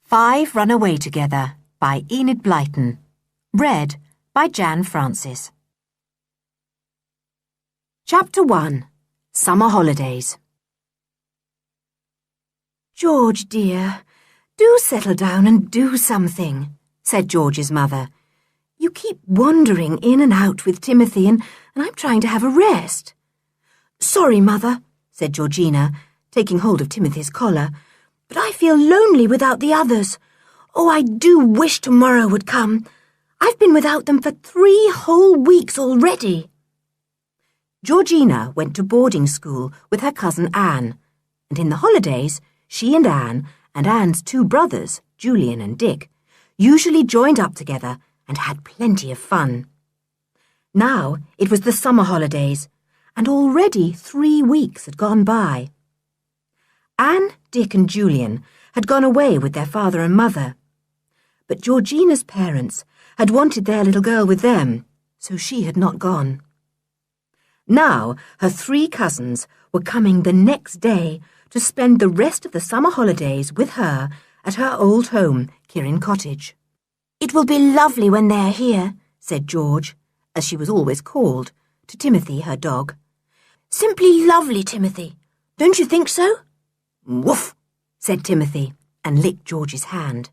5 Run Away Together by Enid Blyton. Read by Jan Francis. Chapter 1. Summer Holidays. George, dear, do settle down and do something, said George's mother. You keep wandering in and out with Timothy and I'm trying to have a rest. Sorry, Mother, said Georgina, taking hold of Timothy's collar, but I feel lonely without the others. Oh, I do wish tomorrow would come. I've been without them for 3 whole weeks already. Georgina went to boarding school with her cousin Anne, and in the holidays, she and Anne's 2 brothers, Julian and Dick, usually joined up together and had plenty of fun. Now it was the summer holidays, and already 3 weeks had gone by. Anne, Dick and Julian had gone away with their father and mother, but Georgina's parents had wanted their little girl with them, so she had not gone. Now her 3 cousins were coming the next day to spend the rest of the summer holidays with her at her old home, Kirin Cottage. It will be lovely when they're here, said George, as she was always called, to Timothy, her dog. Simply lovely, Timothy. Don't you think so? Woof, said Timothy, and licked George's hand.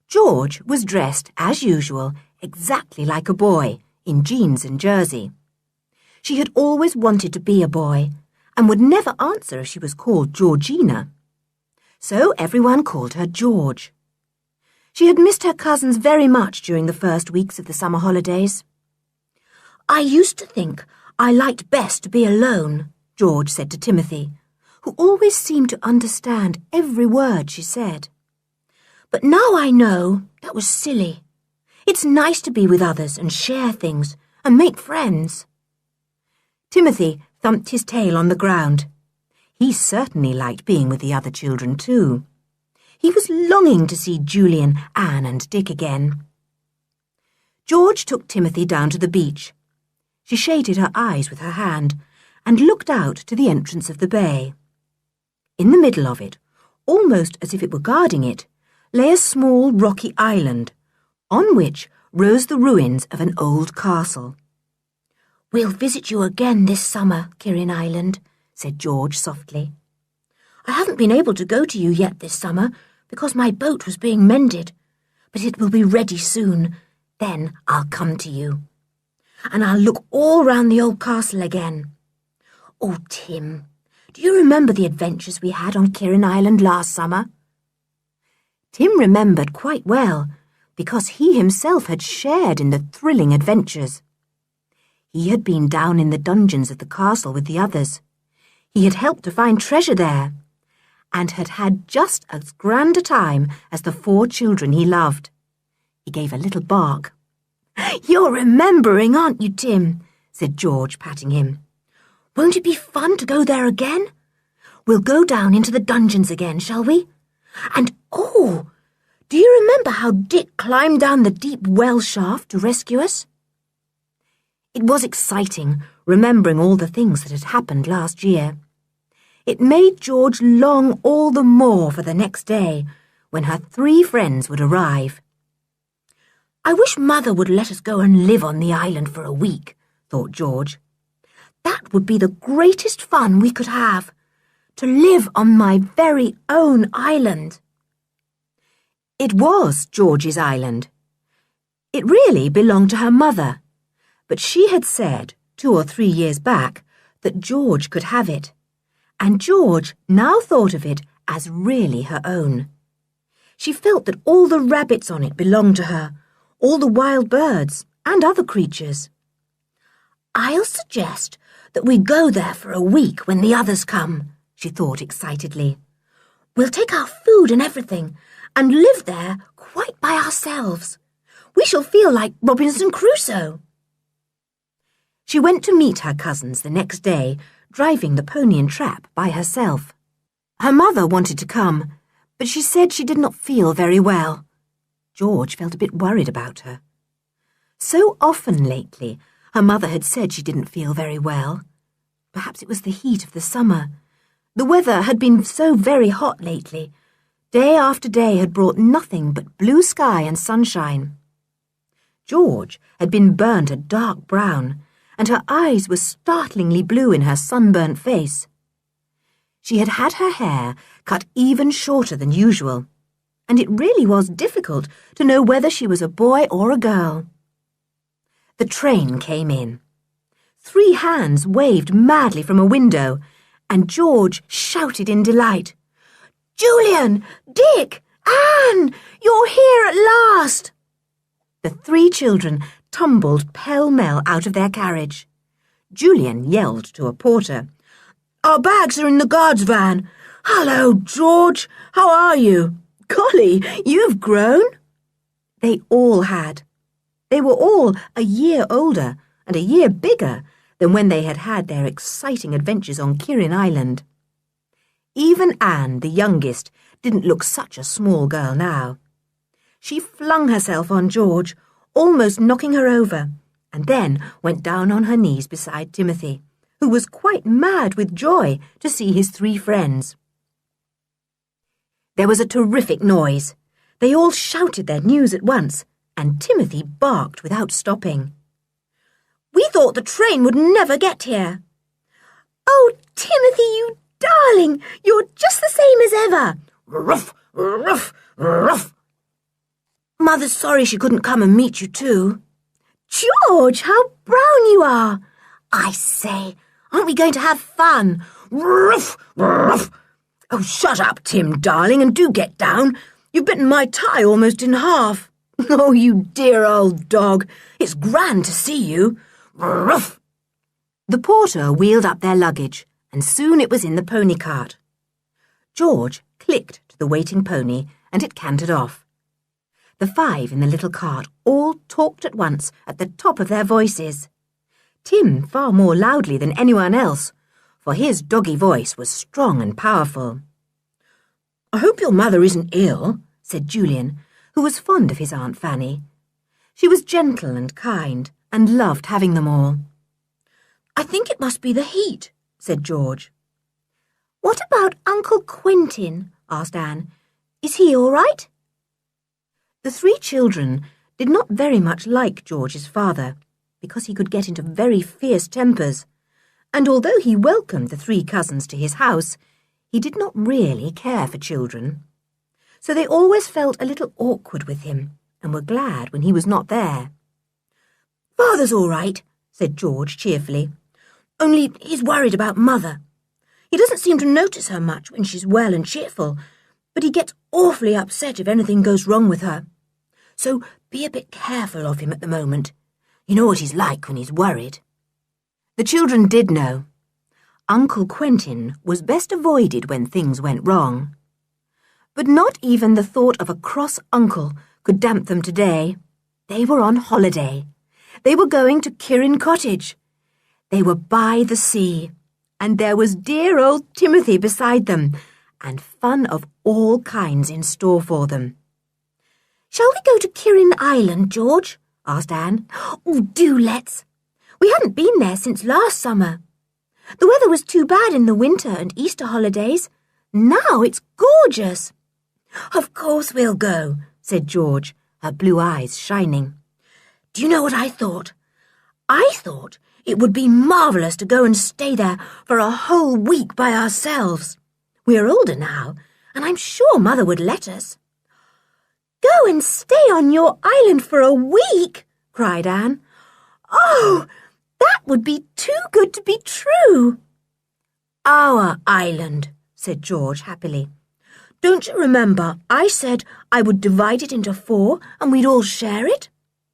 George was dressed, as usual, exactly like a boy, in jeans and jersey. She had always wanted to be a boy, and would never answer if she was called Georgina. So everyone called her George. She had missed her cousins very much during the first weeks of the summer holidays. I used to think I liked best to be alone, George said to Timothy, who always seemed to understand every word she said. But now I know that was silly. It's nice to be with others and share things and make friends. Timothy thumped his tail on the ground. He certainly liked being with the other children too. He was longing to see Julian, Anne and Dick again. George took Timothy down to the beach. She shaded her eyes with her hand and looked out to the entrance of the bay. In the middle of it, almost as if it were guarding it, lay a small rocky island, on which rose the ruins of an old castle. We'll visit you again this summer, Kirin Island, said George softly. I haven't been able to go to you yet this summer because my boat was being mended, but it will be ready soon. Then I'll come to you. And I'll look all round the old castle again. Oh, Tim, do you remember the adventures we had on Kirin Island last summer? Tim remembered quite well, because he himself had shared in the thrilling adventures. He had been down in the dungeons of the castle with the others. He had helped to find treasure there, and had had just as grand a time as the 4 children he loved. He gave a little bark. You're remembering, aren't you, Tim? Said George, patting him. Won't it be fun to go there again? We'll go down into the dungeons again, shall we? And, oh, do you remember how Dick climbed down the deep well shaft to rescue us? It was exciting, remembering all the things that had happened last year. It made George long all the more for the next day, when her 3 friends would arrive. I wish Mother would let us go and live on the island for a week, thought George. That would be the greatest fun we could have, to live on my very own island. It was George's island. It really belonged to her mother, but she had said 2 or 3 years back that George could have it, and George now thought of it as really her own. She felt that all the rabbits on it belonged to her, all the wild birds and other creatures. I'll suggest that we go there for a week when the others come, she thought excitedly. We'll take our food and everything and live there quite by ourselves. We shall feel like Robinson Crusoe. She went to meet her cousins the next day, driving the pony and trap by herself. Her mother wanted to come, but she said she did not feel very well. George felt a bit worried about her. So often lately, her mother had said she didn't feel very well. Perhaps it was the heat of the summer. The weather had been so very hot lately. Day after day had brought nothing but blue sky and sunshine. George had been burnt a dark brown, and her eyes were startlingly blue in her sunburnt face. She had had her hair cut even shorter than usual, and it really was difficult to know whether she was a boy or a girl. The train came in. 3 hands waved madly from a window, and George shouted in delight, "Julian! Dick! Anne! You're here at last!" The 3 children tumbled pell-mell out of their carriage. Julian yelled to a porter, "Our bags are in the guard's van. Hello, George. How are you? Golly, you've grown." They all had. They were all a year older and a year bigger than when they had had their exciting adventures on Kirin Island. Even Anne, the youngest, didn't look such a small girl now. She flung herself on George, almost knocking her over, and then went down on her knees beside Timothy, who was quite mad with joy to see his 3 friends. There was a terrific noise. They all shouted their news at once, and Timothy barked without stopping. "We thought the train would never get here." "Oh, Timothy, you darling, you're just the same as ever." "Ruff, ruff, ruff." "Mother's sorry she couldn't come and meet you too." "George, how brown you are." "I say, aren't we going to have fun?" "Ruff, ruff." "Oh, shut up, Tim, darling, and do get down. You've bitten my tie almost in half." "Oh, you dear old dog. It's grand to see you." "Ruff." The porter wheeled up their luggage, and soon it was in the pony cart. George clicked to the waiting pony, and it cantered off. The 5 in the little cart all talked at once at the top of their voices. Tim far more loudly than anyone else, for his doggy voice was strong and powerful. "I hope your mother isn't ill," said Julian, who was fond of his Aunt Fanny. She was gentle and kind, and loved having them all. "I think it must be the heat," said George. "What about Uncle Quentin?" asked Anne. "Is he all right?" The 3 children did not very much like George's father, because he could get into very fierce tempers, and although he welcomed the 3 cousins to his house, he did not really care for children. So they always felt a little awkward with him, and were glad when he was not there. "Father's all right," said George cheerfully. "Only he's worried about Mother. He doesn't seem to notice her much when she's well and cheerful, but he gets awfully upset if anything goes wrong with her. So be a bit careful of him at the moment. You know what he's like when he's worried." The children did know. Uncle Quentin was best avoided when things went wrong. But not even the thought of a cross uncle could damp them today. They were on holiday. They were going to Kirin Cottage. They were by the sea, and there was dear old Timothy beside them, and fun of all kinds in store for them. "Shall we go to Kirin Island, George?" asked Anne. "Oh, do let's. We hadn't been there since last summer. The weather was too bad in the winter and Easter holidays. Now it's gorgeous." "Of course we'll go," said George, her blue eyes shining. "Do you know what I thought? I thought it would be marvellous to go and stay there for a whole week by ourselves. We're older now, and I'm sure Mother would let us." "Go and stay on your island for a week?" cried Anne. "Oh, that would be too good to be true." "Our island," said George happily. "Don't you remember I said I would divide it into 4 and we'd all share it?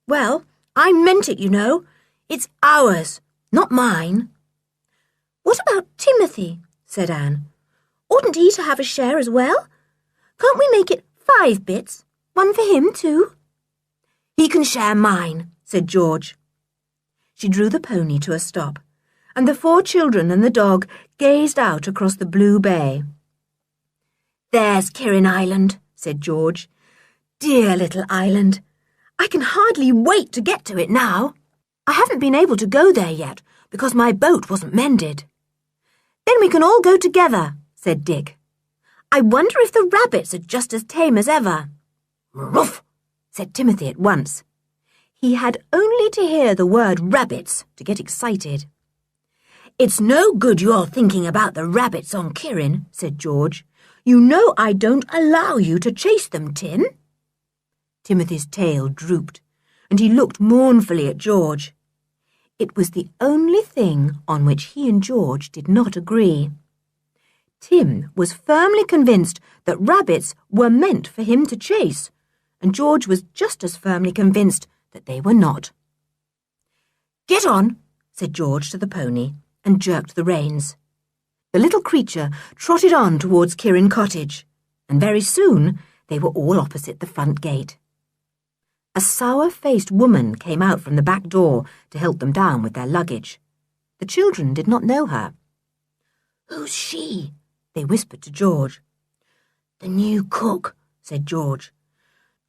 Well, I meant it, you know. It's ours, not mine." "What about Timothy?" said Anne. "Oughtn't he to have a share as well? Can't we make it 5 bits? One for him too?" "He can share mine," said George. She drew the pony to a stop, and the 4 children and the dog gazed out across the blue bay. "There's Kirin Island," said George. "Dear little island. I can hardly wait to get to it now. I haven't been able to go there yet because my boat wasn't mended." "Then we can all go together," said Dick. I wonder if the rabbits are just as tame as ever. Ruff, said Timothy at once. He had only to hear the word rabbits to get excited. It's no good your thinking about the rabbits on Kirin, said George. You know I don't allow you to chase them, Tim. Timothy's tail drooped, and he looked mournfully at George. It was the only thing on which he and George did not agree. Tim was firmly convinced that rabbits were meant for him to chase, and George was just as firmly convinced that they were not. Get on, said George to the pony, and jerked the reins. The little creature trotted on towards Kirin Cottage, and very soon they were all opposite the front gate. A sour-faced woman came out from the back door to help them down with their luggage. The children did not know her. Who's she? They whispered to George. The new cook, said George.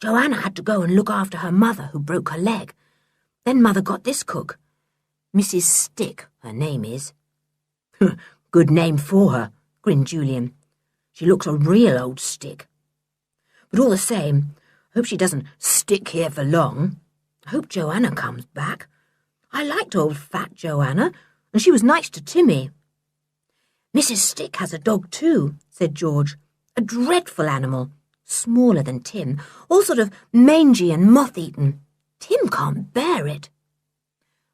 Joanna had to go and look after her mother who broke her leg. Then Mother got this cook. Mrs. Stick, her name is. Good name for her, grinned Julian. She looks a real old stick. But all the same, I hope she doesn't stick here for long. I hope Joanna comes back. I liked old fat Joanna, and she was nice to Timmy. Mrs. Stick has a dog too, said George. A dreadful animal, smaller than Tim, all sort of mangy and moth-eaten. Tim can't bear it.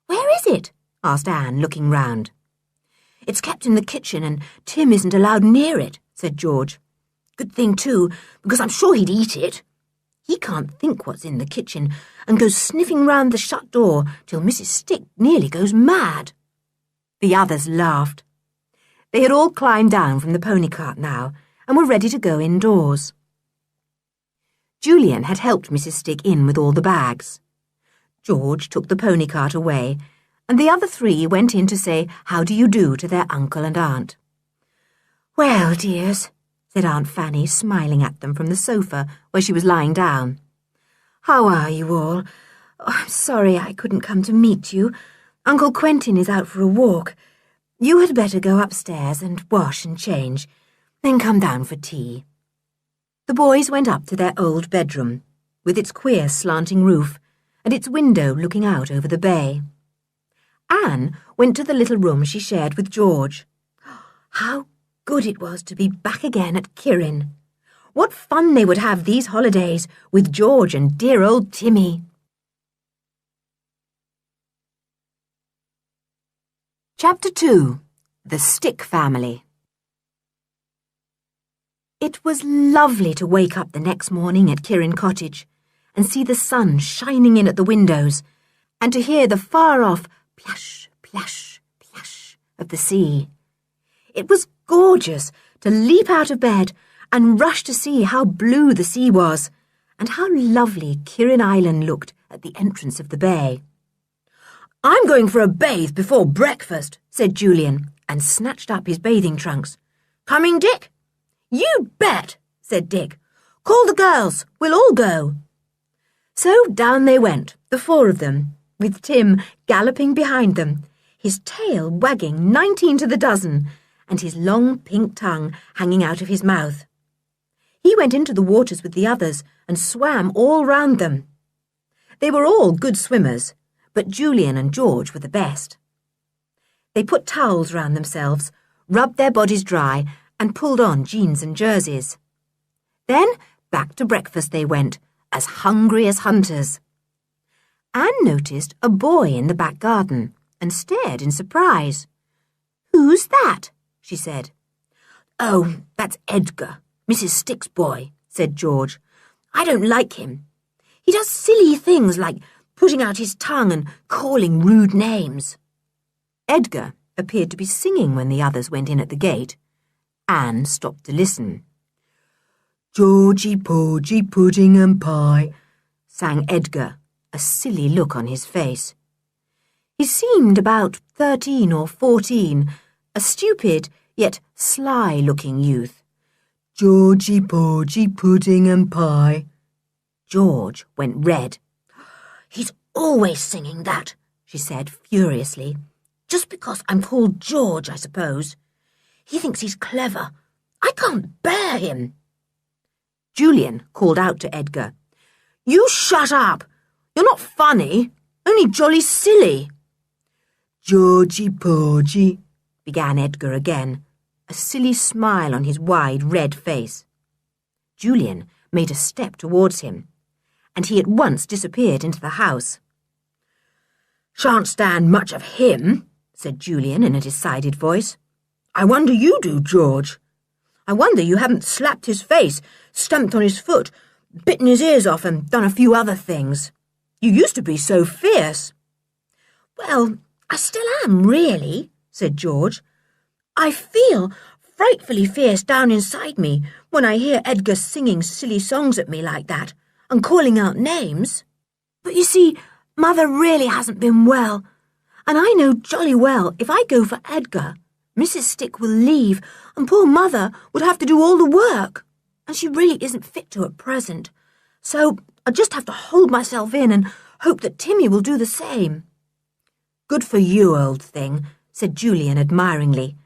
Where is it? Asked Anne, looking round. It's kept in the kitchen and Tim isn't allowed near it, said George. Good thing too, because I'm sure he'd eat it. He can't think what's in the kitchen and goes sniffing round the shut door till Mrs. Stick nearly goes mad. The others laughed. They had all climbed down from the pony cart now and were ready to go indoors. Julian had helped Mrs. Stick in with all the bags. George took the pony cart away, and the other three went in to say how do you do to their uncle and aunt. Well, dears, said Aunt Fanny, smiling at them from the sofa where she was lying down. How are you all? Oh, I'm sorry I couldn't come to meet you. Uncle Quentin is out for a walk. You had better go upstairs and wash and change, then come down for tea. The boys went up to their old bedroom, with its queer slanting roof, and its window looking out over the bay. Anne went to the little room she shared with George. How good it was to be back again at Kirin. What fun they would have these holidays with George and dear old Timmy. Chapter 2. The Stick Family. It was lovely to wake up the next morning at Kirin Cottage and see the sun shining in at the windows and to hear the far-off plash, plash, plash of the sea. It was gorgeous to leap out of bed and rush to see how blue the sea was and how lovely Kirin Island looked at the entrance of the bay. I'm going for a bathe before breakfast, said Julian, and snatched up his bathing trunks. Coming, Dick? You bet, said Dick. Call the girls, we'll all go. So down they went, the four of them, with Tim galloping behind them, his tail wagging 19 to the dozen, and his long pink tongue hanging out of his mouth. He went into the waters with the others and swam all round them. They were all good swimmers, but Julian and George were the best. They put towels round themselves, rubbed their bodies dry, and pulled on jeans and jerseys. Then back to breakfast they went, as hungry as hunters. Anne noticed a boy in the back garden and stared in surprise. Who's that? She said. Oh, that's Edgar, Mrs. Stick's boy, said George. I don't like him. He does silly things like putting out his tongue and calling rude names. Edgar appeared to be singing when the others went in at the gate. Anne stopped to listen. Georgie, porgy, pudding and pie, sang Edgar, a silly look on his face. He seemed about 13 or 14, a stupid yet sly-looking youth. Georgie, porgy, pudding and pie. George went red. He's always singing that, she said furiously. Just because I'm called George, I suppose. He thinks he's clever. I can't bear him." Julian called out to Edgar, "You shut up! You're not funny, only jolly silly." "Georgie Porgy," began Edgar again, a silly smile on his wide red face. Julian made a step towards him, and he at once disappeared into the house. "Shan't stand much of him," said Julian in a decided voice. "I wonder you do, George. I wonder you haven't slapped his face, stamped on his foot, bitten his ears off and done a few other things. You used to be so fierce." "Well, I still am, really," said George. "I feel frightfully fierce down inside me when I hear Edgar singing silly songs at me like that and calling out names. But you see, Mother really hasn't been well, and I know jolly well if I go for Edgar, Mrs. Stick will leave and poor Mother would have to do all the work, and she really isn't fit to at present. So I just have to hold myself in and hope that Timmy will do the same." "Good for you, old thing," said Julian admiringly,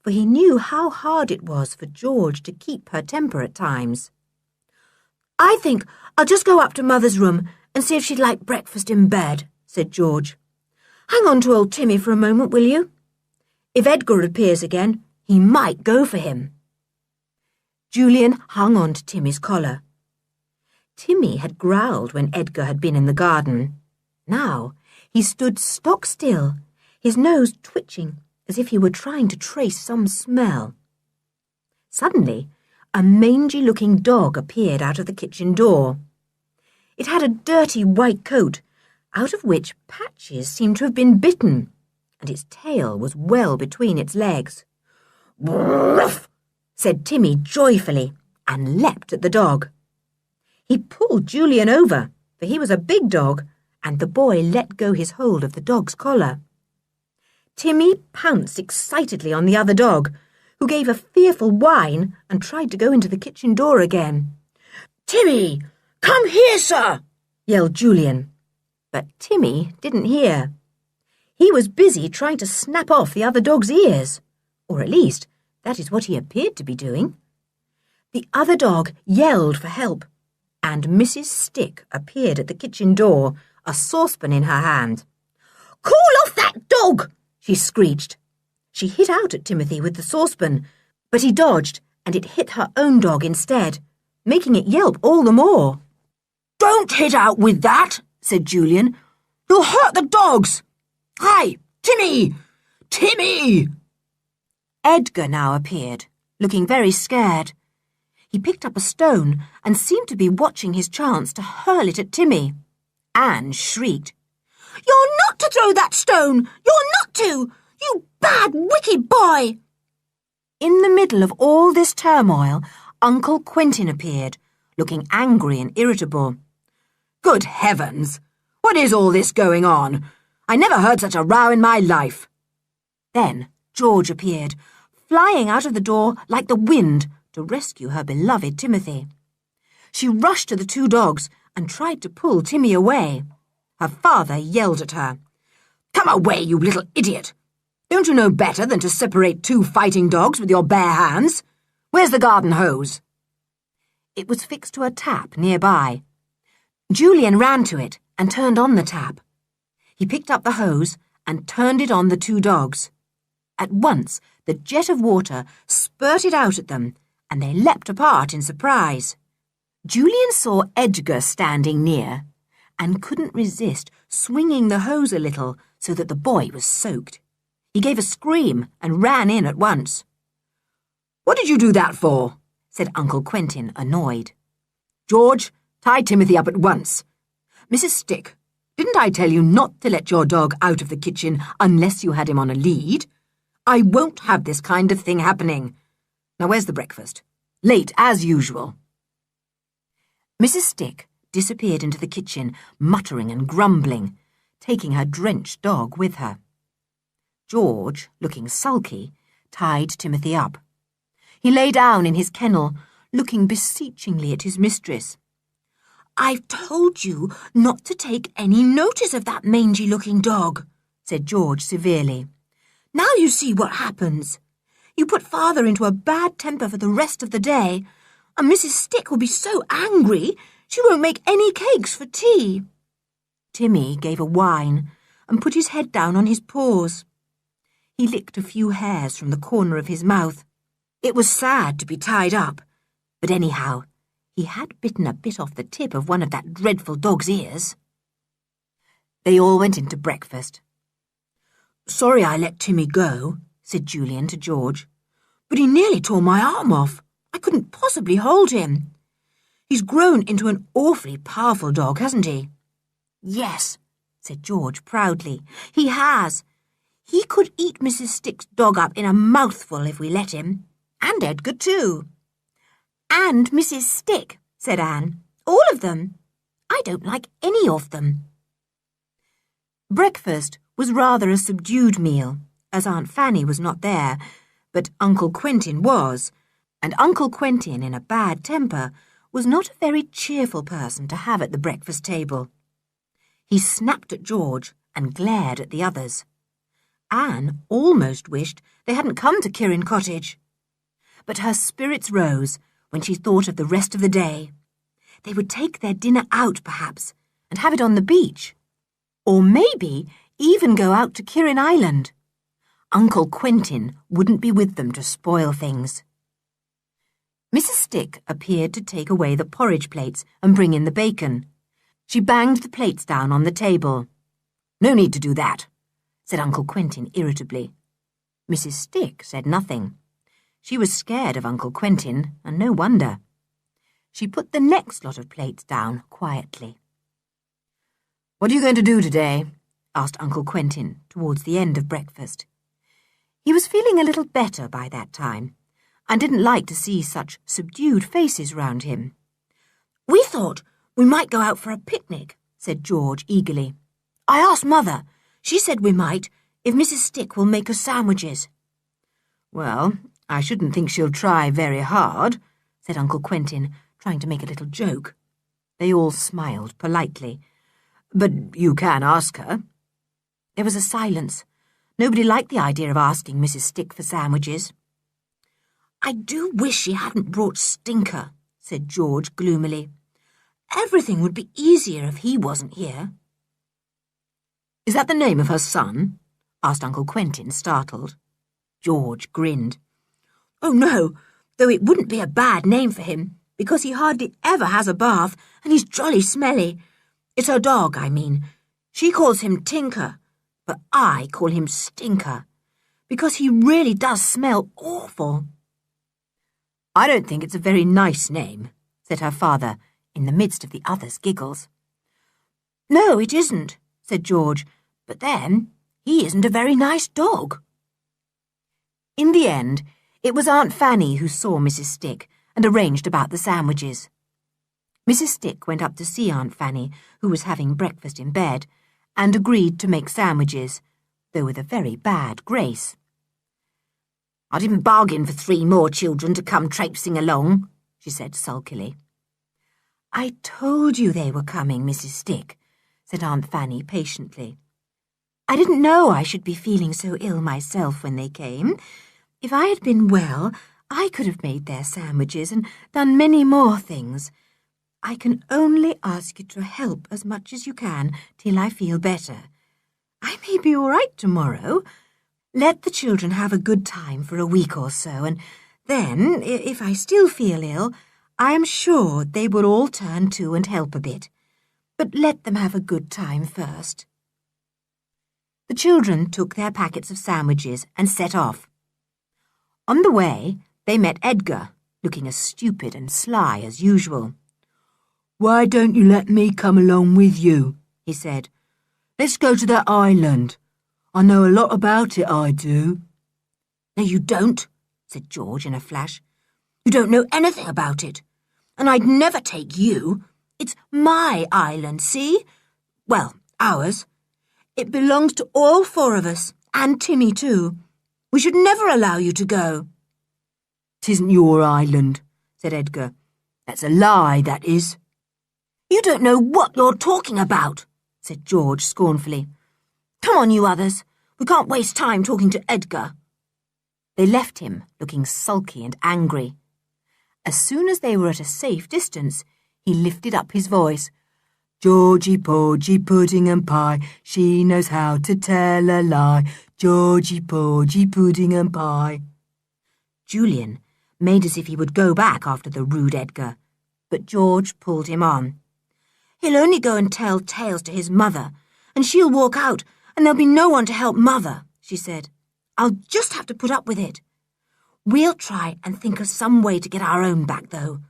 for he knew how hard it was for George to keep her temper at times. "I think I'll just go up to Mother's room and see if she'd like breakfast in bed," said George. "Hang on to old Timmy for a moment, will you? If Edgar appears again, he might go for him." Julian hung on to Timmy's collar. Timmy had growled when Edgar had been in the garden. Now he stood stock still, his nose twitching as if he were trying to trace some smell. Suddenly, a mangy-looking dog appeared out of the kitchen door. It had a dirty white coat, out of which patches seemed to have been bitten, and its tail was well between its legs. "Woof!" said Timmy joyfully, and leapt at the dog. He pulled Julian over, for he was a big dog, and the boy let go his hold of the dog's collar. Timmy pounced excitedly on the other dog, who gave a fearful whine and tried to go into the kitchen door again. "Timmy, come here, sir!" yelled Julian. But Timmy didn't hear. He was busy trying to snap off the other dog's ears, or at least that is what he appeared to be doing. The other dog yelled for help, and Mrs. Stick appeared at the kitchen door, a saucepan in her hand. "Call off that dog!" she screeched. She hit out at Timothy with the saucepan, but he dodged and it hit her own dog instead, making it yelp all the more. "Don't hit out with that," said Julian. "You'll hurt the dogs. Hi, Timmy! Timmy!" Edgar now appeared, looking very scared. He picked up a stone and seemed to be watching his chance to hurl it at Timmy. Anne shrieked, "You're not to throw that stone! You're not to! You bad, wicked boy!" In the middle of all this turmoil, Uncle Quentin appeared, looking angry and irritable. "Good heavens! What is all this going on? I never heard such a row in my life." Then George appeared, flying out of the door like the wind to rescue her beloved Timothy. She rushed to the two dogs and tried to pull Timmy away. Her father yelled at her, "Come away, you little idiot! Don't you know better than to separate two fighting dogs with your bare hands? Where's the garden hose?" It was fixed to a tap nearby. Julian ran to it and turned on the tap. He picked up the hose and turned it on the two dogs. At once, the jet of water spurted out at them, and they leapt apart in surprise. Julian saw Edgar standing near, and couldn't resist swinging the hose a little so that the boy was soaked. He gave a scream and ran in at once. "What did you do that for?" said Uncle Quentin, annoyed. "George, tie Timothy up at once. Mrs. Stick, didn't I tell you not to let your dog out of the kitchen unless you had him on a lead? I won't have this kind of thing happening. Now where's the breakfast? Late as usual." Mrs. Stick disappeared into the kitchen, muttering and grumbling, taking her drenched dog with her. George, looking sulky, tied Timothy up. He lay down in his kennel, looking beseechingly at his mistress. "I've told you not to take any notice of that mangy-looking dog," said George severely. "Now you see what happens. You put Father into a bad temper for the rest of the day, and Mrs. Stick will be so angry she won't make any cakes for tea." Timmy gave a whine and put his head down on his paws. He licked a few hairs from the corner of his mouth. It was sad to be tied up, but anyhow, he had bitten a bit off the tip of one of that dreadful dog's ears. They all went in to breakfast. "Sorry I let Timmy go," said Julian to George, "but he nearly tore my arm off. I couldn't possibly hold him. He's grown into an awfully powerful dog, hasn't he?" "Yes," said George proudly. "He has. He could eat Mrs. Stick's dog up in a mouthful if we let him. And Edgar too." "And Mrs. Stick," said Anne. "All of them. I don't like any of them." Breakfast was rather a subdued meal, as Aunt Fanny was not there, but Uncle Quentin was, and Uncle Quentin, in a bad temper, was not a very cheerful person to have at the breakfast table. He snapped at George and glared at the others. Anne almost wished they hadn't come to Kirin Cottage. But her spirits rose when she thought of the rest of the day. They would take their dinner out, perhaps, and have it on the beach. Or maybe even go out to Kirin Island. Uncle Quentin wouldn't be with them to spoil things. Mrs. Stick appeared to take away the porridge plates and bring in the bacon. She banged the plates down on the table. "No need to do that," said Uncle Quentin irritably. Mrs. Stick said nothing. She was scared of Uncle Quentin, and no wonder. She put the next lot of plates down quietly. "What are you going to do today?" asked Uncle Quentin towards the end of breakfast. He was feeling a little better by that time, and didn't like to see such subdued faces round him. "We thought we might go out for a picnic," said George eagerly. "I asked Mother. She said we might, if Mrs. Stick will make us sandwiches." "Well, I shouldn't think she'll try very hard," said Uncle Quentin, trying to make a little joke. They all smiled politely. "But you can ask her." There was a silence. Nobody liked the idea of asking Mrs. Stick for sandwiches. "I do wish she hadn't brought Stinker," said George gloomily. "Everything would be easier if he wasn't here." "Is that the name of her son?" asked Uncle Quentin, startled. George grinned. "Oh, no, though it wouldn't be a bad name for him, because he hardly ever has a bath, and he's jolly smelly. It's her dog, I mean. She calls him Tinker, but I call him Stinker, because he really does smell awful." "I don't think it's a very nice name," said her father, in the midst of the others' giggles. "No, it isn't," said George, "but then he isn't a very nice dog." In the end, it was Aunt Fanny who saw Mrs. Stick and arranged about the sandwiches. Mrs. Stick went up to see Aunt Fanny, who was having breakfast in bed, and agreed to make sandwiches, though with a very bad grace. "I didn't bargain for 3 more children to come traipsing along," she said sulkily. "I told you they were coming, Mrs. Stick," said Aunt Fanny patiently. "I didn't know I should be feeling so ill myself when they came. If I had been well, I could have made their sandwiches and done many more things. I can only ask you to help as much as you can till I feel better. I may be all right tomorrow. Let the children have a good time for a week or so, and then, if I still feel ill, I am sure they will all turn to and help a bit. But let them have a good time first." The children took their packets of sandwiches and set off. On the way, they met Edgar, looking as stupid and sly as usual. "Why don't you let me come along with you?" he said. "Let's go to that island. I know a lot about it, I do." "No, you don't," said George in a flash. "You don't know anything about it. And I'd never take you. It's my island, see? Well, ours. It belongs to all 4 of us, and Timmy too. We should never allow you to go." "'Tisn't your island," said Edgar. "That's a lie, that is." "You don't know what you're talking about," said George scornfully. "Come on, you others. We can't waste time talking to Edgar." They left him, looking sulky and angry. As soon as they were at a safe distance, he lifted up his voice. Georgie, Porgy, pudding and pie, she knows how to tell a lie. Georgie, Porgy, pudding and pie. Julian made as if he would go back after the rude Edgar, but George pulled him on. He'll only go and tell tales to his mother, and she'll walk out, and there'll be no one to help Mother, she said. I'll just have to put up with it. We'll try and think of some way to get our own back, though.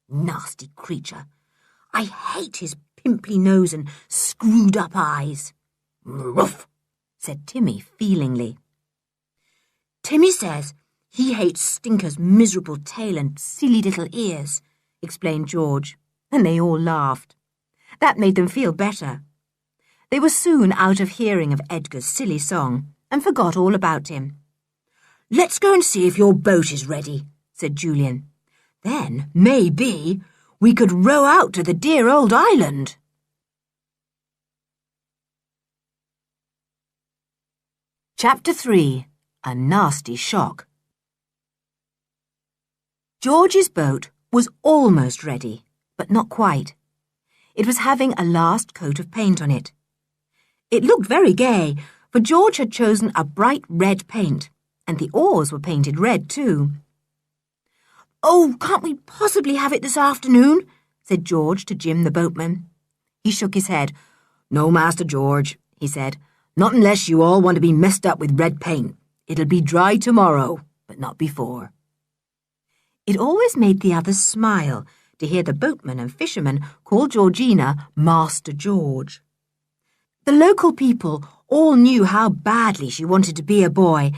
Nasty creature. I hate his pimply nose and screwed-up eyes. Ruff, said Timmy feelingly. Timmy says he hates Stinker's miserable tail and silly little ears, explained George, and they all laughed. That made them feel better. They were soon out of hearing of Edgar's silly song and forgot all about him. Let's go and see if your boat is ready, said Julian. Then, maybe, we could row out to the dear old island. Chapter 3. A Nasty Shock. George's boat was almost ready, but not quite. It was having a last coat of paint on it. It looked very gay, for George had chosen a bright red paint, and the oars were painted red too. Oh, can't we possibly have it this afternoon? Said George to Jim the boatman. He shook his head. No, Master George, he said. Not unless you all want to be messed up with red paint. It'll be dry tomorrow, but not before. It always made the others smile to hear the boatmen and fishermen call Georgina Master George. The local people all knew how badly she wanted to be a boy,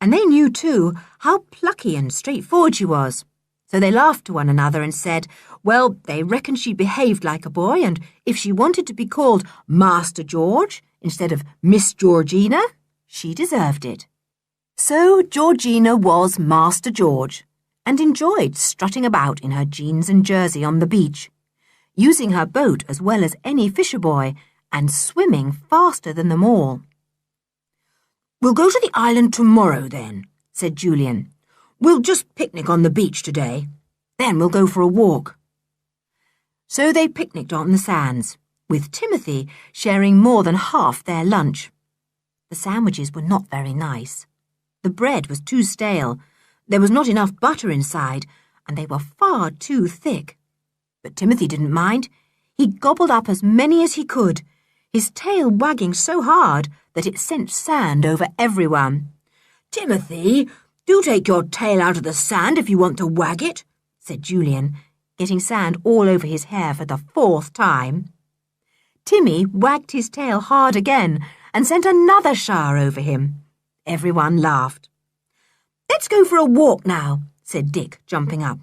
and they knew, too, how plucky and straightforward she was. So they laughed to one another and said, well, they reckoned she behaved like a boy, and if she wanted to be called Master George instead of Miss Georgina, she deserved it. So Georgina was Master George, and enjoyed strutting about in her jeans and jersey on the beach, using her boat as well as any fisher boy, and swimming faster than them all. We'll go to the island tomorrow, then, said Julian. We'll just picnic on the beach today. Then we'll go for a walk. So they picnicked on the sands, with Timothy sharing more than half their lunch. The sandwiches were not very nice. The bread was too stale, there was not enough butter inside, and they were far too thick. But Timothy didn't mind. He gobbled up as many as he could, his tail wagging so hard that it sent sand over everyone. Timothy, do take your tail out of the sand if you want to wag it, said Julian, getting sand all over his hair for the 4th time. Timmy wagged his tail hard again and sent another shower over him. Everyone laughed. Let's go for a walk now, said Dick, jumping up.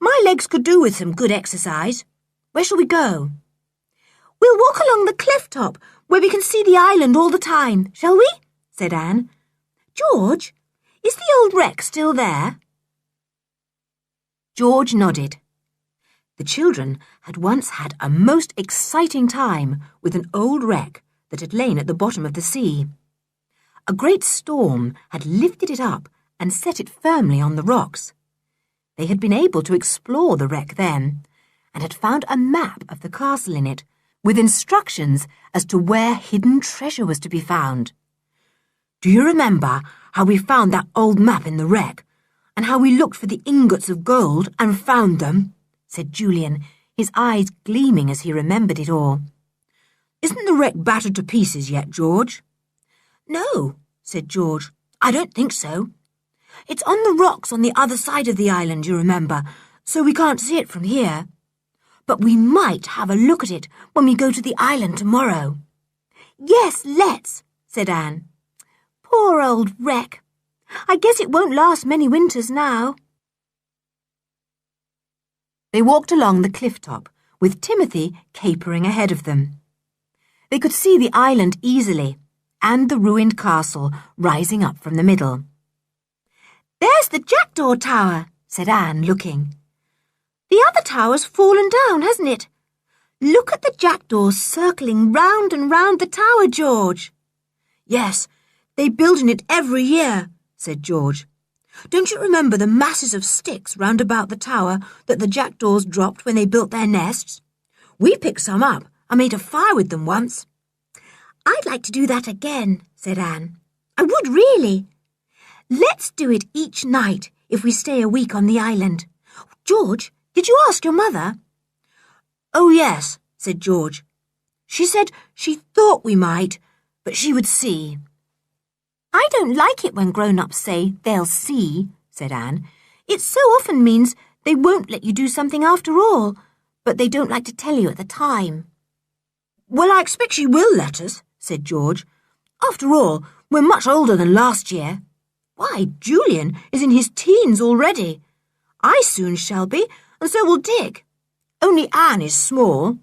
My legs could do with some good exercise. Where shall we go? We'll walk along the cliff top, where we can see the island all the time, shall we? Said Anne. George, is the old wreck still there? George nodded. The children had once had a most exciting time with an old wreck that had lain at the bottom of the sea. A great storm had lifted it up and set it firmly on the rocks. They had been able to explore the wreck then, and had found a map of the castle in it, with instructions as to where hidden treasure was to be found. Do you remember how we found that old map in the wreck, and how we looked for the ingots of gold and found them? Said Julian, his eyes gleaming as he remembered it all. Isn't the wreck battered to pieces yet, George? No, said George. I don't think so. It's on the rocks on the other side of the island, you remember, so we can't see it from here. But we might have a look at it when we go to the island tomorrow. Yes, let's, said Anne. Poor old wreck. I guess it won't last many winters now. They walked along the cliff top, with Timothy capering ahead of them. They could see the island easily, and the ruined castle rising up from the middle. There's the jackdaw tower, said Anne, looking. The other tower's fallen down, hasn't it? Look at the jackdaws circling round and round the tower, George. Yes, they build in it every year, said George. Don't you remember the masses of sticks round about the tower that the jackdaws dropped when they built their nests? We picked some up and made a fire with them once. I'd like to do that again, said Anne. I would really. Let's do it each night if we stay a week on the island. George, did you ask your mother? Oh, yes, said George. She said she thought we might, but she would see. I don't like it when grown-ups say they'll see, said Anne. It so often means they won't let you do something after all, but they don't like to tell you at the time. Well, I expect she will let us, said George. After all, we're much older than last year. Why, Julian is in his teens already. I soon shall be, and so will Dick. Only Anne is small.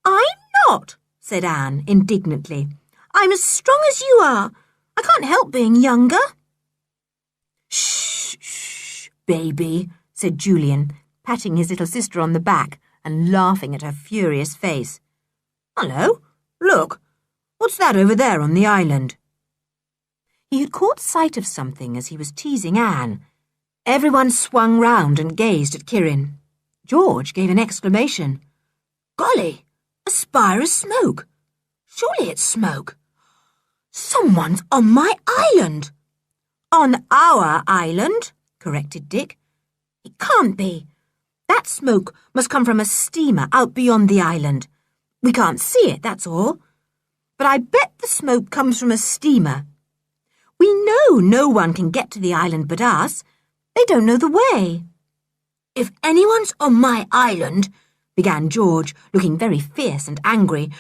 I'm not, said Anne indignantly. I'm as strong as you are. I can't help being younger. Shh, shh, baby, said Julian, patting his little sister on the back and laughing at her furious face. Hello, look, what's that over there on the island? He had caught sight of something as he was teasing Anne. Everyone swung round and gazed at Kirin. George gave an exclamation. Golly, a spire of smoke. Surely it's smoke. Someone's on my island. On our island, corrected Dick. It can't be. That smoke must come from a steamer out beyond the island. We can't see it, that's all. But I bet the smoke comes from a steamer. We know no one can get to the island but us. They don't know the way. If anyone's on my island, began George, looking very fierce and angry.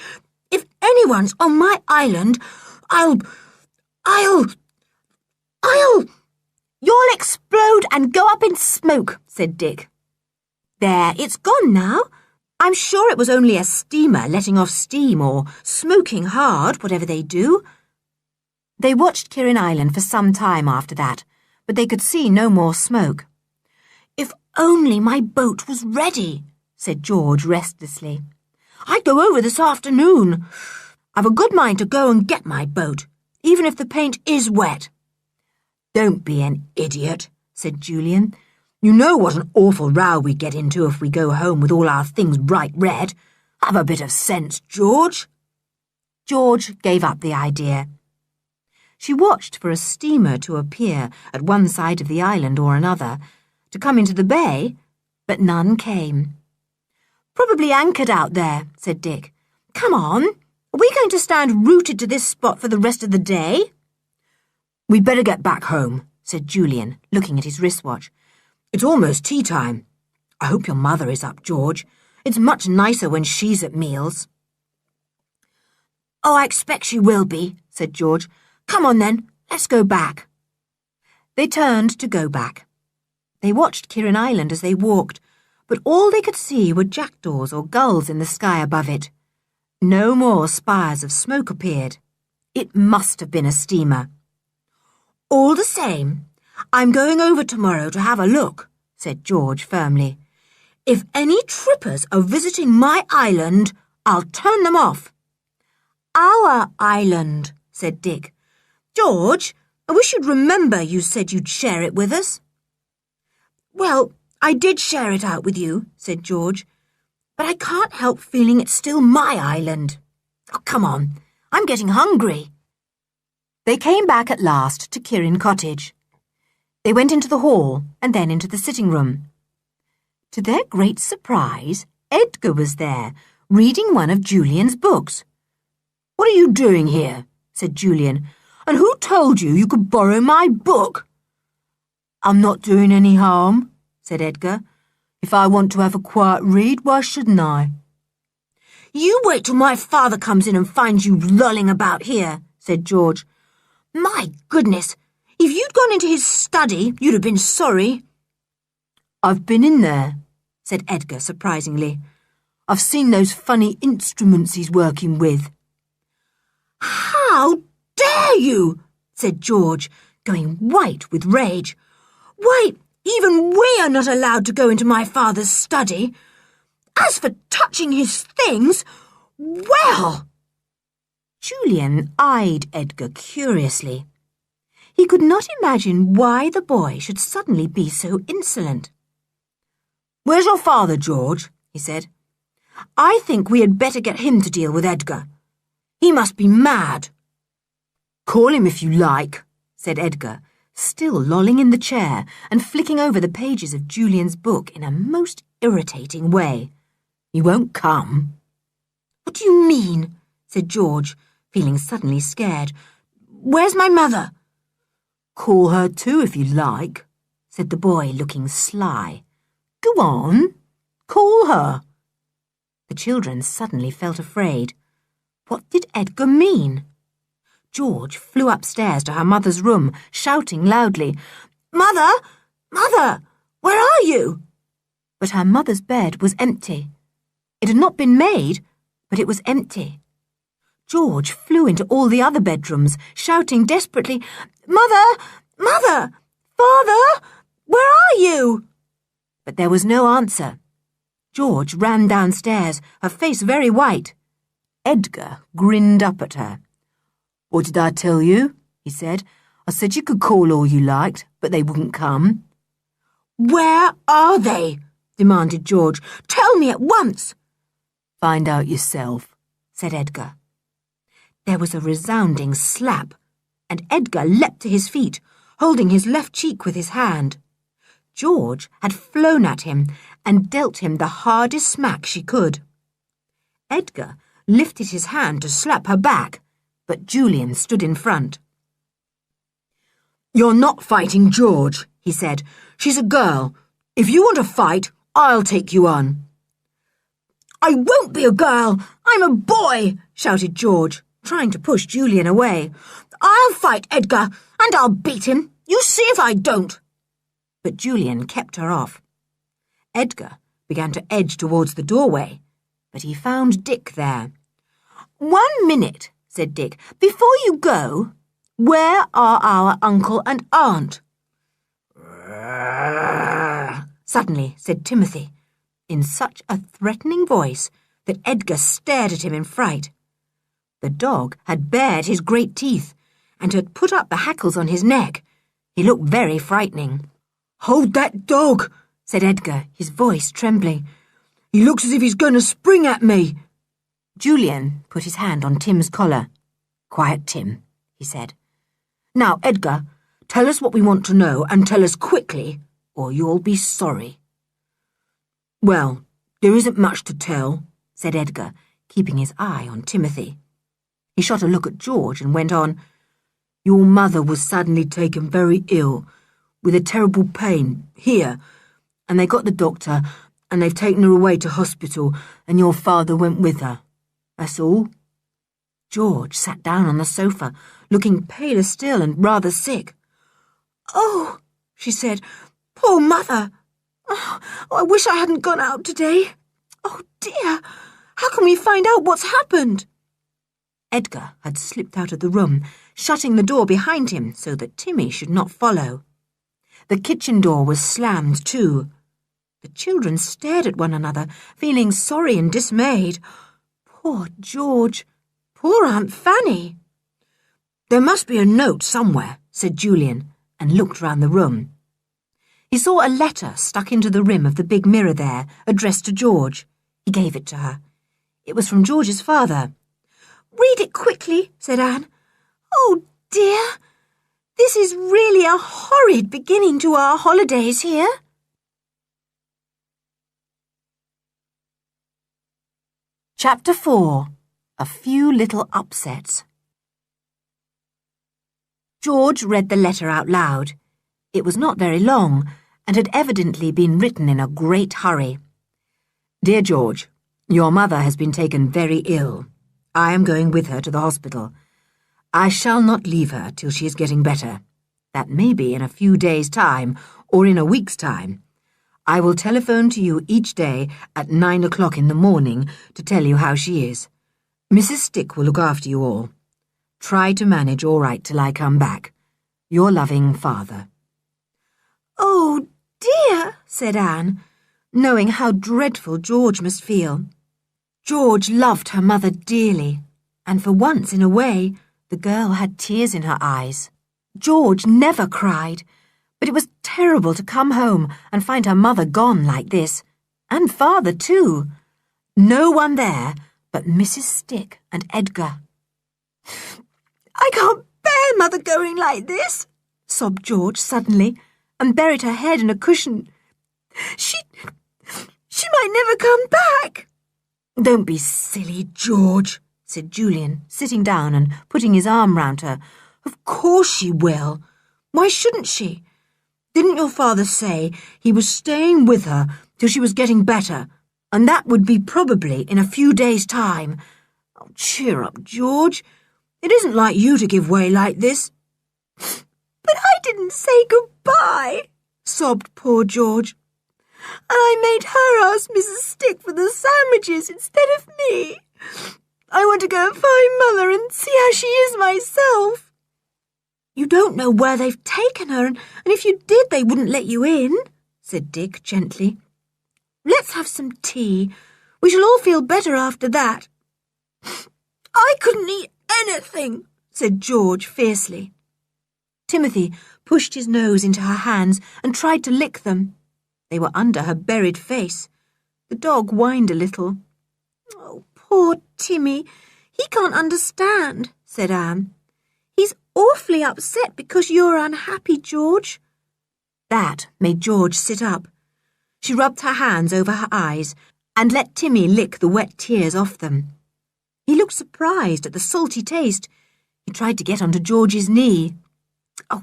If anyone's on my island, I'll... You'll explode and go up in smoke, said Dick. There, it's gone now. I'm sure it was only a steamer letting off steam or smoking hard, whatever they do. They watched Kirin Island for some time after that, but they could see no more smoke. If only my boat was ready, said George restlessly. I'd go over this afternoon. I've a good mind to go and get my boat, even if the paint is wet. Don't be an idiot, said Julian. You know what an awful row we get into if we go home with all our things bright red. Have a bit of sense, George. George gave up the idea. She watched for a steamer to appear at one side of the island or another, to come into the bay, but none came. Probably anchored out there, said Dick. Come on, are we going to stand rooted to this spot for the rest of the day? We'd better get back home, said Julian, looking at his wristwatch. It's almost tea time. I hope your mother is up, George. It's much nicer when she's at meals. Oh, I expect she will be, said George. Come on then, let's go back. They turned to go back. They watched Kirin Island as they walked, but all they could see were jackdaws or gulls in the sky above it. No more spires of smoke appeared. It must have been a steamer. All the same, I'm going over tomorrow to have a look, said George firmly. If any trippers are visiting my island, I'll turn them off. Our island, said Dick. George, I wish you'd remember you said you'd share it with us. Well, I did share it out with you, said George, but I can't help feeling it's still my island. Oh, come on, I'm getting hungry. They came back at last to Kirin Cottage. They went into the hall and then into the sitting room. To their great surprise, Edgar was there, reading one of Julian's books. What are you doing here? Said Julian. And who told you you could borrow my book? I'm not doing any harm, said Edgar. If I want to have a quiet read, why shouldn't I? You wait till my father comes in and finds you lolling about here, said George. My goodness, if you'd gone into his study, you'd have been sorry. I've been in there, said Edgar surprisingly. I've seen those funny instruments he's working with. How dare you, said George, going white with rage. Why, even we are not allowed to go into my father's study. As for touching his things, well... Julian eyed Edgar curiously. He could not imagine why the boy should suddenly be so insolent. "Where's your father, George?" he said. "I think we had better get him to deal with Edgar. He must be mad." "Call him if you like," said Edgar, still lolling in the chair and flicking over the pages of Julian's book in a most irritating way. "He won't come." "What do you mean?" said George, feeling suddenly scared. "Where's my mother?" "Call her too if you like," said the boy, looking sly. "Go on, call her." The children suddenly felt afraid. What did Edgar mean? George flew upstairs to her mother's room, shouting loudly, "Mother! Mother! Where are you?" But her mother's bed was empty. It had not been made, but it was empty. George flew into all the other bedrooms, shouting desperately, "Mother! Mother! Father! Where are you?" But there was no answer. George ran downstairs, her face very white. Edgar grinned up at her. "What did I tell you?" he said. "I said you could call all you liked, but they wouldn't come." "Where are they?" demanded George. "Tell me at once." "Find out yourself," said Edgar. There was a resounding slap, and Edgar leapt to his feet, holding his left cheek with his hand. George had flown at him and dealt him the hardest smack she could. Edgar lifted his hand to slap her back, but Julian stood in front. "You're not fighting George," he said. "She's a girl. If you want to fight, I'll take you on." "I won't be a girl. I'm a boy," shouted George, trying to push Julian away. "I'll fight Edgar, and I'll beat him. You see if I don't." But Julian kept her off. Edgar began to edge towards the doorway, but he found Dick there. "1 minute," said Dick. "Before you go, where are our uncle and aunt?" Suddenly said Timothy, in such a threatening voice that Edgar stared at him in fright. The dog had bared his great teeth and had put up the hackles on his neck. He looked very frightening. "Hold that dog," said Edgar, his voice trembling. "He looks as if he's going to spring at me." Julian put his hand on Tim's collar. "Quiet, Tim," he said. "Now, Edgar, tell us what we want to know, and tell us quickly, or you'll be sorry." "Well, there isn't much to tell," said Edgar, keeping his eye on Timothy. He shot a look at George and went on, "Your mother was suddenly taken very ill, with a terrible pain, here, and they got the doctor, and they've taken her away to hospital, and your father went with her. That's all." George sat down on the sofa, looking paler still and rather sick. "Oh," she said, "poor mother. Oh, I wish I hadn't gone out today. Oh, dear, how can we find out what's happened?" Edgar had slipped out of the room, shutting the door behind him so that Timmy should not follow. The kitchen door was slammed too. The children stared at one another, feeling sorry and dismayed. Poor George! Poor Aunt Fanny! "There must be a note somewhere," said Julian, and looked round the room. He saw a letter stuck into the rim of the big mirror there, addressed to George. He gave it to her. It was from George's father. "Read it quickly," said Anne. "Oh, dear! This is really a horrid beginning to our holidays here." Chapter 4. A Few Little Upsets. George read the letter out loud. It was not very long, and had evidently been written in a great hurry. "Dear George, your mother has been taken very ill. I am going with her to the hospital. I shall not leave her till she is getting better. That may be in a few days' time, or in a week's time. I will telephone to you each day at 9 o'clock in the morning to tell you how she is. Mrs. Stick will look after you all. Try to manage all right till I come back. Your loving father." "Oh, dear," said Anne, knowing how dreadful George must feel. George loved her mother dearly, and for once in a way, the girl had tears in her eyes. George never cried, but it was terrible to come home and find her mother gone like this, and father too. No one there but Mrs. Stick and Edgar. "I can't bear Mother going like this," sobbed George suddenly, and buried her head in a cushion. She might never come back." "Don't be silly, George," said Julian, sitting down and putting his arm round her. "Of course she will. Why shouldn't she? Didn't your father say he was staying with her till she was getting better, and that would be probably in a few days' time? Oh, cheer up, George. It isn't like you to give way like this." "But I didn't say goodbye," sobbed poor George. "And I made her ask Mrs. Stick for the sandwiches instead of me. I want to go and find Mother and see how she is myself." "You don't know where they've taken her, and if you did, they wouldn't let you in," said Dick gently. "Let's have some tea. We shall all feel better after that." "I couldn't eat anything," said George fiercely. Timothy pushed his nose into her hands and tried to lick them. They were under her buried face. The dog whined a little. "Oh, poor Timmy. He can't understand," said Anne. "He's awfully upset because you're unhappy, George." That made George sit up. She rubbed her hands over her eyes and let Timmy lick the wet tears off them. He looked surprised at the salty taste. He tried to get onto George's knee. "Oh,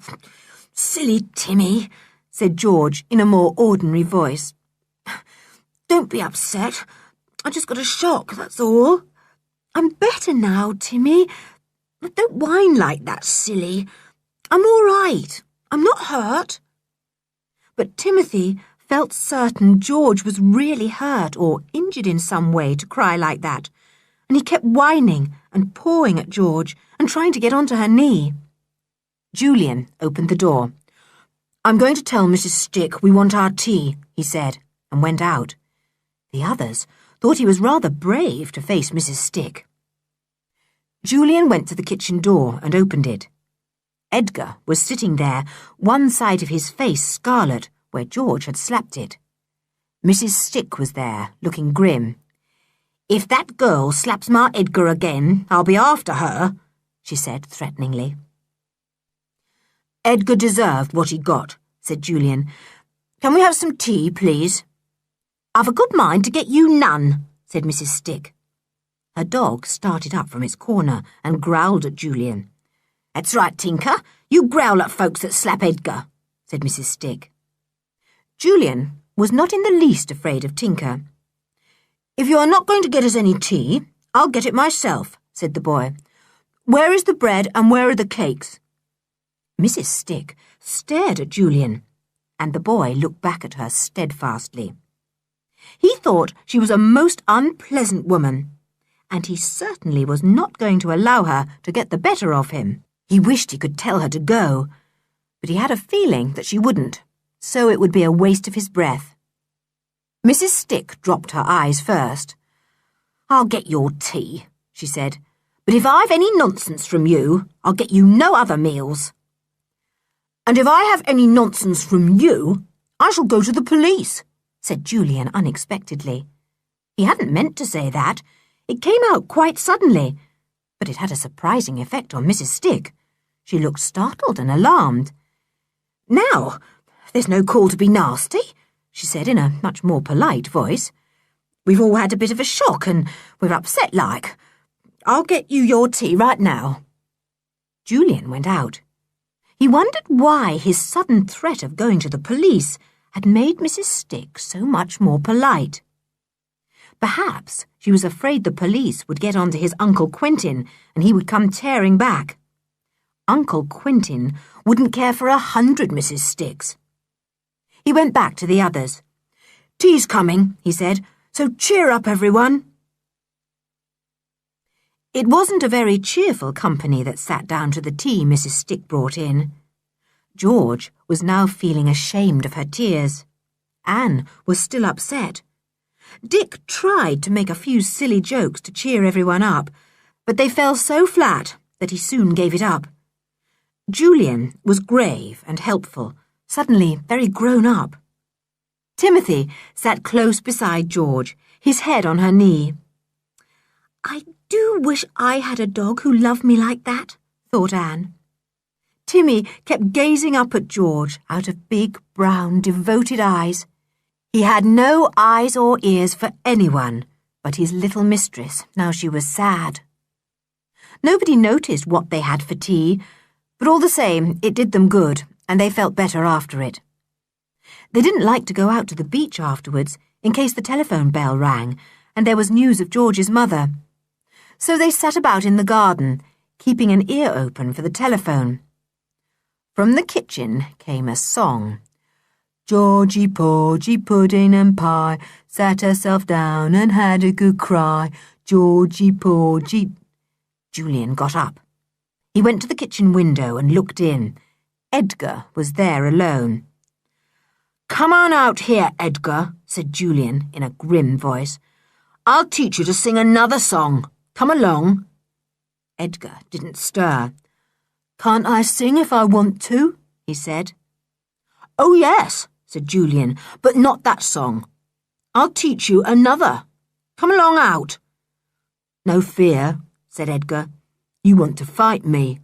silly Timmy," said George in a more ordinary voice. "Don't be upset. I just got a shock, that's all. I'm better now, Timmy. Don't whine like that, silly. I'm all right. I'm not hurt." But Timothy felt certain George was really hurt or injured in some way to cry like that, and he kept whining and pawing at George and trying to get onto her knee. Julian opened the door. "I'm going to tell Mrs. Stick we want our tea," he said, and went out. The others thought he was rather brave to face Mrs. Stick. Julian went to the kitchen door and opened it. Edgar was sitting there, one side of his face scarlet, where George had slapped it. Mrs. Stick was there, looking grim. "If that girl slaps my Edgar again, I'll be after her," she said threateningly. "Edgar deserved what he got," said Julian. "Can we have some tea, please?" "I've a good mind to get you none," said Mrs. Stick. Her dog started up from its corner and growled at Julian. "That's right, Tinker. You growl at folks that slap Edgar," said Mrs. Stick. Julian was not in the least afraid of Tinker. "If you are not going to get us any tea, I'll get it myself," said the boy. "Where is the bread and where are the cakes?" Mrs. Stick stared at Julian, and the boy looked back at her steadfastly. He thought she was a most unpleasant woman, and he certainly was not going to allow her to get the better of him. He wished he could tell her to go, but he had a feeling that she wouldn't, so it would be a waste of his breath. Mrs. Stick dropped her eyes first. "I'll get your tea," she said, "but if I've any nonsense from you, I'll get you no other meals." "And if I have any nonsense from you, I shall go to the police," said Julian unexpectedly. He hadn't meant to say that. It came out quite suddenly, but it had a surprising effect on Mrs. Stick. She looked startled and alarmed. "Now, there's no call to be nasty," she said in a much more polite voice. "We've all had a bit of a shock and we're upset like. I'll get you your tea right now." Julian went out. He wondered why his sudden threat of going to the police had made Mrs. Stick so much more polite. Perhaps she was afraid the police would get on to his Uncle Quentin and he would come tearing back. Uncle Quentin wouldn't care for 100 Mrs. Sticks. He went back to the others. "Tea's coming," he said, "so cheer up, everyone." It wasn't a very cheerful company that sat down to the tea Mrs. Stick brought in. George was now feeling ashamed of her tears. Anne was still upset. Dick tried to make a few silly jokes to cheer everyone up, but they fell so flat that he soon gave it up. Julian was grave and helpful, suddenly very grown up. Timothy sat close beside George, his head on her knee. "I do wish I had a dog who loved me like that," thought Anne. Timmy kept gazing up at George out of big, brown, devoted eyes. He had no eyes or ears for anyone but his little mistress, now she was sad. Nobody noticed what they had for tea, but all the same, it did them good, and they felt better after it. They didn't like to go out to the beach afterwards, in case the telephone bell rang, and there was news of George's mother. So they sat about in the garden, keeping an ear open for the telephone. From the kitchen came a song. Georgie, Porgy, pudding and pie, sat herself down and had a good cry. Georgie, Porgy. Julian got up. He went to the kitchen window and looked in. Edgar was there alone. "Come on out here, Edgar," said Julian in a grim voice. "I'll teach you to sing another song. Come along." Edgar didn't stir. "Can't I sing if I want to?" he said. "Oh, yes," said Julian, "but not that song. I'll teach you another. Come along out." "No fear," said Edgar. "You want to fight me."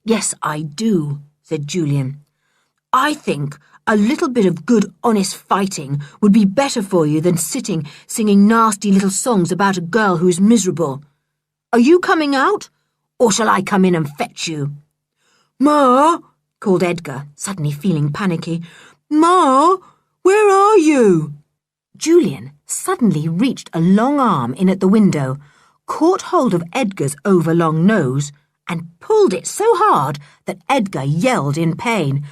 "Yes, I do," said Julian. "I think a little bit of good, honest fighting would be better for you than singing nasty little songs about a girl who's miserable. Are you coming out, or shall I come in and fetch you?" "Ma," called Edgar, suddenly feeling panicky. "Ma, where are you?" Julian suddenly reached a long arm in at the window, caught hold of Edgar's overlong nose, and pulled it so hard that Edgar yelled in pain.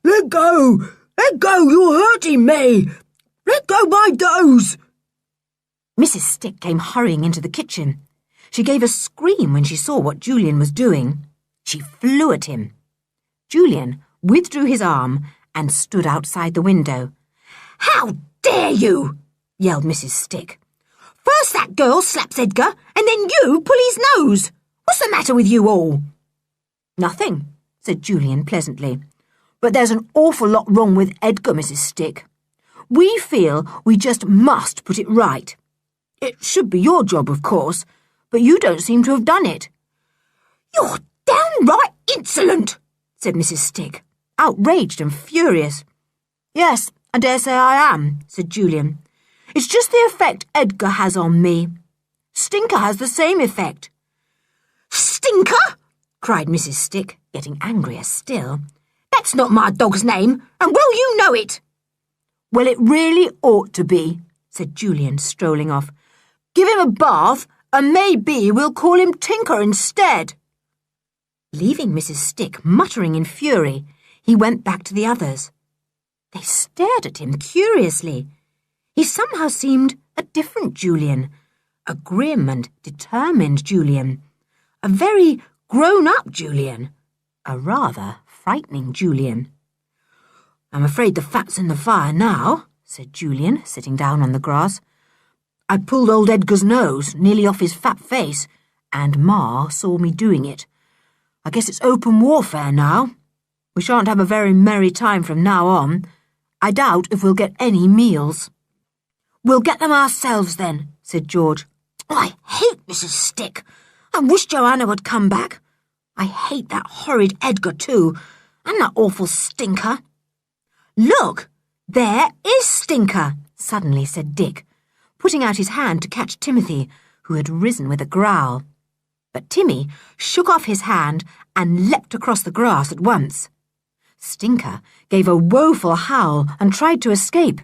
"Let go! Let go! You're hurting me! Let go my nose!" Mrs. Stick came hurrying into the kitchen. She gave a scream when she saw what Julian was doing. She flew at him. Julian withdrew his arm and stood outside the window. "How dare you!" yelled Mrs. Stick. "First that girl slaps Edgar, and then you pull his nose. What's the matter with you all?" "Nothing," said Julian pleasantly. "But there's an awful lot wrong with Edgar, Mrs. Stick. We feel we just must put it right. It should be your job, of course, but you don't seem to have done it." "You're downright insolent," said Mrs. Stick, outraged and furious. "Yes, I dare say I am," said Julian. "It's just the effect Edgar has on me. Stinker has the same effect." "Stinker?" cried Mrs. Stick, getting angrier still. "That's not my dog's name, and well you know it." "Well, it really ought to be," said Julian, strolling off. "Give him a bath, and maybe we'll call him Tinker instead." Leaving Mrs. Stick muttering in fury, he went back to the others. They stared at him curiously. He somehow seemed a different Julian, a grim and determined Julian, a very grown-up Julian, a rather frightening Julian. "I'm afraid the fat's in the fire now," said Julian, sitting down on the grass. "I pulled old Edgar's nose nearly off his fat face, and Ma saw me doing it. I guess it's open warfare now. We shan't have a very merry time from now on. I doubt if we'll get any meals." "We'll get them ourselves then," said George. "I hate Mrs. Stick. I wish Joanna would come back. I hate that horrid Edgar too, and that awful Stinker." "Look, there is Stinker," suddenly said Dick, putting out his hand to catch Timothy, who had risen with a growl. But Timmy shook off his hand and leapt across the grass at once. Stinker gave a woeful howl and tried to escape,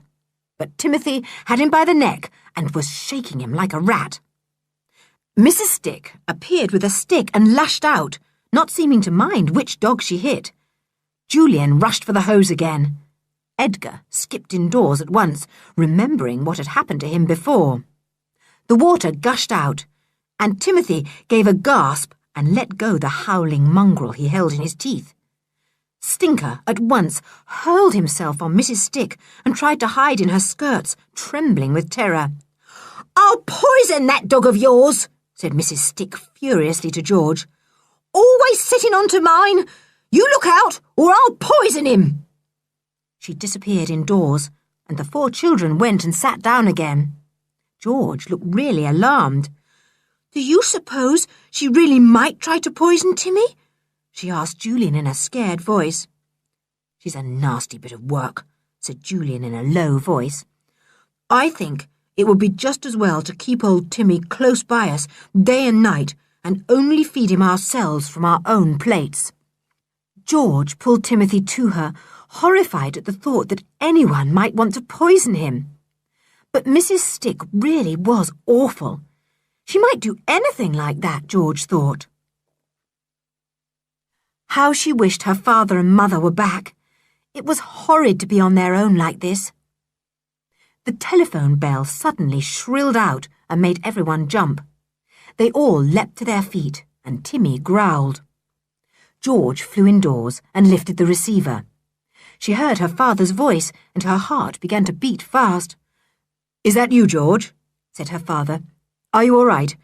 but Timothy had him by the neck and was shaking him like a rat. Mrs. Stick appeared with a stick and lashed out, not seeming to mind which dog she hit. Julian rushed for the hose again. Edgar skipped indoors at once, remembering what had happened to him before. The water gushed out, and Timothy gave a gasp and let go the howling mongrel he held in his teeth. Stinker at once hurled himself on Mrs. Stick and tried to hide in her skirts, trembling with terror. "I'll poison that dog of yours," said Mrs. Stick furiously to George. "Always sitting on to mine. You look out, or I'll poison him! She disappeared indoors, and the 4 children went and sat down again. George looked really alarmed. Do you suppose she really might try to poison Timmy? She asked Julian in a scared voice. She's a nasty bit of work, said Julian in a low voice. I think it would be just as well to keep old Timmy close by us day and night and only feed him ourselves from our own plates. George pulled Timothy to her, horrified at the thought that anyone might want to poison him. But Mrs. Stick really was awful. She might do anything like that, George thought. How she wished her father and mother were back. It was horrid to be on their own like this. The telephone bell suddenly shrilled out and made everyone jump. They all leapt to their feet, and Timmy growled. George flew indoors and lifted the receiver. She heard her father's voice, and her heart began to beat fast. Is that you, George? Said her father. Are you all right?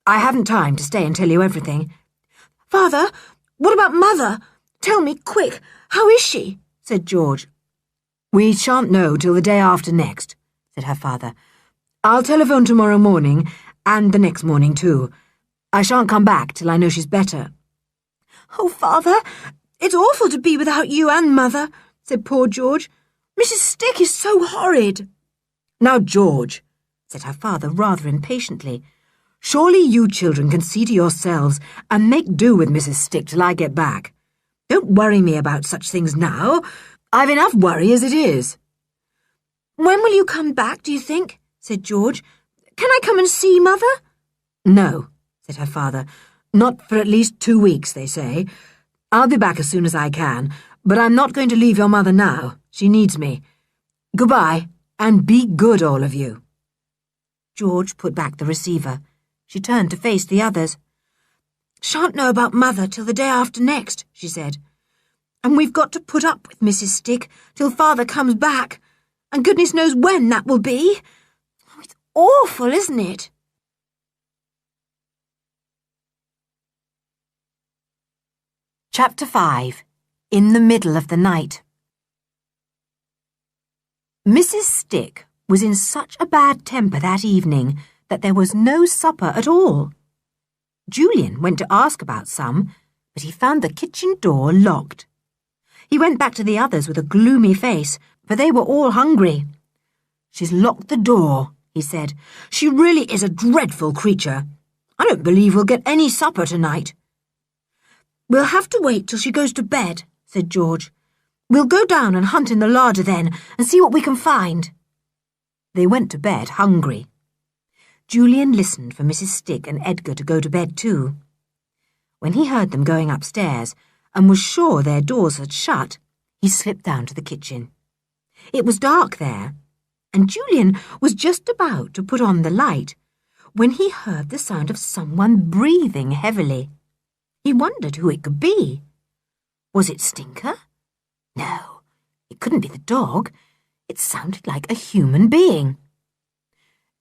I haven't time to stay and tell you everything. Father, what about Mother? Tell me, quick, how is she? Said George. We shan't know till the day after next, said her father. I'll telephone tomorrow morning, and the next morning too. I shan't come back till I know she's better. Oh, Father, it's awful to be without you and Mother, said poor George. Mrs. Stick is so horrid. Now, George, said her father rather impatiently, surely you children can see to yourselves and make do with Mrs. Stick till I get back. Don't worry me about such things now. I've enough worry as it is. When will you come back, do you think? Said George. Can I come and see Mother? No, said her father. Not for at least 2 weeks, they say. I'll be back as soon as I can, but I'm not going to leave your mother now. She needs me. Goodbye, and be good, all of you. George put back the receiver. She turned to face the others. Shan't know about Mother till the day after next, she said. And we've got to put up with Mrs. Stick till Father comes back, and goodness knows when that will be. Oh, it's awful, isn't it? Chapter 5. In the Middle of the Night. Mrs. Stick was in such a bad temper that evening that there was no supper at all. Julian went to ask about some, but he found the kitchen door locked. He went back to the others with a gloomy face, for they were all hungry. She's locked the door, he said. She really is a dreadful creature. I don't believe we'll get any supper tonight. We'll have to wait till she goes to bed, said George. We'll go down and hunt in the larder then and see what we can find. They went to bed hungry. Julian listened for Mrs. Stick and Edgar to go to bed too. When he heard them going upstairs and was sure their doors had shut, he slipped down to the kitchen. It was dark there, and Julian was just about to put on the light when he heard the sound of someone breathing heavily. He wondered who it could be. Was it Stinker? No, it couldn't be the dog. It sounded like a human being.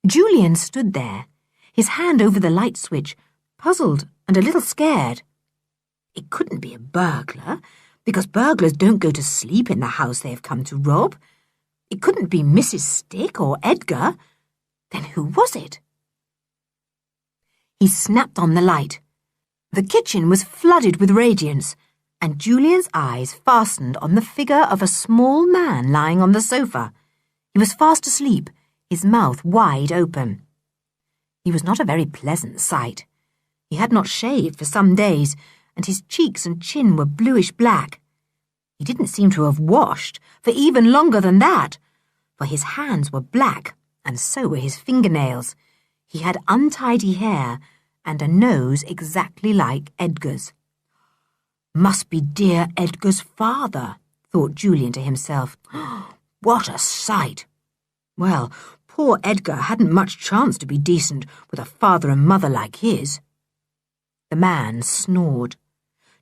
Julian stood there, his hand over the light switch, puzzled and a little scared. It couldn't be a burglar, because burglars don't go to sleep in the house they have come to rob. It couldn't be Mrs. Stick or Edgar. Then who was it? He snapped on the light. The kitchen was flooded with radiance, and Julian's eyes fastened on the figure of a small man lying on the sofa. He was fast asleep, his mouth wide open. He was not a very pleasant sight. He had not shaved for some days, and his cheeks and chin were bluish-black. He didn't seem to have washed for even longer than that, for his hands were black, and so were his fingernails. He had untidy hair and a nose exactly like Edgar's. Must be dear Edgar's father, thought Julian to himself. What a sight! Well, poor Edgar hadn't much chance to be decent with a father and mother like his. The man snored.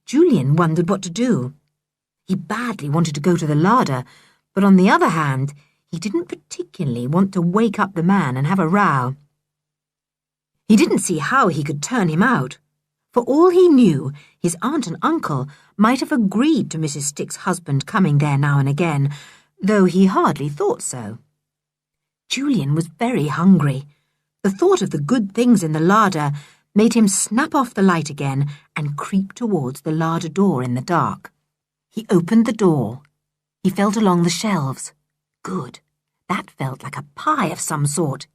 Julian wondered what to do. He badly wanted to go to the larder, but on the other hand, he didn't particularly want to wake up the man and have a row. He didn't see how he could turn him out, For all he knew, his aunt and uncle might have agreed to Mrs. Stick's husband coming there now and again, though he hardly thought so. Julian was very hungry. The thought of the good things in the larder made him snap off the light again and creep towards the larder door in the dark. He opened the door. He felt along the shelves. Good. That felt like a pie of some sort.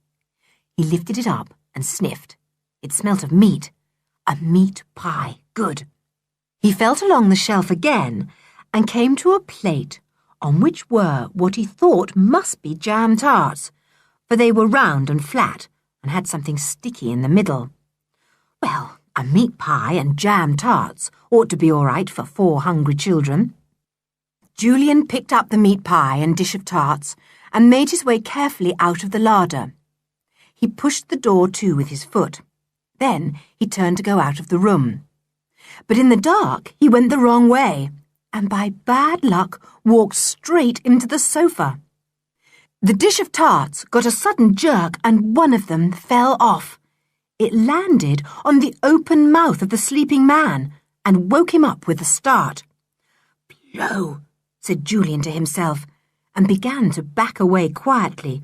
He lifted it up and sniffed. It smelt of meat. A meat pie. Good. He felt along the shelf again and came to a plate on which were what he thought must be jam tarts, for they were round and flat and had something sticky in the middle. Well, a meat pie and jam tarts ought to be all right for 4 hungry children. Julian picked up the meat pie and dish of tarts and made his way carefully out of the larder. He pushed the door to with his foot. Then he turned to go out of the room. But in the dark he went the wrong way, and by bad luck walked straight into the sofa. The dish of tarts got a sudden jerk and one of them fell off. It landed on the open mouth of the sleeping man and woke him up with a start. "Blow," said Julian to himself, and began to back away quietly,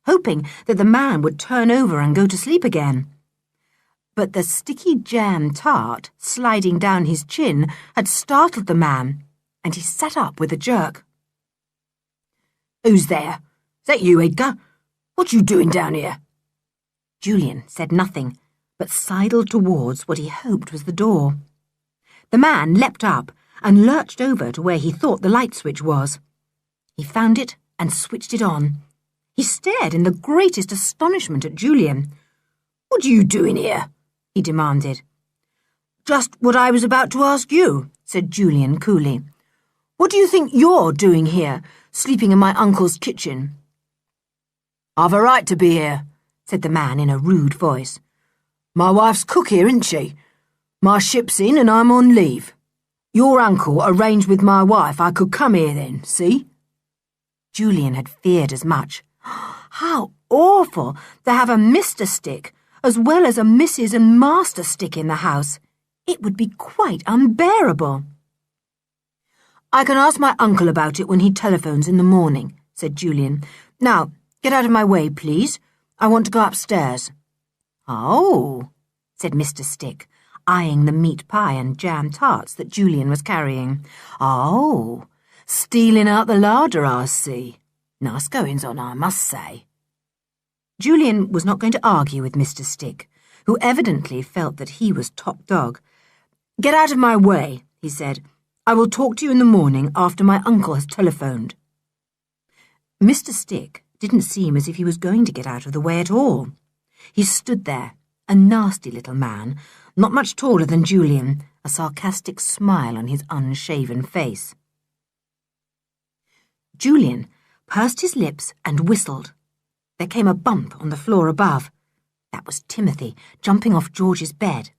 hoping that the man would turn over and go to sleep again. But the sticky jam tart sliding down his chin had startled the man, and he sat up with a jerk. "Who's there? Is that you, Edgar? What you doing down here?" Julian said nothing, but sidled towards what he hoped was the door. The man leapt up and lurched over to where he thought the light switch was. He found it and switched it on. He stared in the greatest astonishment at Julian. "What are you doing here?" he demanded. "Just what I was about to ask you," said Julian coolly. "What do you think you're doing here, sleeping in my uncle's kitchen?" "I've a right to be here," said the man in a rude voice. "My wife's cook here, isn't she? My ship's in and I'm on leave. Your uncle arranged with my wife I could come here then, see?" Julian had feared as much. How awful to have a Mr. Stick as well as a Mrs. and Master Stick in the house. It would be quite unbearable. "I can ask my uncle about it when he telephones in the morning," said Julian. "Now, get out of my way, please. I want to go upstairs." "Oh," said Mr. Stick, eyeing the meat pie and jam tarts that Julian was carrying. "Oh, stealing out the larder, I see. Nice goings on, I must say." Julian was not going to argue with Mr. Stick, who evidently felt that he was top dog. "Get out of my way," he said. "I will talk to you in the morning after my uncle has telephoned." Mr. Stick didn't seem as if he was going to get out of the way at all. He stood there, a nasty little man, not much taller than Julian, a sarcastic smile on his unshaven face. Julian pursed his lips and whistled. There came a bump on the floor above. That was Timothy jumping off George's bed.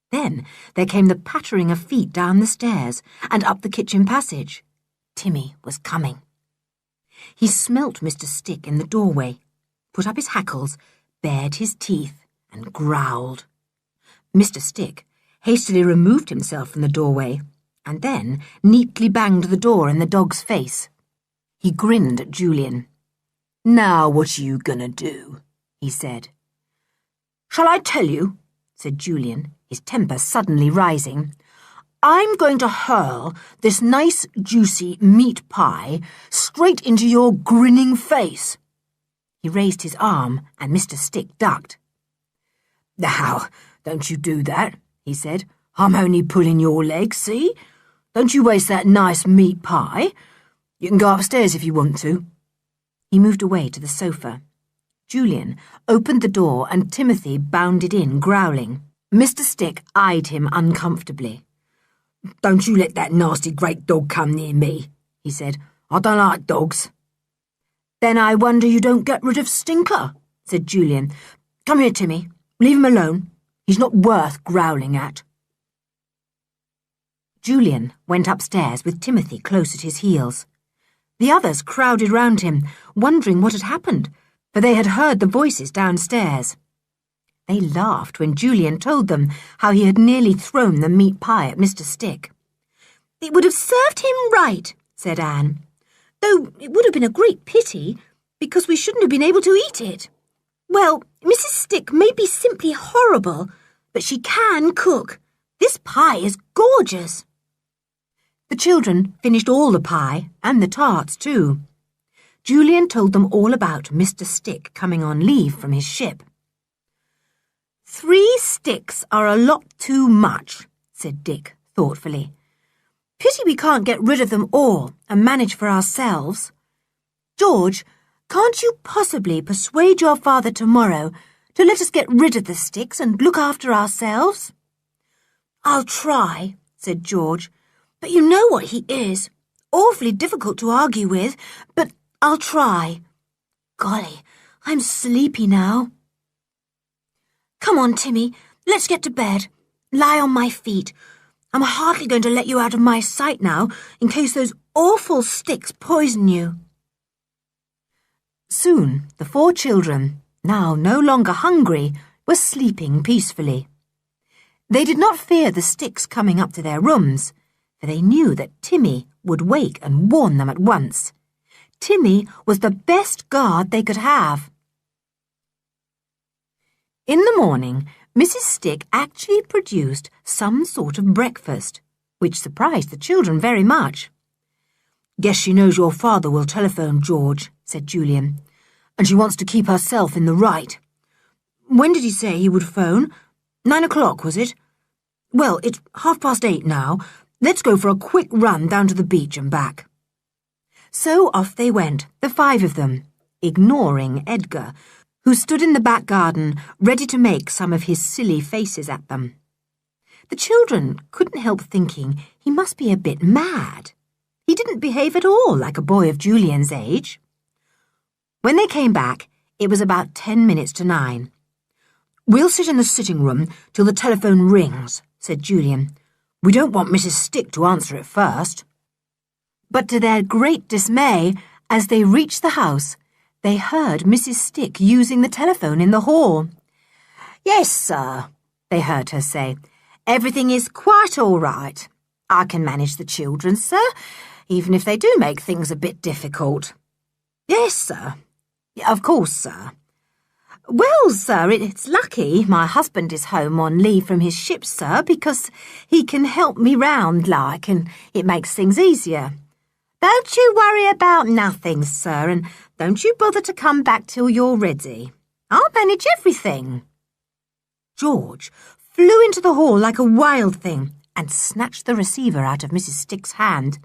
Then there came the pattering of feet down the stairs and up the kitchen passage. Timmy was coming. He smelt Mr. Stick in the doorway, put up his hackles, bared his teeth, and growled. Mr. Stick hastily removed himself from the doorway and then neatly banged the door in the dog's face. He grinned at Julian. "Now what you gonna do?" he said. "Shall I tell you?" said Julian, his temper suddenly rising. "I'm going to hurl this nice, juicy meat pie straight into your grinning face." He raised his arm, and Mr. Stick ducked. "Now, don't you do that," he said. "I'm only pulling your leg, see? Don't you waste that nice meat pie. You can go upstairs if you want to." He moved away to the sofa. Julian opened the door and Timothy bounded in, growling. Mr. Stick eyed him uncomfortably. "Don't you let that nasty great dog come near me," he said. "I don't like dogs." "Then I wonder you don't get rid of Stinker," said Julian. "Come here, Timmy. Leave him alone. He's not worth growling at." Julian went upstairs with Timothy close at his heels. The others crowded round him, wondering what had happened, for they had heard the voices downstairs. They laughed when Julian told them how he had nearly thrown the meat pie at Mr. Stick. "It would have served him right," said Anne, "though it would have been a great pity, because we shouldn't have been able to eat it. Well, Mrs. Stick may be simply horrible, but she can cook. This pie is gorgeous." The children finished all the pie and the tarts too. Julian told them all about Mr. Stick coming on leave from his ship. "3 sticks are a lot too much," said Dick thoughtfully. "Pity we can't get rid of them all and manage for ourselves. George, can't you possibly persuade your father tomorrow to let us get rid of the sticks and look after ourselves?" "I'll try," said George, "but you know what he is. Awfully difficult to argue with, but I'll try. Golly, I'm sleepy now." "Come on, Timmy, let's get to bed. Lie on my feet. I'm hardly going to let you out of my sight now, in case those awful sticks poison you." Soon the 4 children, now no longer hungry, were sleeping peacefully. They did not fear the sticks coming up to their rooms, for they knew that Timmy would wake and warn them at once. Timmy was the best guard they could have. In the morning, Mrs. Stick actually produced some sort of breakfast, which surprised the children very much. "Guess she knows your father will telephone George," said Julian, "and she wants to keep herself in the right. When did he say he would phone? 9 o'clock, was it? Well, it's 8:30 now. Let's go for a quick run down to the beach and back." So off they went, the 5 of them, ignoring Edgar, who stood in the back garden ready to make some of his silly faces at them. The children couldn't help thinking he must be a bit mad. He didn't behave at all like a boy of Julian's age. When they came back, it was about 10 minutes to 9. "We'll sit in the sitting room till the telephone rings," said Julian. "We don't want Mrs. Stick to answer it first." But to their great dismay, as they reached the house, they heard Mrs. Stick using the telephone in the hall. "Yes, sir," they heard her say. "Everything is quite all right. I can manage the children, sir, even if they do make things a bit difficult." "Yes, sir. Of course, sir." "Well, sir, it's lucky my husband is home on leave from his ship, sir, because he can help me round like, and it makes things easier. Don't you worry about nothing, sir, and don't you bother to come back till you're ready. I'll manage everything." George flew into the hall like a wild thing and snatched the receiver out of Mrs. Stick's hand.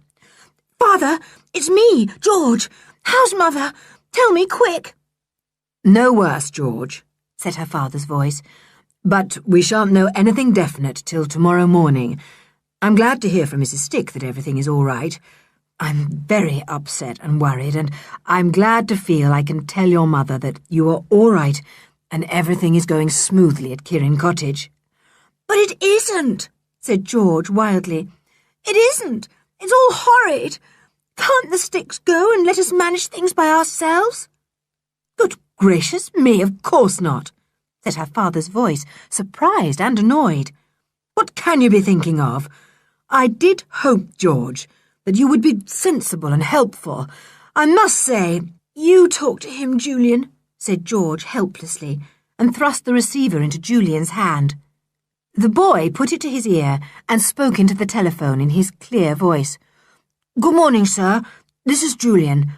"Father, it's me, George. How's Mother? Tell me quick." "No worse, George," said her father's voice, "but we shan't know anything definite till tomorrow morning. I'm glad to hear from Mrs. Stick that everything is all right. I'm very upset and worried, and I'm glad to feel I can tell your mother that you are all right and everything is going smoothly at Kirin Cottage." "But it isn't," said George wildly. "It isn't. It's all horrid. Can't the Sticks go and let us manage things by ourselves?" "Good gracious me, of course not," said her father's voice, surprised and annoyed. "What can you be thinking of? I did hope, George, that you would be sensible and helpful. I must say—" "You talk to him, Julian," said George helplessly, and thrust the receiver into Julian's hand. The boy put it to his ear and spoke into the telephone in his clear voice. "Good morning, sir. This is Julian.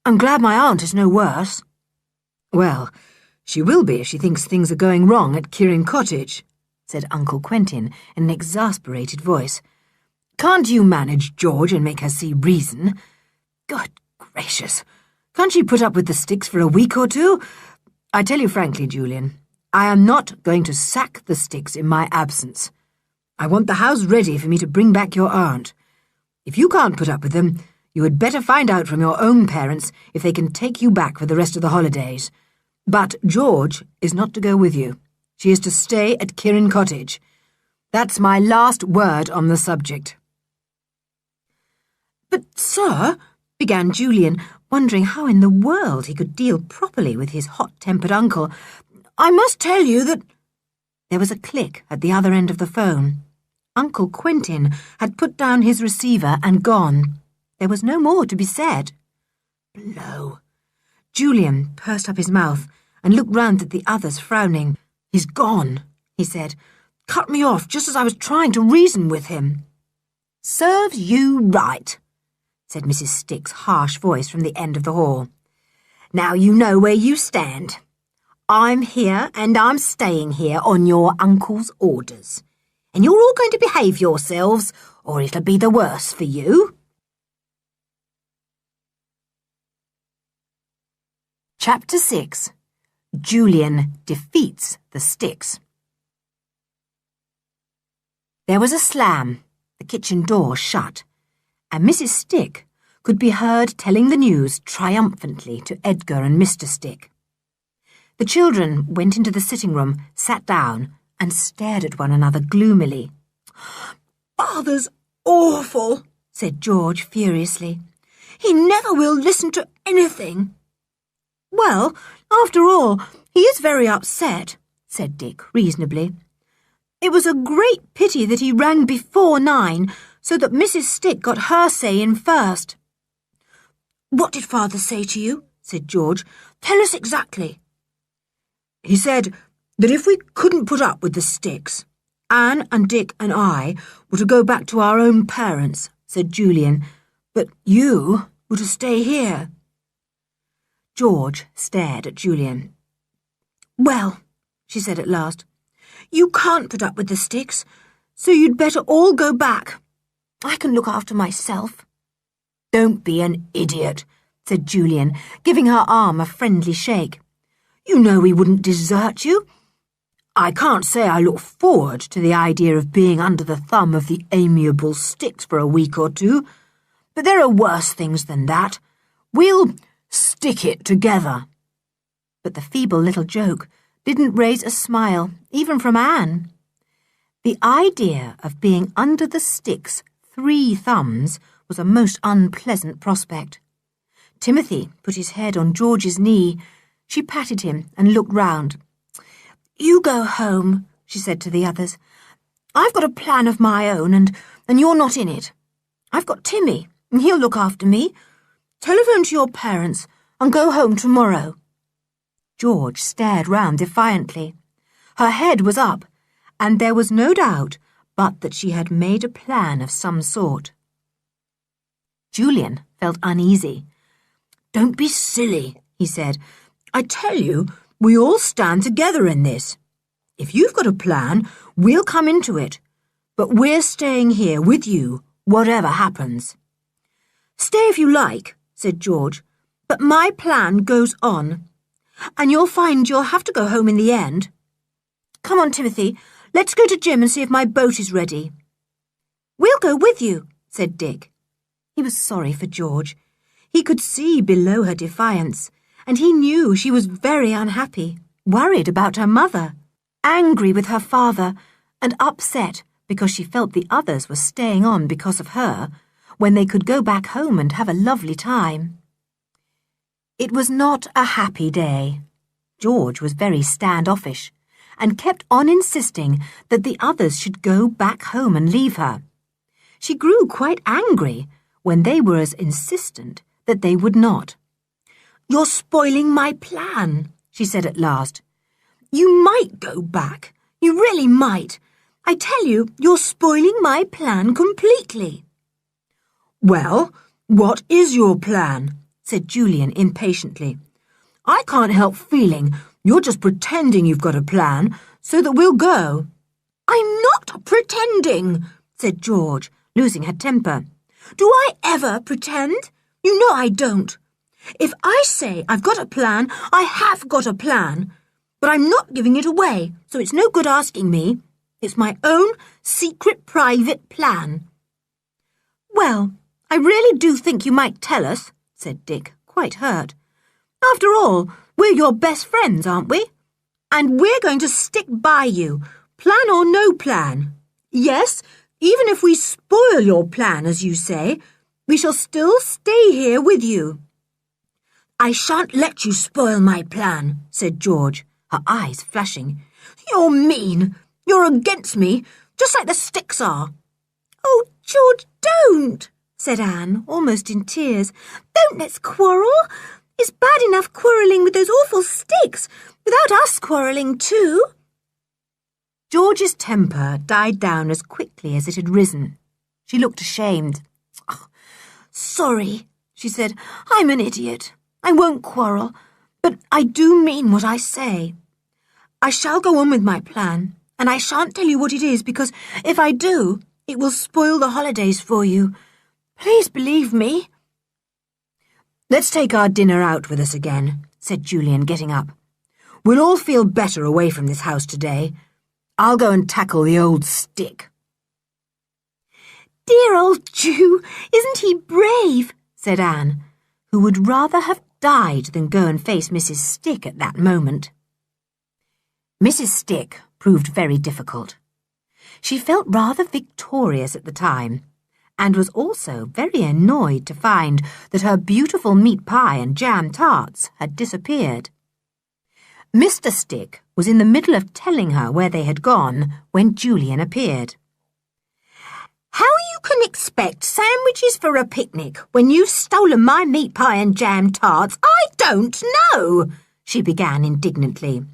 I'm glad my aunt is no worse." "Well, she will be if she thinks things are going wrong at Kirin Cottage," said Uncle Quentin in an exasperated voice. "Can't you manage, George, and make her see reason? Good gracious! Can't she put up with the Sticks for a week or 2? I tell you frankly, Julian, I am not going to sack the Sticks in my absence. I want the house ready for me to bring back your aunt. If you can't put up with them, you had better find out from your own parents if they can take you back for the rest of the holidays. But George is not to go with you. She is to stay at Kirin Cottage. That's my last word on the subject." "But, sir," began Julian, wondering how in the world he could deal properly with his hot-tempered uncle, "I must tell you that—" There was a click at the other end of the phone. Uncle Quentin had put down his receiver and gone. There was no more to be said. Blow. Julian pursed up his mouth and looked round at the others, frowning. "He's gone," he said. "Cut me off just as I was trying to reason with him." "Serves you right," said Mrs. Stick's harsh voice from the end of the hall. "Now you know where you stand. I'm here and I'm staying here on your uncle's orders. And you're all going to behave yourselves, or it'll be the worse for you." Chapter 6. Julian defeats the Sticks. There was a slam, the kitchen door shut, and Mrs. Stick could be heard telling the news triumphantly to Edgar and Mr. Stick. The children went into the sitting room, sat down, and stared at one another gloomily. "Father's awful," said George furiously. "He never will listen to anything." "Well, after all, he is very upset," said Dick reasonably. "It was a great pity that he rang before 9, so that Mrs. Stick got her say in first." "What did Father say to you?" said George. "Tell us exactly." "He said that if we couldn't put up with the Sticks, Anne and Dick and I were to go back to our own parents," said Julian, "but you were to stay here." George stared at Julian. "Well," she said at last, "you can't put up with the Sticks, so you'd better all go back. I can look after myself." "Don't be an idiot," said Julian, giving her arm a friendly shake. "You know we wouldn't desert you. I can't say I look forward to the idea of being under the thumb of the amiable Sticks for a week or two, but there are worse things than that. We'll stick it together." But the feeble little joke didn't raise a smile, even from Anne. The idea of being under the Sticks' 3 thumbs was a most unpleasant prospect. Timothy put his head on George's knee. She patted him and looked round. "You go home," she said to the others. "I've got a plan of my own, and you're not in it. I've got Timmy, and he'll look after me. Telephone to your parents and go home tomorrow." George stared round defiantly. Her head was up, and there was no doubt but that she had made a plan of some sort. Julian felt uneasy. "Don't be silly," he said. "I tell you, we all stand together in this. If you've got a plan, we'll come into it. But we're staying here with you, whatever happens." "Stay if you like," said George, "but my plan goes on. And you'll find you'll have to go home in the end. Come on, Timothy, let's go to Jim and see if my boat is ready." "We'll go with you," said Dick. He was sorry for George. He could see below her defiance, and he knew she was very unhappy, worried about her mother, angry with her father, and upset because she felt the others were staying on because of her, when they could go back home and have a lovely time. It was not a happy day. George was very standoffish, and kept on insisting that the others should go back home and leave her. She grew quite angry when they were as insistent that they would not. "You're spoiling my plan," she said at last. "You might go back. You really might. I tell you, you're spoiling my plan completely." "Well, what is your plan?" said Julian impatiently. "I can't help feeling you're just pretending you've got a plan so that we'll go." "I'm not pretending," said George, losing her temper. "Do I ever pretend? You know I don't. If I say I've got a plan, I have got a plan. But I'm not giving it away, so it's no good asking me. It's my own secret private plan." "Well, I really do think you might tell us," said Dick, quite hurt. "After all, we're your best friends, aren't we? And we're going to stick by you, plan or no plan. Yes, even if we spoil your plan, as you say, we shall still stay here with you." "I shan't let you spoil my plan," said George, her eyes flashing. You're mean. You're against me, just like the sticks are. Oh, George, don't, said Anne, almost in tears. Don't let's quarrel. It's bad enough quarrelling with those awful sticks, without us quarrelling too. George's temper died down as quickly as it had risen. She looked ashamed. Oh, sorry, she said. I'm an idiot. I won't quarrel, but I do mean what I say. I shall go on with my plan, and I shan't tell you what it is, because if I do, it will spoil the holidays for you. Please believe me. Let's take our dinner out with us again, said Julian, getting up. We'll all feel better away from this house today. I'll go and tackle the old stick. Dear old Jew, isn't he brave? Said Anne, who would rather have died than go and face Mrs. Stick at that moment. Mrs. Stick proved very difficult. She felt rather victorious at the time, and was also very annoyed to find that her beautiful meat pie and jam tarts had disappeared. Mr. Stick was in the middle of telling her where they had gone when Julian appeared. How you can expect sandwiches for a picnic when you've stolen my meat pie and jam tarts, I don't know, she began indignantly.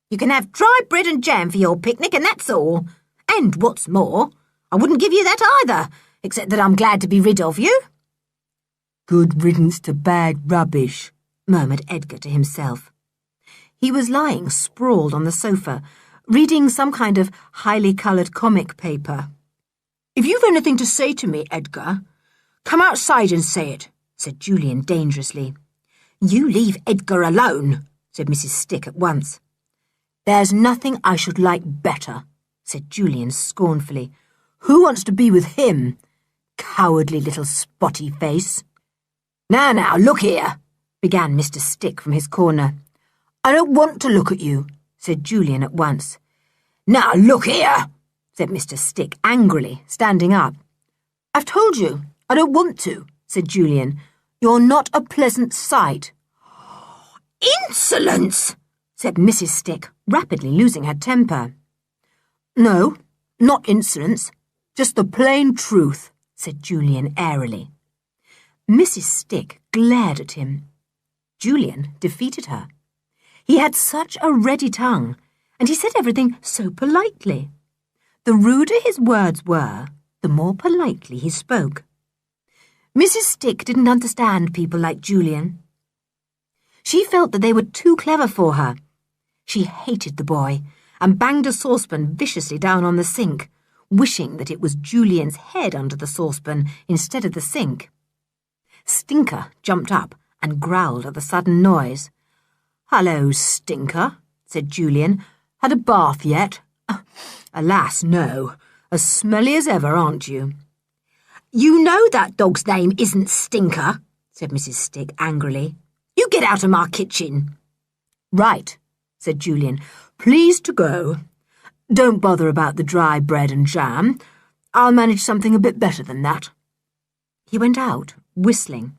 You can have dry bread and jam for your picnic, and that's all. And what's more, I wouldn't give you that either, except that I'm glad to be rid of you. Good riddance to bad rubbish, murmured Edgar to himself. He was lying sprawled on the sofa, reading some kind of highly coloured comic paper. If you've anything to say to me, Edgar, come outside and say it, said Julian dangerously. You leave Edgar alone, said Mrs. Stick at once. There's nothing I should like better, said Julian scornfully. Who wants to be with him? Cowardly little spotty face. Now, look here, began Mr. Stick from his corner. I don't want to look at you, said Julian at once. Now, look here, said Mr. Stick angrily, standing up. I've told you, I don't want to, said Julian. You're not a pleasant sight. Insolence, said Mrs. Stick, rapidly losing her temper. No, not insolence, just the plain truth, said Julian airily. Mrs. Stick glared at him. Julian defeated her. He had such a ready tongue, and he said everything so politely. The ruder his words were, the more politely he spoke. Mrs. Stick didn't understand people like Julian. She felt that they were too clever for her. She hated the boy, and banged a saucepan viciously down on the sink, wishing that it was Julian's head under the saucepan instead of the sink. Stinker jumped up and growled at the sudden noise. Hello, Stinker, said Julian. Had a bath yet? Alas, no. As smelly as ever, aren't you? You know that dog's name isn't Stinker, said Mrs. Stick angrily. You get out of my kitchen. Right, said Julian. Pleased to go. Don't bother about the dry bread and jam. I'll manage something a bit better than that. He went out, whistling.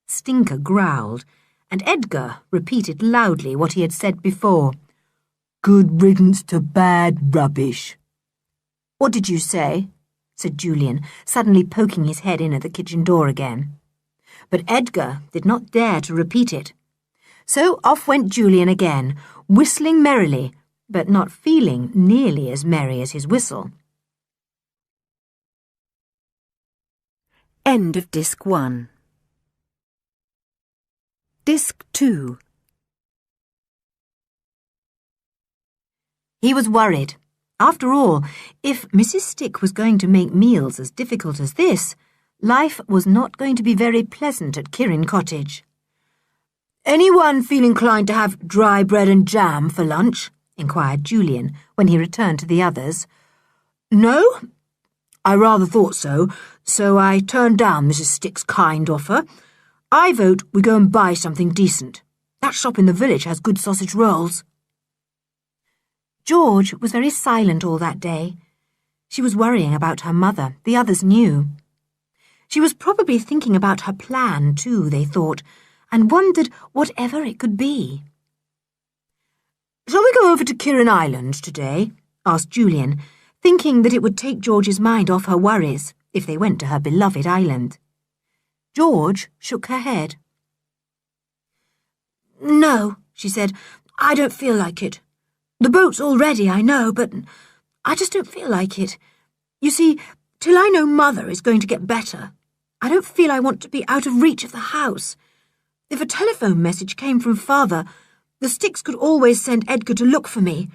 Stinker growled, and Edgar repeated loudly what he had said before. Good riddance to bad rubbish. What did you say? Said Julian, suddenly poking his head in at the kitchen door again. But Edgar did not dare to repeat it. So off went Julian again, whistling merrily, but not feeling nearly as merry as his whistle. End of Disc 1. Disc 2. He was worried. After all, if Mrs. Stick was going to make meals as difficult as this, life was not going to be very pleasant at Kirin Cottage. Anyone feel inclined to have dry bread and jam for lunch? Inquired Julian when he returned to the others. No? I rather thought so, so I turned down Mrs. Stick's kind offer. I vote we go and buy something decent. That shop in the village has good sausage rolls. George was very silent all that day. She was worrying about her mother, the others knew. She was probably thinking about her plan, too, they thought, and wondered whatever it could be. Shall we go over to Kirin Island today? Asked Julian, thinking that it would take George's mind off her worries if they went to her beloved island. George shook her head. No, she said, I don't feel like it. The boat's all ready, I know, but I just don't feel like it. You see, till I know Mother is going to get better, I don't feel I want to be out of reach of the house. If a telephone message came from Father, the Sticks could always send Edgar to look for me,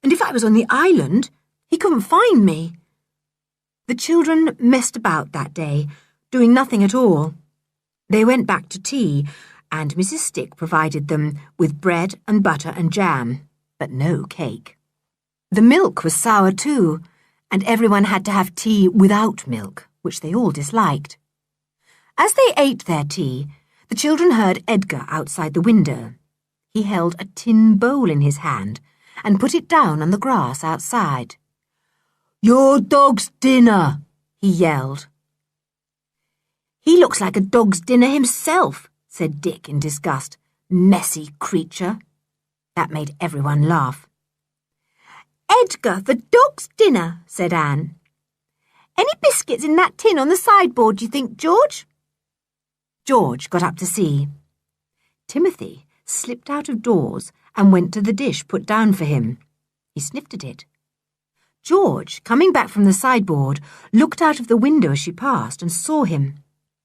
and if I was on the island, he couldn't find me. The children messed about that day, doing nothing at all. They went back to tea, and Mrs. Stick provided them with bread and butter and jam, but no cake. The milk was sour too, and everyone had to have tea without milk, which they all disliked. As they ate their tea, the children heard Edgar outside the window. He held a tin bowl in his hand and put it down on the grass outside. Your dog's dinner, he yelled. He looks like a dog's dinner himself, said Dick in disgust. Messy creature. That made everyone laugh. Edgar, the dog's dinner, said Anne. Any biscuits in that tin on the sideboard, do you think, George? George got up to see. Timothy slipped out of doors and went to the dish put down for him. He sniffed at it. George, coming back from the sideboard, looked out of the window as she passed and saw him.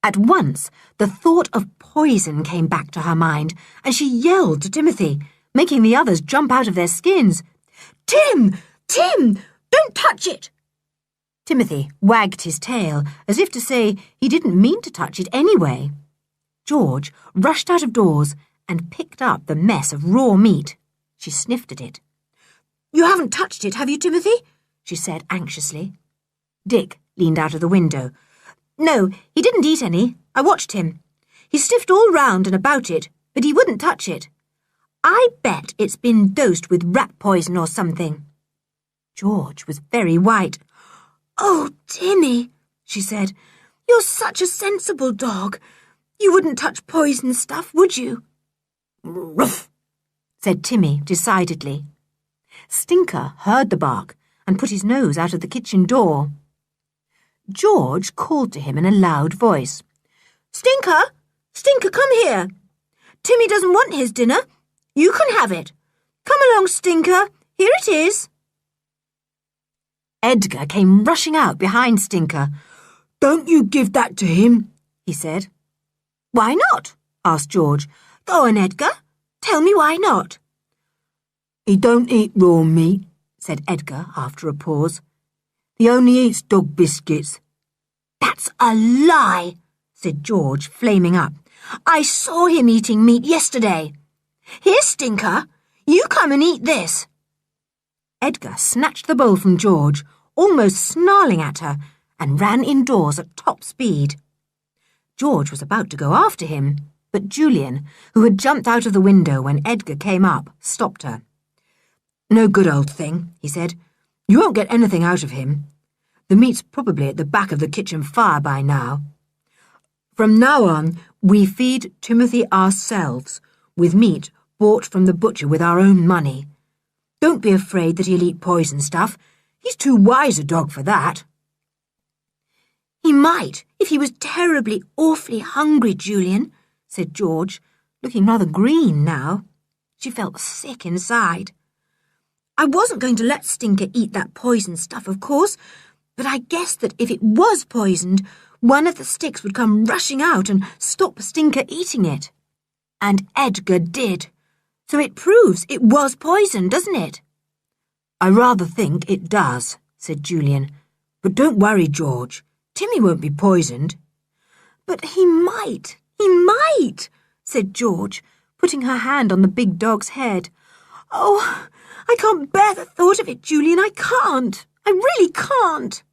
At once, the thought of poison came back to her mind, and she yelled to Timothy, making the others jump out of their skins. Tim! Tim! Don't touch it! Timothy wagged his tail, as if to say he didn't mean to touch it anyway. George rushed out of doors and picked up the mess of raw meat. She sniffed at it. You haven't touched it, have you, Timothy? She said anxiously. Dick leaned out of the window. No, he didn't eat any. I watched him. He sniffed all round and about it, but he wouldn't touch it. I bet it's been dosed with rat poison or something. George was very white. Oh, Timmy, she said, you're such a sensible dog. You wouldn't touch poison stuff, would you? Ruff, said Timmy decidedly. Stinker heard the bark and put his nose out of the kitchen door. George called to him in a loud voice. Stinker! Stinker, come here! Timmy doesn't want his dinner. You can have it. Come along, Stinker. Here it is. Edgar came rushing out behind Stinker. Don't you give that to him, he said. Why not? Asked George. Go on, Edgar. Tell me why not. He don't eat raw meat, said Edgar after a pause. He only eats dog biscuits. That's a lie, said George, flaming up. I saw him eating meat yesterday. Here, Stinker, you come and eat this. Edgar snatched the bowl from George, almost snarling at her, and ran indoors at top speed. George was about to go after him, but Julian, who had jumped out of the window when Edgar came up, stopped her. No good, old thing, he said. You won't get anything out of him. The meat's probably at the back of the kitchen fire by now. From now on, we feed Timothy ourselves, with meat bought from the butcher with our own money. Don't be afraid that he'll eat poison stuff. He's too wise a dog for that. He might, if he was terribly, awfully hungry, Julian, said George, looking rather green now. She felt sick inside. I wasn't going to let Stinker eat that poison stuff, of course, but I guessed that if it was poisoned, one of the Sticks would come rushing out and stop Stinker eating it. And Edgar did. So it proves it was poison, doesn't it? I rather think it does, said Julian. But don't worry, George. Timmy won't be poisoned. But he might, said George, putting her hand on the big dog's head. Oh, I can't bear the thought of it, Julian. I can't. I really can't.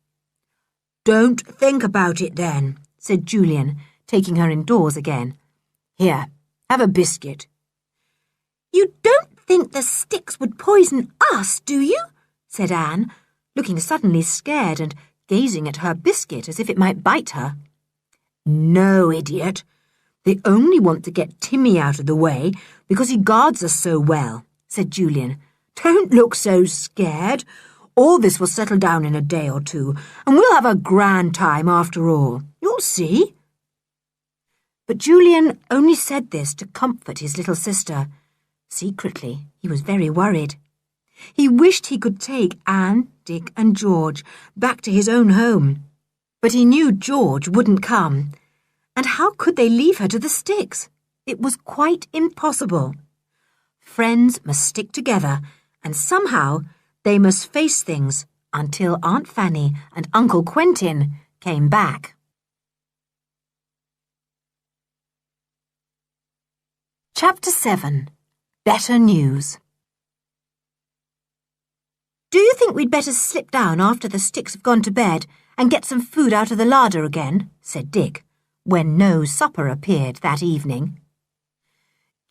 Don't think about it then, said Julian, taking her indoors again. Here, have a biscuit. You don't think the Sticks would poison us, do you? Said Anne, looking suddenly scared and gazing at her biscuit as if it might bite her. No, idiot. They only want to get Timmy out of the way because he guards us so well, said Julian, Don't look so scared. All this will settle down in a day or two, and we'll have a grand time after all. You'll see." But Julian only said this to comfort his little sister. Secretly, he was very worried. He wished he could take Anne, Dick and George back to his own home. But he knew George wouldn't come. And how could they leave her to the sticks? It was quite impossible. Friends must stick together, and somehow they must face things until Aunt Fanny and Uncle Quentin came back. Chapter 7. Better News. "Do you think we'd better slip down after the sticks have gone to bed and get some food out of the larder again?" said Dick, when no supper appeared that evening.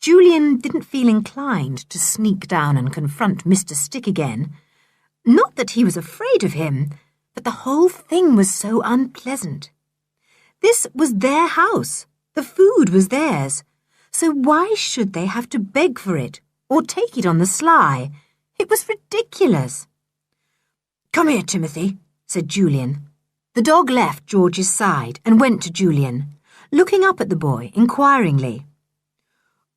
Julian didn't feel inclined to sneak down and confront Mr. Stick again. Not that he was afraid of him, but the whole thing was so unpleasant. This was their house. The food was theirs. So why should they have to beg for it or take it on the sly? It was ridiculous. "Come here, Timothy," said Julian. The dog left George's side and went to Julian, looking up at the boy inquiringly.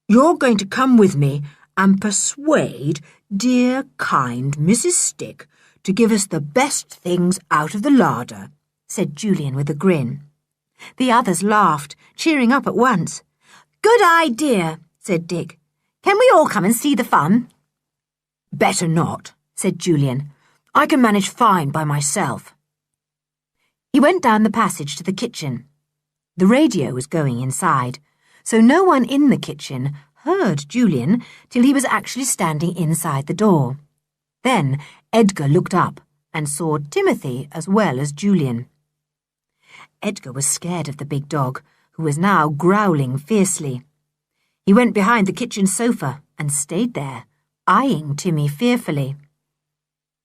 "You're going to come with me and persuade dear, kind Mrs. Stick to give us the best things out of the larder," said Julian with a grin. The others laughed, cheering up at once. "Good idea," said Dick. "Can we all come and see the fun?" "Better not," said Julian. "I can manage fine by myself." He went down the passage to the kitchen. The radio was going inside, so no one in the kitchen heard Julian till he was actually standing inside the door. Then Edgar looked up and saw Timothy as well as Julian. Edgar was scared of the big dog, who was now growling fiercely. He went behind the kitchen sofa and stayed there, eyeing Timmy fearfully.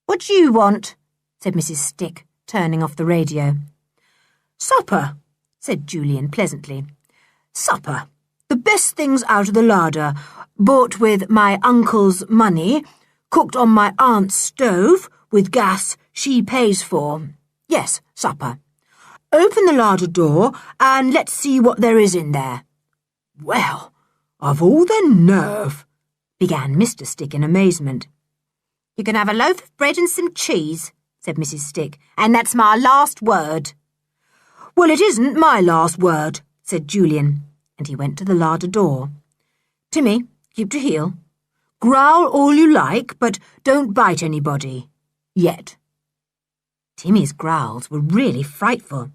"What do you want?" said Mrs. Stick, turning off the radio. "Supper," said Julian pleasantly. "Supper. The best things out of the larder, bought with my uncle's money, cooked on my aunt's stove, with gas she pays for. Yes, supper. Open the larder door and let's see what there is in there." "Well, of all the nerve," began Mr. Stick in amazement. "You can have a loaf of bread and some cheese," said Mrs. Stick, "and that's my last word." "Well, it isn't my last word," said Julian, and he went to the larder door. "Timmy, keep to heel. Growl all you like, but don't bite anybody. Yet." Timmy's growls were really frightful.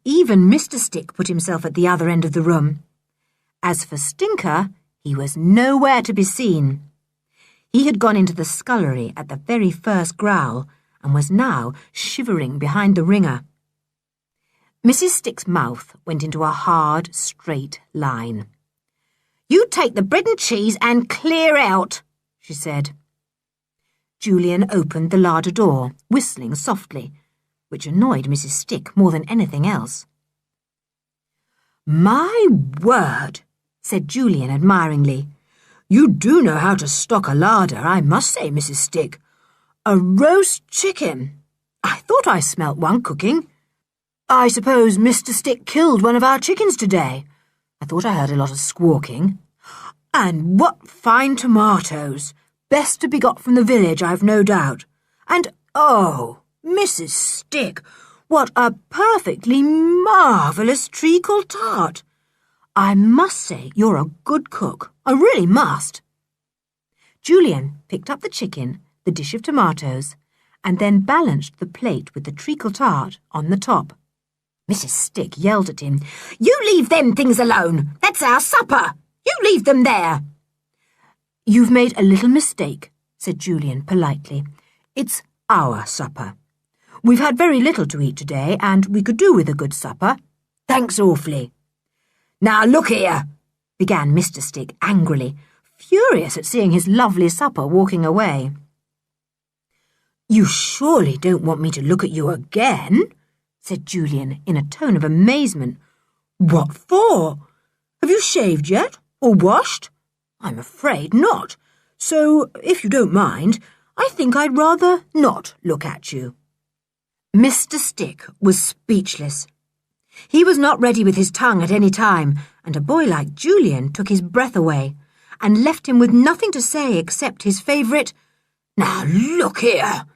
Even Mr. Stick put himself at the other end of the room. As for Stinker, he was nowhere to be seen. He had gone into the scullery at the very first growl and was now shivering behind the wringer. Mrs. Stick's mouth went into a hard, straight line. "You take the bread and cheese and clear out," she said. Julian opened the larder door, whistling softly, which annoyed Mrs. Stick more than anything else. "My word," said Julian admiringly. "You do know how to stock a larder, I must say, Mrs. Stick. A roast chicken. I thought I smelt one cooking. I suppose Mr. Stick killed one of our chickens today. I thought I heard a lot of squawking. And what fine tomatoes. Best to be got from the village, I've no doubt. And, oh, Mrs. Stick, what a perfectly marvellous treacle tart. I must say you're a good cook. I really must." Julian picked up the chicken, the dish of tomatoes, and then balanced the plate with the treacle tart on the top. Mrs. Stick yelled at him, "You leave them things alone! That's our supper! You leave them there!" "You've made a little mistake," said Julian politely. "It's our supper. We've had very little to eat today, and we could do with a good supper. Thanks awfully." "Now look here," began Mr. Stick angrily, furious at seeing his lovely supper walking away. "You surely don't want me to look at you again?" said Julian in a tone of amazement. "What for? Have you shaved yet, or washed? I'm afraid not. So, if you don't mind, I think I'd rather not look at you." Mr. Stick was speechless. He was not ready with his tongue at any time, and a boy like Julian took his breath away and left him with nothing to say except his favourite, "Now look here."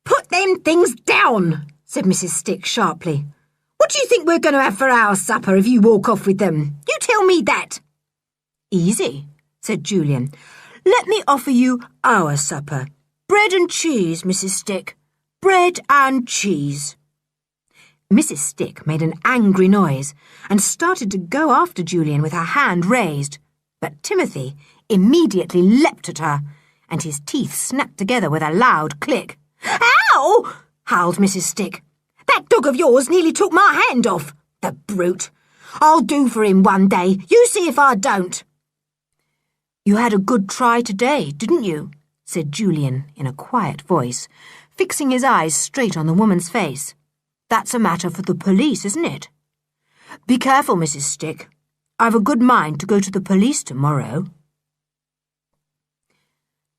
"Put them things down," said Mrs. Stick sharply. "What do you think we're going to have for our supper if you walk off with them? You tell me that." "Easy," said Julian. "Let me offer you our supper. Bread and cheese, Mrs. Stick. Bread and cheese." Mrs. Stick made an angry noise and started to go after Julian with her hand raised, but Timothy immediately leapt at her, and his teeth snapped together with a loud click. "Ow!" howled Mrs. Stick. "That dog of yours nearly took my hand off. The brute! I'll do for him one day. You see if I don't." "You had a good try today, didn't you?" said Julian in a quiet voice, fixing his eyes straight on the woman's face. "That's a matter for the police, isn't it? Be careful, Mrs. Stick. I've a good mind to go to the police tomorrow."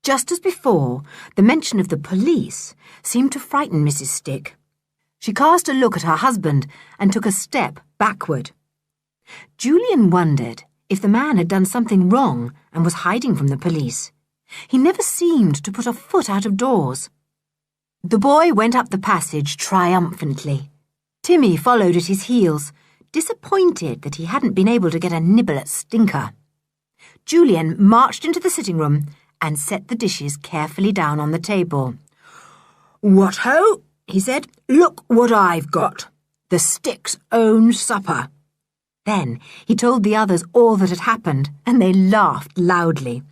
Just as before, the mention of the police seemed to frighten Mrs. Stick. She cast a look at her husband and took a step backward. Julian wondered if the man had done something wrong and was hiding from the police. He never seemed to put a foot out of doors. The boy went up the passage triumphantly. Timmy followed at his heels, disappointed that he hadn't been able to get a nibble at Stinker. Julian marched into the sitting room and set the dishes carefully down on the table. "What ho!" he said. "Look what I've got. The Stick's own supper." Then he told the others all that had happened, and they laughed loudly.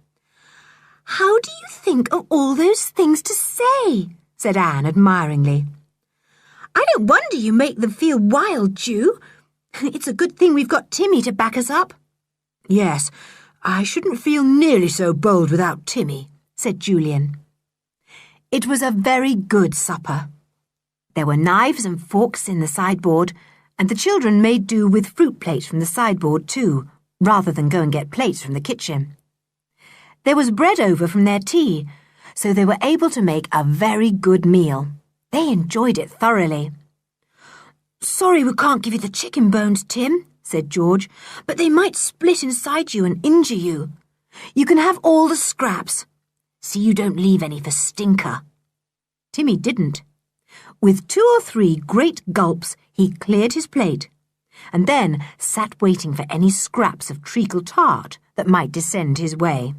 "How do you think of all those things to say?" said Anne admiringly. "I don't wonder you make them feel wild, Ju. It's a good thing we've got Timmy to back us up." "Yes, I shouldn't feel nearly so bold without Timmy," said Julian. It was a very good supper. There were knives and forks in the sideboard, and the children made do with fruit plates from the sideboard too, rather than go and get plates from the kitchen. There was bread over from their tea, so they were able to make a very good meal. They enjoyed it thoroughly. "Sorry we can't give you the chicken bones, Tim," said George, "but they might split inside you and injure you. You can have all the scraps. See you don't leave any for Stinker." Timmy didn't. With 2 or 3 great gulps, he cleared his plate, and then sat waiting for any scraps of treacle tart that might descend his way.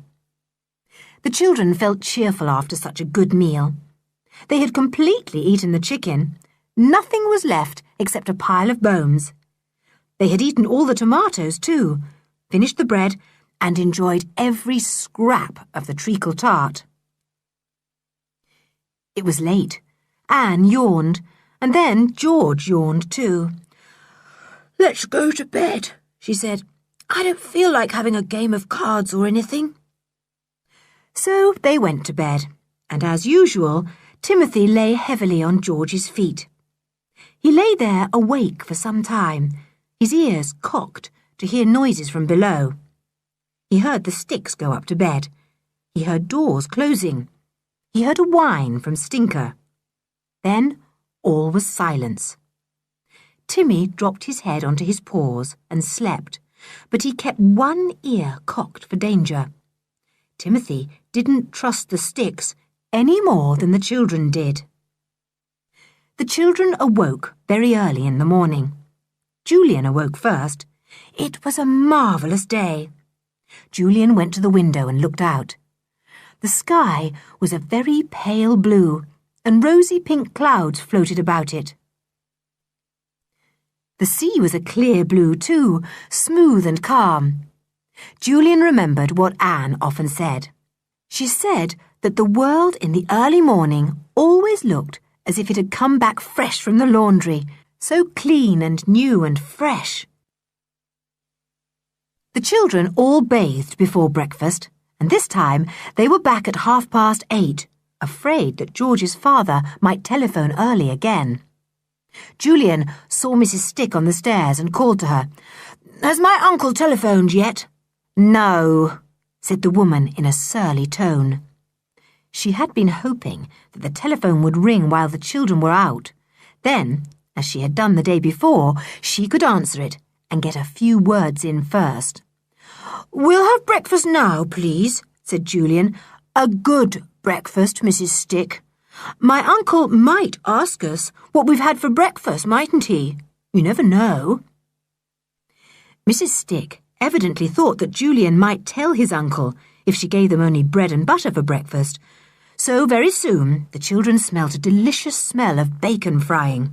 The children felt cheerful after such a good meal. They had completely eaten the chicken. Nothing was left except a pile of bones. They had eaten all the tomatoes too, finished the bread, and enjoyed every scrap of the treacle tart. It was late. Anne yawned, and then George yawned too. "Let's go to bed," she said. "I don't feel like having a game of cards or anything." So they went to bed, and as usual, Timothy lay heavily on George's feet. He lay there awake for some time, his ears cocked to hear noises from below. He heard the Sticks go up to bed. He heard doors closing. He heard a whine from Stinker. Then all was silence. Timmy dropped his head onto his paws and slept, but he kept one ear cocked for danger. Timothy didn't trust the Sticks any more than the children did. The children awoke very early in the morning. Julian awoke first. It was a marvellous day. Julian went to the window and looked out. The sky was a very pale blue, and rosy pink clouds floated about it. The sea was a clear blue too, smooth and calm. Julian remembered what Anne often said. She said that the world in the early morning always looked as if it had come back fresh from the laundry, so clean and new and fresh. The children all bathed before breakfast, and this time they were back at 8:30, afraid that George's father might telephone early again. Julian saw Mrs. Stick on the stairs and called to her. "Has my uncle telephoned yet?" "No," said the woman in a surly tone. She had been hoping that the telephone would ring while the children were out. Then, as she had done the day before, she could answer it and get a few words in first. "We'll have breakfast now, please," said Julian. "A good breakfast, Mrs. Stick. My uncle might ask us what we've had for breakfast, mightn't he? You never know." Mrs. Stick evidently thought that Julian might tell his uncle if she gave them only bread and butter for breakfast. So very soon the children smelt a delicious smell of bacon frying.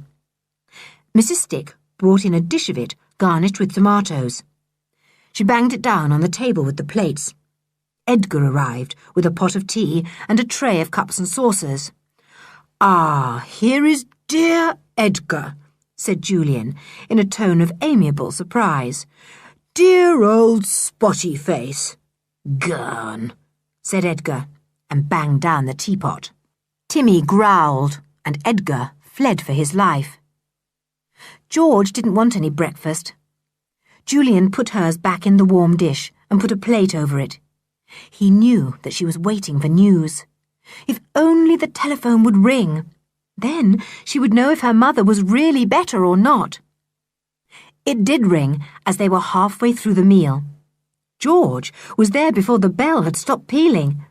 Mrs. Stick brought in a dish of it garnished with tomatoes. She banged it down on the table with the plates. Edgar arrived with a pot of tea and a tray of cups and saucers. "Ah, here is dear Edgar," said Julian in a tone of amiable surprise. "Dear old spotty face." "Gone," said Edgar, and banged down the teapot. Timmy growled, and Edgar fled for his life. George didn't want any breakfast. Julian put hers back in the warm dish and put a plate over it. He knew that she was waiting for news. If only the telephone would ring. Then she would know if her mother was really better or not. It did ring as they were halfway through the meal. George was there before the bell had stopped pealing.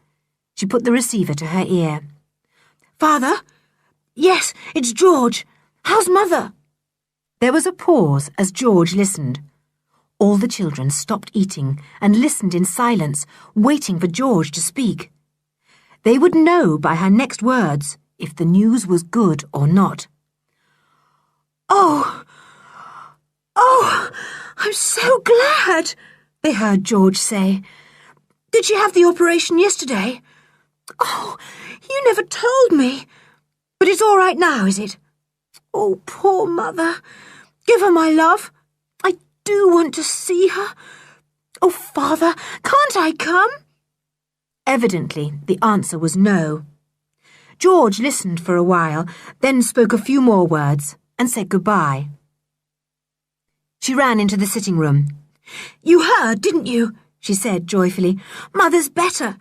She put the receiver to her ear. "Father? Yes, it's George. How's Mother?" There was a pause as George listened. All the children stopped eating and listened in silence, waiting for George to speak. They would know by her next words if the news was good or not. Oh, I'm so glad," they heard George say. "Did she have the operation yesterday?" "Oh, you never told me. But it's all right now, is it? Oh, poor Mother. Give her my love. I do want to see her. Oh, Father, can't I come?" Evidently, the answer was no. George listened for a while, then spoke a few more words and said goodbye. She ran into the sitting room. "You heard, didn't you?" she said joyfully. "Mother's better.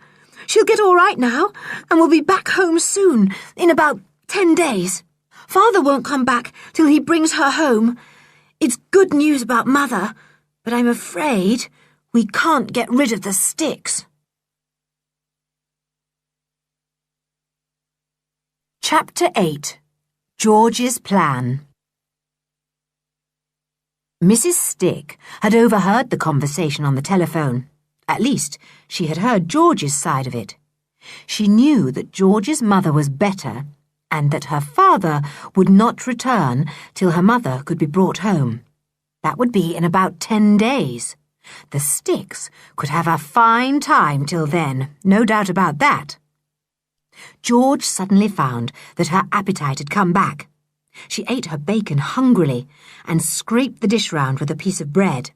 She'll get all right now, and we'll be back home soon, in about 10 days. Father won't come back till he brings her home. It's good news about Mother, but I'm afraid we can't get rid of the sticks." Chapter 8. George's Plan. Mrs. Stick had overheard the conversation on the telephone. At least, she had heard George's side of it. She knew that George's mother was better and that her father would not return till her mother could be brought home. That would be in about 10 days. The Sticks could have a fine time till then, no doubt about that. George suddenly found that her appetite had come back. She ate her bacon hungrily and scraped the dish round with a piece of bread.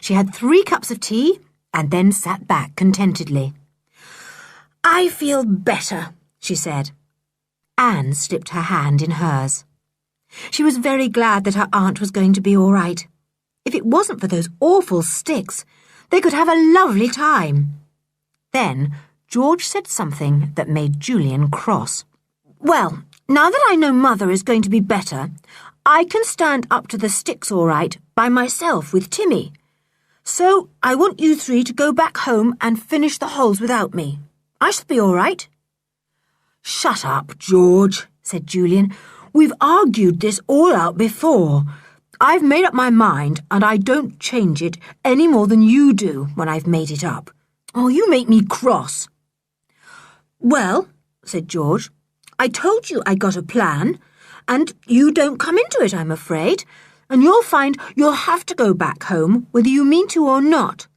She had 3 cups of tea and then sat back contentedly. "I feel better," she said. Anne slipped her hand in hers. She was very glad that her aunt was going to be all right. If it wasn't for those awful sticks, they could have a lovely time. Then George said something that made Julian cross. "Well, now that I know Mother is going to be better, I can stand up to the sticks all right by myself with Timmy. So I want you 3 to go back home and finish the holes without me. I shall be all right." "Shut up, George," said Julian. "We've argued this all out before. I've made up my mind, and I don't change it any more than you do when I've made it up. Oh, you make me cross." "Well," said George, "I told you I got a plan, and you don't come into it, I'm afraid, and you'll find you'll have to go back home whether you mean to or not."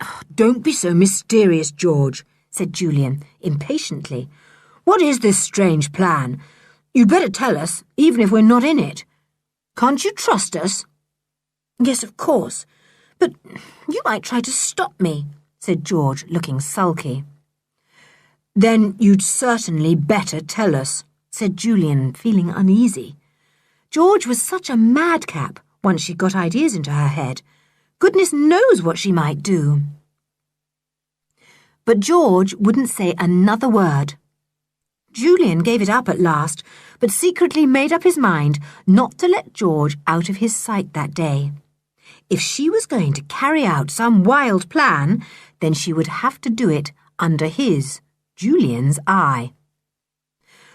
"Oh, don't be so mysterious, George," said Julian impatiently. "What is this strange plan? You'd better tell us, even if we're not in it. Can't you trust us?" "Yes, of course, but you might try to stop me," said George, looking sulky. "Then you'd certainly better tell us," said Julian, feeling uneasy. George was such a madcap once she got ideas into her head. Goodness knows what she might do. But George wouldn't say another word. Julian gave it up at last, but secretly made up his mind not to let George out of his sight that day. If she was going to carry out some wild plan, then she would have to do it under his, Julian's, eye.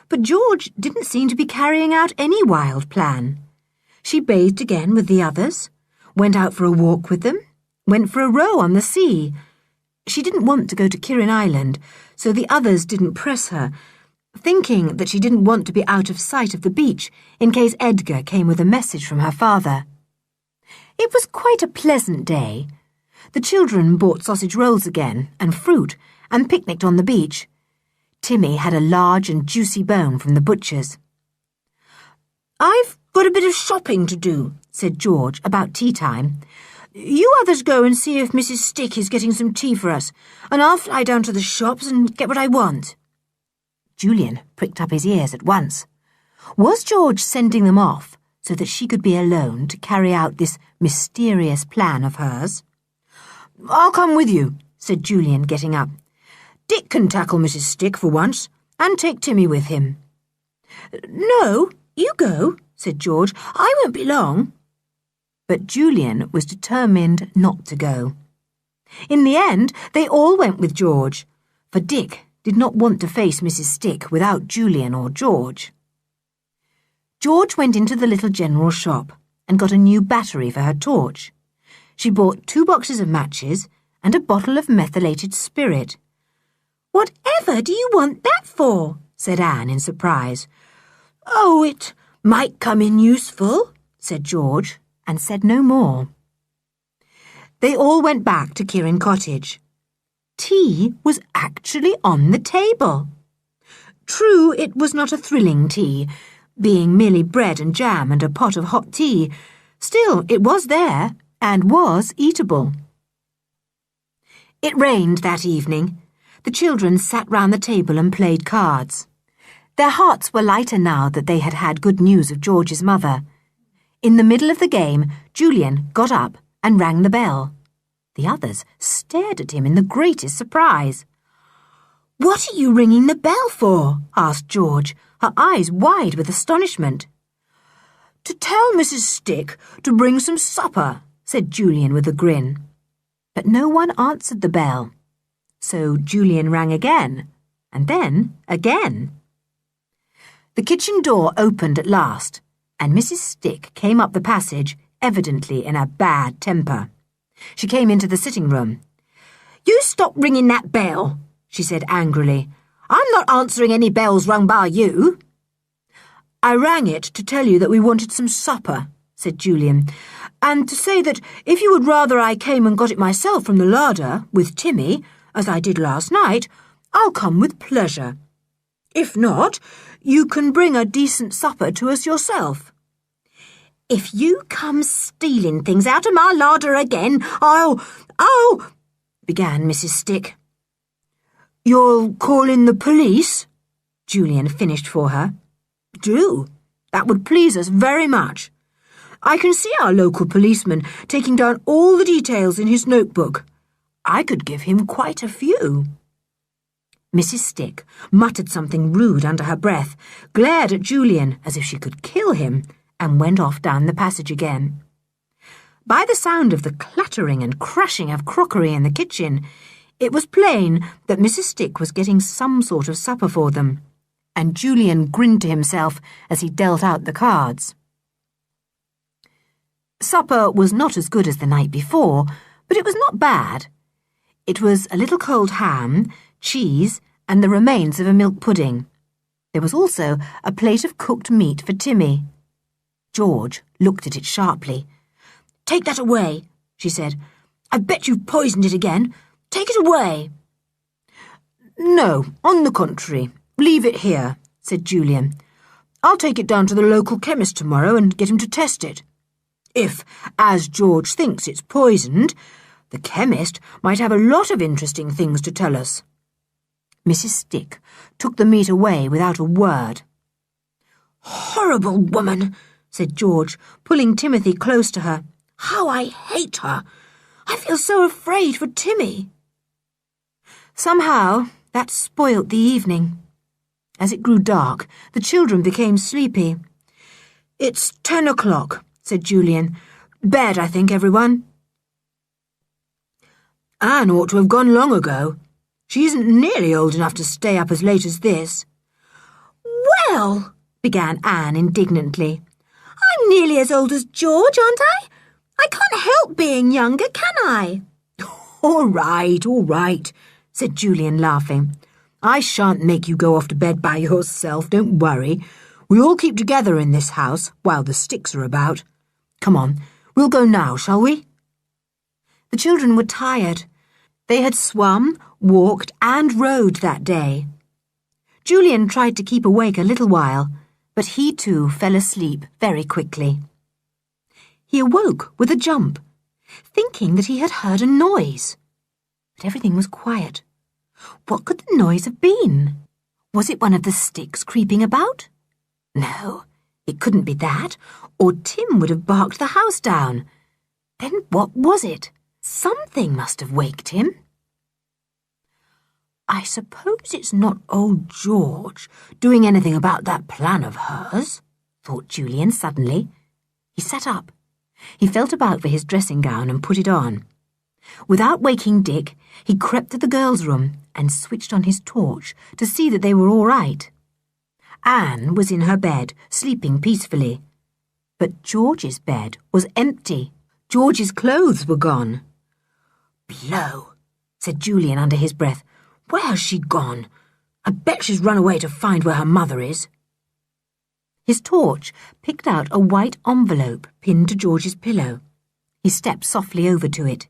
But George didn't seem to be carrying out any wild plan. She bathed again with the others, went out for a walk with them, went for a row on the sea. She didn't want to go to Kirin Island, so the others didn't press her, thinking that she didn't want to be out of sight of the beach in case Edgar came with a message from her father. It was quite a pleasant day. The children bought sausage rolls again and fruit and picnicked on the beach. Timmy had a large and juicy bone from the butcher's. "I've got a bit of shopping to do," said George about tea time. "You others go and see if Mrs. Stick is getting some tea for us, and I'll fly down to the shops and get what I want." Julian pricked up his ears at once. Was George sending them off so that she could be alone to carry out this mysterious plan of hers? "I'll come with you," said Julian, getting up. "Dick can tackle Mrs. Stick for once, and take Timmy with him." "No, you go," said George. "I won't be long." But Julian was determined not to go. In the end, they all went with George, for Dick did not want to face Mrs. Stick without Julian or George. George went into the little general shop and got a new battery for her torch. She bought 2 boxes of matches and a bottle of methylated spirit. "Whatever do you want that for?" said Anne in surprise. "Oh, it might come in useful," said George, and said no more. They all went back to Kirin Cottage. Tea was actually on the table. True, it was not a thrilling tea, being merely bread and jam and a pot of hot tea. Still, it was there and was eatable. It rained that evening. The children sat round the table and played cards. Their hearts were lighter now that they had had good news of George's mother. In the middle of the game, Julian got up and rang the bell. The others stared at him in the greatest surprise. "What are you ringing the bell for?" asked George, her eyes wide with astonishment. "To tell Mrs. Stick to bring some supper," said Julian with a grin. But no one answered the bell. So Julian rang again, and then again. The kitchen door opened at last, and Mrs. Stick came up the passage, evidently in a bad temper. She came into the sitting room. "You stop ringing that bell," she said angrily. "I'm not answering any bells rung by you." "I rang it to tell you that we wanted some supper," said Julian, "and to say that if you would rather I came and got it myself from the larder, with Timmy, as I did last night, I'll come with pleasure. If not, you can bring a decent supper to us yourself." "If you come stealing things out of my larder again, I'll, began Mrs. Stick. "You'll call in the police?" Julian finished for her. "Do. That would please us very much. I can see our local policeman taking down all the details in his notebook. I could give him quite a few." Mrs. Stick muttered something rude under her breath, glared at Julian as if she could kill him, and went off down the passage again. By the sound of the clattering and crashing of crockery in the kitchen, it was plain that Mrs. Stick was getting some sort of supper for them, and Julian grinned to himself as he dealt out the cards. Supper was not as good as the night before, but it was not bad. It was a little cold ham, cheese, and the remains of a milk pudding. There was also a plate of cooked meat for Timmy. George looked at it sharply. "Take that away," she said. "I bet you've poisoned it again. Take it away." "No, on the contrary, leave it here," said Julian. "I'll take it down to the local chemist tomorrow and get him to test it. If, as George thinks, it's poisoned, the chemist might have a lot of interesting things to tell us." Mrs. Stick took the meat away without a word. "Horrible woman," said George, pulling Timothy close to her. "How I hate her! I feel so afraid for Timmy." Somehow, that spoilt the evening. As it grew dark, the children became sleepy. "It's 10 o'clock," said Julian. "Bed, I think, everyone." "Anne ought to have gone long ago. She isn't nearly old enough to stay up as late as this." "Well," began Anne indignantly, "I'm nearly as old as George, aren't I? I can't help being younger, can I?" All right, said Julian, laughing. "I shan't make you go off to bed by yourself, don't worry. We all keep together in this house while the sticks are about. Come on, we'll go now, shall we?" The children were tired. They had swum, walked, and rowed that day. Julian tried to keep awake a little while, but he too fell asleep very quickly. He awoke with a jump, thinking that he had heard a noise. But everything was quiet. What could the noise have been? Was it one of the sticks creeping about? No, it couldn't be that, or Tim would have barked the house down. Then what was it? Something must have waked him. "I suppose it's not old George doing anything about that plan of hers," thought Julian suddenly. He sat up. He felt about for his dressing gown and put it on. Without waking Dick, he crept to the girls' room and switched on his torch to see that they were all right. Anne was in her bed, sleeping peacefully. But George's bed was empty. George's clothes were gone. "Blow," said Julian under his breath. "Where has she gone? I bet she's run away to find where her mother is." His torch picked out a white envelope pinned to George's pillow. He stepped softly over to it.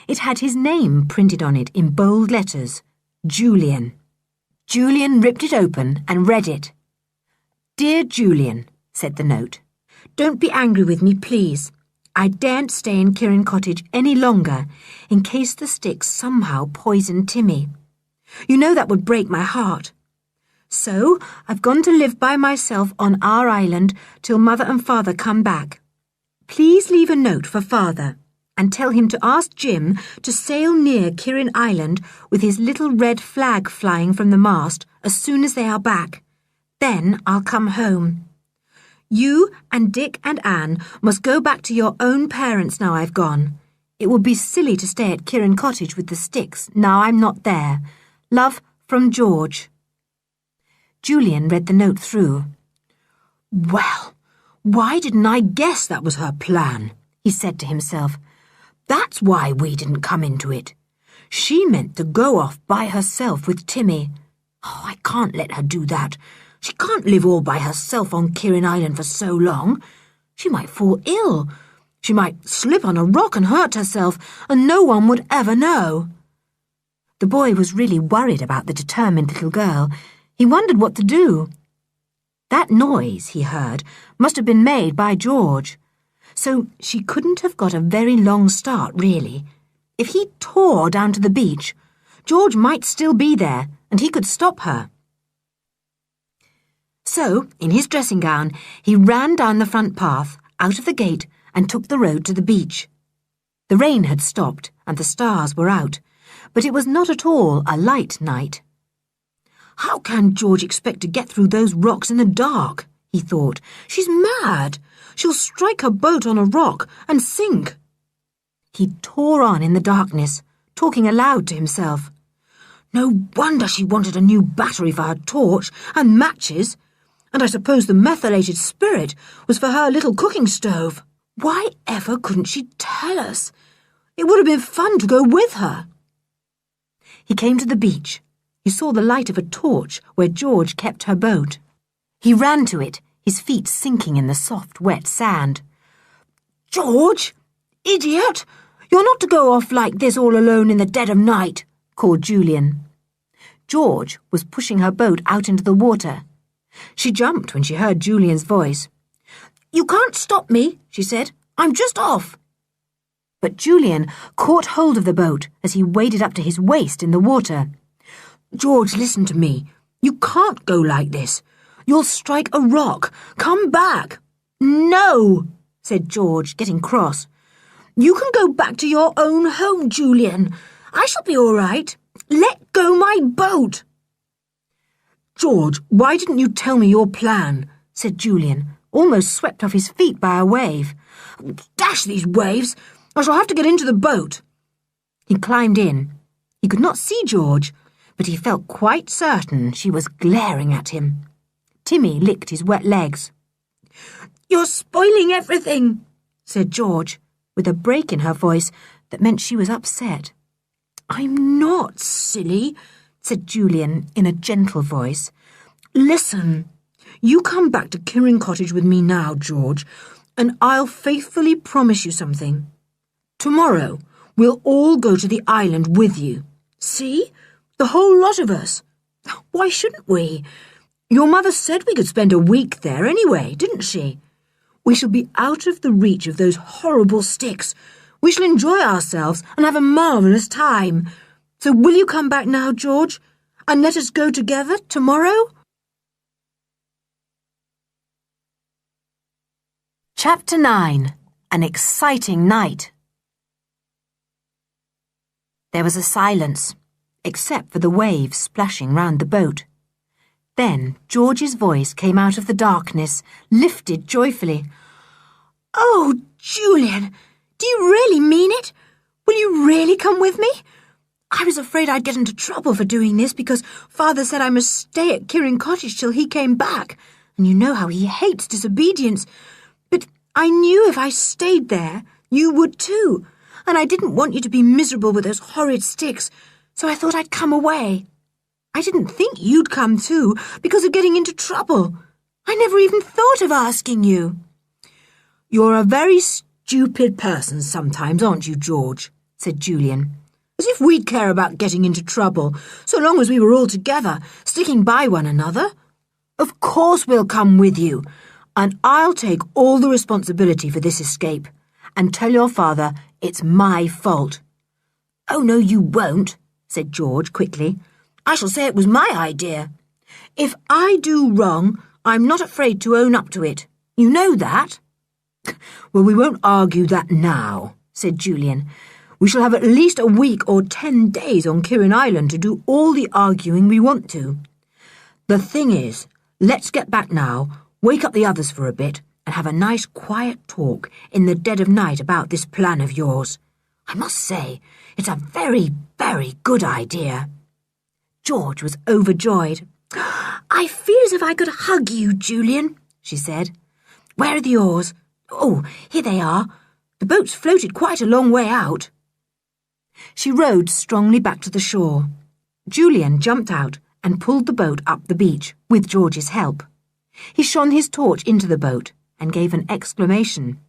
It had his name printed on it in bold letters, Julian. Julian ripped it open and read it. "Dear Julian," said the note, "don't be angry with me, please. I daren't stay in Kirin Cottage any longer in case the sticks somehow poisoned Timmy. You know that would break my heart. So I've gone to live by myself on our island till Mother and Father come back. Please leave a note for Father and tell him to ask Jim to sail near Kirin Island with his little red flag flying from the mast as soon as they are back. Then I'll come home. You and Dick and Anne must go back to your own parents now I've gone. It would be silly to stay at Kirin Cottage with the sticks now I'm not there. Love from George." Julian read the note through. "Well, why didn't I guess that was her plan?" he said to himself. "That's why we didn't come into it. She meant to go off by herself with Timmy. Oh, I can't let her do that. She can't live all by herself on Kirin Island for so long. She might fall ill. She might slip on a rock and hurt herself, and no one would ever know." The boy was really worried about the determined little girl. He wondered what to do. That noise, he heard, must have been made by George. So she couldn't have got a very long start, really. If he tore down to the beach, George might still be there, and he could stop her. So, in his dressing gown, he ran down the front path, out of the gate, and took the road to the beach. The rain had stopped, and the stars were out, but it was not at all a light night. "How can George expect to get through those rocks in the dark?" he thought. "She's mad. She'll strike her boat on a rock and sink." He tore on in the darkness, talking aloud to himself. "No wonder she wanted a new battery for her torch and matches. And I suppose the methylated spirit was for her little cooking stove. Why ever couldn't she tell us? It would have been fun to go with her." He came to the beach. He saw the light of a torch where George kept her boat. He ran to it, his feet sinking in the soft, wet sand. "George! Idiot! You're not to go off like this all alone in the dead of night," called Julian. George was pushing her boat out into the water. She jumped when she heard Julian's voice. "You can't stop me," she said. "I'm just off." But Julian caught hold of the boat as he waded up to his waist in the water. "George, listen to me. You can't go like this. You'll strike a rock. Come back." "No," said George, getting cross. "You can go back to your own home, Julian. I shall be all right. Let go my boat! George, why didn't you tell me your plan? Said Julian, almost swept off his feet by a wave. Dash these waves! I shall have to get into the boat. He climbed in. He could not see George, but he felt quite certain she was glaring at him. Timmy licked his wet legs. You're spoiling everything, said George, with a break in her voice that meant she was upset. I'm not, silly, said Julian in a gentle voice. Listen, you come back to Kirin Cottage with me now, George, and I'll faithfully promise you something. Tomorrow, we'll all go to the island with you. See? The whole lot of us. Why shouldn't we? Your mother said we could spend a week there anyway, didn't she? We shall be out of the reach of those horrible sticks. We shall enjoy ourselves and have a marvellous time. So will you come back now, George, and let us go together tomorrow? Chapter 9. An exciting night. There was a silence, except for the waves splashing round the boat. Then George's voice came out of the darkness, lifted joyfully. Oh, Julian, do you really mean it? Will you really come with me? I was afraid I'd get into trouble for doing this because Father said I must stay at Kirin Cottage till he came back, and you know how he hates disobedience. But I knew if I stayed there, you would too, and I didn't want you to be miserable with those horrid sticks, so I thought I'd come away. I didn't think you'd come too, because of getting into trouble. I never even thought of asking you. You're a very stupid person sometimes, aren't you, George? Said Julian. As if we'd care about getting into trouble, so long as we were all together, sticking by one another. Of course we'll come with you, and I'll take all the responsibility for this escape, and tell your father it's my fault. Oh, no, you won't, said George quickly. I shall say it was my idea. If I do wrong, I'm not afraid to own up to it. You know that? Well, we won't argue that now, said Julian. We shall have at least a week or 10 days on Kirin Island to do all the arguing we want to. The thing is, let's get back now, wake up the others for a bit, and have a nice quiet talk in the dead of night about this plan of yours. I must say, it's a very, very good idea. George was overjoyed. I feel as if I could hug you, Julian, she said. Where are the oars? Oh, here they are. The boat's floated quite a long way out. She rowed strongly back to the shore. Julian jumped out and pulled the boat up the beach, with George's help. He shone his torch into the boat and gave an exclamation.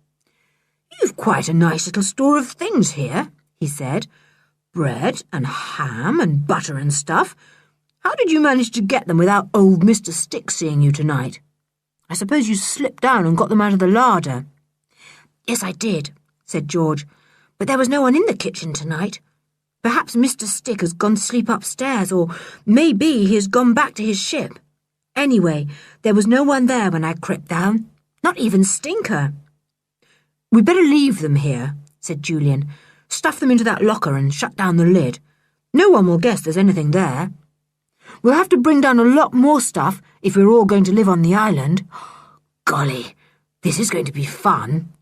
You've quite a nice little store of things here, he said. Bread and ham and butter and stuff. How did you manage to get them without old Mr. Stick seeing you tonight? I suppose you slipped down and got them out of the larder. Yes, I did, said George, but there was no one in the kitchen tonight. Perhaps Mr. Stick has gone to sleep upstairs, or maybe he has gone back to his ship. Anyway, there was no one there when I crept down, not even Stinker. We'd better leave them here, said Julian. Stuff them into that locker and shut down the lid. No one will guess there's anything there. We'll have to bring down a lot more stuff if we're all going to live on the island. Golly, this is going to be fun.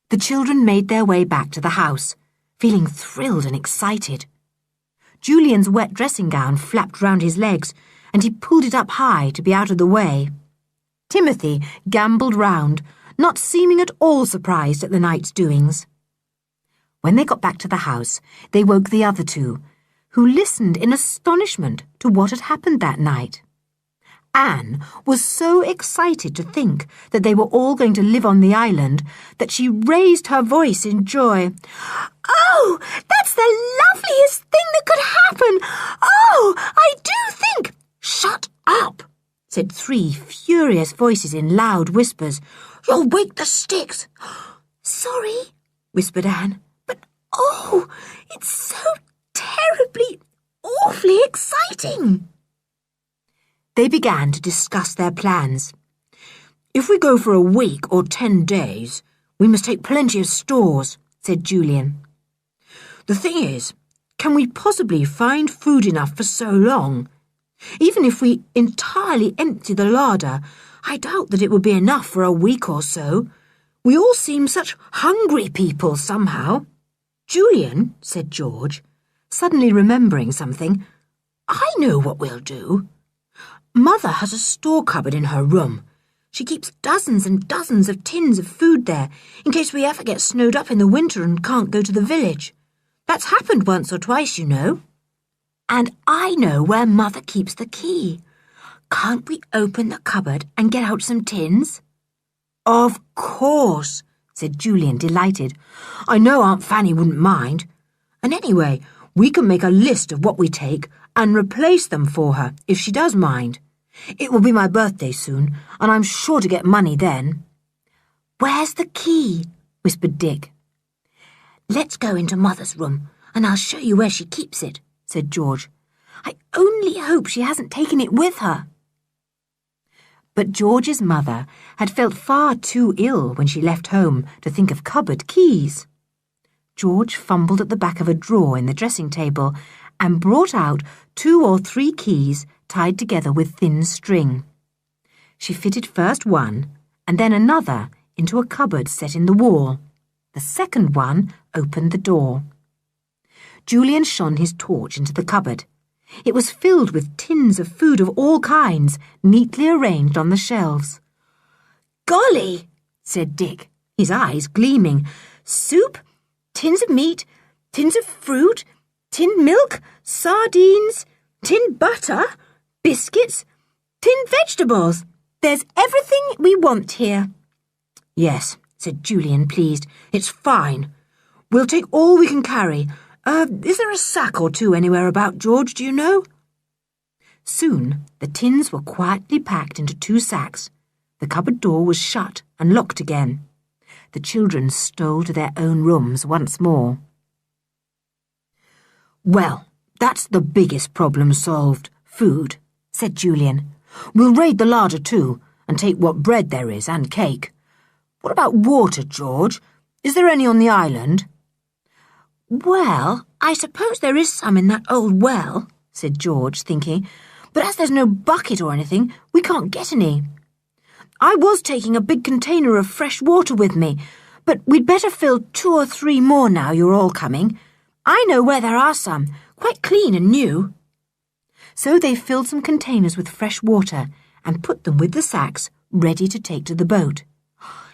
The children made their way back to the house, feeling thrilled and excited. Julian's wet dressing gown flapped round his legs, and he pulled it up high to be out of the way. Timothy gambolled round, not seeming at all surprised at the night's doings. When they got back to the house, they woke the other two, who listened in astonishment to what had happened that night. Anne was so excited to think that they were all going to live on the island that she raised her voice in joy. Oh, that's the loveliest thing that could happen! Oh, I do think— Shut up, said 3 furious voices in loud whispers. You'll wake the Sticks. Sorry, whispered Anne, but oh, it's so terribly, awfully exciting. They began to discuss their plans. If we go for a week or 10 days, we must take plenty of stores, said Julian. The thing is, can we possibly find food enough for so long? Even if we entirely empty the larder, I doubt that it would be enough for a week or so. We all seem such hungry people somehow. Julian, said George, suddenly remembering something, I know what we'll do. Mother has a store cupboard in her room. She keeps dozens and dozens of tins of food there, in case we ever get snowed up in the winter and can't go to the village. That's happened once or twice, you know. And I know where Mother keeps the key. Can't we open the cupboard and get out some tins? Of course, said Julian, delighted. I know Aunt Fanny wouldn't mind. And anyway, we can make a list of what we take and replace them for her, if she does mind. It will be my birthday soon, and I'm sure to get money then. Where's the key? Whispered Dick. Let's go into Mother's room, and I'll show you where she keeps it, said George. I only hope she hasn't taken it with her. But George's mother had felt far too ill when she left home to think of cupboard keys. George fumbled at the back of a drawer in the dressing table and brought out 2 or 3 keys tied together with thin string. She fitted first one and then another into a cupboard set in the wall. The second one opened the door. Julian shone his torch into the cupboard. It was filled with tins of food of all kinds, neatly arranged on the shelves. Golly, said Dick, his eyes gleaming. Soup, tins of meat, tins of fruit, tinned milk, sardines, tinned butter, biscuits, tinned vegetables. There's everything we want here. Yes, said Julian, pleased. It's fine. We'll take all we can carry. Is there a sack or 2 anywhere about, George, do you know? Soon the tins were quietly packed into 2 sacks. The cupboard door was shut and locked again. The children stole to their own rooms once more. Well, that's the biggest problem solved, food, said Julian. We'll raid the larder too, and take what bread there is and cake. What about water, George? Is there any on the island? Well, I suppose there is some in that old well, said George, thinking, but as there's no bucket or anything, we can't get any. I was taking a big container of fresh water with me, but we'd better fill 2 or 3 more now you're all coming. I know where there are some, quite clean and new. So they filled some containers with fresh water and put them with the sacks ready to take to the boat.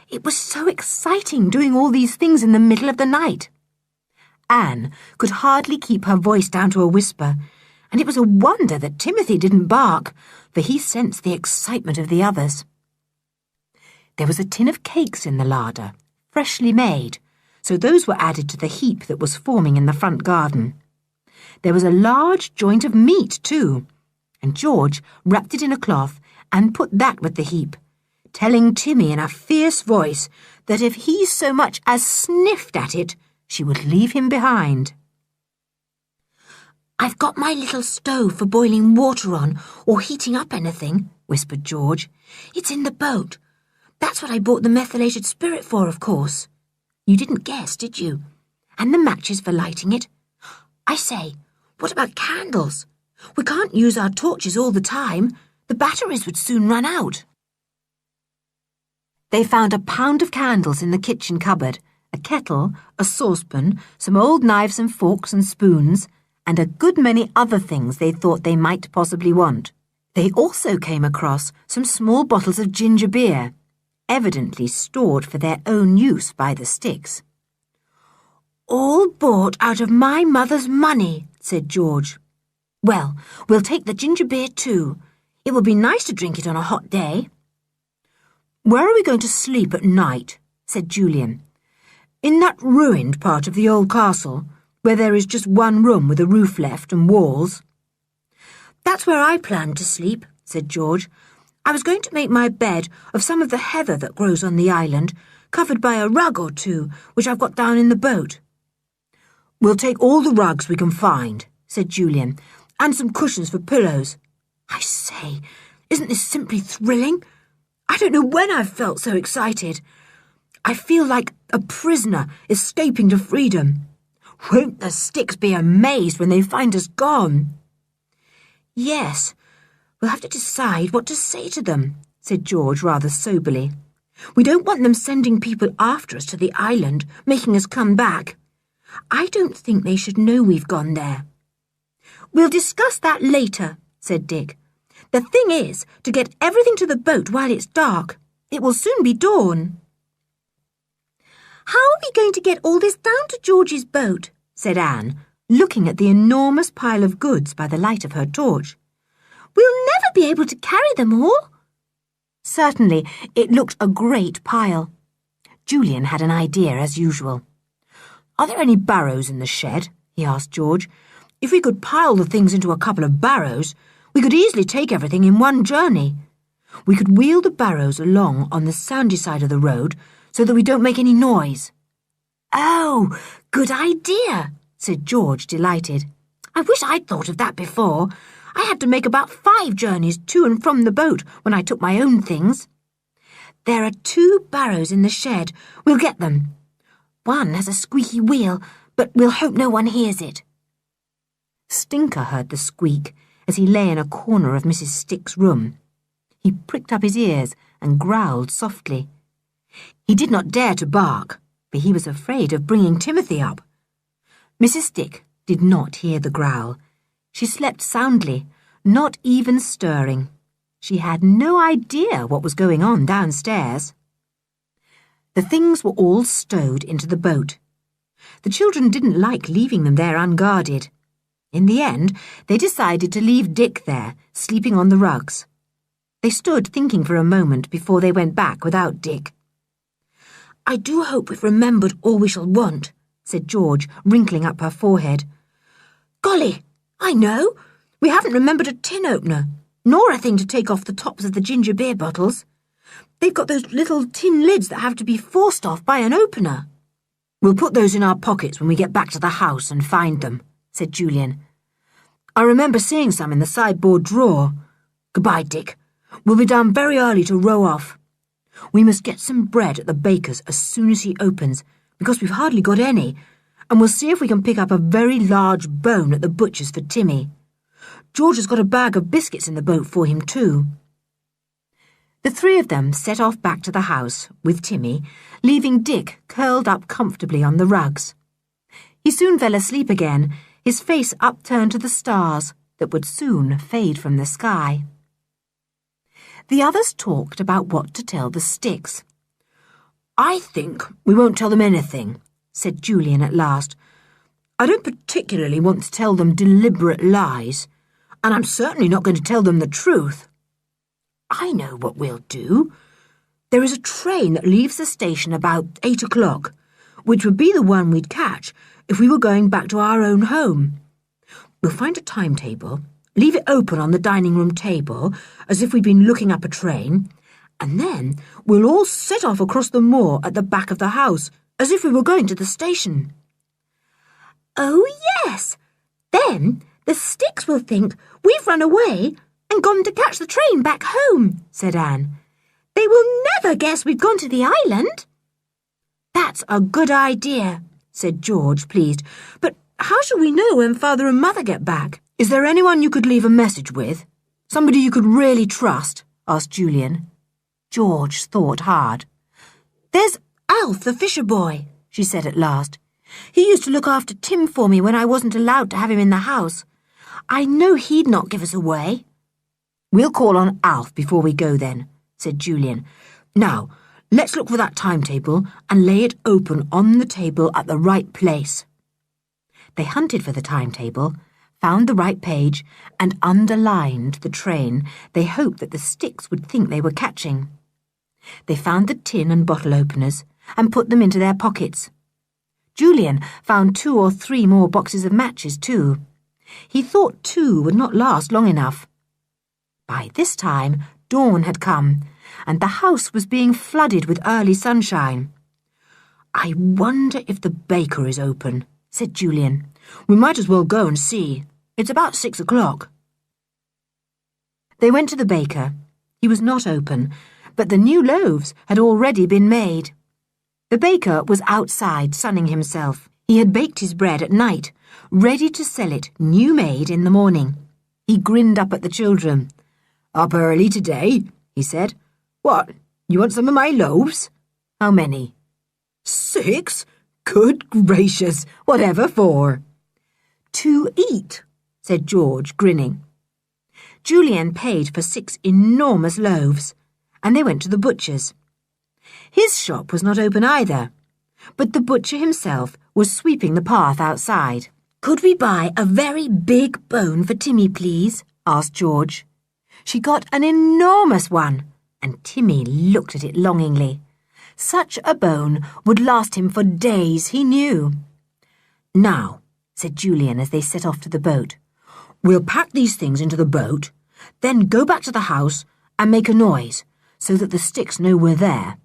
It was so exciting doing all these things in the middle of the night. Anne could hardly keep her voice down to a whisper, and it was a wonder that Timothy didn't bark, for he sensed the excitement of the others. There was a tin of cakes in the larder, freshly made, so those were added to the heap that was forming in the front garden. There was a large joint of meat, too, and George wrapped it in a cloth and put that with the heap, telling Timmy in a fierce voice that if he so much as sniffed at it, she would leave him behind. I've got my little stove for boiling water on or heating up anything, whispered George. It's in the boat. That's what I bought the methylated spirit for, of course. You didn't guess, did you? And the matches for lighting it. I say, what about candles? We can't use our torches all the time. The batteries would soon run out. They found a pound of candles in the kitchen cupboard, a kettle, a saucepan, some old knives and forks and spoons, and a good many other things they thought they might possibly want. They also came across some small bottles of ginger beer, evidently stored for their own use by the Sticks. All bought out of my mother's money, said George. Well, we'll take the ginger beer too. It will be nice to drink it on a hot day. Where are we going to sleep at night? Said Julian. In that ruined part of the old castle, where there is just one room with a roof left and walls. That's where I planned to sleep, said George. I was going to make my bed of some of the heather that grows on the island, covered by a rug or 2, which I've got down in the boat. We'll take all the rugs we can find, said Julian, and some cushions for pillows. I say, isn't this simply thrilling? I don't know when I've felt so excited. I feel like a prisoner escaping to freedom. Won't the Sticks be amazed when they find us gone? Yes, we'll have to decide what to say to them, said George rather soberly. We don't want them sending people after us to the island, making us come back. I don't think they should know we've gone there. We'll discuss that later, said Dick. The thing is to get everything to the boat while it's dark. It will soon be dawn. How are we going to get all this down to George's boat? Said Anne, looking at the enormous pile of goods by the light of her torch. We'll never be able to carry them all. Certainly, it looked a great pile. Julian had an idea as usual. Are there any barrows in the shed? He asked George. If we could pile the things into a couple of barrows, we could easily take everything in one journey. We could wheel the barrows along on the sandy side of the road so that we don't make any noise. Oh, good idea, said George, delighted. I wish I'd thought of that before. I had to make about 5 journeys to and from the boat when I took my own things. There are 2 barrows in the shed. We'll get them. One has a squeaky wheel, but we'll hope no one hears it. Stinker heard the squeak as he lay in a corner of Mrs. Stick's room. He pricked up his ears and growled softly. He did not dare to bark, for he was afraid of bringing Timothy up. Mrs. Stick did not hear the growl. She slept soundly, not even stirring. She had no idea what was going on downstairs. The things were all stowed into the boat. The children didn't like leaving them there unguarded. In the end, they decided to leave Dick there, sleeping on the rugs. They stood thinking for a moment before they went back without Dick. I do hope we've remembered all we shall want, said George, wrinkling up her forehead. Golly, I know. We haven't remembered a tin opener, nor a thing to take off the tops of the ginger beer bottles. They've got those little tin lids that have to be forced off by an opener. We'll put those in our pockets when we get back to the house and find them, said Julian. I remember seeing some in the sideboard drawer. Goodbye, Dick. We'll be down very early to row off. We must get some bread at the baker's as soon as he opens, because we've hardly got any, and we'll see if we can pick up a very large bone at the butcher's for Timmy. George has got a bag of biscuits in the boat for him too. The 3 of them set off back to the house with Timmy, leaving Dick curled up comfortably on the rugs. He soon fell asleep again, his face upturned to the stars that would soon fade from the sky. The others talked about what to tell the Sticks. I think we won't tell them anything, said Julian at last. I don't particularly want to tell them deliberate lies, and I'm certainly not going to tell them the truth. I know what we'll do. There is a train that leaves the station about 8 o'clock, which would be the one we'd catch if we were going back to our own home. We'll find a timetable, leave it open on the dining room table, as if we'd been looking up a train, and then we'll all set off across the moor at the back of the house, as if we were going to the station. Oh, yes. Then the Sticks will think we've run away and gone to catch the train back home, said Anne. They will never guess we've gone to the island. That's a good idea, said George, pleased. But how shall we know when Father and Mother get back? Is there anyone you could leave a message with? Somebody you could really trust? Asked Julian. George thought hard. There's Alf, the fisher boy, she said at last. He used to look after Tim for me when I wasn't allowed to have him in the house. I know he'd not give us away. We'll call on Alf before we go then, said Julian. Now, let's look for that timetable and lay it open on the table at the right place. They hunted for the timetable, found the right page, and underlined the train they hoped that the Sticks would think they were catching. They found the tin and bottle openers and put them into their pockets. Julian found 2 or 3 more boxes of matches too. He thought 2 would not last long enough. By this time, dawn had come, and the house was being flooded with early sunshine. I wonder if the baker is open, said Julian. We might as well go and see. It's about 6 o'clock. They went to the baker. He was not open, but the new loaves had already been made. The baker was outside sunning himself. He had baked his bread at night, ready to sell it new-made in the morning. He grinned up at the children. "Up early today," he said. "What, you want some of my loaves?" "How many?" "6? Good gracious, whatever for?" "To eat," said George, grinning. Julian paid for 6 enormous loaves, and they went to the butcher's. His shop was not open either, but the butcher himself was sweeping the path outside. "Could we buy a very big bone for Timmy, please?" asked George. She got an enormous one, and Timmy looked at it longingly. Such a bone would last him for days, he knew. "Now," said Julian as they set off to the boat, "we'll pack these things into the boat, then go back to the house and make a noise so that the sticks know we're there.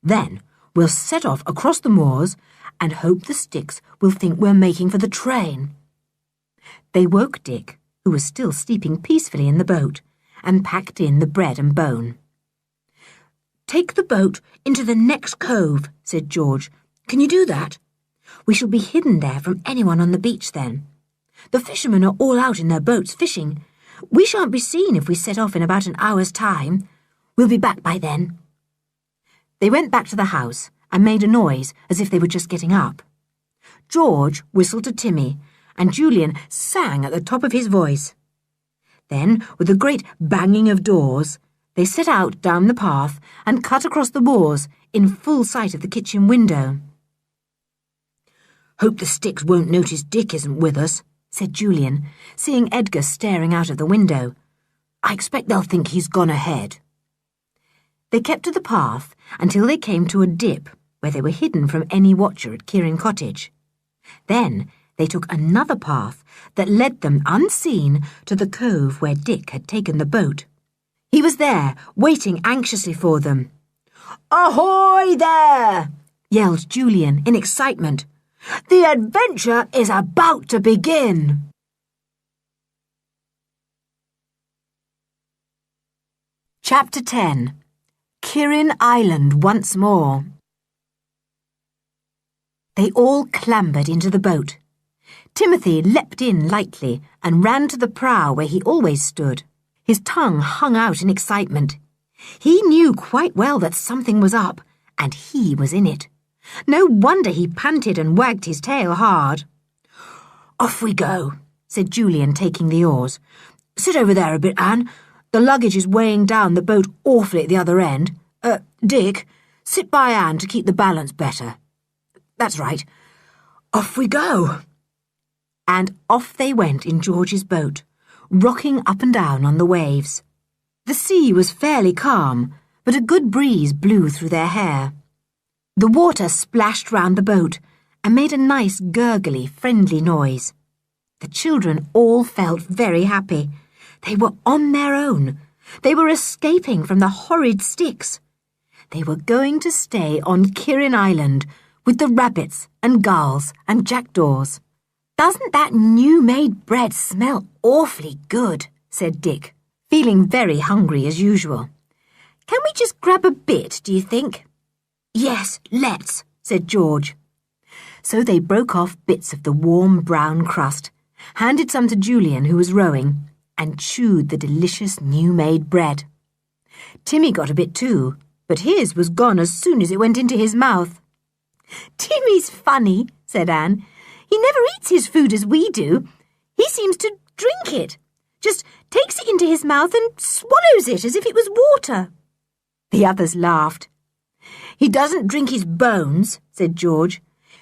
Then we'll set off across the moors and hope the sticks will think we're making for the train." They woke Dick, who was still sleeping peacefully in the boat, and packed in the bread and bone. "Take the boat into the next cove," said George. "Can you do that? We shall be hidden there from anyone on the beach then. The fishermen are all out in their boats fishing. We shan't be seen if we set off in about an hour's time. We'll be back by then." They went back to the house and made a noise as if they were just getting up. George whistled to Timmy, and Julian sang at the top of his voice. Then, with a great banging of doors, they set out down the path and cut across the moors in full sight of the kitchen window. "Hope the sticks won't notice Dick isn't with us," said Julian, seeing Edgar staring out of the window. "I expect they'll think he's gone ahead." They kept to the path until they came to a dip where they were hidden from any watcher at Kieran Cottage. Then they took another path that led them unseen to the cove where Dick had taken the boat. He was there, waiting anxiously for them. "Ahoy there!" yelled Julian in excitement. "The adventure is about to begin!" Chapter 10. Kieran Island once more. They all clambered into the boat. Timothy leapt in lightly and ran to the prow where he always stood. His tongue hung out in excitement. He knew quite well that something was up, and he was in it. No wonder he panted and wagged his tail hard. "Off we go," said Julian, taking the oars. "Sit over there a bit, Anne. The luggage is weighing down the boat awfully at the other end. Dick, sit by Anne to keep the balance better. That's right. Off we go." And off they went in George's boat, rocking up and down on the waves. The sea was fairly calm, but a good breeze blew through their hair. The water splashed round the boat and made a nice gurgly, friendly noise. The children all felt very happy. They were on their own. They were escaping from the horrid sticks. They were going to stay on Kieran Island with the rabbits and gulls and jackdaws. "Doesn't that new-made bread smell awfully good?" said Dick, feeling very hungry as usual. "Can we just grab a bit, do you think?" "Yes, let's," said George. So they broke off bits of the warm brown crust, handed some to Julian, who was rowing, and chewed the delicious new-made bread. Timmy got a bit too, but his was gone as soon as it went into his mouth. "Timmy's funny," said Anne. "He never eats his food as we do. He seems to drink it. Just takes it into his mouth and swallows it as if it was water." The others laughed. "He doesn't drink his bones," said George.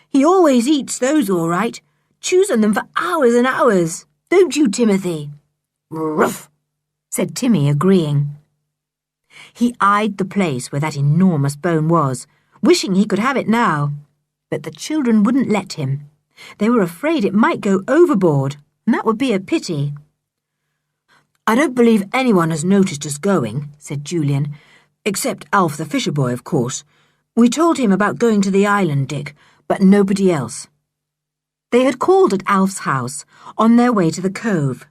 "He always eats those all right. Chews on them for hours and hours. Don't you, Timothy?" "Ruff," said Timmy, agreeing. He eyed the place where that enormous bone was, wishing he could have it now. But the children wouldn't let him. They were afraid it might go overboard, and that would be a pity. "I don't believe anyone has noticed us going," said Julian, "except Alf the fisher boy, of course. We told him about going to the island, Dick, but nobody else." They had called at Alf's house on their way to the cove.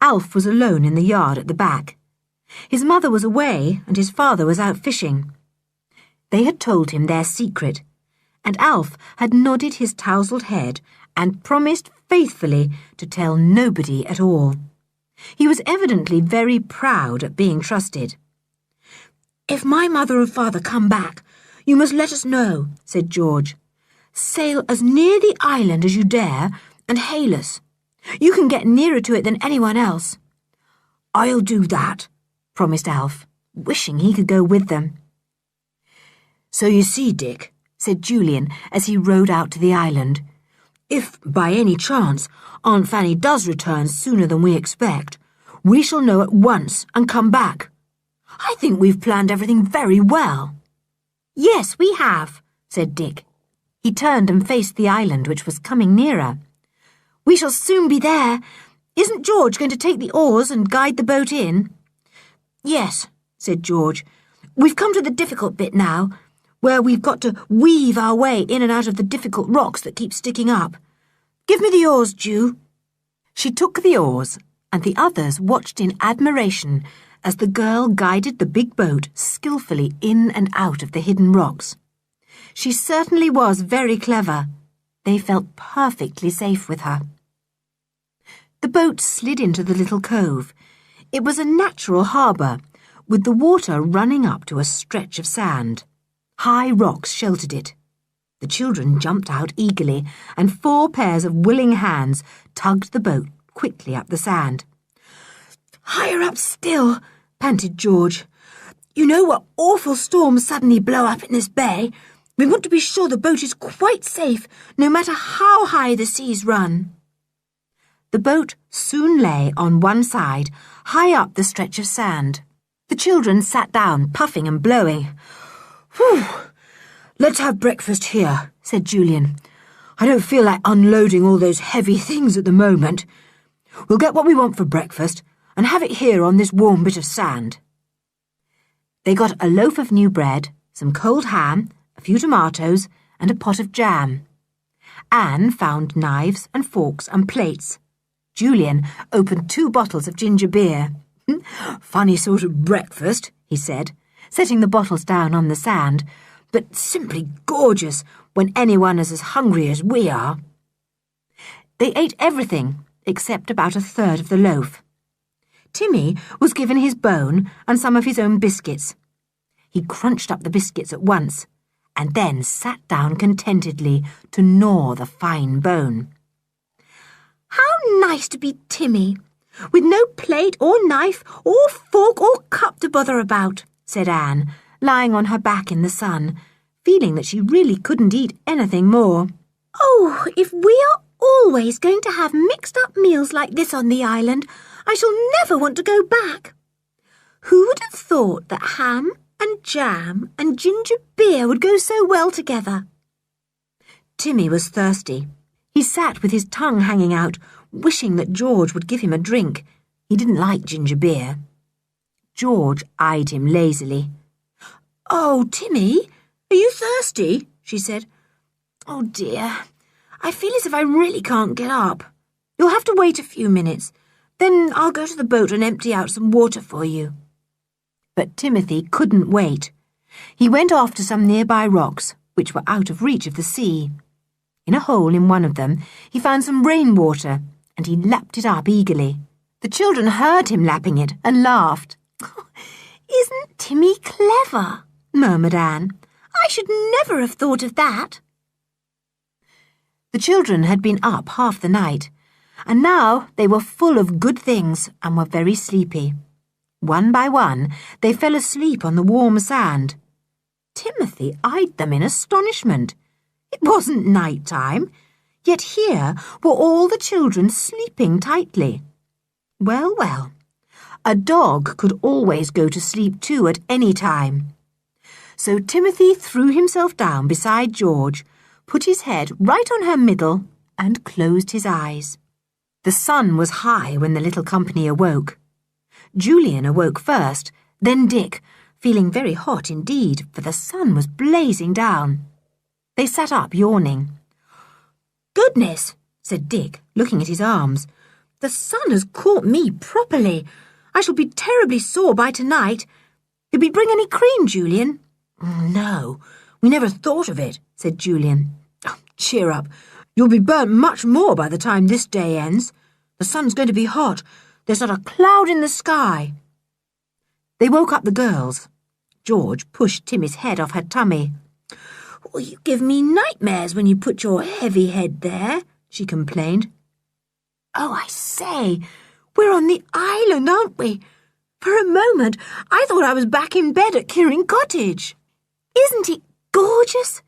Alf was alone in the yard at the back. His mother was away and his father was out fishing. They had told him their secret, and Alf had nodded his tousled head and promised faithfully to tell nobody at all. He was evidently very proud at being trusted. "If my mother or father come back, you must let us know," said George. "Sail as near the island as you dare and hail us. You can get nearer to it than anyone else." "I'll do that," promised Alf, wishing he could go with them. "So you see, Dick," said Julian as he rowed out to the island, "if by any chance Aunt Fanny does return sooner than we expect, we shall know at once and come back. I think we've planned everything very well." "Yes, we have," said Dick. He turned and faced the island, which was coming nearer. "We shall soon be there. Isn't George going to take the oars and guide the boat in?" "Yes," said George. "We've come to the difficult bit now, where we've got to weave our way in and out of the difficult rocks that keep sticking up. Give me the oars, Ju." She took the oars, and the others watched in admiration as the girl guided the big boat skillfully in and out of the hidden rocks. She certainly was very clever. They felt perfectly safe with her. The boat slid into the little cove. It was a natural harbour, with the water running up to a stretch of sand. High rocks sheltered it. The children jumped out eagerly, and 4 pairs of willing hands tugged the boat quickly up the sand. "Higher up still," panted George. "You know what awful storms suddenly blow up in this bay. We want to be sure the boat is quite safe, no matter how high the seas run." The boat soon lay on one side, high up the stretch of sand. The children sat down, puffing and blowing. "Whew! Let's have breakfast here," said Julian. "I don't feel like unloading all those heavy things at the moment. We'll get what we want for breakfast and have it here on this warm bit of sand." They got a loaf of new bread, some cold ham, a few tomatoes, and a pot of jam. Anne found knives and forks and plates. Julian opened 2 bottles of ginger beer. "Funny sort of breakfast," he said, setting the bottles down on the sand, "but simply gorgeous when anyone is as hungry as we are." They ate everything except about 1/3 of the loaf. Timmy was given his bone and some of his own biscuits. He crunched up the biscuits at once, and then sat down contentedly to gnaw the fine bone. "How nice to be Timmy, with no plate or knife or fork or cup to bother about," said Anne, lying on her back in the sun, feeling that she really couldn't eat anything more. "Oh, if we are always going to have mixed-up meals like this on the island, I shall never want to go back. Who would have thought that ham and jam and ginger beer would go so well together?" Timmy was thirsty. He sat with his tongue hanging out, wishing that George would give him a drink. He didn't like ginger beer. George eyed him lazily. "Oh, Timmy, are you thirsty?" she said. "Oh dear, I feel as if I really can't get up. You'll have to wait a few minutes. Then I'll go to the boat and empty out some water for you." But Timothy couldn't wait. He went off to some nearby rocks, which were out of reach of the sea. In a hole in one of them, he found some rainwater, and he lapped it up eagerly. The children heard him lapping it and laughed. "Isn't Timmy clever?" murmured Anne. "I should never have thought of that." The children had been up half the night, and now they were full of good things and were very sleepy. One by one, they fell asleep on the warm sand. Timothy eyed them in astonishment. It wasn't night time, yet here were all the children sleeping tightly. Well, well, a dog could always go to sleep too at any time. So Timothy threw himself down beside George, put his head right on her middle, and closed his eyes. The sun was high when the little company awoke. Julian awoke first, then Dick, feeling very hot indeed, for the sun was blazing down. They sat up, yawning. "Goodness," said Dick, looking at his arms. "The sun has caught me properly. I shall be terribly sore by tonight. Did we bring any cream, Julian?" "No, we never thought of it," said Julian. Oh, cheer up. You'll be burnt much more by the time this day ends. The sun's going to be hot. There's not a cloud in the sky. They woke up the girls. George pushed Timmy's head off her tummy. "Oh, you give me nightmares when you put your heavy head there," she complained. "Oh, I say, we're on the island, aren't we? For a moment, I thought I was back in bed at Kirin Cottage. Isn't it gorgeous?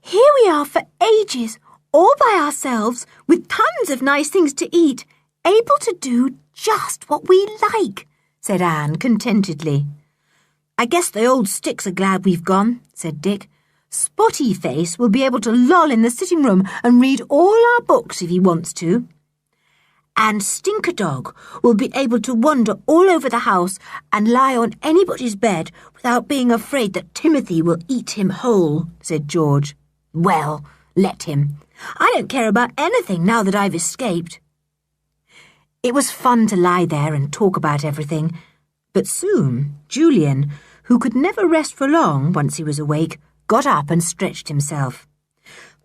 Here we are for ages, all by ourselves, with tons of nice things to eat, able to do just what we like," said Anne contentedly. "I guess the old sticks are glad we've gone," said Dick. "Spotty Face will be able to loll in the sitting room and read all our books if he wants to. And Stinker Dog will be able to wander all over the house and lie on anybody's bed without being afraid that Timothy will eat him whole," said George. "Well, let him. I don't care about anything now that I've escaped." It was fun to lie there and talk about everything, but soon Julian, who could never rest for long once he was awake, got up and stretched himself.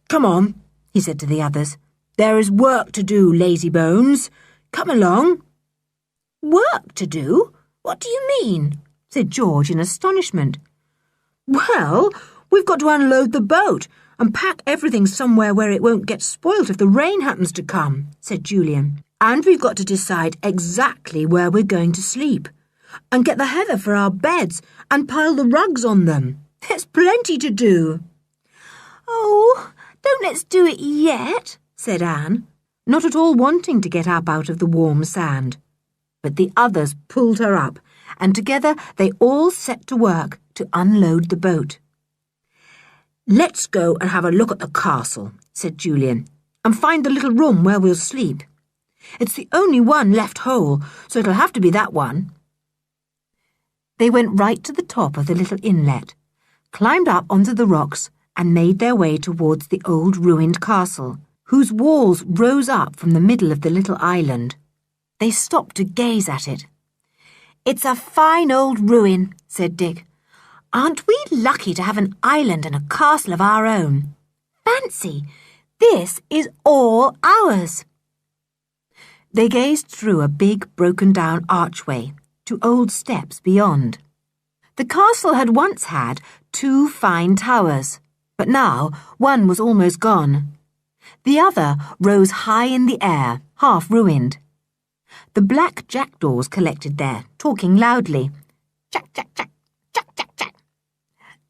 "Come on," he said to the others. "There is work to do, lazybones. Come along." "Work to do? What do you mean?" said George in astonishment. "Well, we've got to unload the boat and pack everything somewhere where it won't get spoilt if the rain happens to come," said Julian. "And we've got to decide exactly where we're going to sleep, and get the heather for our beds and pile the rugs on them. There's plenty to do." "Oh, don't let's do it yet," said Anne, not at all wanting to get up out of the warm sand. But the others pulled her up, and together they all set to work to unload the boat. "Let's go and have a look at the castle," said Julian, "and find the little room where we'll sleep. It's the only one left whole, so it'll have to be that one." They went right to the top of the little inlet, climbed up onto the rocks, and made their way towards the old ruined castle, whose walls rose up from the middle of the little island. They stopped to gaze at it. "It's a fine old ruin," said Dick. "Aren't we lucky to have an island and a castle of our own? Fancy, this is all ours." They gazed through a big broken-down archway to old steps beyond. The castle had once had 2 fine towers, but now one was almost gone. The other rose high in the air, half ruined. The black jackdaws collected there, talking loudly. "Jack, jack, jack, jack, jack, jack."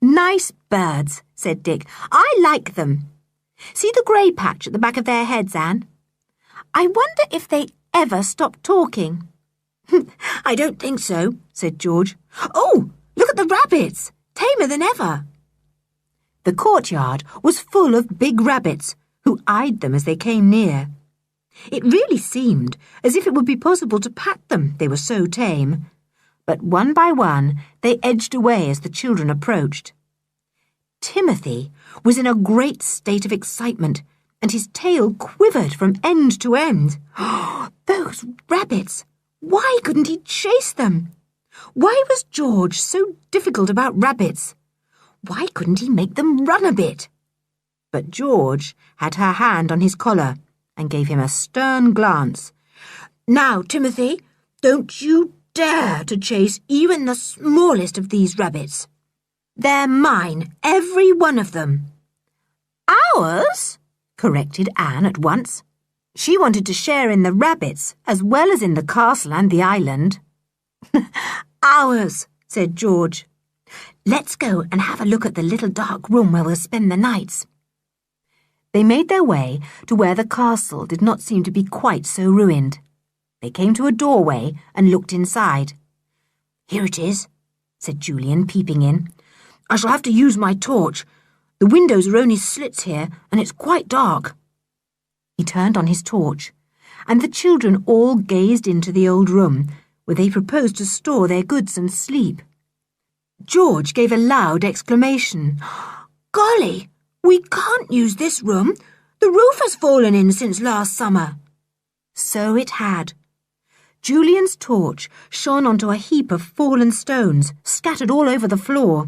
"Nice birds," said Dick. "I like them. See the grey patch at the back of their heads, Anne? I wonder if they ever stop talking." "I don't think so," said George. "Oh, look at the rabbits, tamer than ever." The courtyard was full of big rabbits, who eyed them as they came near. It really seemed as if it would be possible to pat them, they were so tame. But one by one they edged away as the children approached. Timothy was in a great state of excitement, and his tail quivered from end to end. Those rabbits! Why couldn't he chase them? Why was George so difficult about rabbits? Why couldn't he make them run a bit? But George had her hand on his collar and gave him a stern glance. "Now, Timothy, don't you dare to chase even the smallest of these rabbits. They're mine, every one of them." "Ours?" corrected Anne at once. She wanted to share in the rabbits as well as in the castle and the island. "Ours," said George. "Let's go and have a look at the little dark room where we'll spend the nights." They made their way to where the castle did not seem to be quite so ruined. They came to a doorway and looked inside. "Here it is," said Julian, peeping in. "I shall have to use my torch. The windows are only slits here, and it's quite dark." He turned on his torch, and the children all gazed into the old room, where they proposed to store their goods and sleep. George gave a loud exclamation. "Golly, we can't use this room. The roof has fallen in since last summer." So it had. Julian's torch shone onto a heap of fallen stones scattered all over the floor.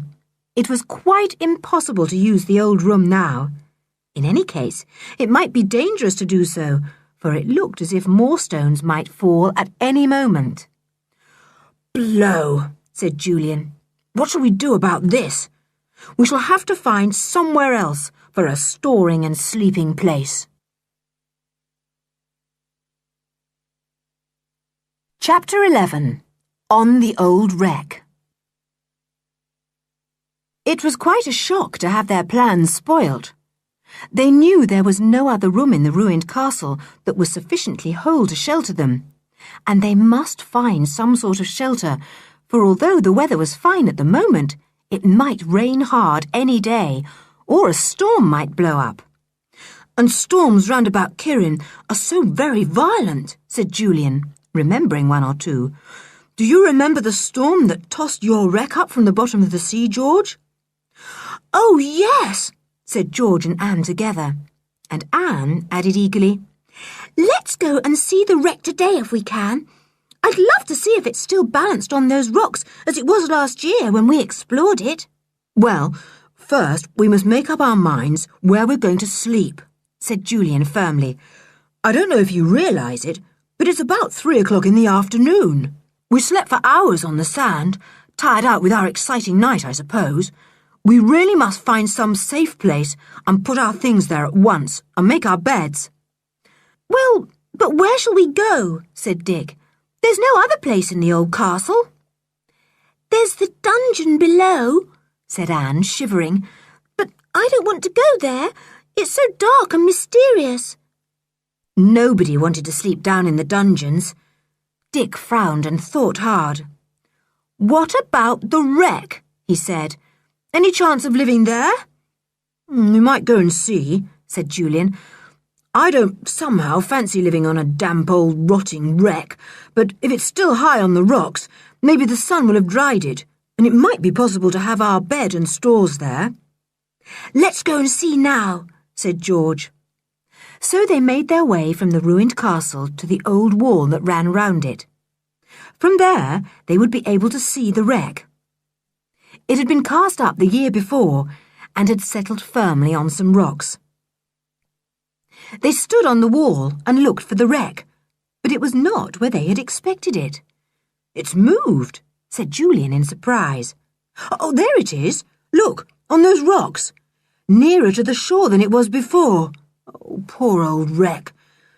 It was quite impossible to use the old room now. In any case, it might be dangerous to do so, for it looked as if more stones might fall at any moment. "Blow," said Julian. "What shall we do about this? We shall have to find somewhere else for a storing and sleeping place." Chapter 11. On the Old Wreck. It was quite a shock to have their plans spoilt. They knew there was no other room in the ruined castle that was sufficiently whole to shelter them, and they must find some sort of shelter, for although the weather was fine at the moment, it might rain hard any day, or a storm might blow up. "And storms round about Kirin are so very violent," said Julian, remembering one or two. "Do you remember the storm that tossed your wreck up from the bottom of the sea, George?" "Oh, yes," said George and Anne together, and Anne added eagerly, "Let's go and see the wreck today if we can. I'd love to see if it's still balanced on those rocks as it was last year when we explored it." "Well, first we must make up our minds where we're going to sleep," said Julian firmly. "I don't know if you realise it, but it's about 3 o'clock in the afternoon. We slept for hours on the sand, tired out with our exciting night, I suppose. We really must find some safe place and put our things there at once and make our beds." "Well, but where shall we go?" said Dick. "There's no other place in the old castle." "There's the dungeon below," said Anne, shivering. "But I don't want to go there. It's so dark and mysterious." Nobody wanted to sleep down in the dungeons. Dick frowned and thought hard. "What about the wreck?" he said. "Any chance of living there?" "We might go and see," said Julian. "I don't somehow fancy living on a damp old rotting wreck, but if it's still high on the rocks, maybe the sun will have dried it, and it might be possible to have our bed and stores there." "Let's go and see now," said George. So they made their way from the ruined castle to the old wall that ran round it. From there, they would be able to see the wreck. It had been cast up the year before and had settled firmly on some rocks. They stood on the wall and looked for the wreck, but it was not where they had expected it. "It's moved," said Julian in surprise. "Oh, there it is. Look, on those rocks. Nearer to the shore than it was before. Oh, poor old wreck.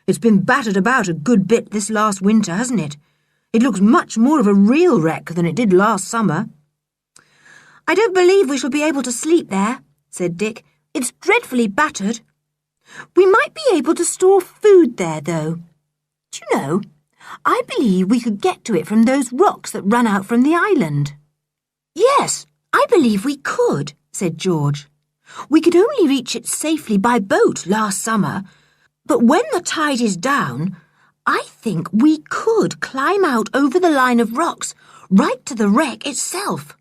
It's been battered about a good bit this last winter, hasn't it? It looks much more of a real wreck than it did last summer." "I don't believe we shall be able to sleep there," said Dick. "It's dreadfully battered. We might be able to store food there, though. Do you know, I believe we could get to it from those rocks that run out from the island." "Yes, I believe we could," said George. "We could only reach it safely by boat last summer, but when the tide is down, I think we could climb out over the line of rocks right to the wreck itself."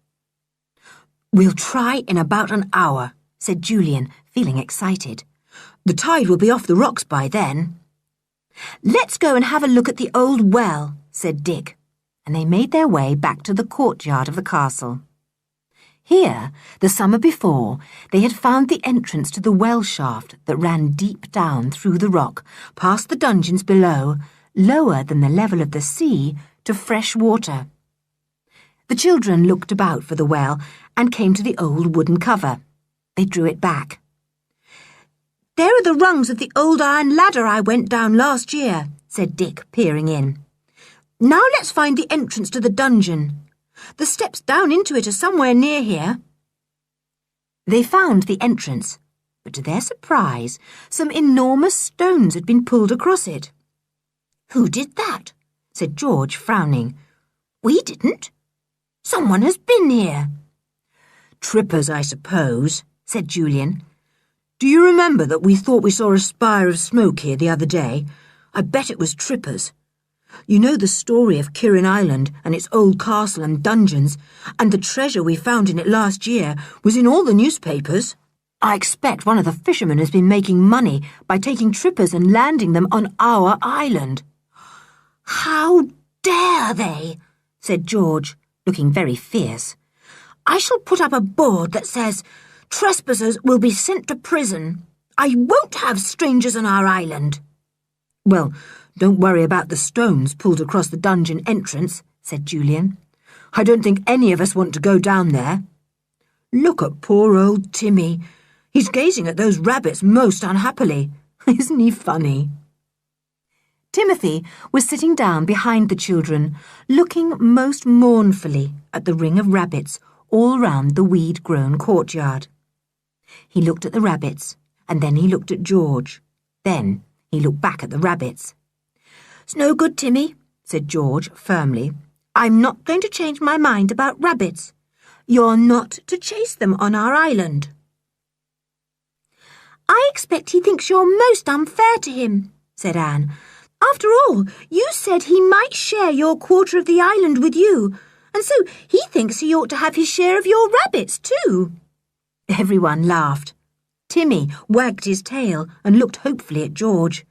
"We'll try in about an hour," said Julian, feeling excited. "The tide will be off the rocks by then." "Let's go and have a look at the old well," said Dick, and they made their way back to the courtyard of the castle. Here, the summer before, they had found the entrance to the well shaft that ran deep down through the rock, past the dungeons below, lower than the level of the sea, to fresh water. The children looked about for the well and came to the old wooden cover. They drew it back. "There are the rungs of the old iron ladder I went down last year," said Dick, peering in. "Now let's find the entrance to the dungeon. The steps down into it are somewhere near here." They found the entrance, but to their surprise, some enormous stones had been pulled across it. "Who did that?" said George, frowning. "We didn't. Someone has been here." "Trippers, I suppose," said Julian. "Do you remember that we thought we saw a spire of smoke here the other day? I bet it was trippers. You know the story of Kirin Island and its old castle and dungeons, and the treasure we found in it last year was in all the newspapers. I expect one of the fishermen has been making money by taking trippers and landing them on our island." "How dare they?" said George, looking very fierce. I shall put up a board that says, 'Trespassers will be sent to prison.' I won't have strangers on our island." "Well, don't worry about the stones pulled across the dungeon entrance," said Julian. "I don't think any of us want to go down there. Look at poor old Timmy. He's gazing at those rabbits most unhappily. Isn't he funny?" Timothy was sitting down behind the children, looking most mournfully at the ring of rabbits all round the weed-grown courtyard. He looked at the rabbits, and then he looked at George. Then he looked back at the rabbits. "It's no good, Timmy," said George firmly. "I'm not going to change my mind about rabbits. You're not to chase them on our island." "I expect he thinks you're most unfair to him," said Anne. "After all, you said he might share your quarter of the island with you, and so he thinks he ought to have his share of your rabbits too." Everyone laughed. Timmy wagged his tail and looked hopefully at George.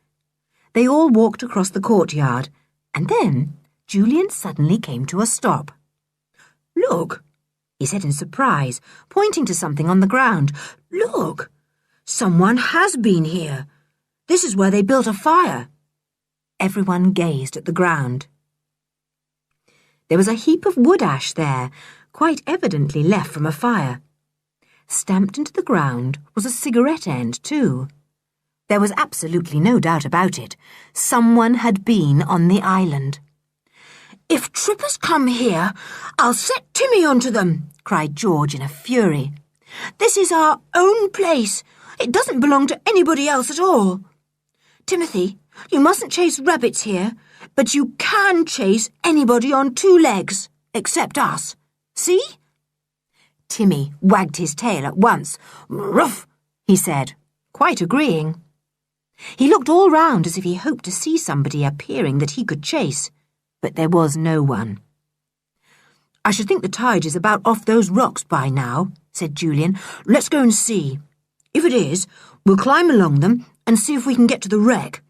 They all walked across the courtyard, and then Julian suddenly came to a stop. "Look," he said in surprise, pointing to something on the ground. "Look, someone has been here. This is where they built a fire." Everyone gazed at the ground. There was a heap of wood ash there, quite evidently left from a fire. Stamped into the ground was a cigarette end, too. There was absolutely no doubt about it. Someone had been on the island. "If trippers come here, I'll set Timmy onto them," cried George in a fury. "This is our own place. It doesn't belong to anybody else at all. Timothy, you mustn't chase rabbits here, but you can chase anybody on 2 legs, except us. See?" Timmy wagged his tail at once. "Ruff," he said, quite agreeing. He looked all round as if he hoped to see somebody appearing that he could chase, but there was no one. "I should think the tide is about off those rocks by now," said Julian. "Let's go and see. If it is, we'll climb along them and see if we can get to the wreck.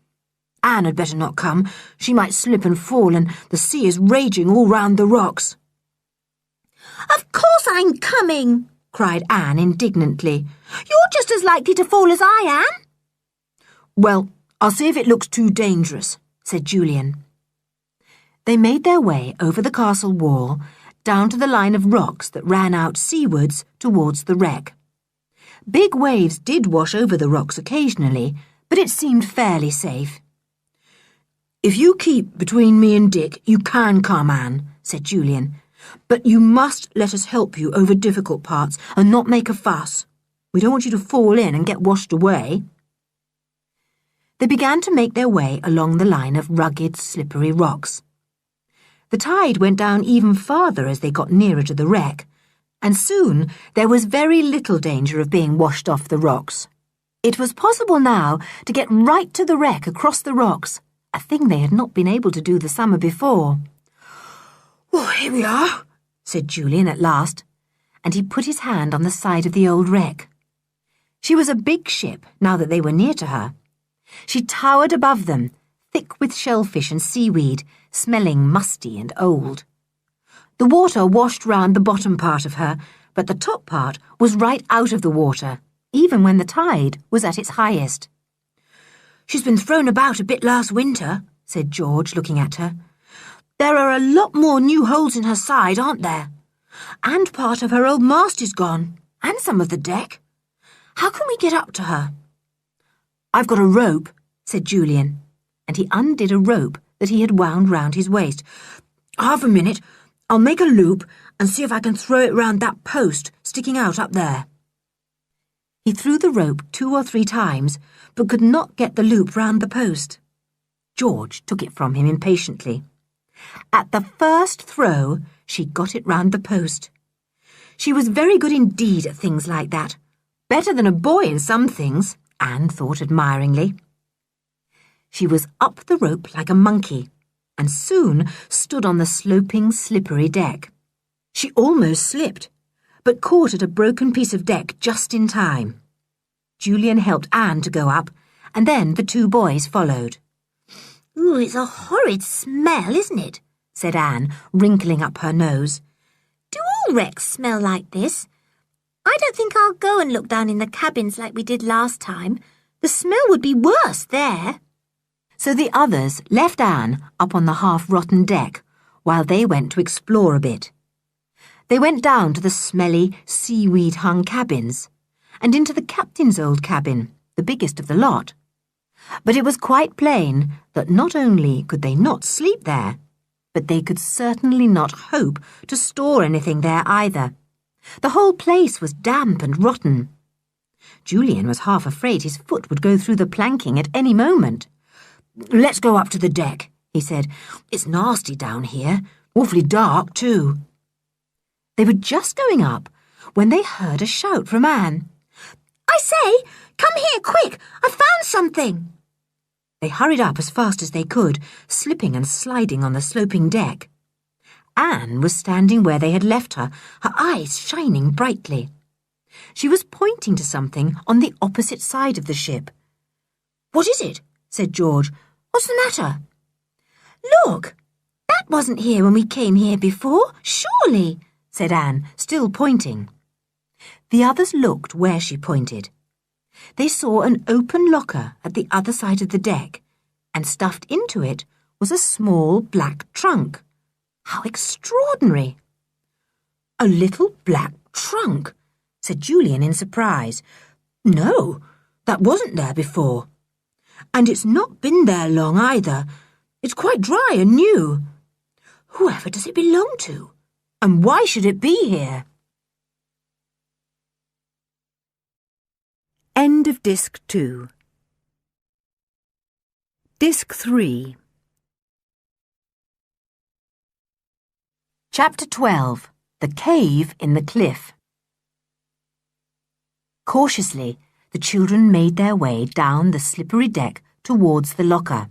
Anne had better not come. She might slip and fall, and the sea is raging all round the rocks." "Of course I'm coming," cried Anne indignantly. "You're just as likely to fall as I am." "Well, I'll see if it looks too dangerous," said Julian. They made their way over the castle wall, down to the line of rocks that ran out seawards towards the wreck. Big waves did wash over the rocks occasionally, but it seemed fairly safe. "If you keep between me and Dick, you can come, Anne," said Julian. "But you must let us help you over difficult parts and not make a fuss. We don't want you to fall in and get washed away." They began to make their way along the line of rugged, slippery rocks. The tide went down even farther as they got nearer to the wreck, and soon there was very little danger of being washed off the rocks. It was possible now to get right to the wreck across the rocks, a thing they had not been able to do the summer before. "Oh, here we are," said Julian at last, and he put his hand on the side of the old wreck. She was a big ship now that they were near to her. She towered above them, thick with shellfish and seaweed, smelling musty and old. The water washed round the bottom part of her, but the top part was right out of the water, even when the tide was at its highest. "She's been thrown about a bit last winter," said George, looking at her. "There are a lot more new holes in her side, aren't there? And part of her old mast is gone, and some of the deck. How can we get up to her?" "I've got a rope," said Julian, and he undid a rope that he had wound round his waist. "Half a minute. I'll make a loop and see if I can throw it round that post sticking out up there." He threw the rope 2 or 3 times, but could not get the loop round the post. George took it from him impatiently. At the first throw, she got it round the post. She was very good indeed at things like that. Better than a boy in some things, Anne thought admiringly. She was up the rope like a monkey, and soon stood on the sloping, slippery deck. She almost slipped, but caught at a broken piece of deck just in time. Julian helped Anne to go up, and then the 2 boys followed. "Ooh, it's a horrid smell, isn't it?" said Anne, wrinkling up her nose. "Do all wrecks smell like this. I don't think I'll go and look down in the cabins like we did last time. The smell would be worse there." So the others left Anne up on the half-rotten deck while they went to explore a bit. They went down to the smelly, seaweed-hung cabins and into the captain's old cabin, the biggest of the lot. But it was quite plain that not only could they not sleep there, but they could certainly not hope to store anything there either. The whole place was damp and rotten. Julian was half afraid his foot would go through the planking at any moment. "Let's go up to the deck," he said. "It's nasty down here. Awfully dark, too." They were just going up when they heard a shout from Anne. "I say, come here quick! I found something!" They hurried up as fast as they could, slipping and sliding on the sloping deck. Anne was standing where they had left her, her eyes shining brightly. She was pointing to something on the opposite side of the ship. "What is it?" said George. "What's the matter?" "Look! That wasn't here when we came here before, surely," said Anne, still pointing. The others looked where she pointed. They saw an open locker at the other side of the deck, and stuffed into it was a small black trunk. How extraordinary! "A little black trunk," said Julian in surprise. "No, that wasn't there before. And it's not been there long either. It's quite dry and new. Whoever does it belong to? And why should it be here?" End of Disc 2. Disc 3. Chapter 12. The Cave in the Cliff. Cautiously, the children made their way down the slippery deck towards the locker.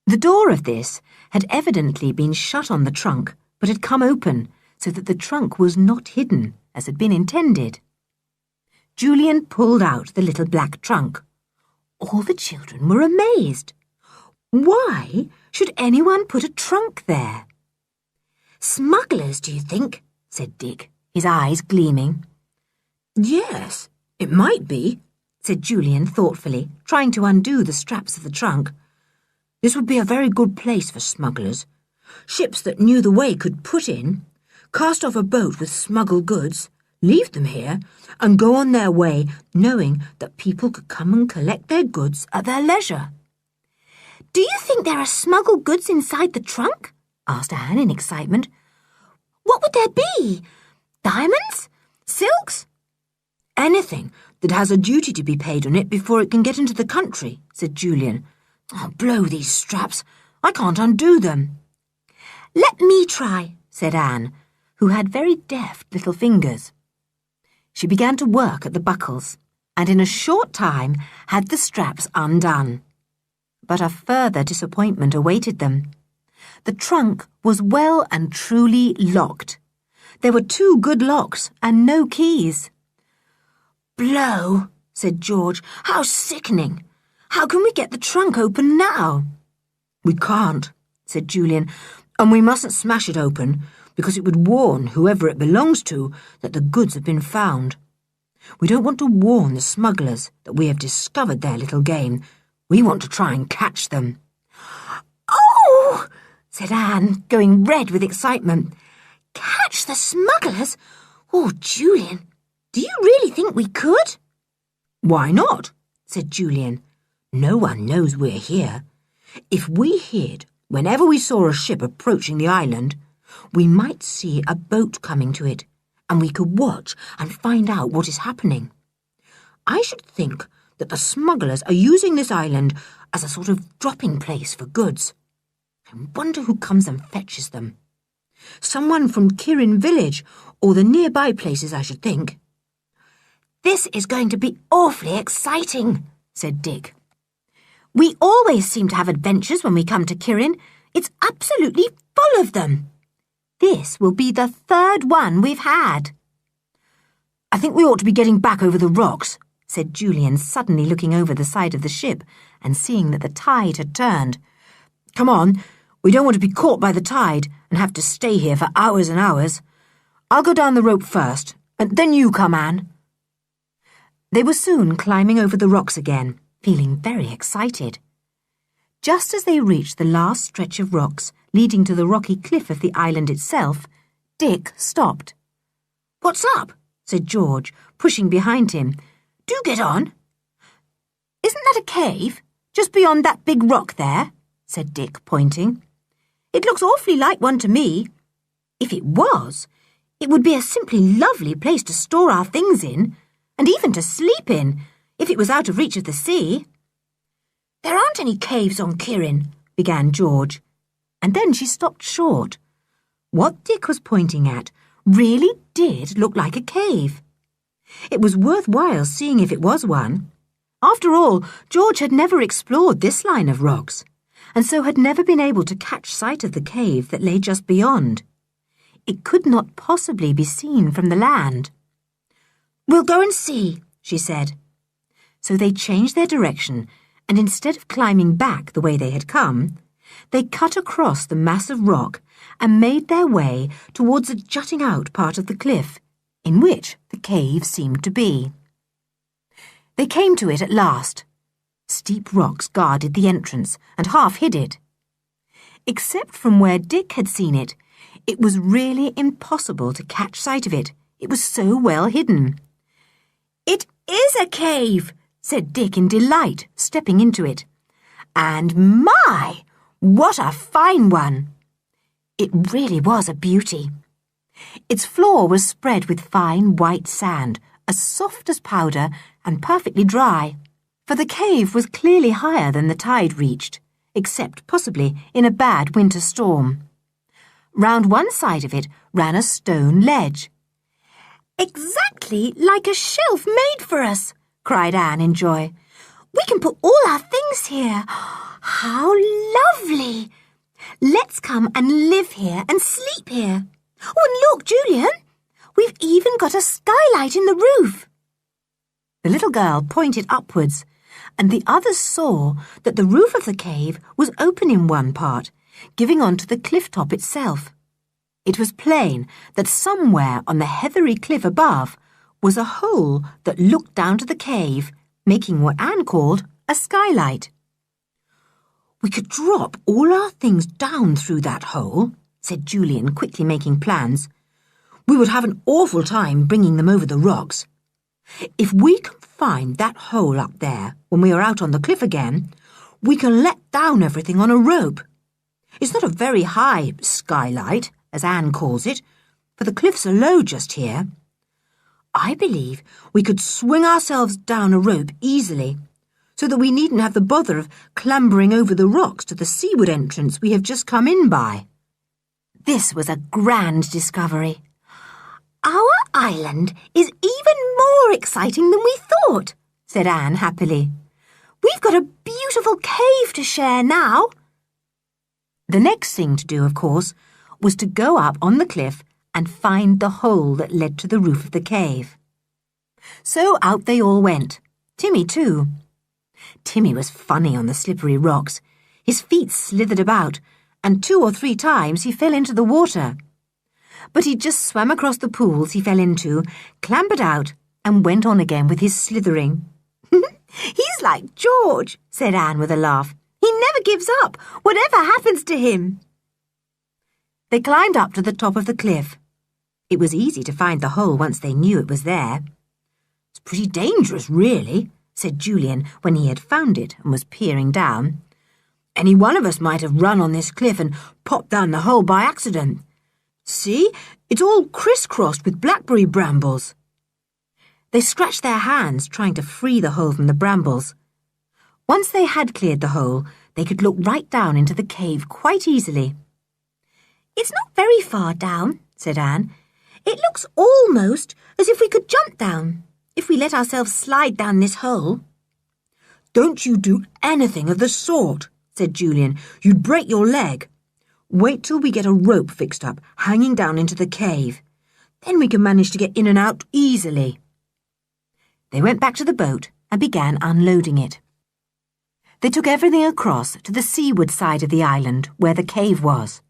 The door of this had evidently been shut on the trunk, but had come open so that the trunk was not hidden as had been intended. Julian pulled out the little black trunk. All the children were amazed. Why should anyone put a trunk there? "Smugglers, do you think?" said Dick, his eyes gleaming. "Yes, it might be," said Julian thoughtfully, trying to undo the straps of the trunk. "This would be a very good place for smugglers. Ships that knew the way could put in, cast off a boat with smuggled goods, leave them here, and go on their way knowing that people could come and collect their goods at their leisure." "Do you think there are smuggled goods inside the trunk?" asked Anne in excitement. "What would there be? Diamonds? Silks?" "Anything that has a duty to be paid on it before it can get into the country," said Julian. "Oh, blow these straps. I can't undo them." "Let me try," said Anne, who had very deft little fingers. She began to work at the buckles, and in a short time had the straps undone. But a further disappointment awaited them. The trunk was well and truly locked. There were 2 good locks and no keys. "Blow," said George. "How sickening. How can we get the trunk open now?" "We can't," said Julian, "and we mustn't smash it open, because it would warn whoever it belongs to that the goods have been found. We don't want to warn the smugglers that we have discovered their little game. We want to try and catch them." "Oh!" said Anne, going red with excitement. "Catch the smugglers? Oh, Julian, do you really think we could?" "Why not?" said Julian. "No one knows we're here. If we hid whenever we saw a ship approaching the island, we might see a boat coming to it, and we could watch and find out what is happening. I should think that the smugglers are using this island as a sort of dropping place for goods. I wonder who comes and fetches them. Someone from Kirin village or the nearby places, I should think." "This is going to be awfully exciting," said Dick. "We always seem to have adventures when we come to Kirin. It's absolutely full of them. This will be the 3rd one we've had." "I think we ought to be getting back over the rocks," said Julian, suddenly looking over the side of the ship and seeing that the tide had turned. "Come on, we don't want to be caught by the tide and have to stay here for hours and hours. I'll go down the rope first, and then you come, Anne. They were soon climbing over the rocks again, feeling very excited. Just as they reached the last stretch of rocks leading to the rocky cliff of the island itself, Dick stopped. What's up? Said George, pushing behind him. Do get on. Isn't that a cave, just beyond that big rock there? Said Dick, pointing. It looks awfully like one to me. If it was, it would be a simply lovely place to store our things in, and even to sleep in, if it was out of reach of the sea. There aren't any caves on Kirin, began George, and then she stopped short. What Dick was pointing at really did look like a cave. It was worthwhile seeing if it was one. After all, George had never explored this line of rocks, and so had never been able to catch sight of the cave that lay just beyond. It could not possibly be seen from the land. We'll go and see, she said. So they changed their direction, and instead of climbing back the way they had come, they cut across the mass of rock and made their way towards a jutting out part of the cliff, in which the cave seemed to be. They came to it at last. Steep rocks guarded the entrance and half hid it. Except from where Dick had seen it, it was really impossible to catch sight of it. It was so well hidden. It is a cave, said Dick in delight, stepping into it. And my, what a fine one! It really was a beauty. Its floor was spread with fine white sand, as soft as powder and perfectly dry, for the cave was clearly higher than the tide reached, except possibly in a bad winter storm. Round one side of it ran a stone ledge. Exactly like a shelf made for us, cried Anne in joy. We can put all our things here. How lovely! Let's come and live here and sleep here. Oh, and look, Julian, we've even got a skylight in the roof. The little girl pointed upwards, and the others saw that the roof of the cave was open in one part, giving on to the cliff top itself. It was plain that somewhere on the heathery cliff above was a hole that looked down to the cave, making what Anne called a skylight. We could drop all our things down through that hole, said Julian, quickly making plans. We would have an awful time bringing them over the rocks. If we can find that hole up there when we are out on the cliff again, we can let down everything on a rope. It's not a very high skylight, as Anne calls it, for the cliffs are low just here. I believe we could swing ourselves down a rope easily, so that we needn't have the bother of clambering over the rocks to the seaward entrance we have just come in by. This was a grand discovery. Our island is even more exciting than we thought, said Anne happily. We've got a beautiful cave to share now. The next thing to do, of course, was to go up on the cliff and find the hole that led to the roof of the cave. So out they all went, Timmy too. Timmy was funny on the slippery rocks. His feet slithered about, and 2 or 3 times he fell into the water. But he just swam across the pools he fell into, clambered out, and went on again with his slithering. He's like George, said Anne with a laugh. He never gives up, whatever happens to him. They climbed up to the top of the cliff. It was easy to find the hole once they knew it was there. It's pretty dangerous, really, said Julian when he had found it and was peering down. Any one of us might have run on this cliff and popped down the hole by accident. See, it's all crisscrossed with blackberry brambles. They scratched their hands trying to free the hole from the brambles. Once they had cleared the hole, they could look right down into the cave quite easily. It's not very far down, said Anne. It looks almost as if we could jump down, if we let ourselves slide down this hole. Don't you do anything of the sort, said Julian. You'd break your leg. Wait till we get a rope fixed up, hanging down into the cave. Then we can manage to get in and out easily. They went back to the boat and began unloading it. They took everything across to the seaward side of the island where the cave was.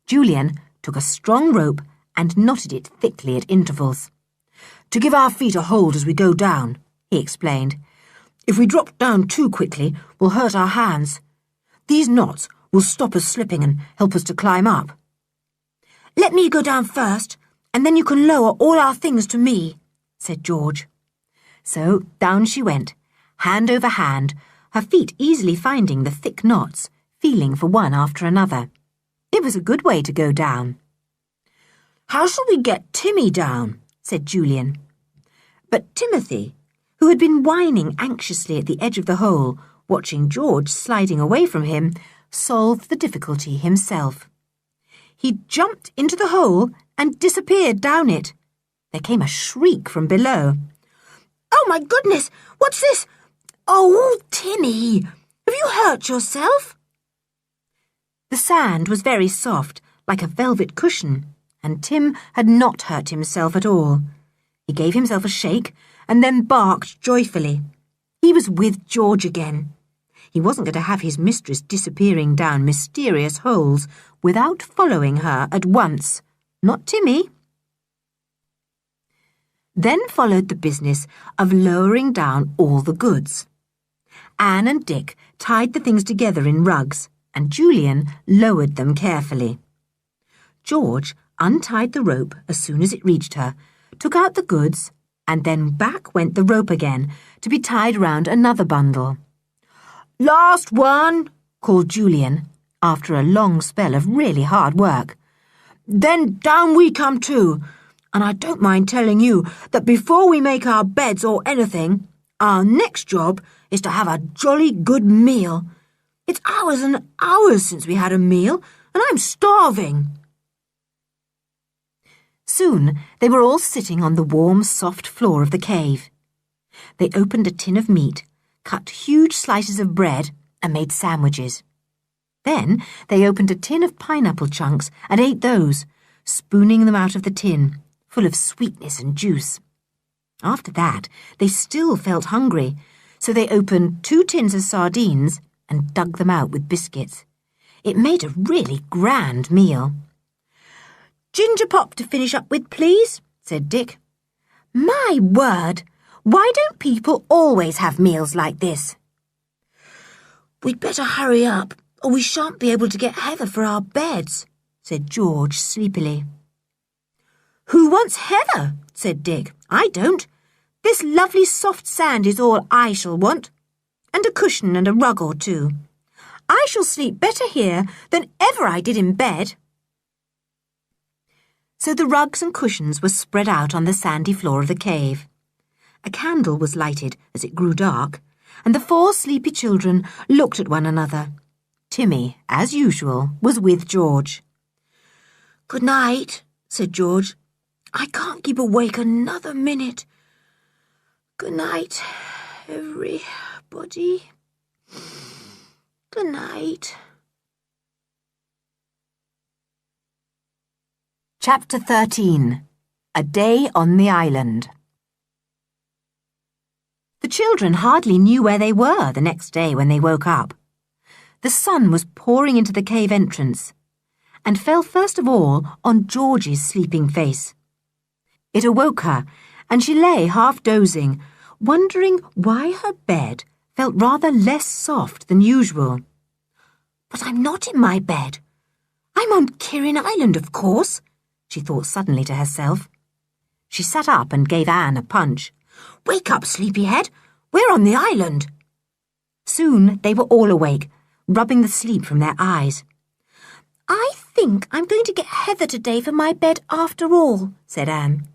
Julian took a strong rope and knotted it thickly at intervals. To give our feet a hold as we go down, he explained. If we drop down too quickly, we'll hurt our hands. These knots will stop us slipping and help us to climb up. Let me go down first, and then you can lower all our things to me, said George. So down she went, hand over hand, her feet easily finding the thick knots, feeling for one after another. It was a good way to go down. How shall we get Timmy down? Said Julian. But Timothy, who had been whining anxiously at the edge of the hole, watching George sliding away from him, solved the difficulty himself. He jumped into the hole and disappeared down it. There came a shriek from below. Oh, my goodness! What's this? Oh, Timmy! Have you hurt yourself? The sand was very soft, like a velvet cushion, and Tim had not hurt himself at all. He gave himself a shake and then barked joyfully. He was with George again. He wasn't going to have his mistress disappearing down mysterious holes without following her at once. Not Timmy. Then followed the business of lowering down all the goods. Anne and Dick tied the things together in rugs, and Julian lowered them carefully. George untied the rope as soon as it reached her, took out the goods, and then back went the rope again to be tied round another bundle. Last one, called Julian, after a long spell of really hard work. Then down we come too. And I don't mind telling you that before we make our beds or anything, our next job is to have a jolly good meal. It's hours and hours since we had a meal, and I'm starving. Soon they were all sitting on the warm, soft floor of the cave. They opened a tin of meat, cut huge slices of bread, and made sandwiches. Then they opened a tin of pineapple chunks and ate those, spooning them out of the tin, full of sweetness and juice. After that, they still felt hungry, so they opened 2 tins of sardines and dug them out with biscuits. It made a really grand meal. Ginger pop to finish up with, please, said Dick. My word! Why don't people always have meals like this? We'd better hurry up, or we shan't be able to get heather for our beds, said George sleepily. Who wants heather? Said Dick. I don't. This lovely soft sand is all I shall want. And a cushion and a rug or two. I shall sleep better here than ever I did in bed. So the rugs and cushions were spread out on the sandy floor of the cave. A candle was lighted as it grew dark, and the 4 sleepy children looked at one another. Timmy, as usual, was with George. Good night, said George. I can't keep awake another minute. Good night, everybody. Good night. Chapter 13. A Day on the Island. The children hardly knew where they were the next day when they woke up. The sun was pouring into the cave entrance, and fell first of all on George's sleeping face. It awoke her, and she lay half dozing, wondering why her bed felt rather less soft than usual. But I'm not in my bed. I'm on Kirin Island, of course, she thought suddenly to herself. She sat up and gave Anne a punch. Wake up, sleepyhead. We're on the island. Soon they were all awake, rubbing the sleep from their eyes. I think I'm going to get heather today for my bed after all, said Anne.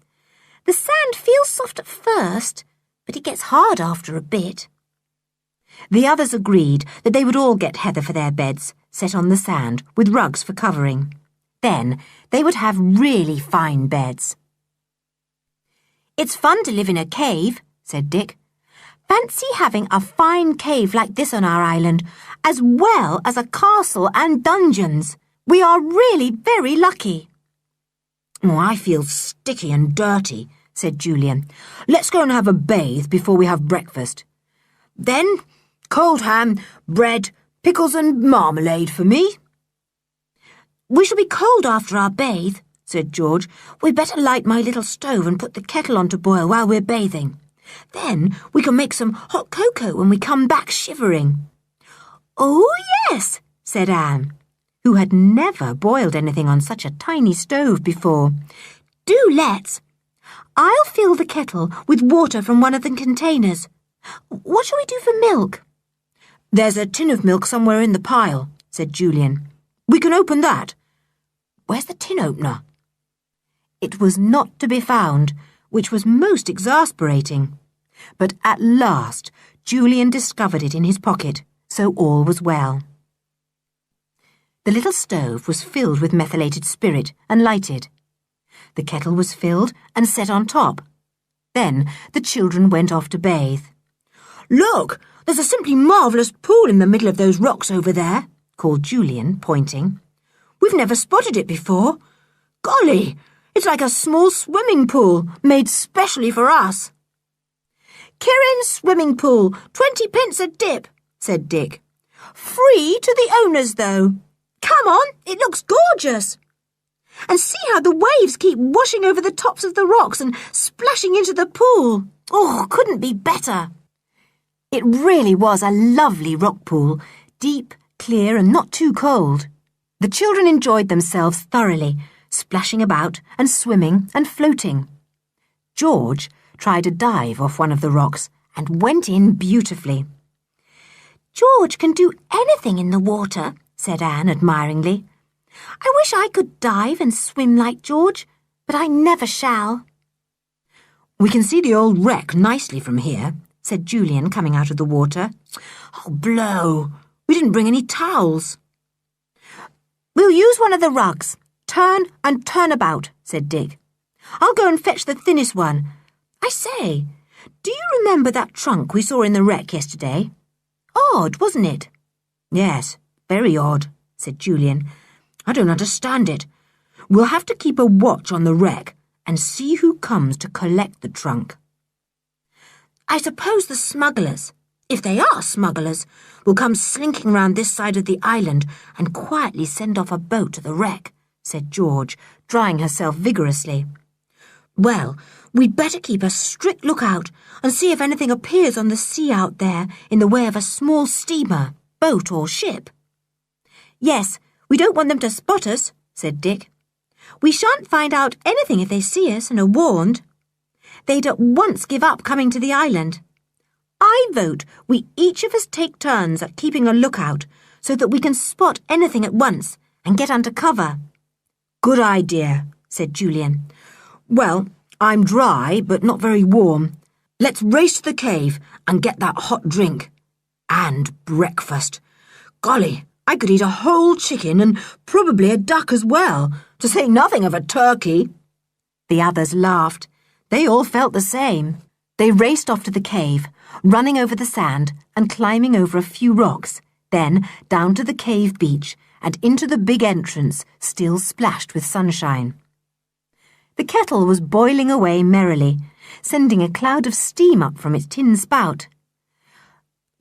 The sand feels soft at first, but it gets hard after a bit. The others agreed that they would all get heather for their beds, set on the sand, with rugs for covering. Then they would have really fine beds. It's fun to live in a cave, said Dick. Fancy having a fine cave like this on our island, as well as a castle and dungeons. We are really very lucky. Oh, I feel sticky and dirty, said Julian. Let's go and have a bathe before we have breakfast. Then, cold ham, bread, pickles and marmalade for me. We shall be cold after our bathe, said George. "We'd better light my little stove and put the kettle on to boil while we're bathing. Then we can make some hot cocoa when we come back shivering." "Oh, yes," said Anne, who had never boiled anything on such a tiny stove before. "Do let's. I'll fill the kettle with water from one of the containers. What shall we do for milk?" "There's a tin of milk somewhere in the pile," said Julian. "We can open that. Where's the tin opener?" It was not to be found, which was most exasperating. But at last Julian discovered it in his pocket, so all was well. The little stove was filled with methylated spirit and lighted. The kettle was filled and set on top. Then the children went off to bathe. "Look, there's a simply marvellous pool in the middle of those rocks over there," called Julian, pointing. "We've never spotted it before. Golly, it's like a small swimming pool made specially for us." "Kirin's swimming pool, 20 pence a dip," said Dick. "Free to the owners, though. Come on, it looks gorgeous. And see how the waves keep washing over the tops of the rocks and splashing into the pool. Oh, couldn't be better." It really was a lovely rock pool, deep, clear, and not too cold. The children enjoyed themselves thoroughly, splashing about and swimming and floating. George tried a dive off one of the rocks and went in beautifully. "George can do anything in the water," said Anne admiringly. "I wish I could dive and swim like George, but I never shall." "We can see the old wreck nicely from here," said Julian, coming out of the water. "Oh, blow! We didn't bring any towels." "We'll use one of the rugs. Turn and turn about," said Dick. "I'll go and fetch the thinnest one. I say, do you remember that trunk we saw in the wreck yesterday? Odd, wasn't it?" "Yes, very odd," said Julian. "I don't understand it. We'll have to keep a watch on the wreck and see who comes to collect the trunk." "I suppose the smugglers, if they are smugglers, will come slinking round this side of the island and quietly send off a boat to the wreck," said George, drying herself vigorously. "Well, we'd better keep a strict lookout and see if anything appears on the sea out there in the way of a small steamer, boat or ship." "Yes, we don't want them to spot us," said Dick. "We shan't find out anything if they see us and are warned. They'd at once give up coming to the island. I vote we each of us take turns at keeping a lookout so that we can spot anything at once and get under cover." "Good idea," said Julian. "Well, I'm dry but not very warm. Let's race to the cave and get that hot drink. And breakfast. Golly, I could eat a whole chicken and probably a duck as well, to say nothing of a turkey." The others laughed. They all felt the same. They raced off to the cave, running over the sand and climbing over a few rocks, then down to the cave beach and into the big entrance, still splashed with sunshine. The kettle was boiling away merrily, sending a cloud of steam up from its tin spout.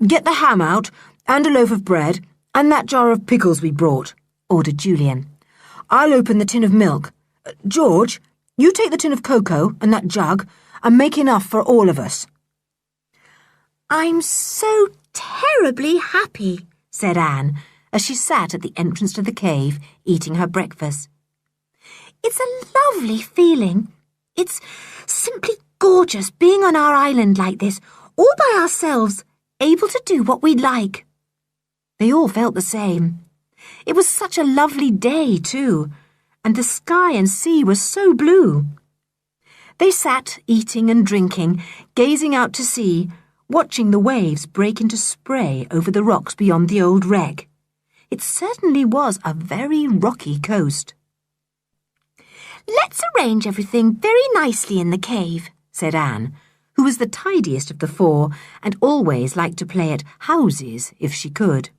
"Get the ham out, and a loaf of bread, and that jar of pickles we brought," ordered Julian. "I'll open the tin of milk. George, you take the tin of cocoa and that jug, and make enough for all of us." "I'm so terribly happy," said Anne, as she sat at the entrance to the cave, eating her breakfast. "It's a lovely feeling. It's simply gorgeous being on our island like this, all by ourselves, able to do what we like." They all felt the same. It was such a lovely day, too, and the sky and sea were so blue. They sat eating and drinking, gazing out to sea, watching the waves break into spray over the rocks beyond the old wreck. It certainly was a very rocky coast. "Let's arrange everything very nicely in the cave," said Anne, who was the tidiest of the four and always liked to play at houses if she could.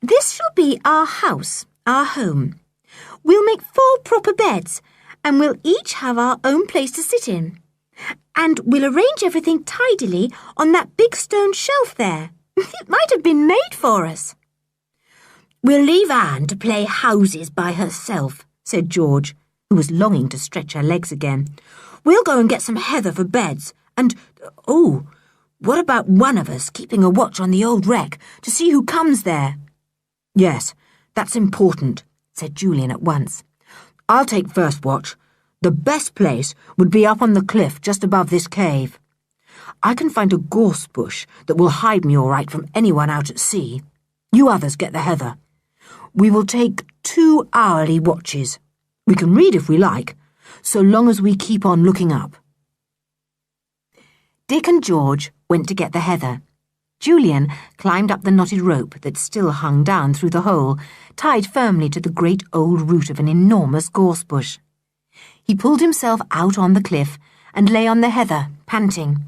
"This shall be our house, our home. We'll make 4 proper beds, and we'll each have our own place to sit in. And we'll arrange everything tidily on that big stone shelf there. It might have been made for us." "We'll leave Anne to play houses by herself," said George, who was longing to stretch her legs again. "We'll go and get some heather for beds, and, what about one of us keeping a watch on the old wreck to see who comes there?" "Yes, that's important," said Julian at once. "I'll take first watch. The best place would be up on the cliff just above this cave. I can find a gorse bush that will hide me all right from anyone out at sea. You others get the heather. We will take 2 hourly watches. We can read if we like, so long as we keep on looking up." Dick and George went to get the heather. Julian climbed up the knotted rope that still hung down through the hole, tied firmly to the great old root of an enormous gorse bush. He pulled himself out on the cliff and lay on the heather, panting.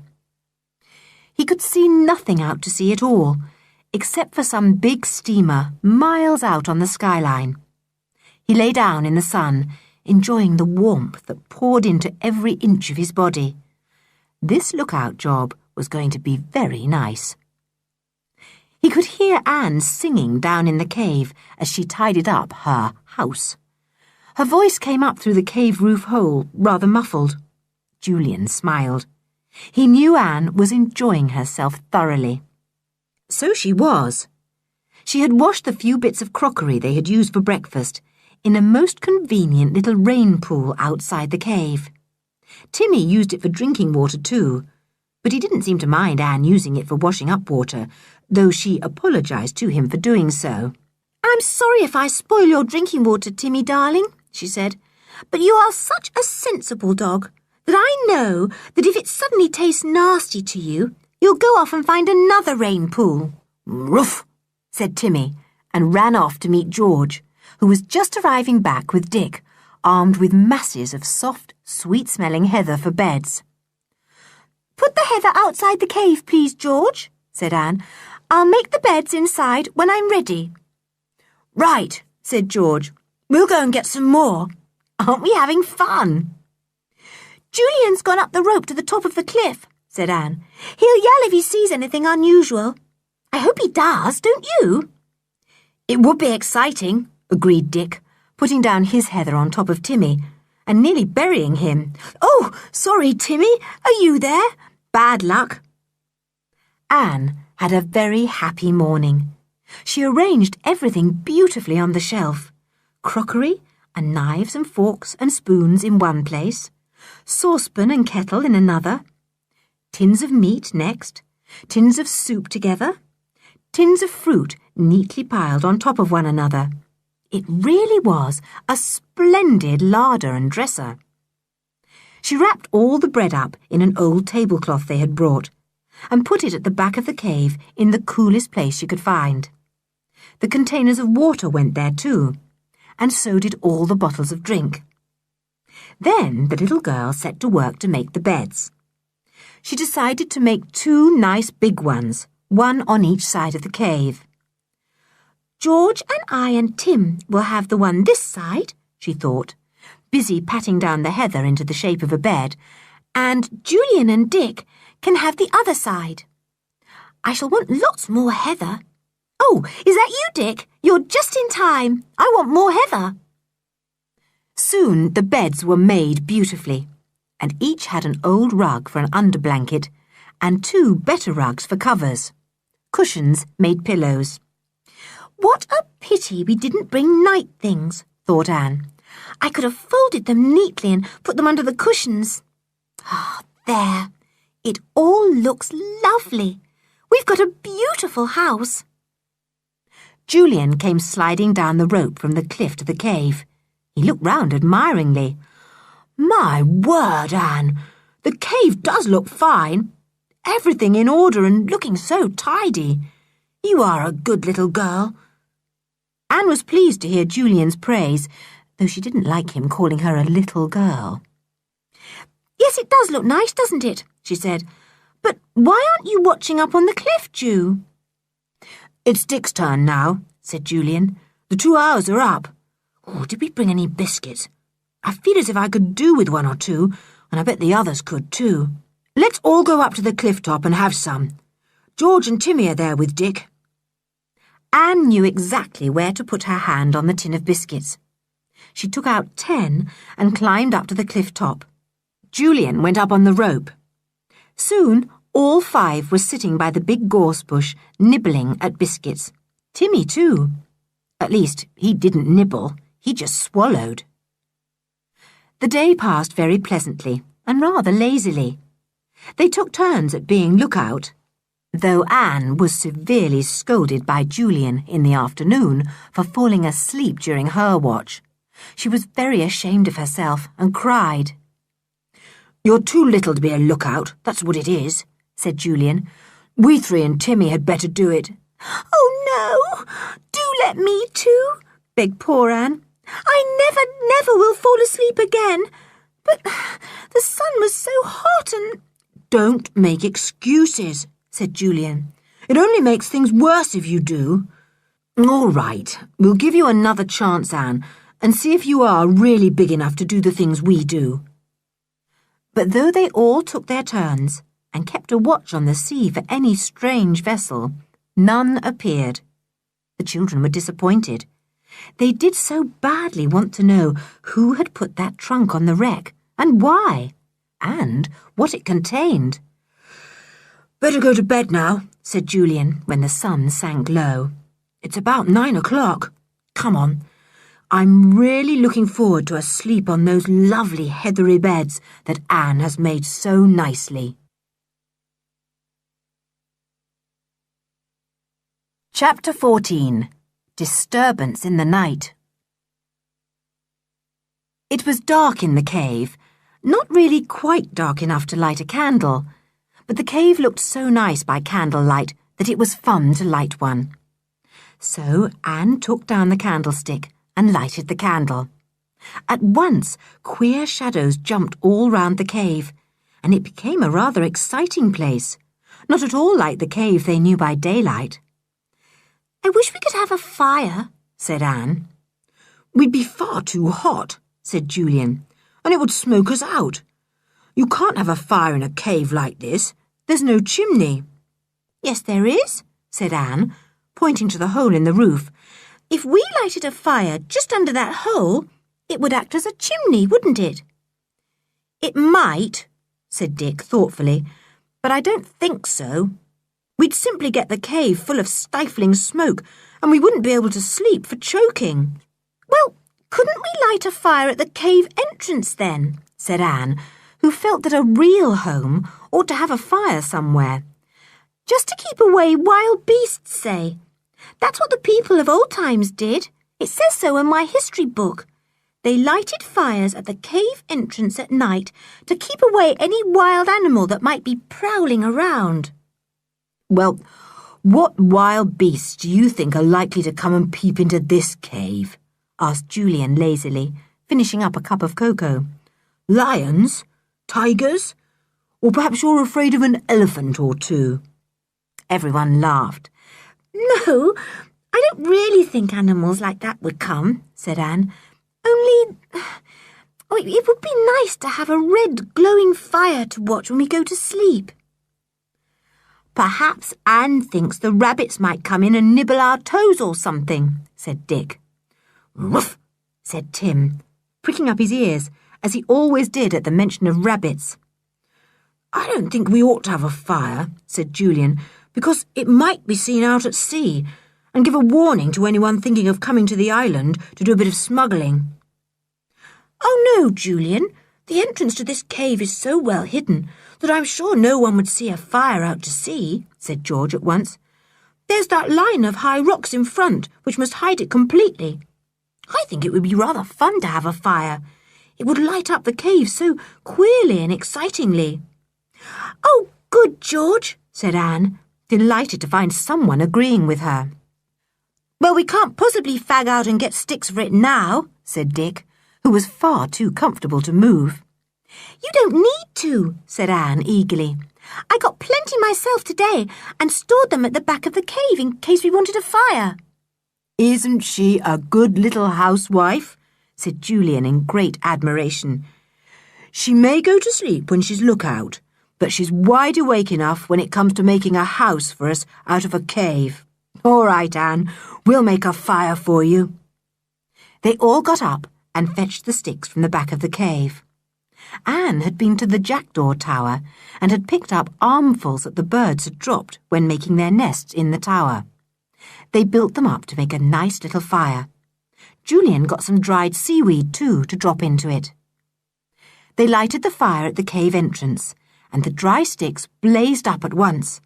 He could see nothing out to sea at all, except for some big steamer miles out on the skyline. He lay down in the sun, enjoying the warmth that poured into every inch of his body. This lookout job was going to be very nice. He could hear Anne singing down in the cave as she tidied up her house. Her voice came up through the cave roof hole, rather muffled. Julian smiled. He knew Anne was enjoying herself thoroughly. So she was. She had washed the few bits of crockery they had used for breakfast in a most convenient little rain pool outside the cave. Timmy used it for drinking water too, but he didn't seem to mind Anne using it for washing up water, though she apologised to him for doing so. "I'm sorry if I spoil your drinking water, Timmy darling," she said, "but you are such a sensible dog that I know that if it suddenly tastes nasty to you, you'll go off and find another rain pool." "Ruff," said Timmy, and ran off to meet George, who was just arriving back with Dick, armed with masses of soft, sweet-smelling heather for beds. "Put the heather outside the cave, please, George," said Anne. "I'll make the beds inside when I'm ready." "Right," said George. "We'll go and get some more. Aren't we having fun?" "Julian's gone up the rope to the top of the cliff," said Anne. "He'll yell if he sees anything unusual. I hope he does, don't you?" "It would be exciting," agreed Dick, putting down his heather on top of Timmy and nearly burying him. "Oh, sorry, Timmy. Are you there? Bad luck." Anne had a very happy morning. She arranged everything beautifully on the shelf. Crockery and knives and forks and spoons in one place, saucepan and kettle in another, tins of meat next, tins of soup together, tins of fruit neatly piled on top of one another. It really was a splendid larder and dresser. She wrapped all the bread up in an old tablecloth they had brought and put it at the back of the cave in the coolest place she could find. The containers of water went there too, and so did all the bottles of drink. Then the little girl set to work to make the beds. She decided to make 2 nice big ones, one on each side of the cave. "George and I and Tim will have the one this side," she thought, busy patting down the heather into the shape of a bed, "and Julian and Dick can have the other side. I shall want lots more heather. Oh, is that you, Dick? You're just in time. I want more heather." Soon the beds were made beautifully, and each had an old rug for an underblanket and 2 better rugs for covers. Cushions made pillows. "What a pity we didn't bring night things," thought Anne. "I could have folded them neatly and put them under the cushions. Ah, there. It all looks lovely. We've got a beautiful house." Julian came sliding down the rope from the cliff to the cave. He looked round admiringly. "My word, Anne, the cave does look fine. Everything in order and looking so tidy. You are a good little girl." Anne was pleased to hear Julian's praise, though she didn't like him calling her a little girl. "Yes, it does look nice, doesn't it?" she said. "But why aren't you watching up on the cliff, Ju?" "It's Dick's turn now," said Julian. "The 2 hours are up. Oh, did we bring any biscuits? I feel as if I could do with 1 or 2, and I bet the others could too. Let's all go up to the cliff top and have some. George and Timmy are there with Dick." Anne knew exactly where to put her hand on the tin of biscuits. She took out 10 and climbed up to the cliff top. Julian went up on the rope. Soon, all 5 were sitting by the big gorse bush, nibbling at biscuits. Timmy, too. At least, he didn't nibble, he just swallowed. The day passed very pleasantly and rather lazily. They took turns at being lookout, though Anne was severely scolded by Julian in the afternoon for falling asleep during her watch. She was very ashamed of herself and cried. "You're too little to be a lookout, that's what it is," said Julian. "We 3 and Timmy had better do it." "Oh, no! Do let me too," begged poor Anne. "I never will fall asleep again. But the sun was so hot and—" "Don't make excuses," said Julian. "It only makes things worse if you do." "All right, we'll give you another chance, Anne, and see if you are really big enough to do the things we do." But though they all took their turns and kept a watch on the sea for any strange vessel, none appeared. The children were disappointed. They did so badly want to know who had put that trunk on the wreck and why, and what it contained. "Better go to bed now," said Julian when the sun sank low. "It's about 9 o'clock. Come on. I'm really looking forward to a sleep on those lovely heathery beds that Anne has made so nicely." Chapter 14. Disturbance in the Night. It was dark in the cave, not really quite dark enough to light a candle, but the cave looked so nice by candlelight that it was fun to light one. So Anne took down the candlestick and lighted the candle. At once, queer shadows jumped all round the cave, and it became a rather exciting place, not at all like the cave they knew by daylight. "I wish we could have a fire," said Anne. "We'd be far too hot," said Julian, "and it would smoke us out. You can't have a fire in a cave like this. There's no chimney." "Yes, there is," said Anne, pointing to the hole in the roof. "If we lighted a fire just under that hole, it would act as a chimney, wouldn't it?" "It might," said Dick thoughtfully, "but I don't think so. We'd simply get the cave full of stifling smoke, and we wouldn't be able to sleep for choking." "Well, couldn't we light a fire at the cave entrance then?" said Anne, who felt that a real home ought to have a fire somewhere. "Just to keep away wild beasts, say. That's what the people of old times did. It says so in my history book. They lighted fires at the cave entrance at night to keep away any wild animal that might be prowling around." "Well, what wild beasts do you think are likely to come and peep into this cave?" asked Julian lazily, finishing up a cup of cocoa. "Lions? Tigers? Or perhaps you're afraid of an elephant or two?" Everyone laughed. "No, I don't really think animals like that would come," said Anne. "Only, it would be nice to have a red glowing fire to watch when we go to sleep." "Perhaps Anne thinks the rabbits might come in and nibble our toes or something," said Dick. "Ruff," said Tim, pricking up his ears, as he always did at the mention of rabbits. "I don't think we ought to have a fire," said Julian, "because it might be seen out at sea and give a warning to anyone thinking of coming to the island to do a bit of smuggling." "Oh no, Julian, the entrance to this cave is so well hidden that I'm sure no one would see a fire out to sea," said George at once. "There's that line of high rocks in front which must hide it completely. I think it would be rather fun to have a fire. It would light up the cave so queerly and excitingly." "Oh, good, George," said Anne, delighted to find someone agreeing with her. "Well, we can't possibly fag out and get sticks for it now," said Dick, who was far too comfortable to move. "You don't need to," said Anne eagerly. "I got plenty myself today and stored them at the back of the cave in case we wanted a fire." "Isn't she a good little housewife?" said Julian in great admiration. "She may go to sleep when she's lookout, but she's wide awake enough when it comes to making a house for us out of a cave. All right, Anne, we'll make a fire for you." They all got up and fetched the sticks from the back of the cave. Anne had been to the jackdaw tower and had picked up armfuls that the birds had dropped when making their nests in the tower. They built them up to make a nice little fire. Julian got some dried seaweed too to drop into it. They lighted the fire at the cave entrance, and the dry sticks blazed up at once.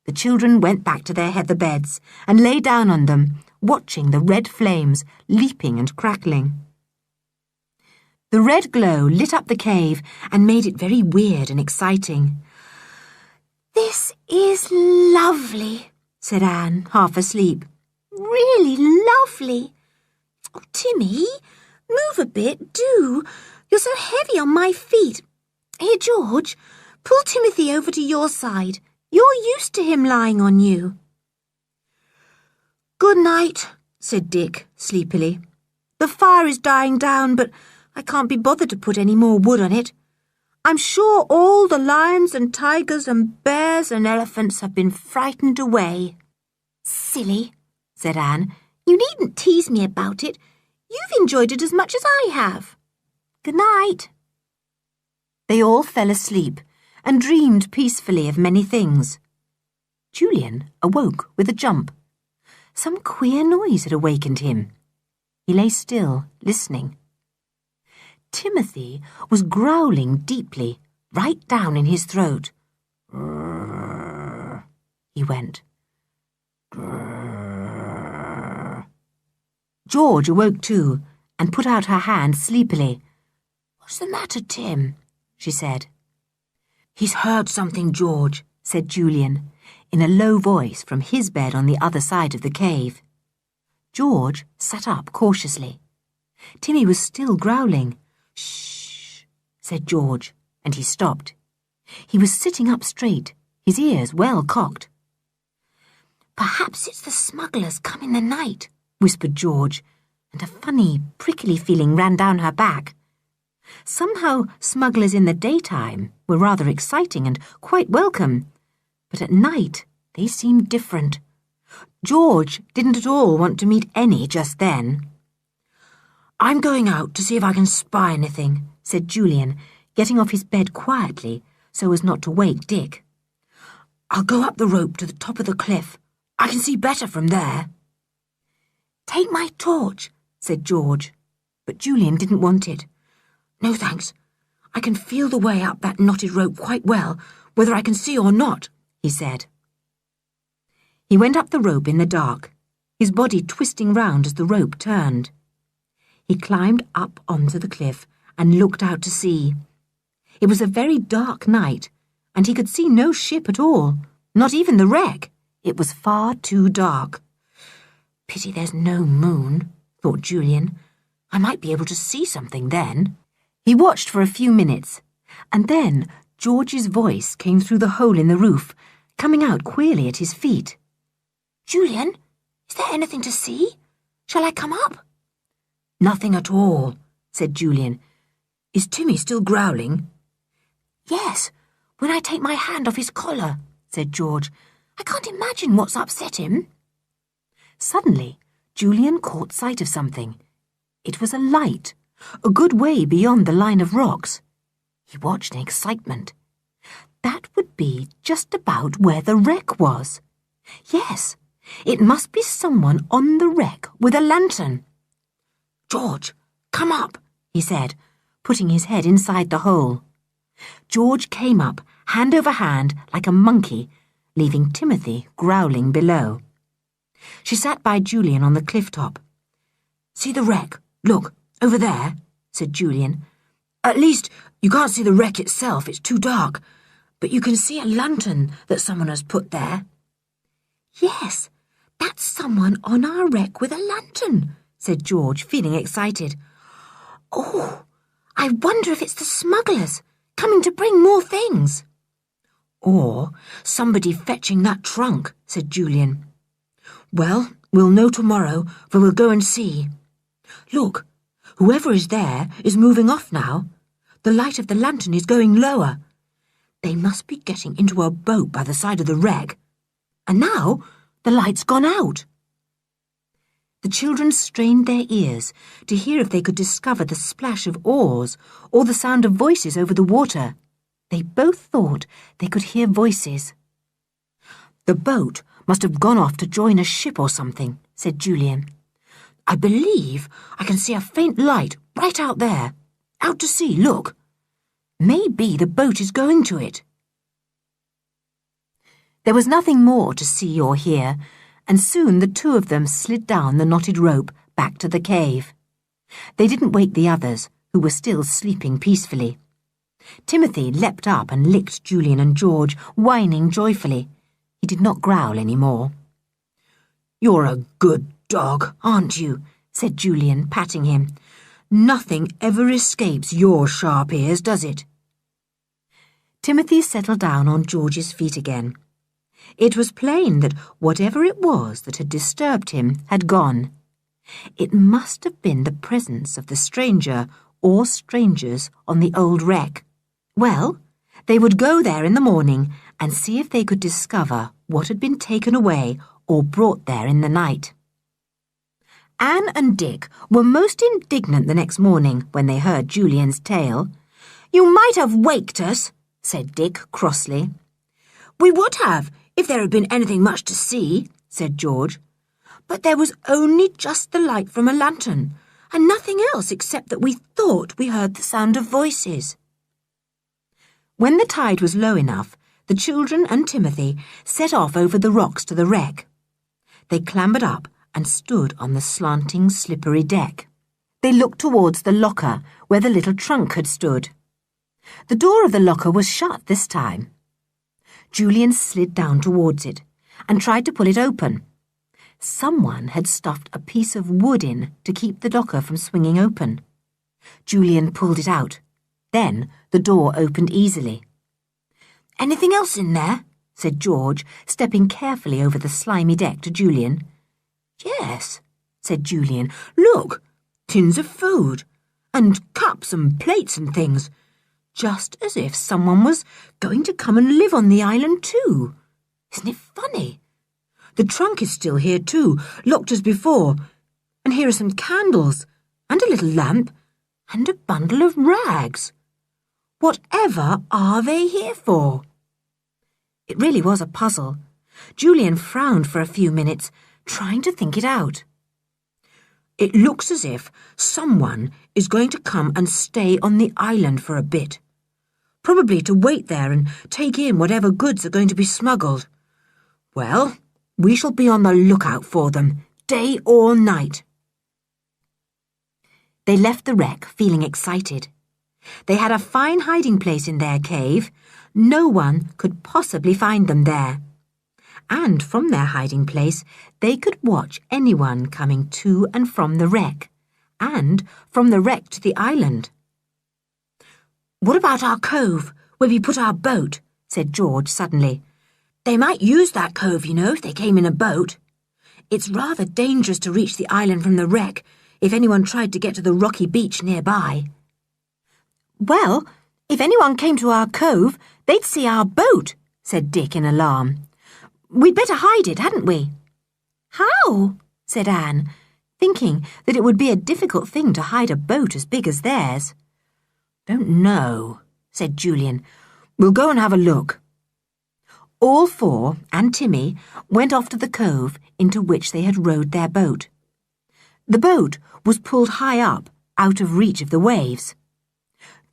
The children went back to their heather beds and lay down on them, watching the red flames leaping and crackling. The red glow lit up the cave and made it very weird and exciting. "This is lovely," said Anne, half asleep. "Really lovely. Oh, Timmy, move a bit, do. You're so heavy on my feet. Here, George, pull Timothy over to your side. You're used to him lying on you." "Good night," said Dick, sleepily. "The fire is dying down, but I can't be bothered to put any more wood on it. I'm sure all the lions and tigers and bears and elephants have been frightened away." "Silly," said Anne. "You needn't tease me about it. You've enjoyed it as much as I have. Good night." They all fell asleep and dreamed peacefully of many things. Julian awoke with a jump. Some queer noise had awakened him. He lay still, listening. Timothy was growling deeply, right down in his throat. "Grrr," he went. "Grrr." George awoke too and put out her hand sleepily. "What's the matter, Tim?" she said. "He's heard something, George," said Julian, in a low voice from his bed on the other side of the cave. George sat up cautiously. Timmy was still growling. "Shh," said George, and he stopped. He was sitting up straight, his ears well cocked. "Perhaps it's the smugglers come in the night," whispered George, and a funny, prickly feeling ran down her back. Somehow smugglers in the daytime were rather exciting and quite welcome, but at night they seemed different. George didn't at all want to meet any just then. "I'm going out to see if I can spy anything," said Julian, getting off his bed quietly so as not to wake Dick. "I'll go up the rope to the top of the cliff. I can see better from there." "Take my torch," said George, but Julian didn't want it. "No, thanks. I can feel the way up that knotted rope quite well, whether I can see or not," he said. He went up the rope in the dark, his body twisting round as the rope turned. He climbed up onto the cliff and looked out to sea. It was a very dark night, and he could see no ship at all, not even the wreck. It was far too dark. "Pity there's no moon," thought Julian. "I might be able to see something then." He watched for a few minutes, and then George's voice came through the hole in the roof, coming out queerly at his feet. "Julian, is there anything to see? Shall I come up?" "Nothing at all," said Julian. "Is Timmy still growling?" "Yes, when I take my hand off his collar," said George. "I can't imagine what's upset him." Suddenly, Julian caught sight of something. It was a light, a good way beyond the line of rocks. He watched in excitement. That would be just about where the wreck was. Yes, it must be someone on the wreck with a lantern. "George, come up," he said, putting his head inside the hole. George came up, hand over hand, like a monkey, leaving Timothy growling below. She sat by Julian on the cliff top. "See the wreck? Look, over there," said Julian. "At least, you can't see the wreck itself, it's too dark, but you can see a lantern that someone has put there." "Yes, that's someone on our wreck with a lantern," said George, feeling excited. "Oh, I wonder if it's the smugglers coming to bring more things." "Or somebody fetching that trunk," said Julian. "Well, we'll know tomorrow, for we'll go and see. Look, whoever is there is moving off now. The light of the lantern is going lower. They must be getting into a boat by the side of the wreck. And now the light's gone out." The children strained their ears to hear if they could discover the splash of oars or the sound of voices over the water. They both thought they could hear voices. "The boat must have gone off to join a ship or something," said Julian. "I believe I can see a faint light right out there. Out to sea, look. Maybe the boat is going to it." There was nothing more to see or hear, and soon the two of them slid down the knotted rope back to the cave. They didn't wake the others, who were still sleeping peacefully. Timothy leapt up and licked Julian and George, whining joyfully. He did not growl any more. "You're a good dog, aren't you?" said Julian, patting him. "Nothing ever escapes your sharp ears, does it?" Timothy settled down on George's feet again. It was plain that whatever it was that had disturbed him had gone. It must have been the presence of the stranger or strangers on the old wreck. Well, they would go there in the morning and see if they could discover what had been taken away or brought there in the night. Anne and Dick were most indignant the next morning when they heard Julian's tale. "You might have waked us," said Dick crossly. "We would have, if there had been anything much to see," said George. "But there was only just the light from a lantern, and nothing else except that we thought we heard the sound of voices." When the tide was low enough, the children and Timothy set off over the rocks to the wreck. They clambered up and stood on the slanting, slippery deck. They looked towards the locker where the little trunk had stood. The door of the locker was shut this time. Julian slid down towards it and tried to pull it open. Someone had stuffed a piece of wood in to keep the locker from swinging open. Julian pulled it out. Then the door opened easily. "Anything else in there?" said George, stepping carefully over the slimy deck to Julian. "Yes," said Julian. "Look, tins of food, and cups and plates and things. Just as if someone was going to come and live on the island too. Isn't it funny? The trunk is still here too, locked as before. And here are some candles, and a little lamp, and a bundle of rags. Whatever are they here for?" It really was a puzzle. Julian frowned for a few minutes, trying to think it out. "It looks as if someone is going to come and stay on the island for a bit. Probably to wait there and take in whatever goods are going to be smuggled. Well, we shall be on the lookout for them, day or night." They left the wreck feeling excited. They had a fine hiding place in their cave. No one could possibly find them there. And from their hiding place, they could watch anyone coming to and from the wreck, and from the wreck to the island. "What about our cove, where we put our boat?" said George suddenly. "They might use that cove, you know, if they came in a boat. It's rather dangerous to reach the island from the wreck if anyone tried to get to the rocky beach nearby." "Well, if anyone came to our cove, they'd see our boat," said Dick in alarm. "We'd better hide it, hadn't we?" "How?" said Anne, thinking that it would be a difficult thing to hide a boat as big as theirs. "Don't know," said Julian. "We'll go and have a look." All four and Timmy went off to the cove into which they had rowed their boat. The boat was pulled high up, out of reach of the waves.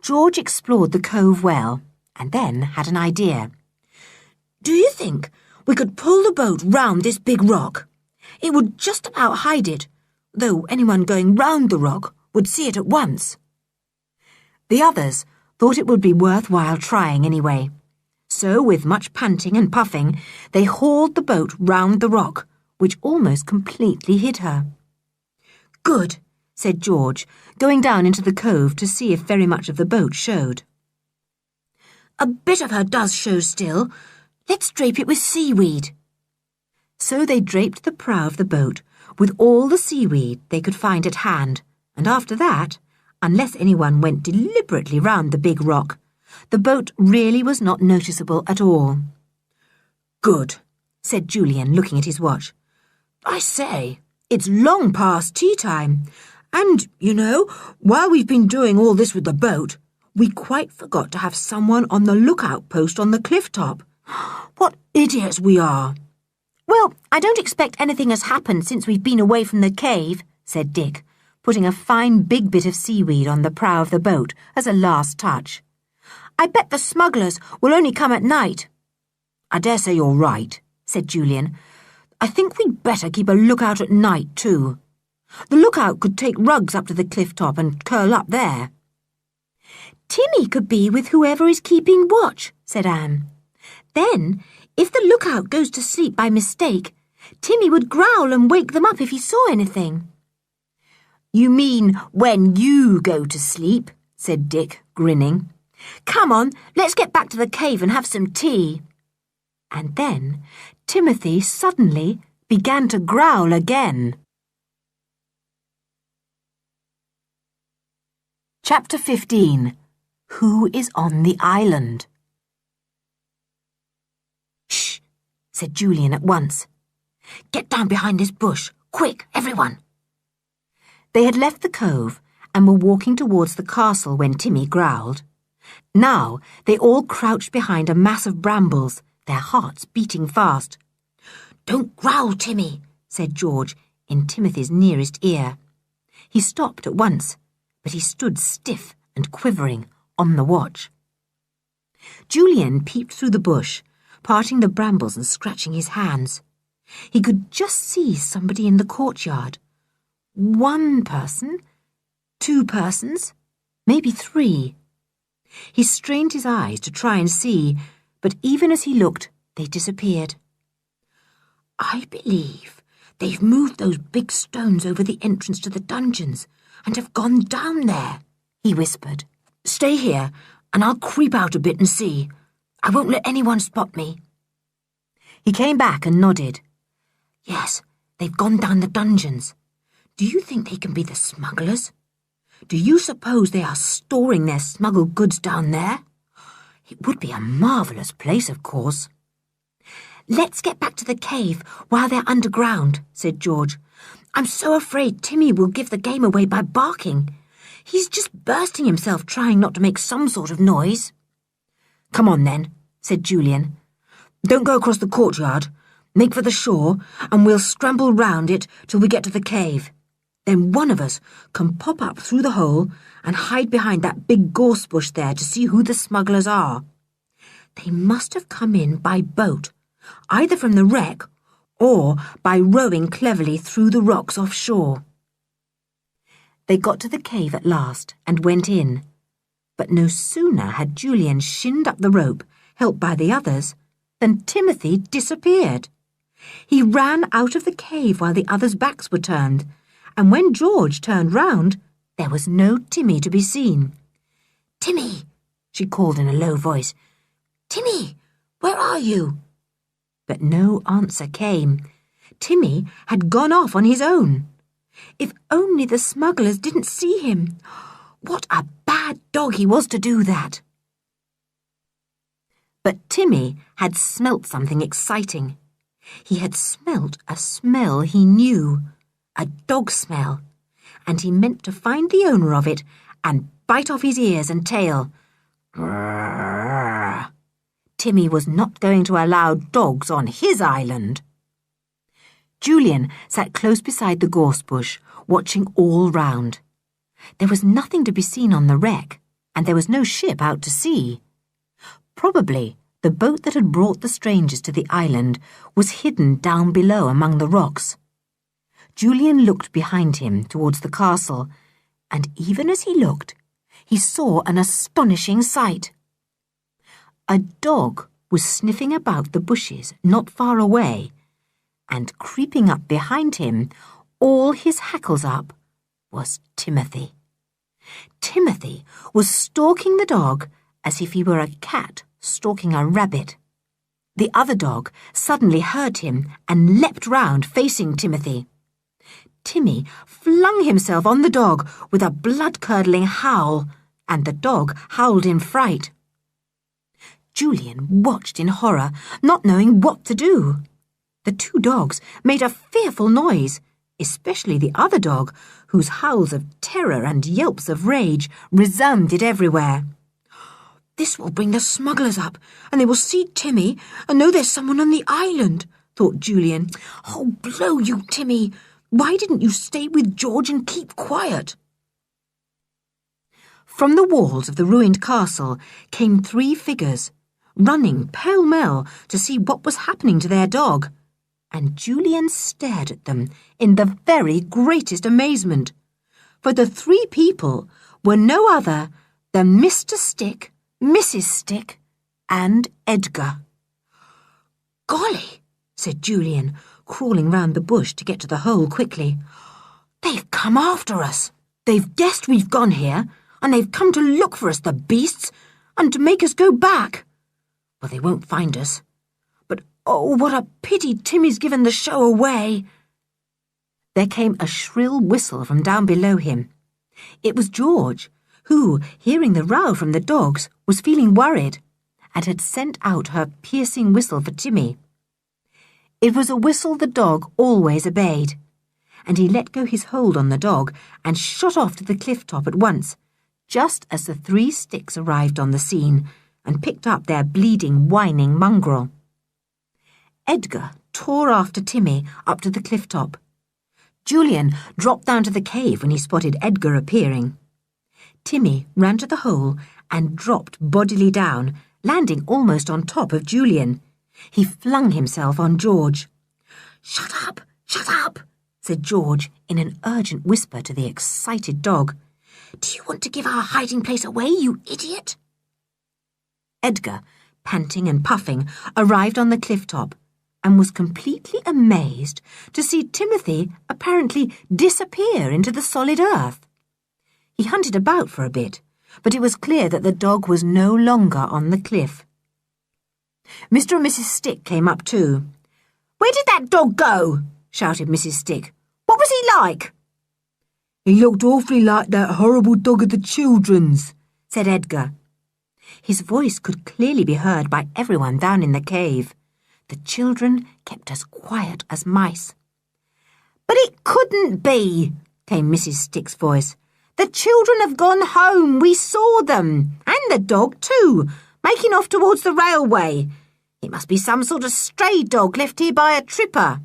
George explored the cove well, and then had an idea. "Do you think we could pull the boat round this big rock? It would just about hide it, though anyone going round the rock would see it at once." The others thought it would be worthwhile trying anyway. So, with much panting and puffing, they hauled the boat round the rock, which almost completely hid her. "Good," said George, going down into the cove to see if very much of the boat showed. "A bit of her does show still. Let's drape it with seaweed." So they draped the prow of the boat with all the seaweed they could find at hand, and after that, unless anyone went deliberately round the big rock, the boat really was not noticeable at all. "Good," said Julian, looking at his watch. "I say, It's long past tea time. And, you know, while we've been doing all this with the boat, we quite forgot to have someone on the lookout post on the cliff top. What idiots we are. Well, I don't expect anything has happened since we've been away from the cave, said Dick, putting a fine big bit of seaweed on the prow of the boat as a last touch. I bet the smugglers will only come at night. I dare say you're right, said Julian. I think we'd better keep a lookout at night, too. The lookout could take Ruggs up to the cliff top and curl up there. Timmy could be with whoever is keeping watch, said Anne. Then, if the lookout goes to sleep by mistake, Timmy would growl and wake them up if he saw anything. You mean when you go to sleep, said Dick, grinning. Come on, let's get back to the cave and have some tea. And then Timothy suddenly began to growl again. Chapter 15. Who is on the island? Shh, said Julian at once. Get down behind this bush. Quick, everyone. They had left the cove and were walking towards the castle when Timmy growled. Now they all crouched behind a mass of brambles, their hearts beating fast. Don't growl, Timmy, said George in Timothy's nearest ear. He stopped at once, but he stood stiff and quivering on the watch. Julian peeped through the bush, parting the brambles and scratching his hands. He could just see somebody in the courtyard. 1 person, 2 persons, maybe 3. He strained his eyes to try and see, but even as he looked, they disappeared. I believe they've moved those big stones over the entrance to the dungeons and have gone down there, he whispered. Stay here, and I'll creep out a bit and see. I won't let anyone spot me. He came back and nodded. Yes, they've gone down the dungeons. Do you think they can be the smugglers? Do you suppose they are storing their smuggled goods down there? It would be a marvellous place, of course. Let's get back to the cave while they're underground, said George. I'm so afraid Timmy will give the game away by barking. He's just bursting himself trying not to make some sort of noise. Come on, then, said Julian. Don't go across the courtyard. Make for the shore, and we'll scramble round it till we get to the cave. Then one of us can pop up through the hole and hide behind that big gorse bush there to see who the smugglers are. They must have come in by boat, either from the wreck or by rowing cleverly through the rocks offshore. They got to the cave at last and went in. But no sooner had Julian shinned up the rope, helped by the others, than Timothy disappeared. He ran out of the cave while the others' backs were turned, and when George turned round, there was no Timmy to be seen. Timmy, she called in a low voice. Timmy, where are you? But no answer came. Timmy had gone off on his own. If only the smugglers didn't see him. What a bad dog he was to do that. But Timmy had smelt something exciting. He had smelt a smell he knew, a dog smell, and he meant to find the owner of it and bite off his ears and tail. Grrr. Timmy was not going to allow dogs on his island. Julian sat close beside the gorse bush, watching all round. There was nothing to be seen on the wreck, and there was no ship out to sea. Probably the boat that had brought the strangers to the island was hidden down below among the rocks. Julian looked behind him towards the castle, and even as he looked, he saw an astonishing sight. A dog was sniffing about the bushes not far away, and creeping up behind him, all his hackles up, was Timothy. Timothy was stalking the dog as if he were a cat stalking a rabbit. The other dog suddenly heard him and leapt round facing Timothy. Timmy flung himself on the dog with a blood-curdling howl, and the dog howled in fright. Julian watched in horror, not knowing what to do. The 2 dogs made a fearful noise, especially the other dog, whose howls of terror and yelps of rage resounded everywhere. This will bring the smugglers up, and they will see Timmy and know there's someone on the island, thought Julian. Oh, blow you, Timmy! Why didn't you stay with George and keep quiet? From the walls of the ruined castle came 3 figures, running pell-mell to see what was happening to their dog, and Julian stared at them in the very greatest amazement, for the 3 people were no other than Mr. Stick, Mrs. Stick, and Edgar. Golly, said Julian, crawling round the bush to get to the hole quickly. They've come after us. They've guessed we've gone here, and they've come to look for us, the beasts, and to make us go back. Well, they won't find us. But oh, what a pity Timmy's given the show away. There came a shrill whistle from down below him. It was George, who, hearing the row from the dogs, was feeling worried, and had sent out her piercing whistle for Timmy. It was a whistle the dog always obeyed, and he let go his hold on the dog and shot off to the cliff top at once, just as the 3 Sticks arrived on the scene and picked up their bleeding, whining mongrel. Edgar tore after Timmy up to the cliff top. Julian dropped down to the cave when he spotted Edgar appearing. Timmy ran to the hole and dropped bodily down, landing almost on top of Julian. He flung himself on George. Shut up, said George in an urgent whisper to the excited dog. Do you want to give our hiding place away, you idiot? Edgar, panting and puffing, arrived on the cliff top and was completely amazed to see Timothy apparently disappear into the solid earth. He hunted about for a bit, but it was clear that the dog was no longer on the cliff. Mr. and Mrs. Stick came up too. Where did that dog go? Shouted Mrs. Stick. What was he like? He looked awfully like that horrible dog of the children's, said Edgar. His voice could clearly be heard by everyone down in the cave. The children kept as quiet as mice. But it couldn't be, came Mrs. Stick's voice. The children have gone home. We saw them, and the dog too, making off towards the railway. It must be some sort of stray dog left here by a tripper.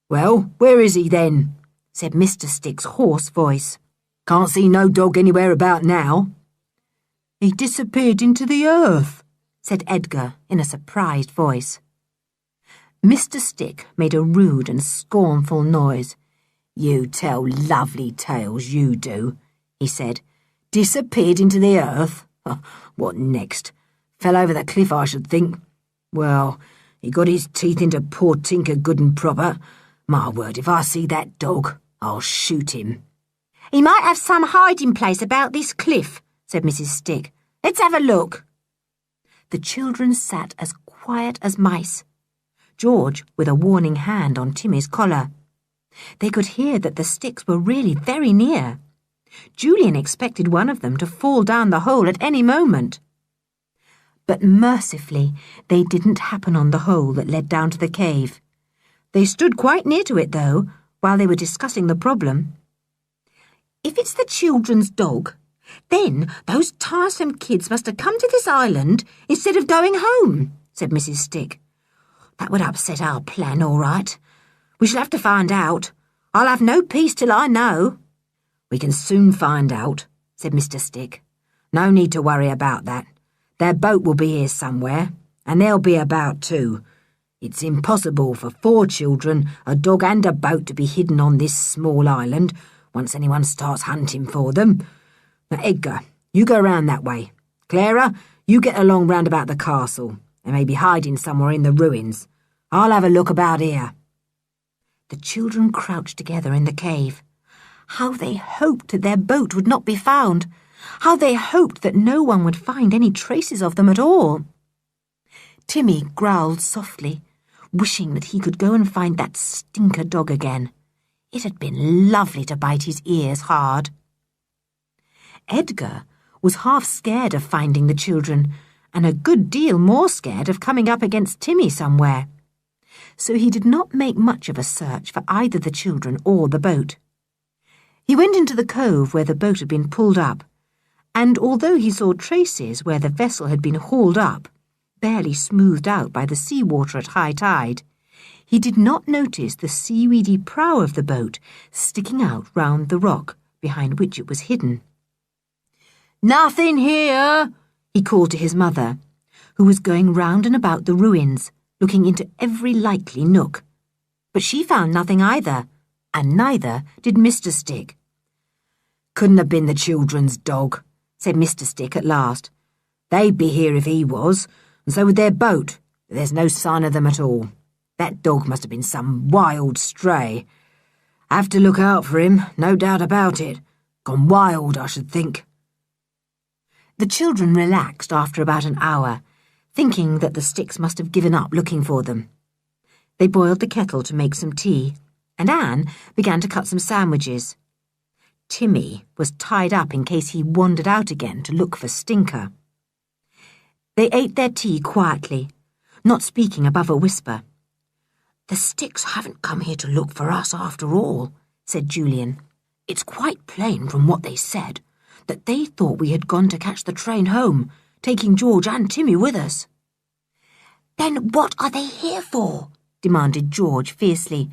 Well, where is he then? Said Mr. Stick's hoarse voice. Can't see no dog anywhere about now. He disappeared into the earth, said Edgar in a surprised voice. Mr. Stick made a rude and scornful noise. You tell lovely tales, you do, he said. Disappeared into the earth? What next? Fell over the cliff, I should think. Well, he got his teeth into poor Tinker good and proper. My word, if I see that dog, I'll shoot him. He might have some hiding place about this cliff, said Mrs. Stick. Let's have a look. The children sat as quiet as mice, George with a warning hand on Timmy's collar. They could hear that the Sticks were really very near. Julian expected one of them to fall down the hole at any moment. But mercifully, they didn't happen on the hole that led down to the cave. They stood quite near to it, though, while they were discussing the problem. If it's the children's dog, then those tiresome kids must have come to this island instead of going home, said Mrs. Stick. That would upset our plan, all right. We shall have to find out. I'll have no peace till I know. We can soon find out, said Mr. Stick. No need to worry about that. Their boat will be here somewhere, and they'll be about too. It's impossible for 4 children, a dog and a boat to be hidden on this small island once anyone starts hunting for them. Now, Edgar, you go round that way. Clara, you get along round about the castle. They may be hiding somewhere in the ruins. I'll have a look about here. The children crouched together in the cave. How they hoped that their boat would not be found. How they hoped that no one would find any traces of them at all. Timmy growled softly, wishing that he could go and find that stinker dog again. It had been lovely to bite his ears hard. Edgar was half scared of finding the children, and a good deal more scared of coming up against Timmy somewhere. so he did not make much of a search for either the children or the boat. He went into the cove where the boat had been pulled up, and although he saw traces where the vessel had been hauled up, barely smoothed out by the sea-water at high tide, he did not notice the seaweedy prow of the boat sticking out round the rock behind which it was hidden. "Nothing here," he called to his mother, who was going round and about the ruins, looking into every likely nook. But she found nothing either, and neither did Mr. Stick. "Couldn't have been the children's dog," said Mr. Stick at last. "They'd be here if he was, and so would their boat, but there's no sign of them at all. That dog must have been some wild stray. Have to look out for him, no doubt about it. Gone wild, I should think." The children relaxed after about an hour, thinking that the Sticks must have given up looking for them. They boiled the kettle to make some tea, and Anne began to cut some sandwiches. Timmy was tied up in case he wandered out again to look for Stinker. They ate their tea quietly, not speaking above a whisper. "The Sticks haven't come here to look for us after all," said Julian. "It's quite plain from what they said that they thought we had gone to catch the train home, taking George and Timmy with us." "Then what are they here for?" demanded George fiercely.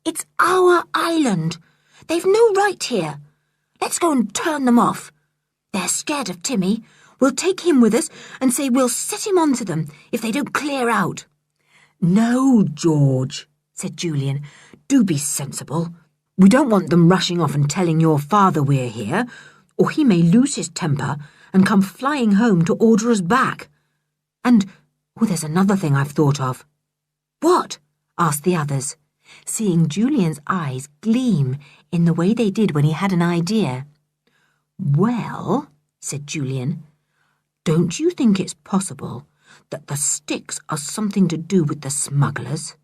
"It's our island. They've no right here. Let's go and turn them off. They're scared of Timmy. We'll take him with us and say we'll set him on to them if they don't clear out." "No, George," said Julian. "Do be sensible. We don't want them rushing off and telling your father we're here, or he may lose his temper and come flying home to order us back. And, there's another thing I've thought of." "What?" asked the others, seeing Julian's eyes gleam in the way they did when he had an idea. "Well," said Julian, "don't you think it's possible that the Sticks are something to do with the smugglers?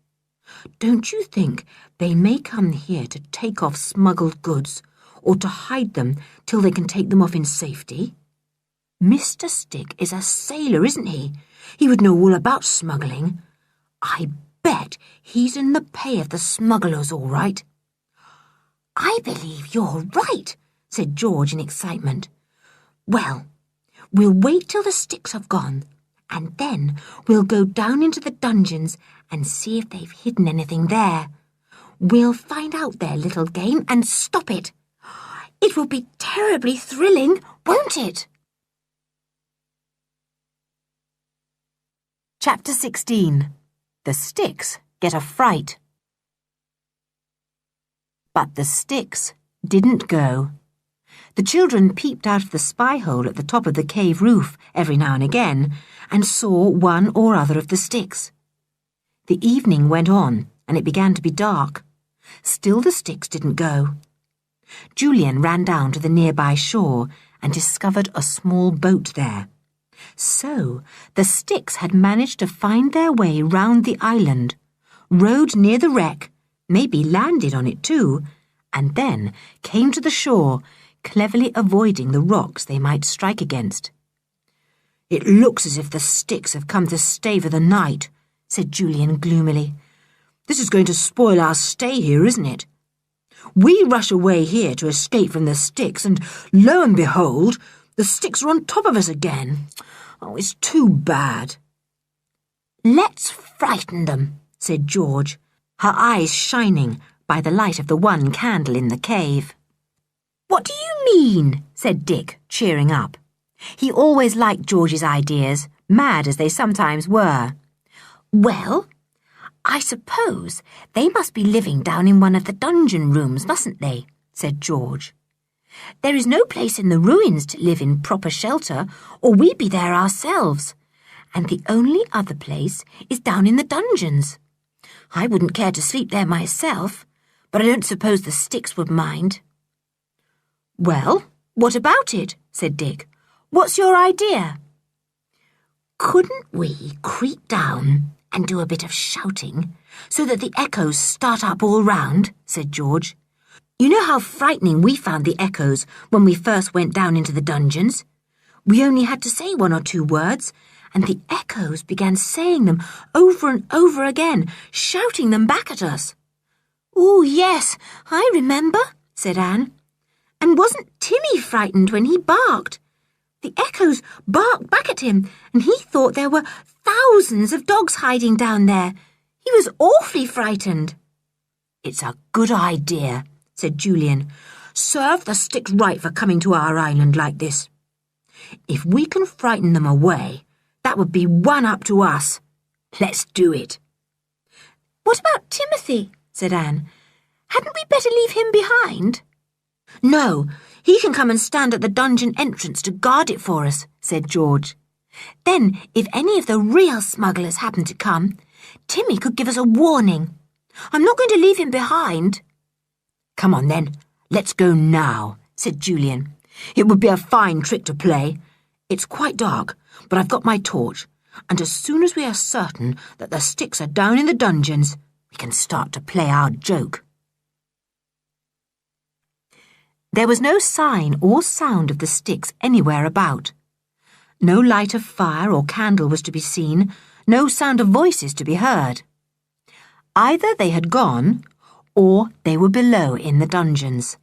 Don't you think they may come here to take off smuggled goods, or to hide them till they can take them off in safety? Mr. Stick is a sailor, isn't he? He would know all about smuggling. I bet he's in the pay of the smugglers, all right." "I believe you're right," said George in excitement. "Well, we'll wait till the Sticks have gone, and then we'll go down into the dungeons and see if they've hidden anything there. We'll find out their little game and stop it. It will be terribly thrilling, won't it?" Chapter 16. The Sticks Get a Fright. But the Sticks didn't go. The children peeped out of the spy hole at the top of the cave roof every now and again and saw one or other of the Sticks. The evening went on and it began to be dark. Still the Sticks didn't go. Julian ran down to the nearby shore and discovered a small boat there. So the Sticks had managed to find their way round the island, rowed near the wreck, maybe landed on it too, and then came to the shore, cleverly avoiding the rocks they might strike against. "It looks as if the Sticks have come to stay for the night," said Julian gloomily. "This is going to spoil our stay here, isn't it? We rush away here to escape from the Sticks, and lo and behold, the Sticks are on top of us again. Oh, it's too bad." "Let's frighten them," said George, her eyes shining by the light of the one candle in the cave. "What do you mean?" said Dick, cheering up. He always liked George's ideas, mad as they sometimes were. "Well, I suppose they must be living down in one of the dungeon rooms, mustn't they?" said George. "There is no place in the ruins to live in proper shelter, or we'd be there ourselves. And the only other place is down in the dungeons. I wouldn't care to sleep there myself, but I don't suppose the Sticks would mind." "Well, what about it?" said Dick. "What's your idea?" "Couldn't we creep down and do a bit of shouting so that the echoes start up all round?" said George. "You know how frightening we found the echoes when we first went down into the dungeons? We only had to say one or two words, and the echoes began saying them over and over again, shouting them back at us. "Oh, yes, I remember," said Anne. "And wasn't Timmy frightened when he barked? The echoes barked back at him, and he thought there were thousands of dogs hiding down there. He was awfully frightened." "It's a good idea," said Julian. "Serve the sticks right for coming to our island like this. If we can frighten them away, that would be one up to us. Let's do it." "What about Timothy?" said Anne. "Hadn't we better leave him behind?" "No, he can come and stand at the dungeon entrance to guard it for us," said George. "Then, if any of the real smugglers happen to come, Timmy could give us a warning. I'm not going to leave him behind." "Come on then, let's go now," said Julian. "It would be a fine trick to play. It's quite dark, but I've got my torch, and as soon as we are certain that the sticks are down in the dungeons, we can start to play our joke." There was no sign or sound of the sticks anywhere about. No light of fire or candle was to be seen, no sound of voices to be heard. Either they had gone, or they were below in the dungeons.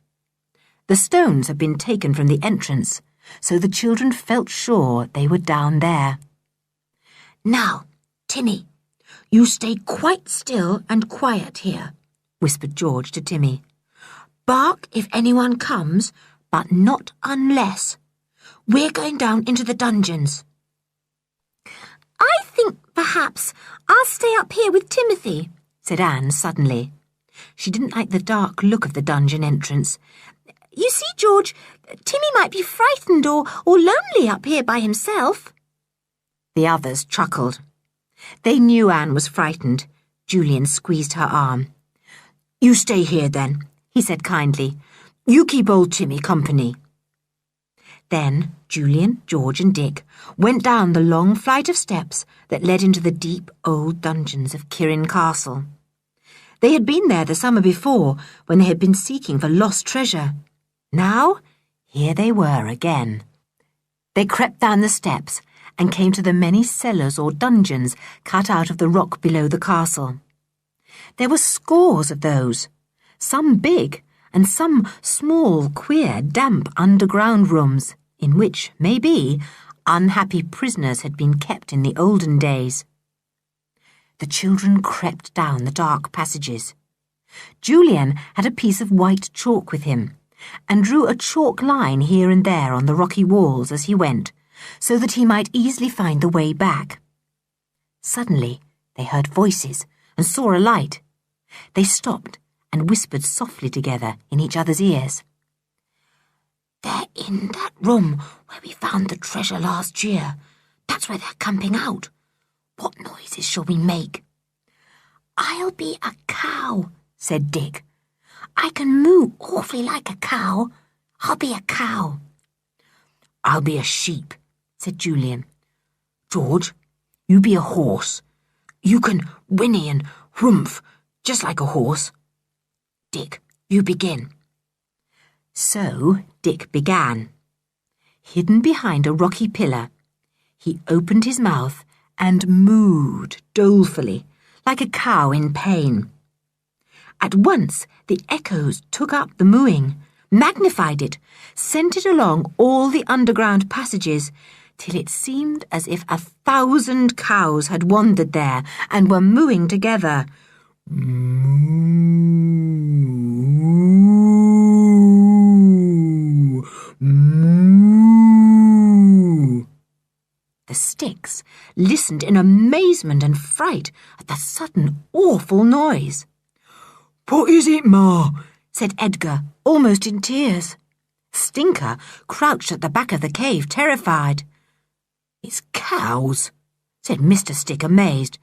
The stones had been taken from the entrance, so the children felt sure they were down there. "Now, Timmy, you stay quite still and quiet here," whispered George to Timmy. "Bark if anyone comes, but not unless. We're going down into the dungeons." "I think perhaps I'll stay up here with Timothy," said Anne suddenly. She didn't like the dark look of the dungeon entrance. "You see, George, Timmy might be frightened or lonely up here by himself." The others chuckled. They knew Anne was frightened. Julian squeezed her arm. "You stay here then," he said kindly. "You keep old Timmy company." Then Julian, George and Dick went down the long flight of steps that led into the deep old dungeons of Kirin Castle. They had been there the summer before when they had been seeking for lost treasure. Now, here they were again. They crept down the steps and came to the many cellars or dungeons cut out of the rock below the castle. There were scores of those, some big and some small, queer, damp underground rooms in which, maybe, unhappy prisoners had been kept in the olden days. The children crept down the dark passages. Julian had a piece of white chalk with him and drew a chalk line here and there on the rocky walls as he went, so that he might easily find the way back. Suddenly, they heard voices and saw a light. They stopped and whispered softly together in each other's ears. "They're in that room where we found the treasure last year. That's where they're camping out. What noises shall we make?" "I'll be a cow," said Dick. "I can moo awfully like a cow. I'll be a cow." "I'll be a sheep," said Julian. "George, you be a horse. You can whinny and whumph, just like a horse. Dick, you begin." So Dick began. Hidden behind a rocky pillar, he opened his mouth and mooed dolefully, like a cow in pain. At once the echoes took up the mooing, magnified it, sent it along all the underground passages, till it seemed as if 1,000 cows had wandered there and were mooing together. Moo, moo. The sticks listened in amazement and fright at the sudden awful noise. "What is it, Ma?" said Edgar, almost in tears. Stinker crouched at the back of the cave, terrified. "It's cows," said Mr. Stick, amazed.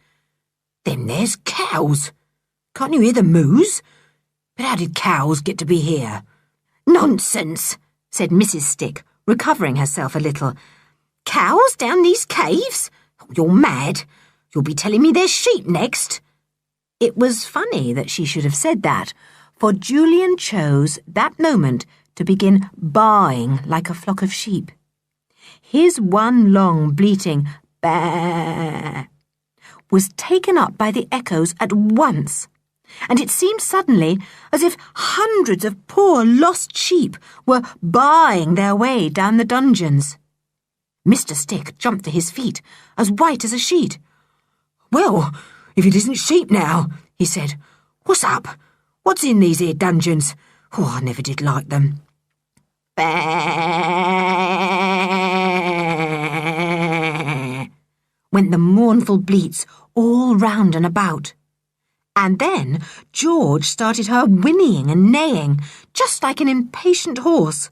"Then there's cows. Can't you hear the moos? But how did cows get to be here?" "Nonsense," said Mrs. Stick, recovering herself a little. "Cows down these caves? You're mad. You'll be telling me they're sheep next." It was funny that she should have said that, for Julian chose that moment to begin baaing like a flock of sheep. His one long bleating "Bah!" was taken up by the echoes at once, and it seemed suddenly as if hundreds of poor lost sheep were baaing their way down the dungeons. Mr. Stick jumped to his feet, as white as a sheet. "Well, if it isn't sheep now," he said. "What's up? What's in these here dungeons? Oh, I never did like them." "Bah!" went the mournful bleats all round and about. And then George started her whinnying and neighing, just like an impatient horse.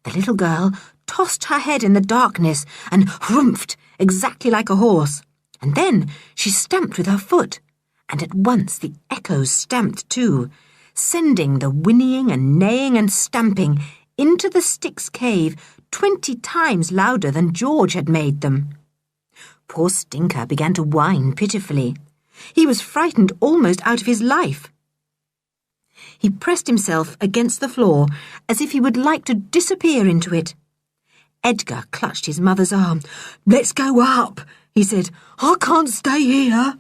The little girl tossed her head in the darkness and hrumphed exactly like a horse, and then she stamped with her foot, and at once the echoes stamped too, sending the whinnying and neighing and stamping into the Stick's cave 20 times louder than George had made them. Poor Stinker began to whine pitifully. He was frightened almost out of his life. He pressed himself against the floor as if he would like to disappear into it. Edgar clutched his mother's arm. "Let's go up," he said. "I can't stay here.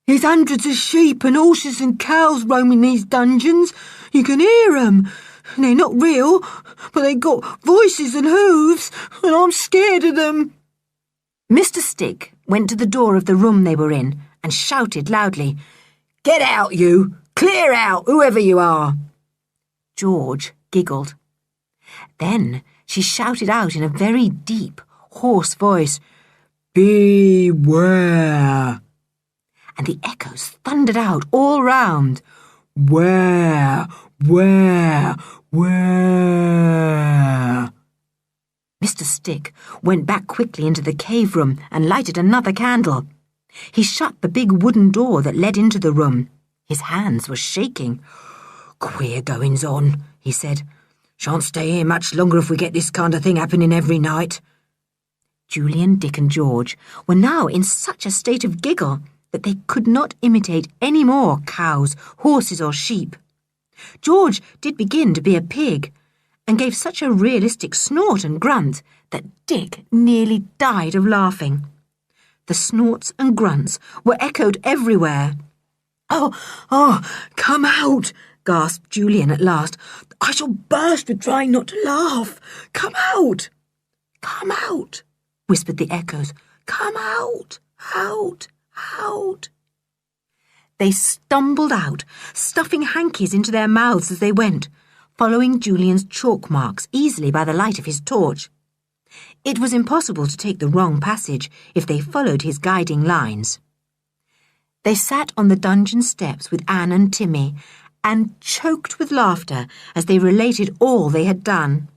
There's hundreds of sheep and horses and cows roaming these dungeons. You can hear 'em. They're not real, but they've got voices and hooves, and I'm scared of them." Mr. Stick went to the door of the room they were in and shouted loudly, "Get out, you! Clear out, whoever you are!" George giggled. Then she shouted out in a very deep, hoarse voice, "Beware!" And the echoes thundered out all round, "Where? Where? Where?" Mr. Stick went back quickly into the cave room and lighted another candle. He shut the big wooden door that led into the room. His hands were shaking. "Queer goings on," he said. "Shan't stay here much longer if we get this kind of thing happening every night." Julian, Dick and George were now in such a state of giggle that they could not imitate any more cows, horses or sheep. George did begin to be a pig, and gave such a realistic snort and grunt that Dick nearly died of laughing. The snorts and grunts were echoed everywhere. Oh, come out," gasped Julian at last. "I shall burst with trying not to laugh. Come out." "Come out," whispered the echoes. "Come out, out, out." They stumbled out, stuffing hankies into their mouths as they went, following Julian's chalk marks easily by the light of his torch. It was impossible to take the wrong passage if they followed his guiding lines. They sat on the dungeon steps with Anne and Timmy and choked with laughter as they related all they had done.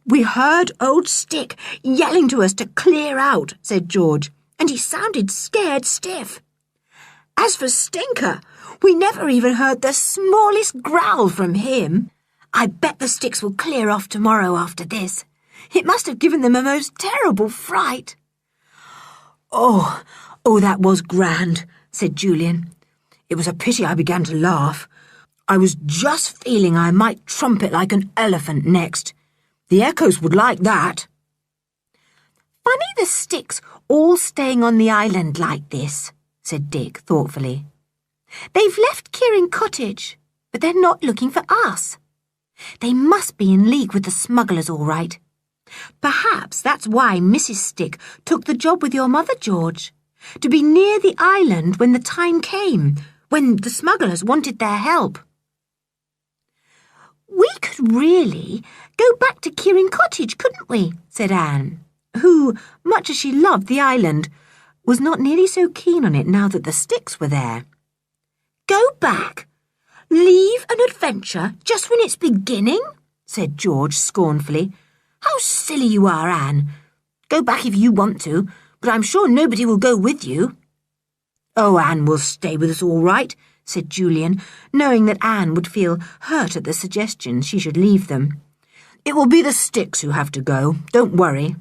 "We heard old Stick yelling to us to clear out," said George, "and he sounded scared stiff. As for Stinker, we never even heard the smallest growl from him. I bet the Sticks will clear off tomorrow after this. It must have given them a most terrible fright." Oh, that was grand," said Julian. "It was a pity I began to laugh. I was just feeling I might trumpet like an elephant next. The echoes would like that." "Funny the Sticks all staying on the island like this," said Dick thoughtfully. "They've left Kieran Cottage, but they're not looking for us. They must be in league with the smugglers all right. Perhaps that's why Mrs. Stick took the job with your mother, George, to be near the island when the time came, when the smugglers wanted their help." "We could really go back to Kieran Cottage, couldn't we?" said Anne, who, much as she loved the island, was not nearly so keen on it now that the Sticks were there. "Go back? Leave an adventure just when it's beginning?" said George scornfully. "How silly you are, Anne. Go back if you want to, but I'm sure nobody will go with you." "Oh, Anne will stay with us all right," said Julian, knowing that Anne would feel hurt at the suggestion she should leave them. "It will be the Sticks who have to go. Don't worry."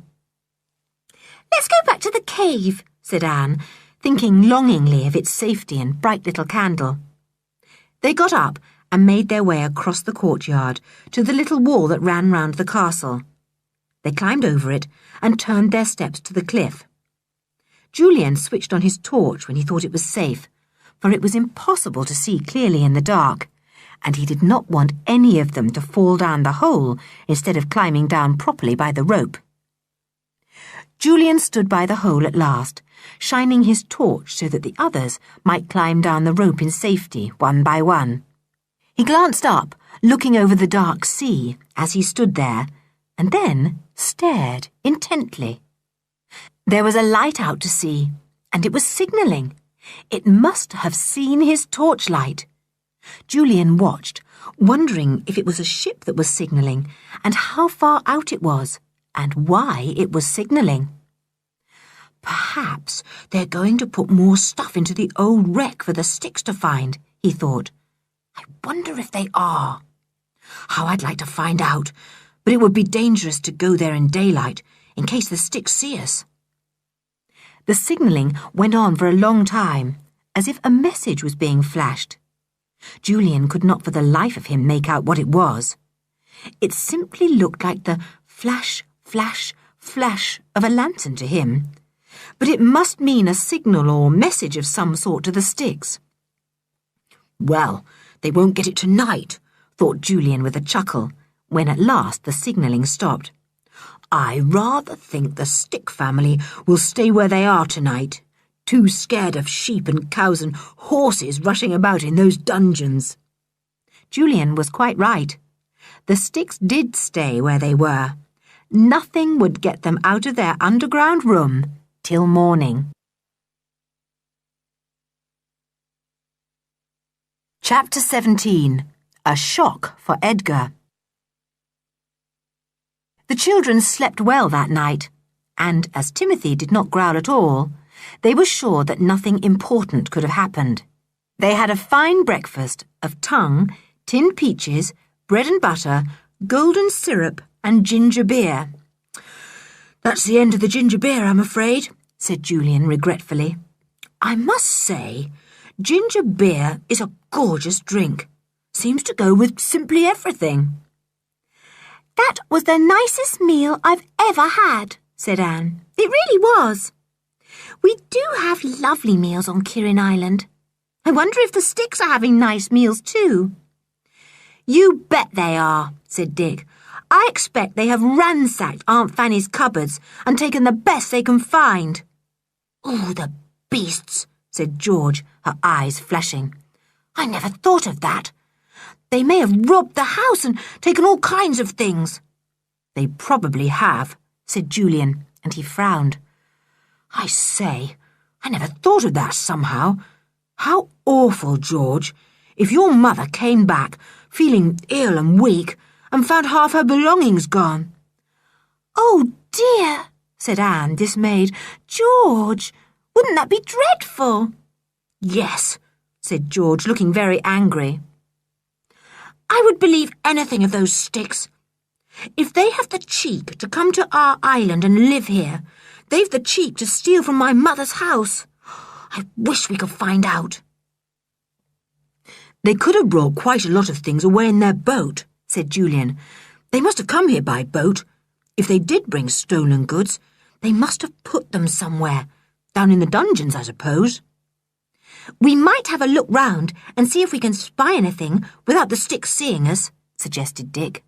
"Let's go back to the cave," said Anne, thinking longingly of its safety and bright little candle. They got up and made their way across the courtyard to the little wall that ran round the castle. They climbed over it and turned their steps to the cliff. Julian switched on his torch when he thought it was safe, for it was impossible to see clearly in the dark, and he did not want any of them to fall down the hole instead of climbing down properly by the rope. Julian stood by the hole at last, shining his torch so that the others might climb down the rope in safety, one by one. He glanced up, looking over the dark sea as he stood there, and then stared intently. There was a light out to sea, and it was signalling. It must have seen his torchlight. Julian watched, wondering if it was a ship that was signalling, and how far out it was, and why it was signalling. Perhaps they're going to put more stuff into the old wreck for the sticks to find, he thought. I wonder if they are. How I'd like to find out, but it would be dangerous to go there in daylight, in case the sticks see us. The signalling went on for a long time, as if a message was being flashed. Julian could not for the life of him make out what it was. It simply looked like the flash, flash, flash of a lantern to him, but it must mean a signal or message of some sort to the sticks. Well, they won't get it tonight, thought Julian with a chuckle, when at last the signalling stopped. I rather think the stick family will stay where they are tonight, too scared of sheep and cows and horses rushing about in those dungeons. Julian was quite right. The sticks did stay where they were. Nothing would get them out of their underground room till morning. Chapter 17. A Shock for Edgar. The children slept well that night, and as Timothy did not growl at all, they were sure that nothing important could have happened. They had a fine breakfast of tongue, tinned peaches, bread and butter, golden syrup, and ginger beer. That's the end of the ginger beer, I'm afraid, said Julian regretfully. I must say, ginger beer is a gorgeous drink. Seems to go with simply everything. That was the nicest meal I've ever had, said Anne. It really was. We do have lovely meals on Kirin Island. I wonder if the sticks are having nice meals too. You bet they are, said Dick. I expect they have ransacked Aunt Fanny's cupboards and taken the best they can find. Oh, the beasts, said George, her eyes flashing. I never thought of that. They may have robbed the house and taken all kinds of things. They probably have, said Julian, and he frowned. I say, I never thought of that somehow. How awful, George, if your mother came back feeling ill and weak and found half her belongings gone. Oh, dear, said Anne, dismayed. George, wouldn't that be dreadful? Yes, said George, looking very angry. I would believe anything of those sticks. If they have the cheek to come to our island and live here, they've the cheek to steal from my mother's house. I wish we could find out. They could have brought quite a lot of things away in their boat, said Julian. They must have come here by boat. If they did bring stolen goods, they must have put them somewhere. Down in the dungeons, I suppose. We might have a look round and see if we can spy anything without the sticks seeing us, suggested Dick.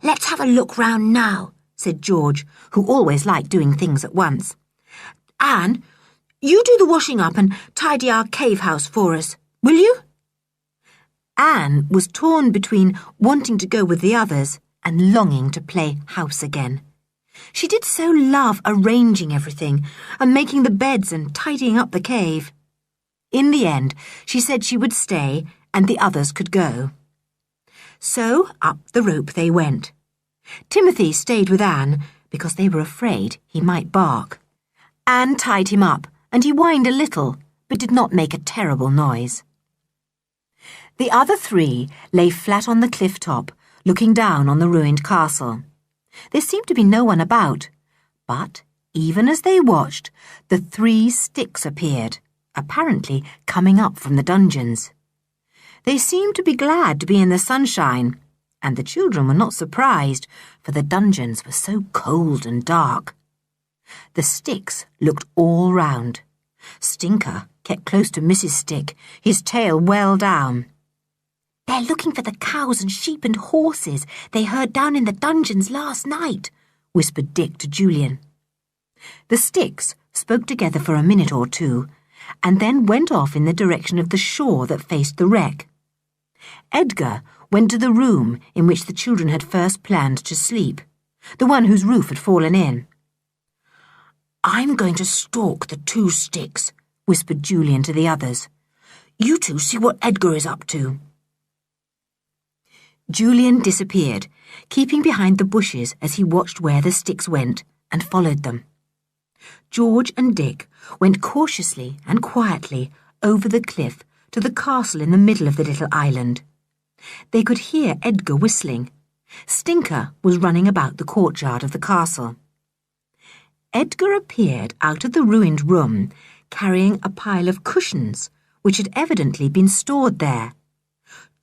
Let's have a look round now, said George, who always liked doing things at once. Anne, you do the washing up and tidy our cave house for us, will you? Anne was torn between wanting to go with the others and longing to play house again. She did so love arranging everything and making the beds and tidying up the cave. In the end, she said she would stay and the others could go. So up the rope they went. Timothy stayed with Anne because they were afraid he might bark. Anne tied him up and he whined a little, but did not make a terrible noise. The other three lay flat on the cliff top, looking down on the ruined castle. There seemed to be no one about, but even as they watched, the 3 sticks appeared, apparently coming up from the dungeons. They seemed to be glad to be in the sunshine, and the children were not surprised, for the dungeons were so cold and dark. The Sticks looked all round. Stinker kept close to Mrs. Stick, his tail well down. "They're looking for the cows and sheep and horses they heard down in the dungeons last night," whispered Dick to Julian. The Sticks spoke together for a minute or two, and then went off in the direction of the shore that faced the wreck. Edgar went to the room in which the children had first planned to sleep, the one whose roof had fallen in. "I'm going to stalk the two Sticks," whispered Julian to the others. "You two see what Edgar is up to." Julian disappeared, keeping behind the bushes as he watched where the Sticks went and followed them. George and Dick went cautiously and quietly over the cliff to the castle in the middle of the little island. They could hear Edgar whistling. Stinker was running about the courtyard of the castle. Edgar appeared out of the ruined room, carrying a pile of cushions, which had evidently been stored there.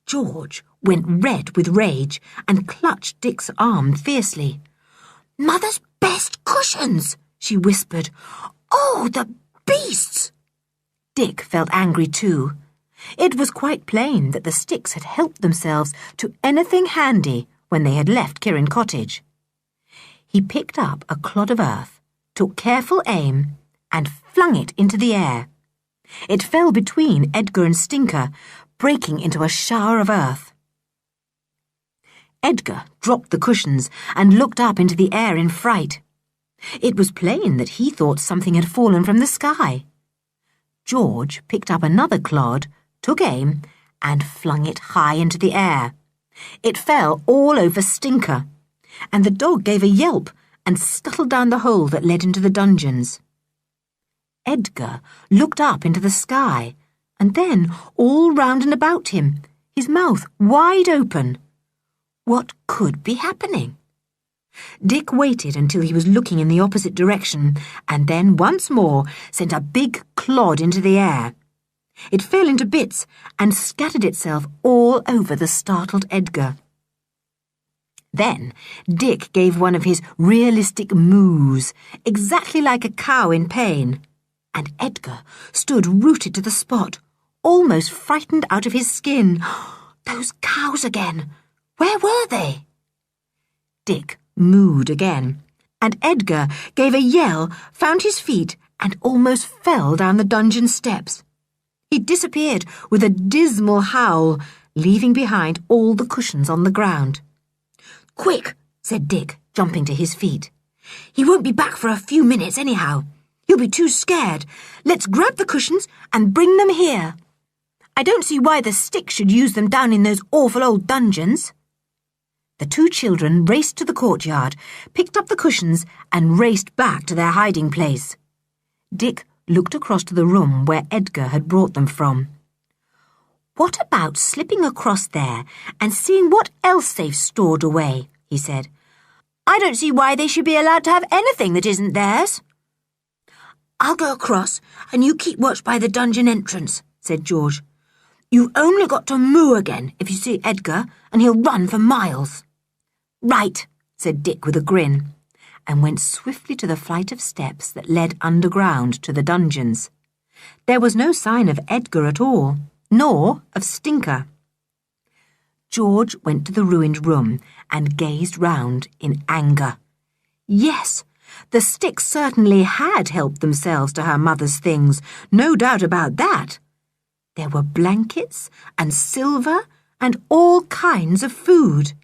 George went red with rage and clutched Dick's arm fiercely. "Mother's best cushions!" she whispered. "Oh, the beasts!" Dick felt angry too. It was quite plain that the Sticks had helped themselves to anything handy when they had left Kirin Cottage. He picked up a clod of earth, took careful aim, and flung it into the air. It fell between Edgar and Stinker, breaking into a shower of earth. Edgar dropped the cushions and looked up into the air in fright. It was plain that he thought something had fallen from the sky. George picked up another clod, took aim, and flung it high into the air. It fell all over Stinker, and the dog gave a yelp and scuttled down the hole that led into the dungeons. Edgar looked up into the sky, and then all round and about him, his mouth wide open. What could be happening? Dick waited until he was looking in the opposite direction, and then once more sent a big clod into the air. It fell into bits and scattered itself all over the startled Edgar. Then Dick gave one of his realistic moos, exactly like a cow in pain, and Edgar stood rooted to the spot, almost frightened out of his skin. Those cows again! Where were they? Dick mooed again, and Edgar gave a yell, found his feet, and almost fell down the dungeon steps. He disappeared with a dismal howl, leaving behind all the cushions on the ground. "Quick," said Dick, jumping to his feet. "He won't be back for a few minutes anyhow. He'll be too scared. Let's grab the cushions and bring them here. I don't see why the Sticks should use them down in those awful old dungeons." The two children raced to the courtyard, picked up the cushions, and raced back to their hiding place. Dick looked across to the room where Edgar had brought them from. "What about slipping across there and seeing what else they've stored away?" he said. "I don't see why they should be allowed to have anything that isn't theirs." "I'll go across, and you keep watch by the dungeon entrance," said George. "You've only got to moo again if you see Edgar, and he'll run for miles." "Right," said Dick with a grin, and went swiftly to the flight of steps that led underground to the dungeons. There was no sign of Edgar at all, nor of Stinker. George went to the ruined room and gazed round in anger. Yes, the Sticks certainly had helped themselves to her mother's things, no doubt about that. There were blankets and silver and all kinds of food.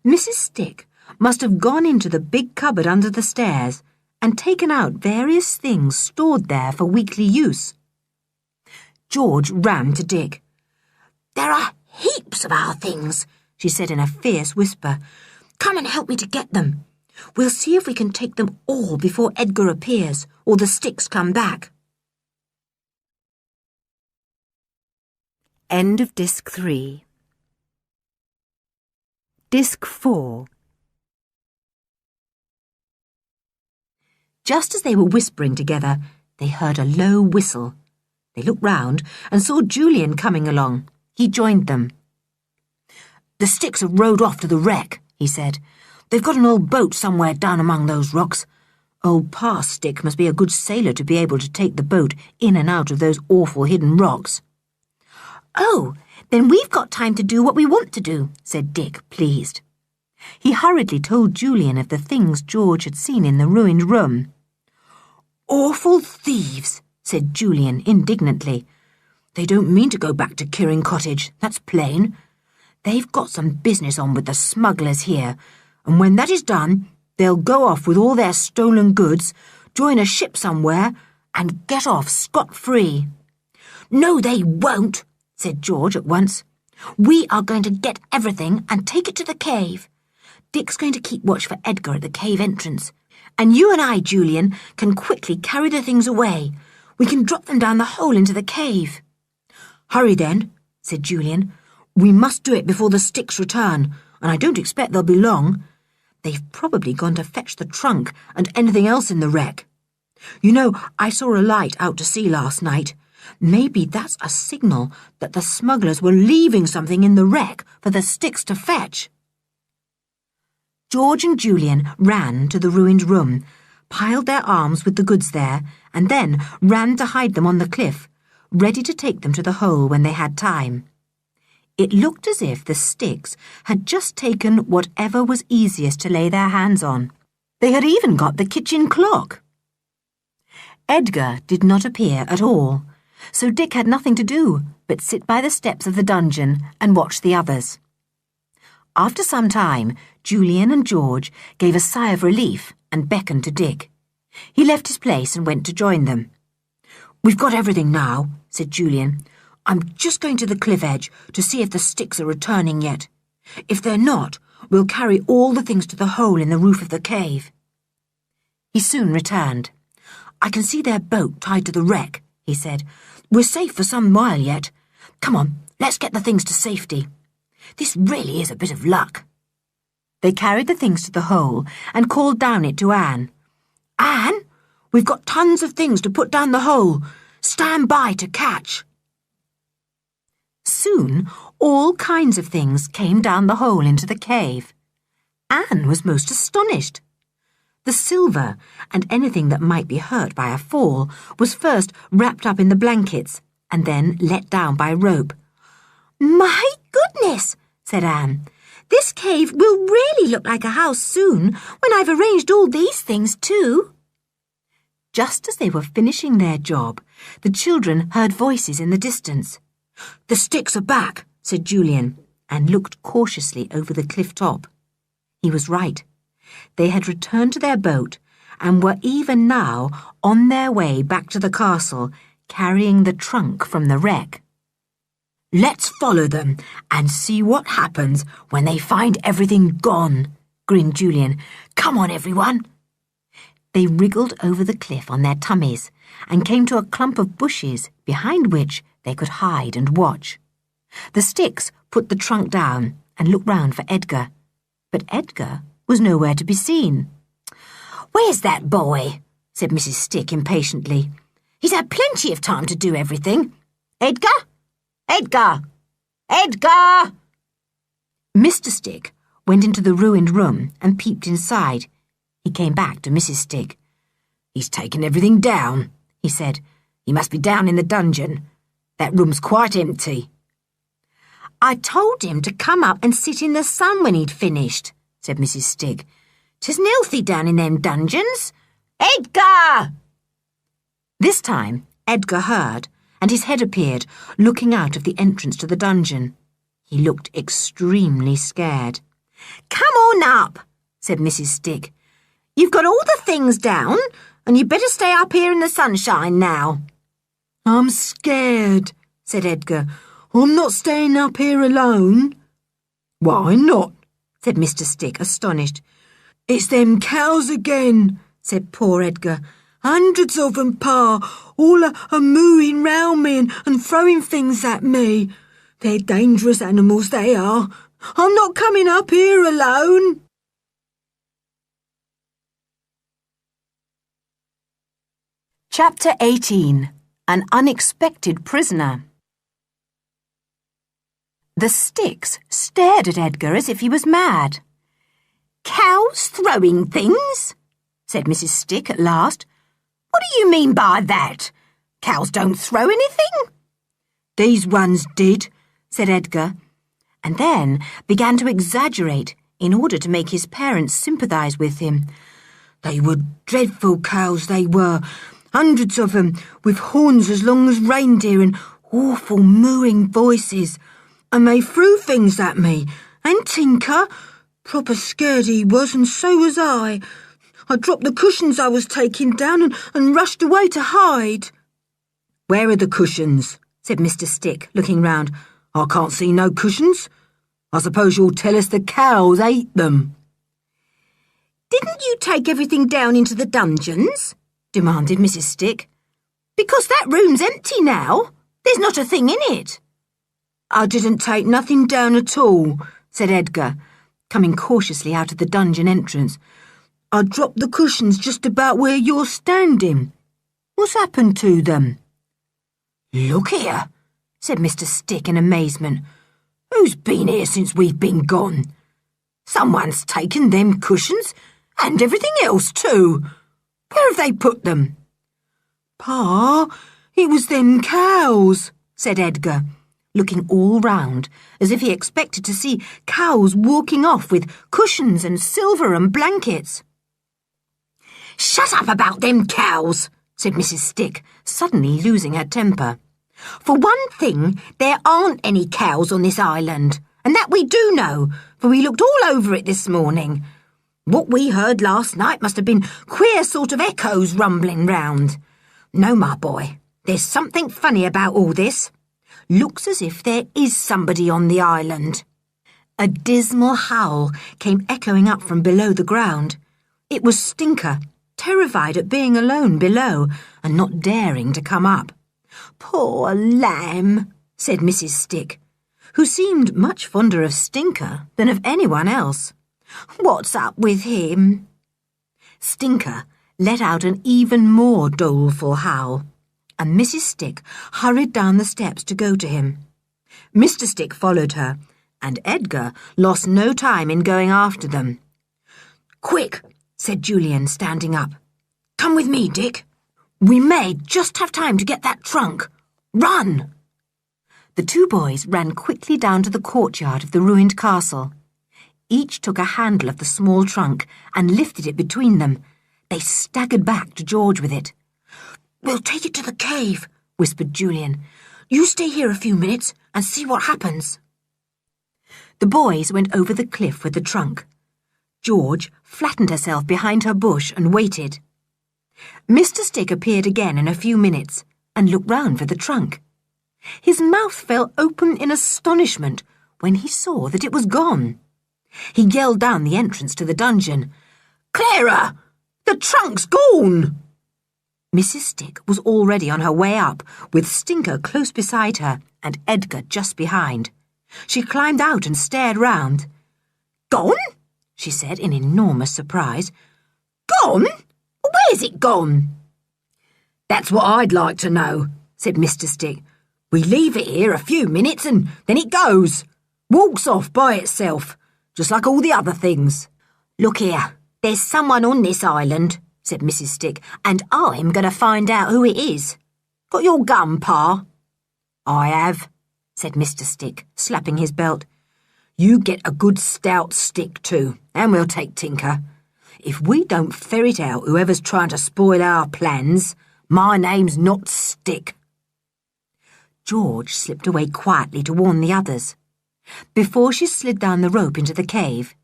Mrs. Stick must have gone into the big cupboard under the stairs and taken out various things stored there for weekly use. George ran to Dick. "There are heaps of our things," she said in a fierce whisper. "Come and help me to get them. We'll see if we can take them all before Edgar appears or the Sticks come back." End of Disc 3. Disc 4. Just as they were whispering together, they heard a low whistle. They looked round and saw Julian coming along. He joined them. "The Sticks have rowed off to the wreck," he said. "They've got an old boat somewhere down among those rocks. Old Pa Stick must be a good sailor to be able to take the boat in and out of those awful hidden rocks. Oh, then we've got time to do what we want to do, said Dick, pleased. He hurriedly told Julian of the things George had seen in the ruined room. Awful thieves, said Julian indignantly. They don't mean to go back to Kirin Cottage, that's plain. They've got some business on with the smugglers here, and when that is done, they'll go off with all their stolen goods, join a ship somewhere, and get off scot-free. No, they won't, said George at once. We are going to get everything and take it to the cave. Dick's going to keep watch for Edgar at the cave entrance. And you and I, Julian, can quickly carry the things away. We can drop them down the hole into the cave. Hurry then, said Julian. We must do it before the Sticks return, and I don't expect they'll be long. They've probably gone to fetch the trunk and anything else in the wreck. You know, I saw a light out to sea last night. Maybe that's a signal that the smugglers were leaving something in the wreck for the Sticks to fetch. George and Julian ran to the ruined room, piled their arms with the goods there, and then ran to hide them on the cliff, ready to take them to the hole when they had time. It looked as if the Sticks had just taken whatever was easiest to lay their hands on. They had even got the kitchen clock. Edgar did not appear at all, so Dick had nothing to do but sit by the steps of the dungeon and watch the others. After some time, Julian and George gave a sigh of relief and beckoned to Dick. He left his place and went to join them. We've got everything now, said Julian. I'm just going to the cliff edge to see if the Sticks are returning yet. If they're not, we'll carry all the things to the hole in the roof of the cave. He soon returned. I can see their boat tied to the wreck, he said. We're safe for some while yet. Come on, let's get the things to safety. This really is a bit of luck. They carried the things to the hole and called down it to Anne. Anne, we've got tons of things to put down the hole. Stand by to catch. Soon, all kinds of things came down the hole into the cave. Anne was most astonished. The silver and anything that might be hurt by a fall was first wrapped up in the blankets and then let down by rope. My goodness, said Anne. This cave will really look like a house soon when I've arranged all these things too. Just as they were finishing their job, the children heard voices in the distance. The Sticks are back, said Julian, and looked cautiously over the cliff top. He was right. They had returned to their boat and were even now on their way back to the castle, carrying the trunk from the wreck. Let's follow them and see what happens when they find everything gone, grinned Julian. Come on, everyone. They wriggled over the cliff on their tummies and came to a clump of bushes behind which they could hide and watch. The Sticks put the trunk down and looked round for Edgar, but Edgar was nowhere to be seen. Where's that boy? Said Mrs. Stick impatiently. He's had plenty of time to do everything. Edgar? Edgar! Edgar! Mr. Stick went into the ruined room and peeped inside. He came back to Mrs. Stick. He's taken everything down, he said. He must be down in the dungeon. That room's quite empty. I told him to come up and sit in the sun when he'd finished, said Mrs. Stick. 'Tisn't healthy down in them dungeons. Edgar! This time Edgar heard, and his head appeared, looking out of the entrance to the dungeon. He looked extremely scared. Come on up, said Mrs. Stick. You've got all the things down, and you'd better stay up here in the sunshine now. I'm scared, said Edgar. I'm not staying up here alone. Why not? Said Mr. Stick, astonished. It's them cows again, said poor Edgar. Hundreds of 'em, Pa, all a mooing round me and throwing things at me. They're dangerous animals, they are. I'm not coming up here alone. Chapter 18. An Unexpected Prisoner. The Sticks stared at Edgar as if he was mad. Cows throwing things? said Mrs. Stick at last. "What do you mean by that? Cows don't throw anything." "These ones did," said Edgar, and then began to exaggerate in order to make his parents sympathise with him. "They were dreadful cows, they were. Hundreds of 'em, with horns as long as reindeer and awful mooing voices. And they threw things at me. And Tinker, proper scared he was, and so was I. I dropped the cushions I was taking down and rushed away to hide." "Where are the cushions?" said Mr. Stick, looking round. "I can't see no cushions. I suppose you'll tell us the cows ate them." "Didn't you take everything down into the dungeons?" demanded Mrs. Stick. "Because that room's empty now. There's not a thing in it." "I didn't take nothing down at all," said Edgar, coming cautiously out of the dungeon entrance. "I dropped the cushions just about where you're standing. What's happened to them?" "Look here," said Mr. Stick in amazement. "Who's been here since we've been gone? Someone's taken them cushions and everything else too. Where have they put them?" "Pa, it was them cows," said Edgar, looking all round as if he expected to see cows walking off with cushions and silver and blankets. "Shut up about them cows," said Mrs. Stick, suddenly losing her temper. "For one thing, there aren't any cows on this island, and that we do know, for we looked all over it this morning. What we heard last night must have been queer sort of echoes rumbling round. No, my boy, there's something funny about all this. Looks as if there is somebody on the island." A dismal howl came echoing up from below the ground. It was Stinker, terrified at being alone below and not daring to come up. "Poor lamb," said Mrs. Stick, who seemed much fonder of Stinker than of anyone else. "What's up with him?" Stinker let out an even more doleful howl, and Mrs. Stick hurried down the steps to go to him. Mr. Stick followed her, and Edgar lost no time in going after them. "Quick," said Julian, standing up. "Come with me, Dick. We may just have time to get that trunk. Run!" The two boys ran quickly down to the courtyard of the ruined castle. Each took a handle of the small trunk and lifted it between them. They staggered back to George with it. "We'll take it to the cave," whispered Julian. "You stay here a few minutes and see what happens." The boys went over the cliff with the trunk. George flattened herself behind her bush and waited. Mr. Stick appeared again in a few minutes and looked round for the trunk. His mouth fell open in astonishment when he saw that it was gone. He yelled down the entrance to the dungeon, "Clara, the trunk's gone!" Mrs. Stick was already on her way up, with Stinker close beside her and Edgar just behind. She climbed out and stared round. "Gone?" she said in enormous surprise. "Gone? Where's it gone?" "That's what I'd like to know," said Mr. Stick. "We leave it here a few minutes and then it goes. Walks off by itself, just like all the other things." "Look here, there's someone on this island," said Mrs. Stick, "and I'm going to find out who it is. Got your gun, Pa?" "I have," said Mr. Stick, slapping his belt. "You get a good stout stick too, and we'll take Tinker. If we don't ferret out whoever's trying to spoil our plans, my name's not Stick." George slipped away quietly to warn the others. Before she slid down the rope into the cave,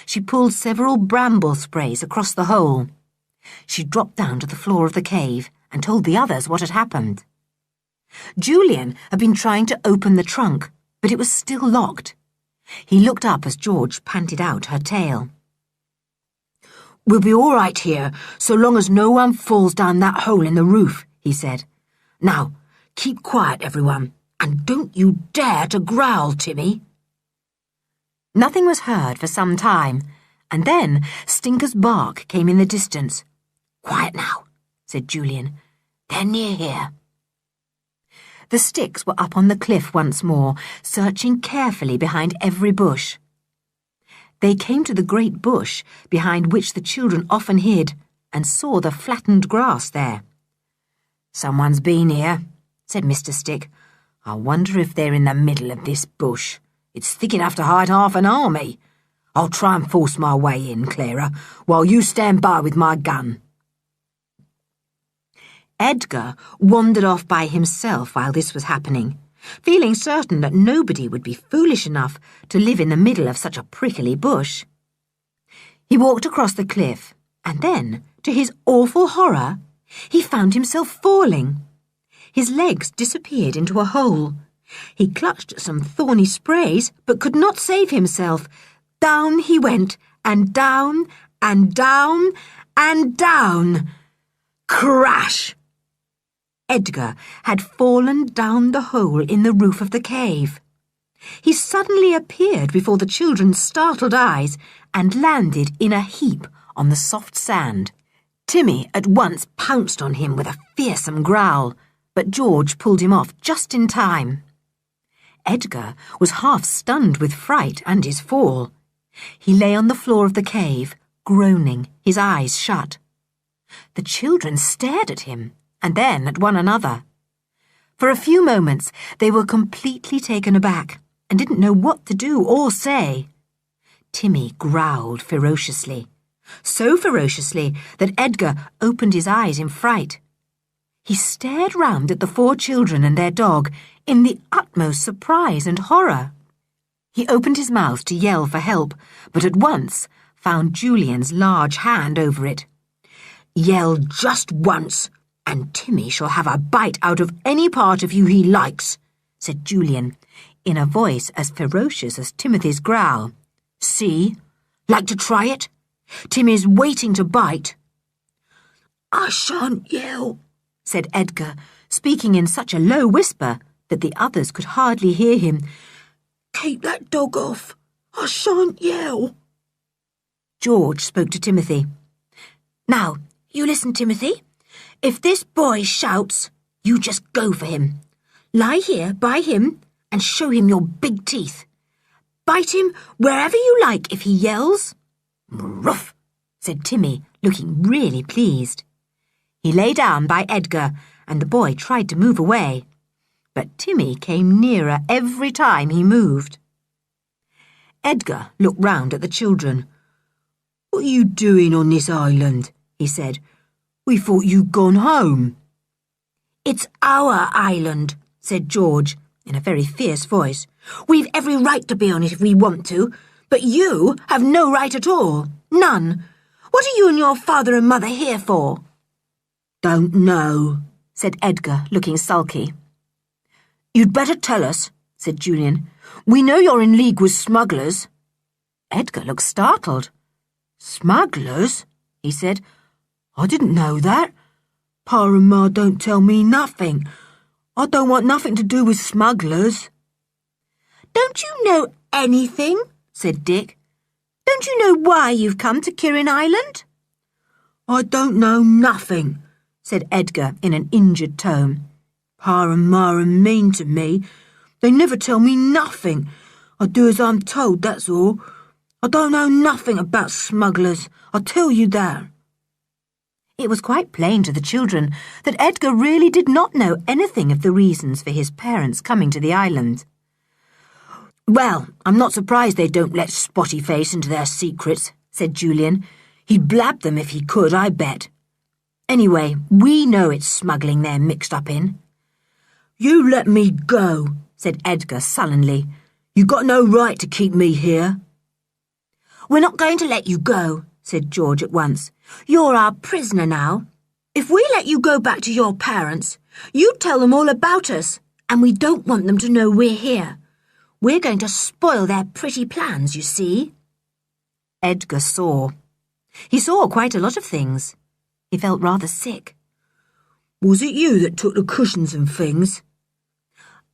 she pulled several bramble sprays across the hole. She dropped down to the floor of the cave and told the others what had happened. Julian had been trying to open the trunk, but it was still locked. He looked up as George panted out her tale. "We'll be all right here, so long as no one falls down that hole in the roof," he said. "Now, keep quiet, everyone, and don't you dare to growl, Timmy." Nothing was heard for some time, and then Stinker's bark came in the distance. "Quiet now," said Julian. "They're near here." The Sticks were up on the cliff once more, searching carefully behind every bush. They came to the great bush behind which the children often hid, and saw the flattened grass there. "Someone's been here," said Mr. Stick. "I wonder if they're in the middle of this bush. It's thick enough to hide half an army. I'll try and force my way in, Clara, while you stand by with my gun." Edgar wandered off by himself while this was happening, feeling certain that nobody would be foolish enough to live in the middle of such a prickly bush. He walked across the cliff, and then, to his awful horror, he found himself falling. His legs disappeared into a hole. He clutched at some thorny sprays, but could not save himself. Down he went, and down, and down, and down. Crash! Edgar had fallen down the hole in the roof of the cave. He suddenly appeared before the children's startled eyes and landed in a heap on the soft sand. Timmy at once pounced on him with a fearsome growl, but George pulled him off just in time. Edgar was half stunned with fright and his fall. He lay on the floor of the cave, groaning, his eyes shut. The children stared at him, and then at one another. For a few moments they were completely taken aback and didn't know what to do or say. Timmy growled ferociously, so ferociously that Edgar opened his eyes in fright. He stared round at the 4 children and their dog in the utmost surprise and horror. He opened his mouth to yell for help, but at once found Julian's large hand over it. "Yell just once, and Timmy shall have a bite out of any part of you he likes," said Julian, in a voice as ferocious as Timothy's growl. "See? Like to try it? Timmy's waiting to bite." "I shan't yell," said Edgar, speaking in such a low whisper that the others could hardly hear him. "Keep that dog off. I shan't yell." George spoke to Timothy. "Now, you listen, Timothy. If this boy shouts, you just go for him. Lie here by him and show him your big teeth. Bite him wherever you like if he yells." "Ruff," said Timmy, looking really pleased. He lay down by Edgar, and the boy tried to move away. But Timmy came nearer every time he moved. Edgar looked round at the children. "What are you doing on this island?" he said. "We thought you'd gone home." "It's our island," said George, in a very fierce voice. "We've every right to be on it if we want to, but you have no right at all. None. What are you and your father and mother here for?" "Don't know," said Edgar, looking sulky. "You'd better tell us," said Julian. "We know you're in league with smugglers." Edgar looked startled. "Smugglers?" he said. "I didn't know that. Pa and Ma don't tell me nothing. I don't want nothing to do with smugglers." "Don't you know anything?" said Dick. "Don't you know why you've come to Kirin Island?" "I don't know nothing," said Edgar in an injured tone. "Pa and Ma are mean to me. They never tell me nothing. I do as I'm told, that's all. I don't know nothing about smugglers, I tell you that." It was quite plain to the children that Edgar really did not know anything of the reasons for his parents coming to the island. "Well, I'm not surprised they don't let Spotty Face into their secrets," said Julian. "He'd blab them if he could, I bet. Anyway, we know it's smuggling they're mixed up in." "You let me go," said Edgar sullenly. "You got no right to keep me here." "We're not going to let you go," said George at once. "You're our prisoner now. If we let you go back to your parents, you tell them all about us, and we don't want them to know we're here. We're going to spoil their pretty plans, you see." Edgar saw. He saw quite a lot of things. He felt rather sick. "Was it you that took the cushions and things?"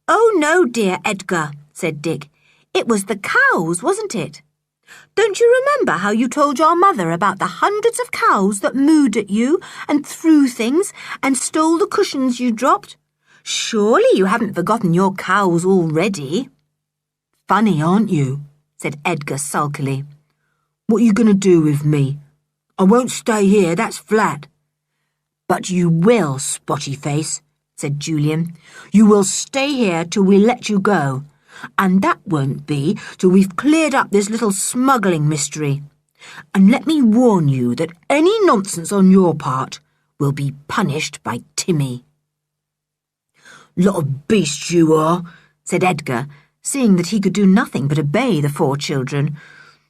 "Oh, no, dear Edgar," said Dick. "It was the cows, wasn't it? Don't you remember how you told your mother about the hundreds of cows that mooed at you and threw things and stole the cushions you dropped? Surely you haven't forgotten your cows already." "Funny, aren't you?" said Edgar sulkily. "What are you going to do with me? I won't stay here, that's flat. But you will, Spotty Face, said Julian. You will stay here till we let you go, and that won't be till we've cleared up this little smuggling mystery. And let me warn you that any nonsense on your part will be punished by Timmy. Lot of beasts you are, said Edgar, seeing that he could do nothing but obey the 4 children.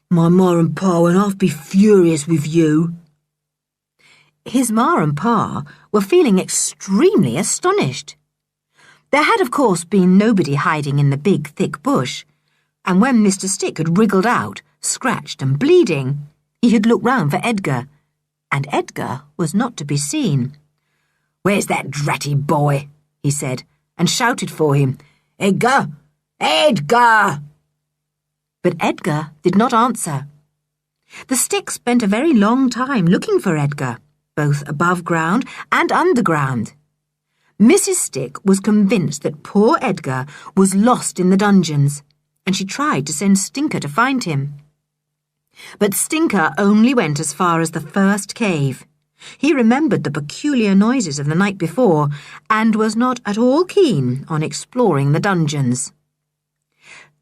My ma and pa won't half be furious with you. His ma and pa were feeling extremely astonished. There had, of course, been nobody hiding in the big, thick bush, and when Mr. Stick had wriggled out, scratched and bleeding, he had looked round for Edgar, and Edgar was not to be seen. "Where's that dratty boy?" he said, and shouted for him. "Edgar! Edgar!" But Edgar did not answer. The Stick spent a very long time looking for Edgar, both above ground and underground. Mrs. Stick was convinced that poor Edgar was lost in the dungeons, and she tried to send Stinker to find him. But Stinker only went as far as the first cave. He remembered the peculiar noises of the night before, and was not at all keen on exploring the dungeons.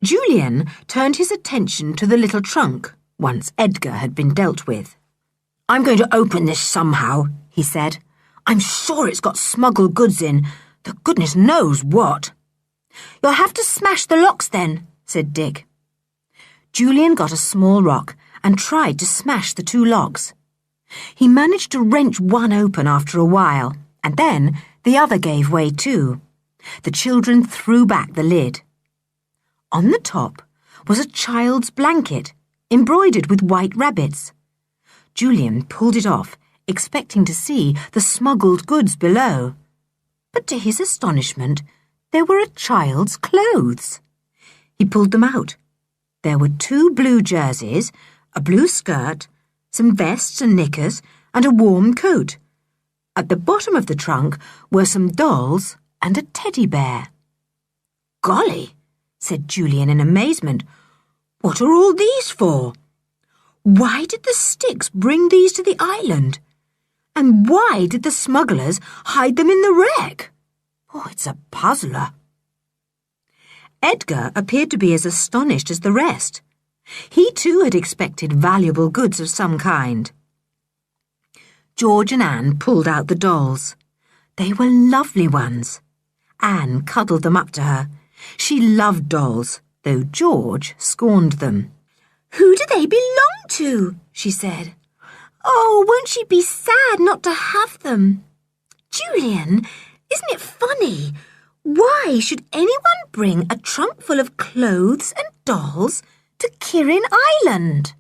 Julian turned his attention to the little trunk, once Edgar had been dealt with. I'm going to open this somehow, he said. I'm sure it's got smuggled goods in, the goodness knows what. You'll have to smash the locks then, said Dick. Julian got a small rock and tried to smash the 2 locks. He managed to wrench one open after a while, and then the other gave way too. The children threw back the lid. On the top was a child's blanket, embroidered with white rabbits. Julian pulled it off, expecting to see the smuggled goods below. But to his astonishment, there were a child's clothes. He pulled them out. There were 2 blue jerseys, a blue skirt, some vests and knickers, and a warm coat. At the bottom of the trunk were some dolls and a teddy bear. Golly, said Julian in amazement. What are all these for? Why did the Sticks bring these to the island? And why did the smugglers hide them in the wreck? Oh, it's a puzzler. Edgar appeared to be as astonished as the rest. He too had expected valuable goods of some kind. George and Anne pulled out the dolls. They were lovely ones. Anne cuddled them up to her. She loved dolls, though George scorned them. Who do they belong to? She said. Oh, won't she be sad not to have them? Julian, isn't it funny? Why should anyone bring a trunk full of clothes and dolls to Kirin Island?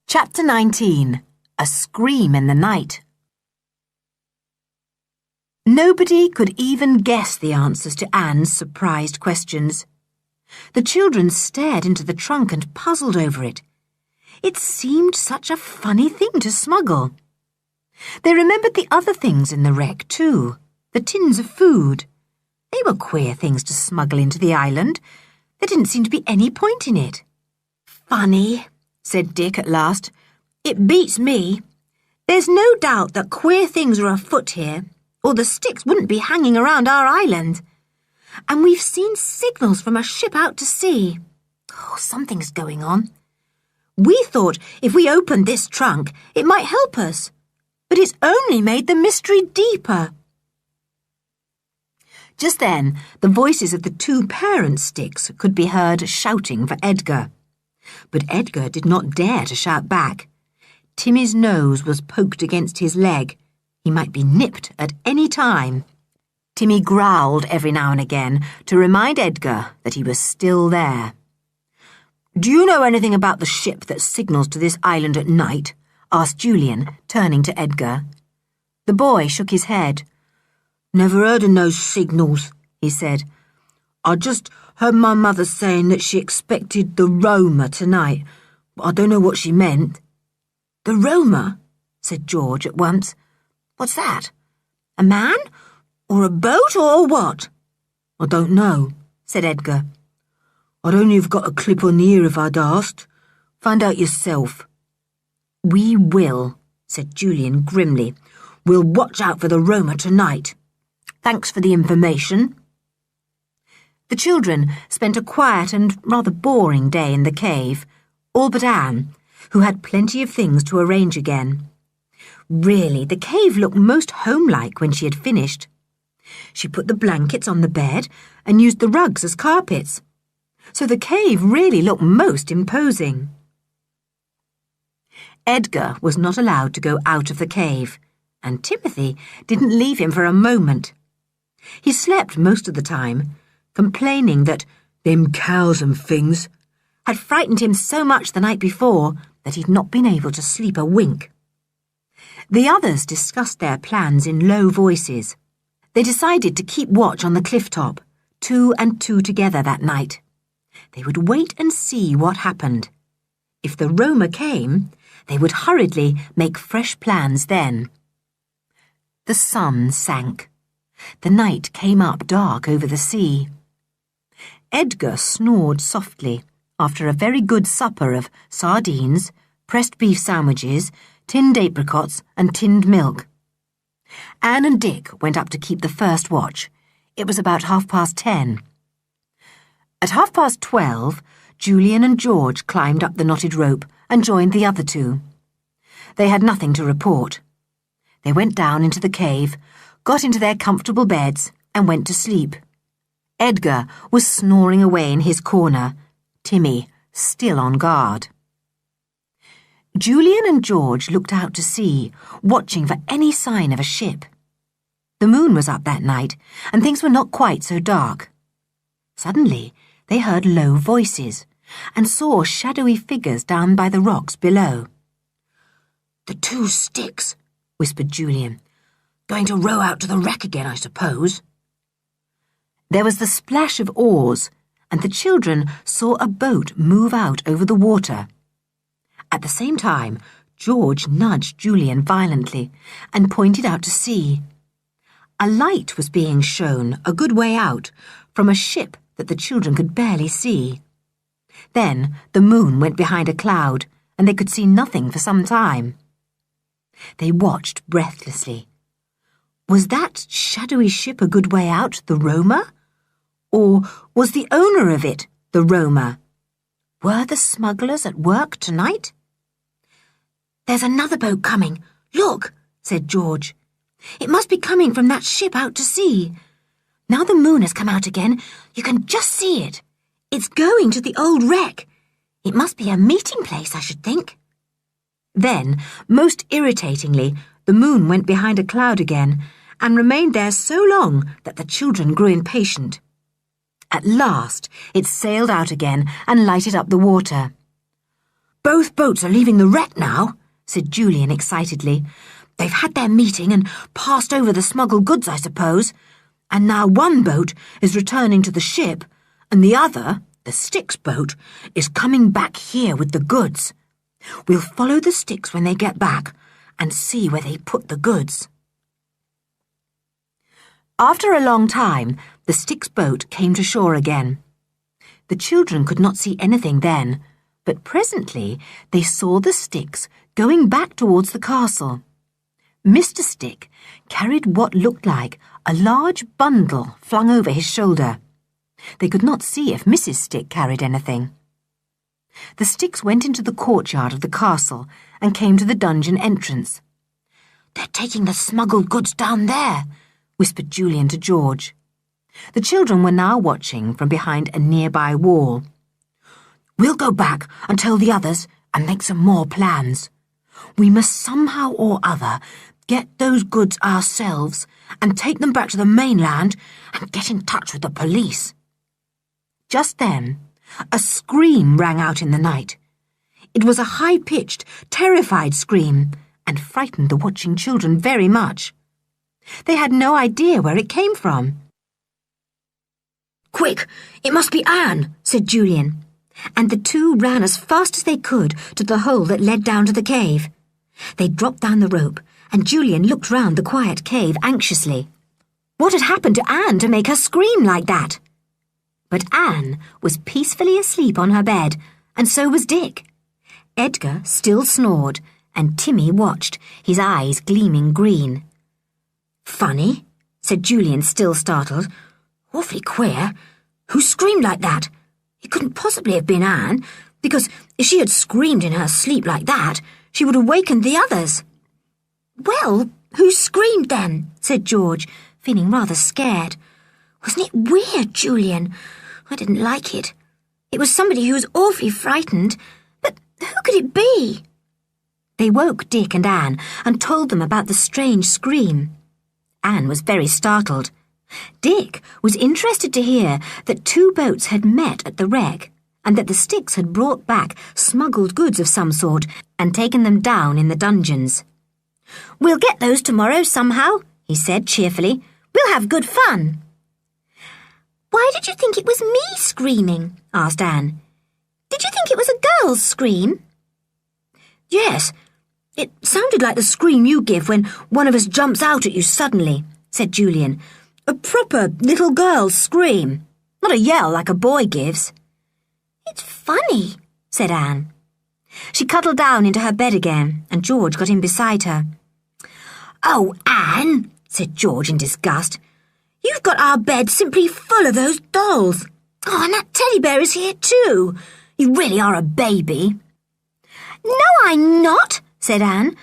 Chapter 19. A Scream in the Night. Nobody could even guess the answers to Anne's surprised questions. The children stared into the trunk and puzzled over it. It seemed such a funny thing to smuggle. They remembered the other things in the wreck, too, the tins of food. They were queer things to smuggle into the island. There didn't seem to be any point in it. Funny, said Dick at last. It beats me. There's no doubt that queer things are afoot here, or the Sticks wouldn't be hanging around our island. And we've seen signals from a ship out to sea. Oh, something's going on. We thought if we opened this trunk, it might help us. But it's only made the mystery deeper. Just then, the voices of the 2 parent Sticks could be heard shouting for Edgar. But Edgar did not dare to shout back. Timmy's nose was poked against his leg. He might be nipped at any time. Timmy growled every now and again to remind Edgar that he was still there. Do you know anything about the ship that signals to this island at night? Asked Julian, turning to Edgar. The boy shook his head. Never heard of no signals, he said. I just heard my mother saying that she expected the Roma tonight, but I don't know what she meant. The Roma? Said George at once. What's that? A man? Or a boat, or what? I don't know, said Edgar. I'd only have got a clip on the ear if I'd asked. Find out yourself. We will, said Julian grimly. We'll watch out for the Roma tonight. Thanks for the information. The children spent a quiet and rather boring day in the cave, all but Anne, who had plenty of things to arrange again. Really, the cave looked most homelike when she had finished. She put the blankets on the bed and used the rugs as carpets. So the cave really looked most imposing. Edgar was not allowed to go out of the cave, and Timothy didn't leave him for a moment. He slept most of the time, complaining that them cows and things had frightened him so much the night before that he'd not been able to sleep a wink. The others discussed their plans in low voices. They decided to keep watch on the cliff top, 2 and 2 together that night. They would wait and see what happened. If the Roma came, they would hurriedly make fresh plans then. The sun sank. The night came up dark over the sea. Edgar snored softly after a very good supper of sardines, pressed beef sandwiches, tinned apricots and tinned milk. Anne and Dick went up to keep the first watch. It was about 10:30. At 12:30, Julian and George climbed up the knotted rope and joined the other two. They had nothing to report. They went down into the cave, got into their comfortable beds, and went to sleep. Edgar was snoring away in his corner, Timmy still on guard. Julian and George looked out to sea, watching for any sign of a ship. The moon was up that night, and things were not quite so dark. Suddenly, they heard low voices and saw shadowy figures down by the rocks below. The 2 sticks, whispered Julian. Going to row out to the wreck again, I suppose. There was the splash of oars, and the children saw a boat move out over the water. At the same time, George nudged Julian violently and pointed out to sea. A light was being shown a good way out from a ship that the children could barely see. Then the moon went behind a cloud, and they could see nothing for some time. They watched breathlessly. Was that shadowy ship a good way out the Roma? Or was the owner of it the Roma? Were the smugglers at work tonight? There's another boat coming. Look, said George. It must be coming from that ship out to sea. Now the moon has come out again, you can just see it. It's going to the old wreck. It must be a meeting place, I should think. Then, most irritatingly, the moon went behind a cloud again and remained there so long that the children grew impatient. At last, it sailed out again and lighted up the water. Both boats are leaving the wreck now, said Julian excitedly. They've had their meeting and passed over the smuggled goods, I suppose. And now one boat is returning to the ship, and the other, the Sticks boat, is coming back here with the goods. We'll follow the Sticks when they get back and see where they put the goods. After a long time, the Sticks boat came to shore again. The children could not see anything then, but presently they saw the Sticks going back towards the castle. Mr. Stick carried what looked like a large bundle flung over his shoulder. They could not see if Mrs. Stick carried anything. The Sticks went into the courtyard of the castle and came to the dungeon entrance. They're taking the smuggled goods down there, whispered Julian to George. The children were now watching from behind a nearby wall. We'll go back and tell the others and make some more plans. We must somehow or other get those goods ourselves and take them back to the mainland and get in touch with the police. Just then, a scream rang out in the night. It was a high-pitched, terrified scream and frightened the watching children very much. They had no idea where it came from. Quick, it must be Anne, said Julian, and the two ran as fast as they could to the hole that led down to the cave. They dropped down the rope, and Julian looked round the quiet cave anxiously. What had happened to Anne to make her scream like that? But Anne was peacefully asleep on her bed, and so was Dick. Edgar still snored, and Timmy watched, his eyes gleaming green. Funny, said Julian, still startled. Awfully queer. Who screamed like that? It couldn't possibly have been Anne, because if she had screamed in her sleep like that, she would have wakened the others. Well, who screamed then? Said George, feeling rather scared. Wasn't it weird, Julian? I didn't like it. It was somebody who was awfully frightened, but who could it be? They woke Dick and Anne and told them about the strange scream. Anne was very startled. Dick was interested to hear that 2 boats had met at the wreck and that the Sticks had brought back smuggled goods of some sort and taken them down in the dungeons. We'll get those tomorrow somehow, he said cheerfully. We'll have good fun. Why did you think it was me screaming? Asked Anne. Did you think it was a girl's scream? Yes, it sounded like the scream you give when one of us jumps out at you suddenly, said Julian. A proper little girl's scream, not a yell like a boy gives. It's funny, said Anne. She cuddled down into her bed again, and George got in beside her. Oh, Anne, said George in disgust. You've got our bed simply full of those dolls. Oh, and that teddy bear is here too. You really are a baby. No, I'm not, said Anne.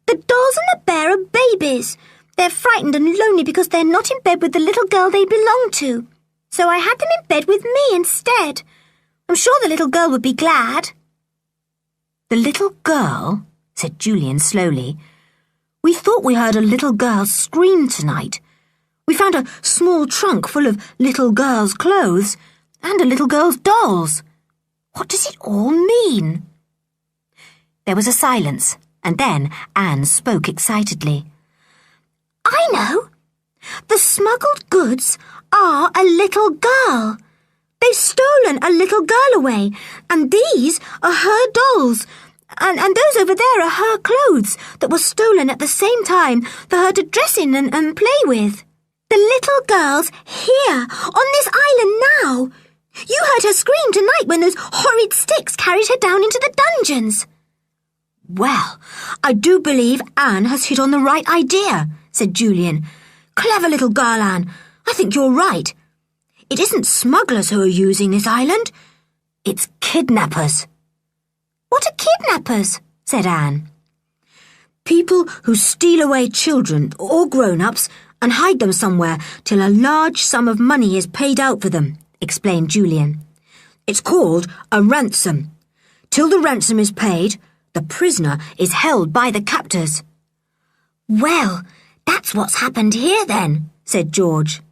The dolls and the bear are babies. They're frightened and lonely because they're not in bed with the little girl they belong to. So I had them in bed with me instead. I'm sure the little girl would be glad. The little girl, said Julian slowly. We thought we heard a little girl scream tonight. We found a small trunk full of little girl's clothes and a little girl's dolls. What does it all mean? There was a silence, and then Anne spoke excitedly. I know. The smuggled goods are a little girl. They've stolen a little girl away, and these are her dolls. And those over there are her clothes that were stolen at the same time for her to dress in and play with. The little girl's here, on this island now. You heard her scream tonight when those horrid Sticks carried her down into the dungeons. Well, I do believe Anne has hit on the right idea, said Julian. Clever little girl, Anne. I think you're right. It isn't smugglers who are using this island. It's kidnappers. What are kidnappers? Said Anne. People who steal away children or grown-ups and hide them somewhere till a large sum of money is paid out for them, explained Julian. It's called a ransom. Till the ransom is paid, the prisoner is held by the captors. Well, that's what's happened here then, said George.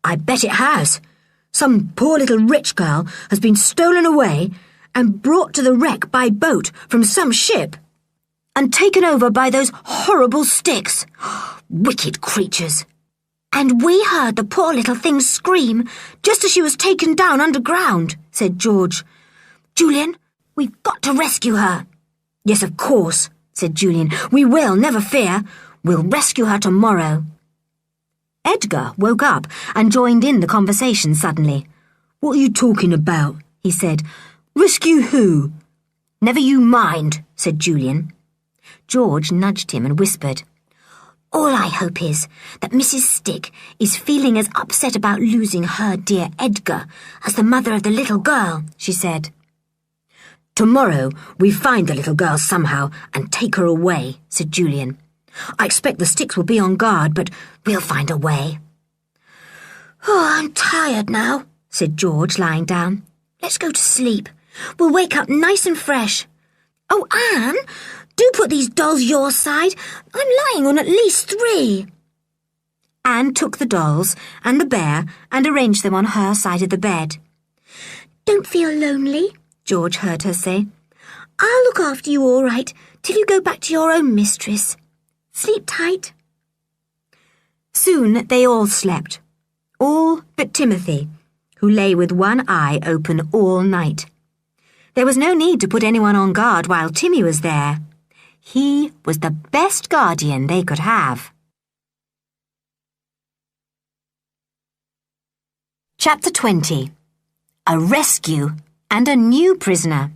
I bet it has. Some poor little rich girl has been stolen away and brought to the wreck by boat from some ship and taken over by those horrible Sticks. Wicked creatures. And we heard the poor little thing scream just as she was taken down underground, said George. Julian, we've got to rescue her. Yes, of course, said Julian. We will, never fear. We'll rescue her tomorrow. Edgar woke up and joined in the conversation suddenly. What are you talking about? He said. Rescue who? Never you mind, said Julian. George nudged him and whispered. All I hope is that Mrs. Stick is feeling as upset about losing her dear Edgar as the mother of the little girl, she said. Tomorrow we find the little girl somehow and take her away, said Julian. I expect the Sticks will be on guard, but we'll find a way. Oh, I'm tired now, said George, lying down. Let's go to sleep. We'll wake up nice and fresh. Oh, Anne, do put these dolls your side. I'm lying on at least 3. Anne took the dolls and the bear and arranged them on her side of the bed. Don't feel lonely, George heard her say. I'll look after you all right till you go back to your own mistress. Sleep tight. Soon they all slept, all but Timothy, who lay with one eye open all night. There was no need to put anyone on guard while Timmy was there. He was the best guardian they could have. Chapter 20. A Rescue and a New Prisoner.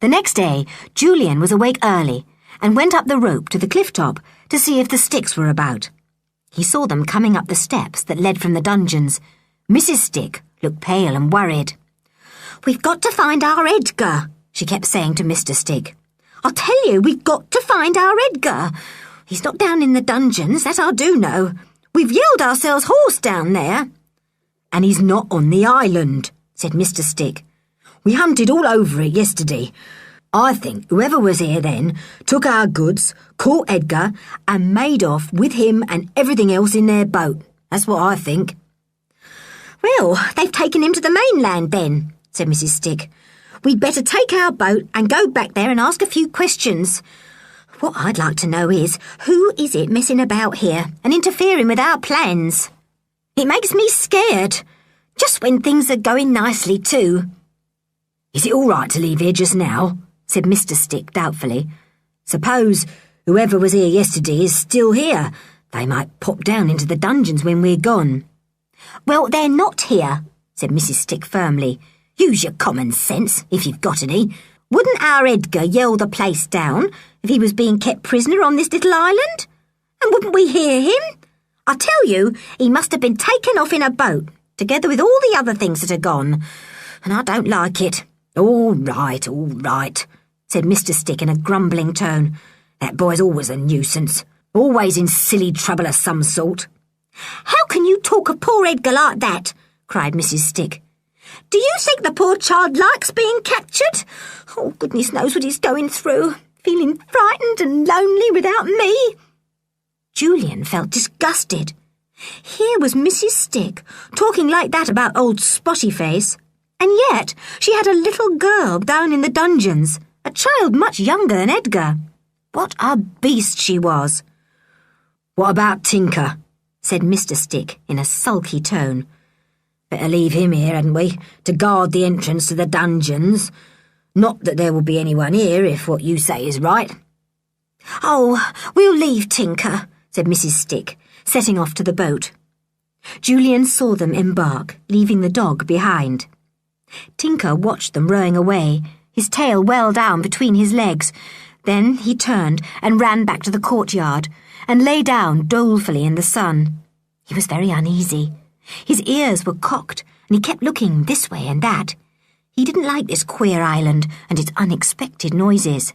The next day, Julian was awake early and went up the rope to the cliff top to see if the Sticks were about. He saw them coming up the steps that led from the dungeons. Mrs. Stick looked pale and worried. "We've got to find our Edgar," she kept saying to Mr. Stick. "I tell you, we've got to find our Edgar. He's not down in the dungeons, that I do know. We've yelled ourselves hoarse down there." "And he's not on the island," said Mr. Stick. "We hunted all over it yesterday. I think whoever was here then took our goods, caught Edgar, and made off with him and everything else in their boat. That's what I think." "Well, they've taken him to the mainland then," said Mrs. Stick. "We'd better take our boat and go back there and ask a few questions. What I'd like to know is, who is it messing about here and interfering with our plans? It makes me scared, just when things are going nicely too." "Is it all right to leave here just now?" said Mr. Stick doubtfully. "Suppose whoever was here yesterday is still here. They might pop down into the dungeons when we're gone." "Well, they're not here," said Mrs. Stick firmly. "Use your common sense, if you've got any. Wouldn't our Edgar yell the place down if he was being kept prisoner on this little island? And wouldn't we hear him? I tell you, he must have been taken off in a boat, together with all the other things that are gone. And I don't like it." All right, said Mr. Stick in a grumbling tone. "That boy's always a nuisance, always in silly trouble of some sort." "How can you talk of poor Edgar like that?" cried Mrs. Stick. "Do you think the poor child likes being captured? Oh, goodness knows what he's going through, feeling frightened and lonely without me." Julian felt disgusted. Here was Mrs. Stick talking like that about old Spotty Face, and yet she had a little girl down in the dungeons, a child much younger than Edgar. What a beast she was! "What about Tinker?" said Mr. Stick in a sulky tone. "Better leave him here, hadn't we, to guard the entrance to the dungeons? Not that there will be anyone here, if what you say is right." "Oh, we'll leave Tinker," said Mrs. Stick, setting off to the boat. Julian saw them embark, leaving the dog behind. Tinker watched them rowing away, his tail well down between his legs. Then he turned and ran back to the courtyard and lay down dolefully in the sun. He was very uneasy. His ears were cocked and he kept looking this way and that. He didn't like this queer island and its unexpected noises.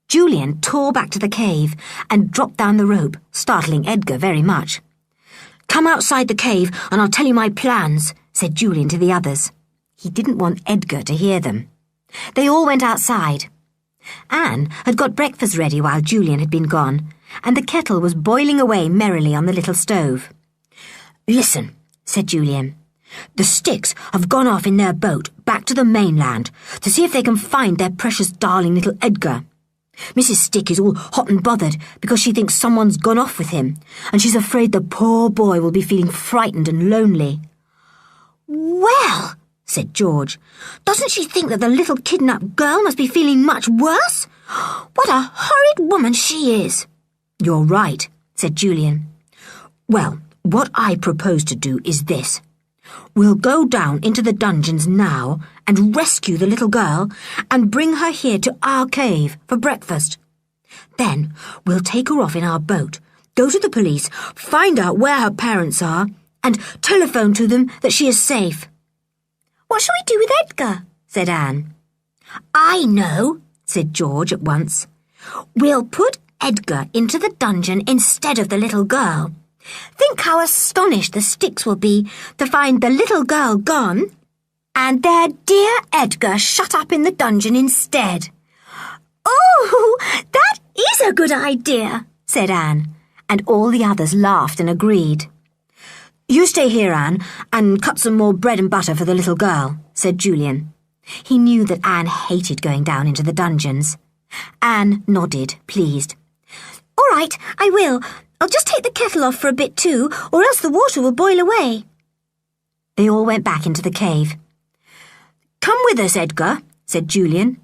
Julian tore back to the cave and dropped down the rope, startling Edgar very much. "Come outside the cave and I'll tell you my plans," said Julian to the others. He didn't want Edgar to hear them. They all went outside. Anne had got breakfast ready while Julian had been gone, and the kettle was boiling away merrily on the little stove. "Listen," said Julian. "The Sticks have gone off in their boat back to the mainland to see if they can find their precious darling little Edgar. Mrs. Stick is all hot and bothered because she thinks someone's gone off with him, and she's afraid the poor boy will be feeling frightened and lonely." "Well," said George, "doesn't she think that the little kidnapped girl must be feeling much worse? What a horrid woman she is!" "You're right," said Julian. "Well, what I propose to do is this. We'll go down into the dungeons now and rescue the little girl and bring her here to our cave for breakfast. Then we'll take her off in our boat, go to the police, find out where her parents are, and telephone to them that she is safe." "What shall we do with Edgar?" said Anne. "I know," said George at once. "We'll put Edgar into the dungeon instead of the little girl. Think how astonished the Sticks will be to find the little girl gone, and their dear Edgar shut up in the dungeon instead." "Oh, that is a good idea," said Anne, and all the others laughed and agreed. "You stay here, Anne, and cut some more bread and butter for the little girl," said Julian. He knew that Anne hated going down into the dungeons. Anne nodded, pleased. "All right, I will. I'll just take the kettle off for a bit too, or else the water will boil away." They all went back into the cave. "Come with us, Edgar," said Julian.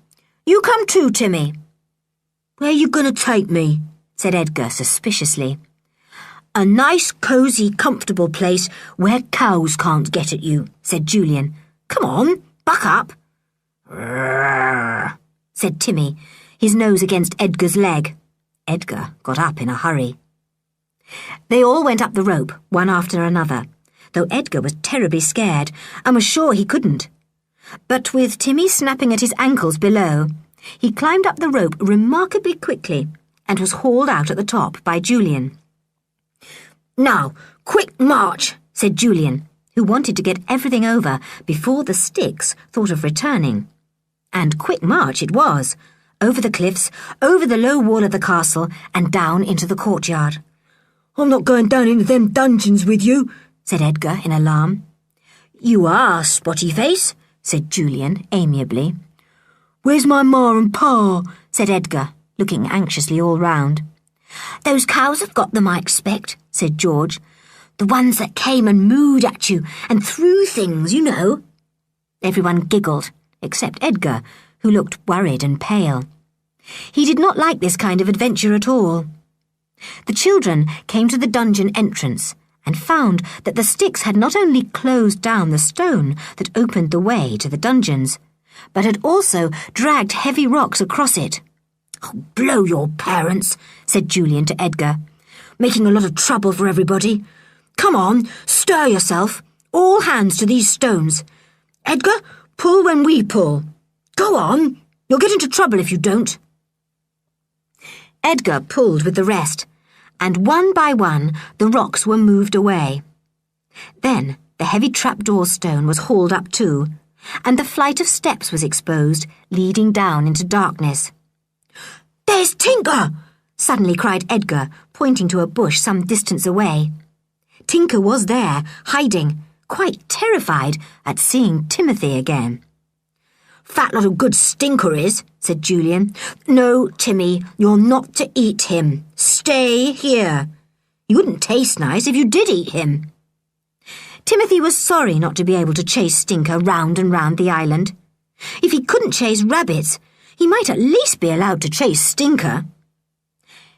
"You come too, Timmy." "Where are you going to take me?" said Edgar suspiciously. A nice, cosy, comfortable place where cows can't get at you, said Julian. Come on, buck up. "Rrrr," said Timmy, his nose against Edgar's leg. Edgar got up in a hurry. They all went up the rope, one after another, though Edgar was terribly scared and was sure he couldn't. But with Timmy snapping at his ankles below, he climbed up the rope remarkably quickly and was hauled out at the top by Julian. Now, quick march, said Julian, who wanted to get everything over before the sticks thought of returning. And quick march it was, over the cliffs, over the low wall of the castle, and down into the courtyard. I'm not going down into them dungeons with you, said Edgar in alarm. You are, Spotty Face, said Julian amiably. Where's my ma and pa? said Edgar, looking anxiously all round. Those cows have got them, I expect, said George. The ones that came and mooed at you and threw things, you know. Everyone giggled, except Edgar, who looked worried and pale. He did not like this kind of adventure at all. The children came to the dungeon entrance and found that the sticks had not only closed down the stone that opened the way to the dungeons, but had also dragged heavy rocks across it. Oh, blow your parents, said Julian to Edgar. Making a lot of trouble for everybody. Come on, stir yourself. All hands to these stones. Edgar, pull when we pull. Go on. You'll get into trouble if you don't. Edgar pulled with the rest, and one by one the rocks were moved away. Then the heavy trapdoor stone was hauled up too, and the flight of steps was exposed, leading down into darkness. There's Tinker! Suddenly cried Edgar, pointing to a bush some distance away. Tinker was there, hiding, quite terrified at seeing Timothy again. Fat lot of good stinker is, said Julian. No, Timmy, you're not to eat him. Stay here. You wouldn't taste nice if you did eat him. Timothy was sorry not to be able to chase Stinker round and round the island. If he couldn't chase rabbits, he might at least be allowed to chase Stinker.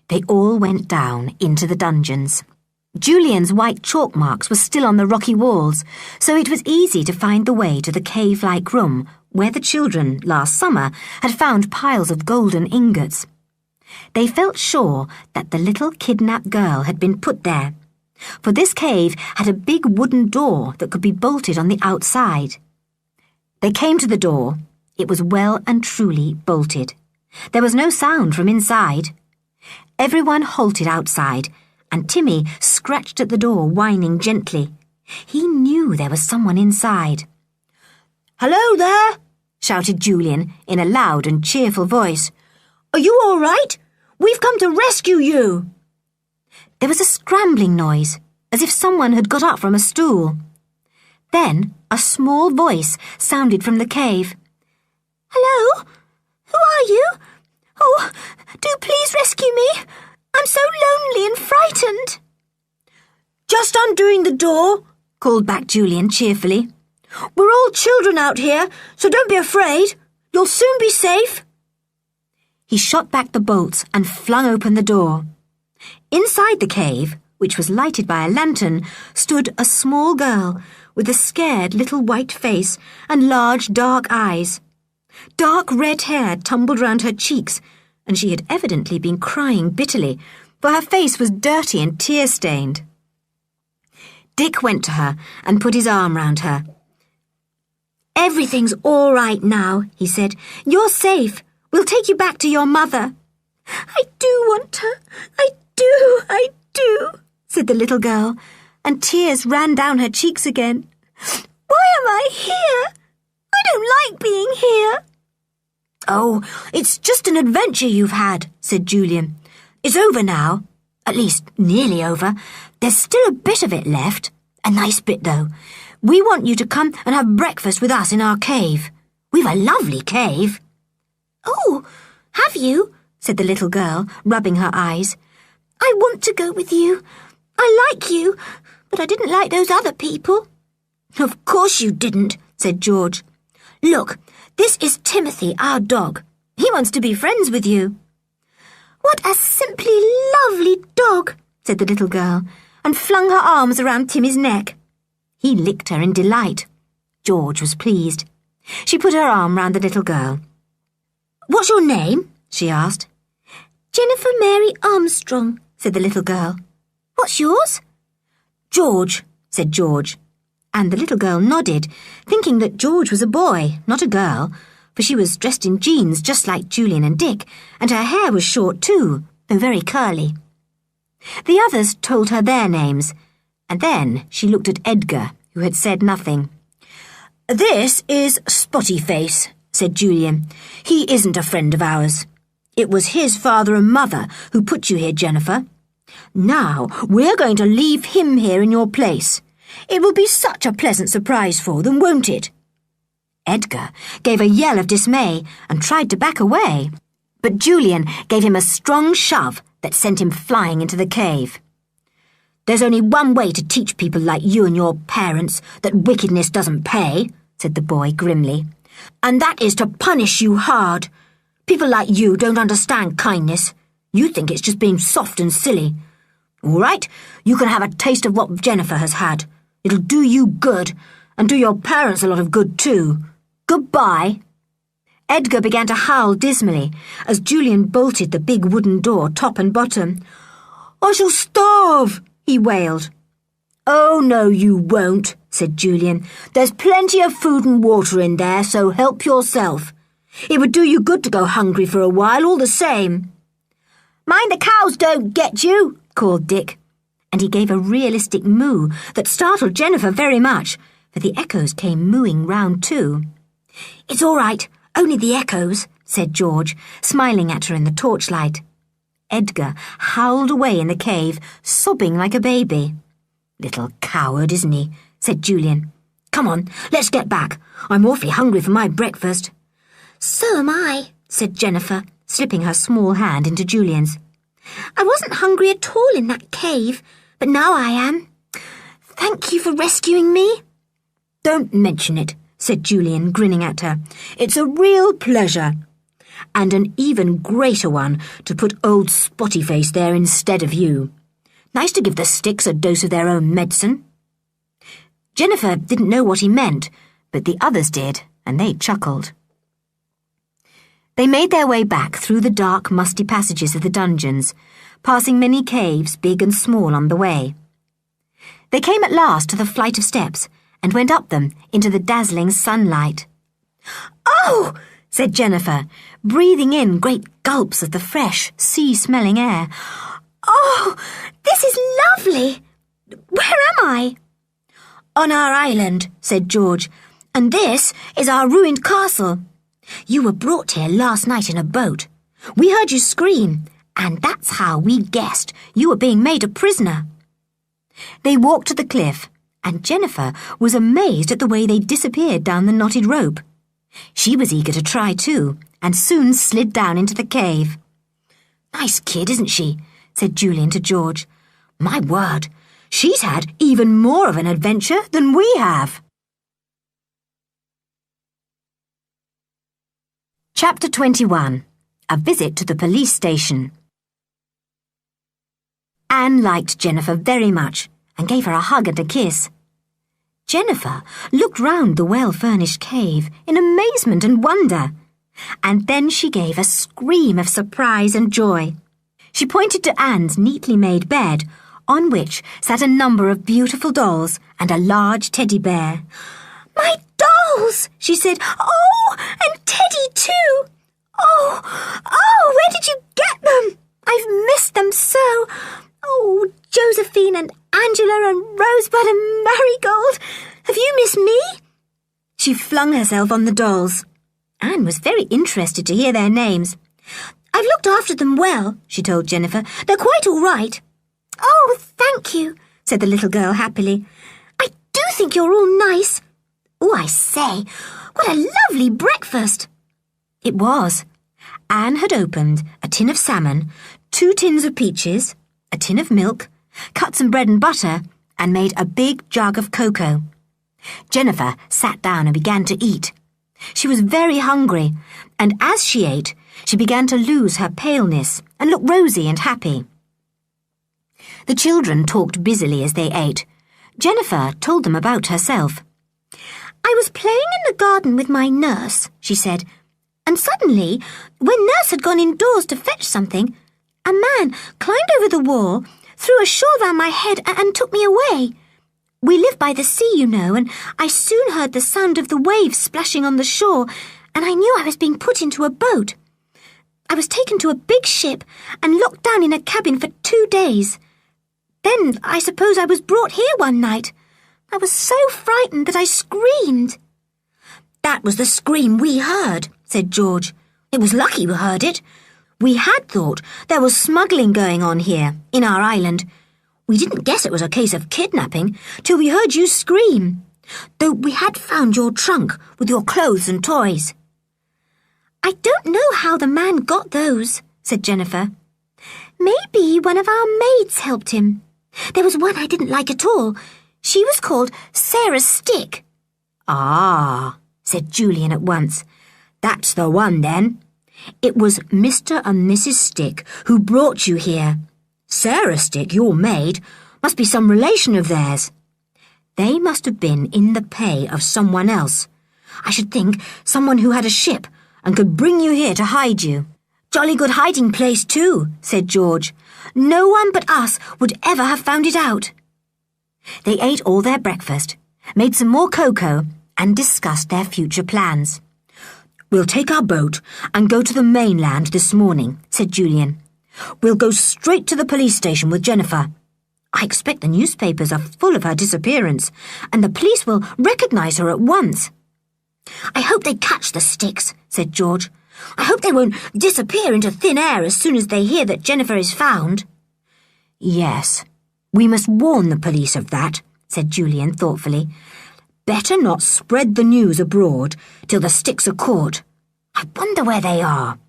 They all went down into the dungeons. Julian's white chalk marks were still on the rocky walls, so it was easy to find the way to the cave-like room where the children, last summer, had found piles of golden ingots. They felt sure that the little kidnapped girl had been put there, for this cave had a big wooden door that could be bolted on the outside. They came to the door. It was well and truly bolted. There was no sound from inside. Everyone halted outside, and Timmy scratched at the door, whining gently. He knew there was someone inside. Hello there, shouted Julian in a loud and cheerful voice. Are you all right? We've come to rescue you. There was a scrambling noise, as if someone had got up from a stool. Then a small voice sounded from the cave. Hello? Who are you? Oh, do please rescue me. I'm so lonely and frightened. Just undoing the door, called back Julian cheerfully. We're all children out here, so don't be afraid. You'll soon be safe. He shot back the bolts and flung open the door. Inside the cave, which was lighted by a lantern, stood a small girl with a scared little white face and large dark eyes. Dark red hair tumbled round her cheeks, and she had evidently been crying bitterly, for her face was dirty and tear-stained. Dick went to her and put his arm round her. Everything's all right now, he said. You're safe. We'll take you back to your mother. I do want her. I do, said the little girl, and tears ran down her cheeks again. Why am I here? I don't like being here. Oh, it's just an adventure you've had, said Julian. It's over now. At least, nearly over. There's still a bit of it left. A nice bit, though. We want you to come and have breakfast with us in our cave. We've a lovely cave. Oh, have you? Said the little girl, rubbing her eyes. I want to go with you. I like you, but I didn't like those other people. Of course you didn't, said George. Look, this is Timothy, our dog. He wants to be friends with you. What a simply lovely dog, said the little girl, and flung her arms around Timmy's neck. He licked her in delight. George was pleased. She put her arm round the little girl. "What's your name?" she asked. "Jennifer Mary Armstrong," said the little girl. "What's yours?" "George," said George. And the little girl nodded, thinking that George was a boy, not a girl, for she was dressed in jeans just like Julian and Dick, and her hair was short too, though very curly. The others told her their names, and then she looked at Edgar, who had said nothing. "This is Spotty Face," said Julian. "He isn't a friend of ours. It was his father and mother who put you here, Jennifer. Now we're going to leave him here in your place. It will be such a pleasant surprise for them, won't it?" Edgar gave a yell of dismay and tried to back away, but Julian gave him a strong shove that sent him flying into the cave. "There's only one way to teach people like you and your parents that wickedness doesn't pay," said the boy grimly, "and that is to punish you hard. People like you don't understand kindness. You think it's just being soft and silly. All right, you can have a taste of what Jennifer has had. It'll do you good, and do your parents a lot of good too. Goodbye." Edgar began to howl dismally as Julian bolted the big wooden door top and bottom. "I shall starve," he wailed. "Oh, no, you won't," said Julian. "There's plenty of food and water in there, so help yourself. It would do you good to go hungry for a while, all the same." "Mind the cows don't get you," called Dick, and he gave a realistic moo that startled Jennifer very much, for the echoes came mooing round too. "It's all right, only the echoes," said George, smiling at her in the torchlight. Edgar howled away in the cave, sobbing like a baby. "Little coward, isn't he?" said Julian. "Come on, let's get back. I'm awfully hungry for my breakfast." "So am I," said Jennifer, slipping her small hand into Julian's. "I wasn't hungry at all in that cave, but now I am. Thank you for rescuing me." "Don't mention it," said Julian, grinning at her. "It's a real pleasure. And an even greater one to put old Spotty Face there instead of you. Nice to give the sticks a dose of their own medicine." Jennifer didn't know what he meant, but the others did, and they chuckled. They made their way back through the dark, musty passages of the dungeons, passing many caves, big and small, on the way. They came at last to the flight of steps and went up them into the dazzling sunlight. "Oh!" said Jennifer, breathing in great gulps of the fresh, sea-smelling air. "Oh, this is lovely! Where am I?" "On our island," said George, "and this is our ruined castle. You were brought here last night in a boat. We heard you scream, and that's how we guessed you were being made a prisoner." They walked to the cliff, and Jennifer was amazed at the way they disappeared down the knotted rope. She was eager to try too, and soon slid down into the cave. "Nice kid, isn't she?" said Julian to George. "My word, she's had even more of an adventure than we have." Chapter 21. A Visit to the Police Station. Anne liked Jennifer very much and gave her a hug and a kiss. Jennifer looked round the well-furnished cave in amazement and wonder, and then she gave a scream of surprise and joy. She pointed to Anne's neatly made bed, on which sat a number of beautiful dolls and a large teddy bear. "My dolls!" she said. "Oh, and Teddy too! Oh, where did you get them? I've missed them so. Oh, Josephine and Angela and Rosebud and Marigold, have you missed me?" She flung herself on the dolls. Anne was very interested to hear their names. "I've looked after them well," she told Jennifer. "They're quite all right." "Oh, thank you," said the little girl happily. "I do think you're all nice. Oh, I say, what a lovely breakfast!" It was. Anne had opened a tin of salmon, 2 tins of peaches, a tin of milk, cut some bread and butter, and made a big jug of cocoa. Jennifer sat down and began to eat. She was very hungry, and as she ate, she began to lose her paleness and look rosy and happy. The children talked busily as they ate. Jennifer told them about herself. I was playing in the garden with my nurse, she said, and suddenly, when Nurse had gone indoors to fetch something, a man climbed over the wall, threw a shawl round my head and took me away. We live by the sea, you know, and I soon heard the sound of the waves splashing on the shore, and I knew I was being put into a boat. I was taken to a big ship and locked down in a cabin for 2 days. Then I suppose I was brought here one night. I was so frightened that I screamed. That was the scream we heard, said George. It was lucky we heard it. We had thought there was smuggling going on here, in our island. We didn't guess it was a case of kidnapping till we heard you scream, though we had found your trunk with your clothes and toys. I don't know how the man got those, said Jennifer. Maybe one of our maids helped him. There was one I didn't like at all. She was called Sarah Stick. Ah, said Julian at once. That's the one, then. It was Mr. and Mrs. Stick who brought you here. Sarah Stick, your maid, must be some relation of theirs. They must have been in the pay of someone else. I should think someone who had a ship and could bring you here to hide you. Jolly good hiding place, too, said George. No one but us would ever have found it out. They ate all their breakfast, made some more cocoa, and discussed their future plans. We'll take our boat and go to the mainland this morning, said Julian. We'll go straight to the police station with Jennifer. I expect the newspapers are full of her disappearance, and the police will recognise her at once. I hope they catch the Sticks, said George. I hope they won't disappear into thin air as soon as they hear that Jennifer is found. Yes, we must warn the police of that, said Julian thoughtfully. Better not spread the news abroad till the Sticks are caught. I wonder where they are.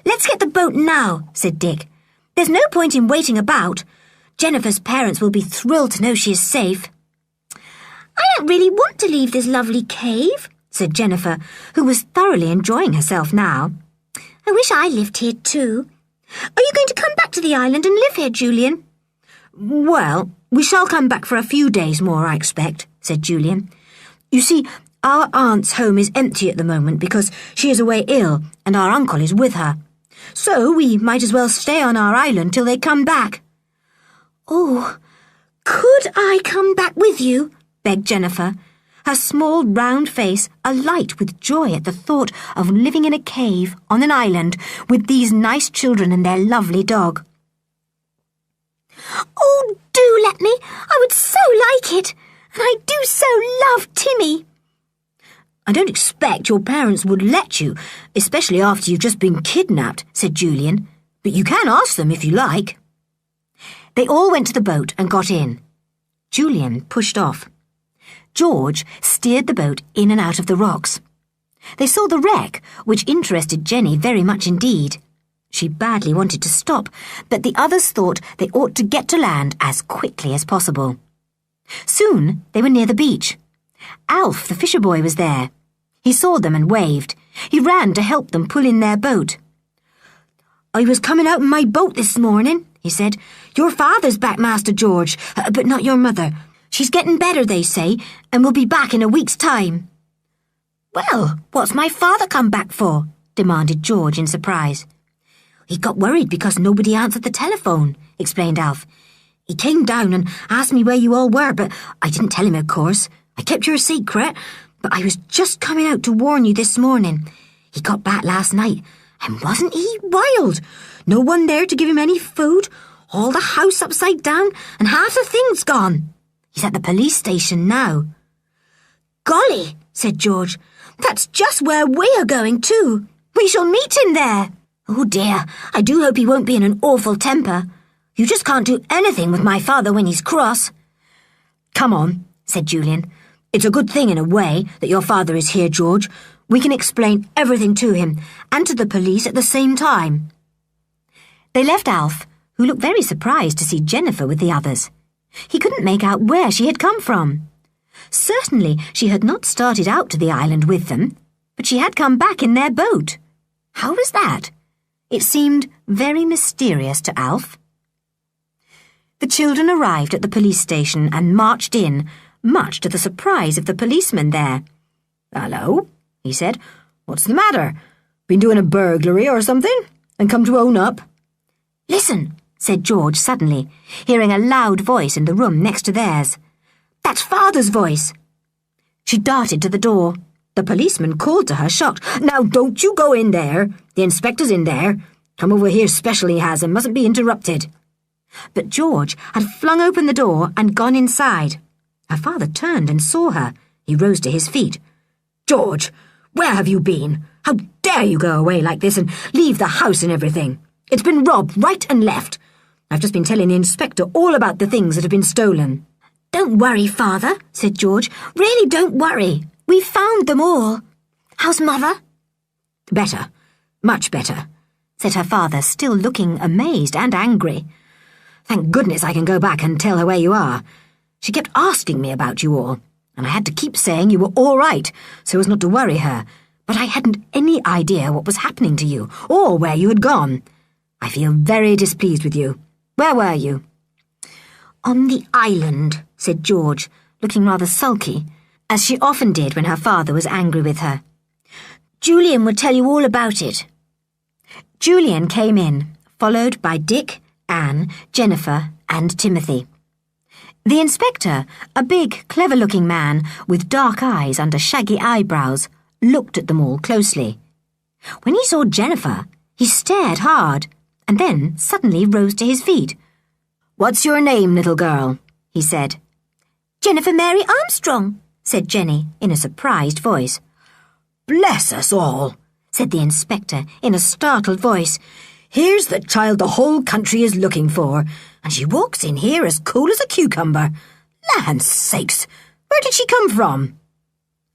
Let's get the boat now, said Dick. There's no point in waiting about. Jennifer's parents will be thrilled to know she is safe. I don't really want to leave this lovely cave, said Jennifer, who was thoroughly enjoying herself now. I wish I lived here too. Are you going to come back to the island and live here, Julian? Well, we shall come back for a few days more, I expect, said Julian. You see, our aunt's home is empty at the moment because she is away ill and our uncle is with her. So we might as well stay on our island till they come back. Oh, could I come back with you? Begged Jennifer, her small round face alight with joy at the thought of living in a cave on an island with these nice children and their lovely dog. Oh, do let me. I would so like it. And I do so love Timmy. I don't expect your parents would let you, especially after you've just been kidnapped, said Julian. But you can ask them if you like. They all went to the boat and got in. Julian pushed off. George steered the boat in and out of the rocks. They saw the wreck, which interested Jenny very much indeed. She badly wanted to stop, but the others thought they ought to get to land as quickly as possible. Soon they were near the beach. Alf, the fisher boy, was there. He saw them and waved. He ran to help them pull in their boat. I was coming out in my boat this morning, he said. Your father's back, Master George, but not your mother. She's getting better, they say, and will be back in a week's time. Well, what's my father come back for? Demanded George in surprise. He got worried because nobody answered the telephone, explained Alf. He came down and asked me where you all were, but I didn't tell him, of course. I kept your secret, but I was just coming out to warn you this morning. He got back last night, and wasn't he wild? No one there to give him any food, all the house upside down, and half the things gone. He's at the police station now. Golly, said George, that's just where we are going too. We shall meet him there. Oh dear, I do hope he won't be in an awful temper. You just can't do anything with my father when he's cross. Come on, said Julian. It's a good thing in a way that your father is here, George. We can explain everything to him and to the police at the same time. They left Alf, who looked very surprised to see Jennifer with the others. He couldn't make out where she had come from. Certainly she had not started out to the island with them, but she had come back in their boat. How was that? It seemed very mysterious to Alf. The children arrived at the police station and marched in, much to the surprise of the policeman there. "Hello," he said. "What's the matter? Been doing a burglary or something? And come to own up?" "Listen," said George suddenly, hearing a loud voice in the room next to theirs. "That's Father's voice." She darted to the door. The policeman called to her, shocked. "Now don't you go in there. The inspector's in there. Come over here special he has and mustn't be interrupted." But George had flung open the door and gone inside. Her father turned and saw her. He rose to his feet. "George, where have you been? How dare you go away like this and leave the house and everything? It's been robbed right and left. I've just been telling the inspector all about the things that have been stolen." "Don't worry, Father," said George. "Really don't worry. We've found them all. How's Mother?" "Better, much better," said her father, still looking amazed and angry. "Thank goodness I can go back and tell her where you are. She kept asking me about you all, and I had to keep saying you were all right so as not to worry her, but I hadn't any idea what was happening to you or where you had gone. I feel very displeased with you. Where were you?" "On the island," said George, looking rather sulky, as she often did when her father was angry with her. "Julian would tell you all about it." Julian came in, followed by Dick, Anne, Jennifer, and Timothy. The inspector, a big, clever-looking man with dark eyes under shaggy eyebrows, looked at them all closely. When he saw Jennifer, he stared hard, and then suddenly rose to his feet. "What's your name, little girl?" he said. "Jennifer Mary Armstrong," said Jenny in a surprised voice. "Bless us all," said the inspector in a startled voice. "Here's the child the whole country is looking for, and she walks in here as cool as a cucumber. Land sakes, where did she come from?"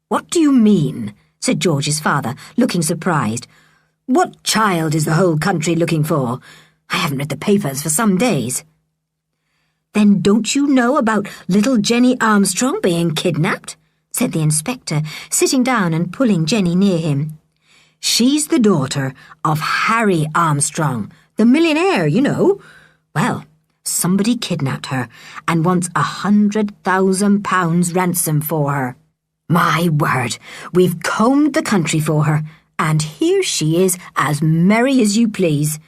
"What do you mean?" said George's father, looking surprised. "What child is the whole country looking for? I haven't read the papers for some days." "Then don't you know about little Jenny Armstrong being kidnapped?" said the inspector, sitting down and pulling Jenny near him. "She's the daughter of Harry Armstrong, the millionaire, you know. Well, somebody kidnapped her and wants £100,000 ransom for her. My word, we've combed the country for her, and here she is as merry as you please.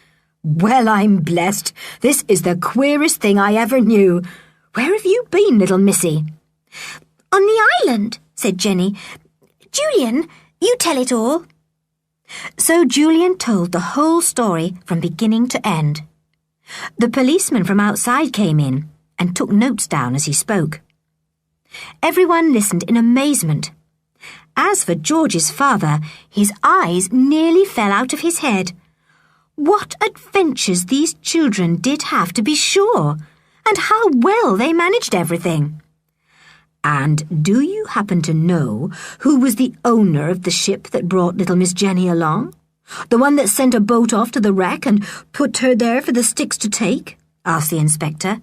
Well, I'm blessed. This is the queerest thing I ever knew. Where have you been, little missy?" "On the island," said Jenny. "Julian, you tell it all." So Julian told the whole story from beginning to end. The policeman from outside came in and took notes down as he spoke. Everyone listened in amazement. As for George's father, his eyes nearly fell out of his head. What adventures these children did have, to be sure, and how well they managed everything. "And do you happen to know who was the owner of the ship that brought little Miss Jenny along? The one that sent a boat off to the wreck and put her there for the sticks to take?" asked the inspector.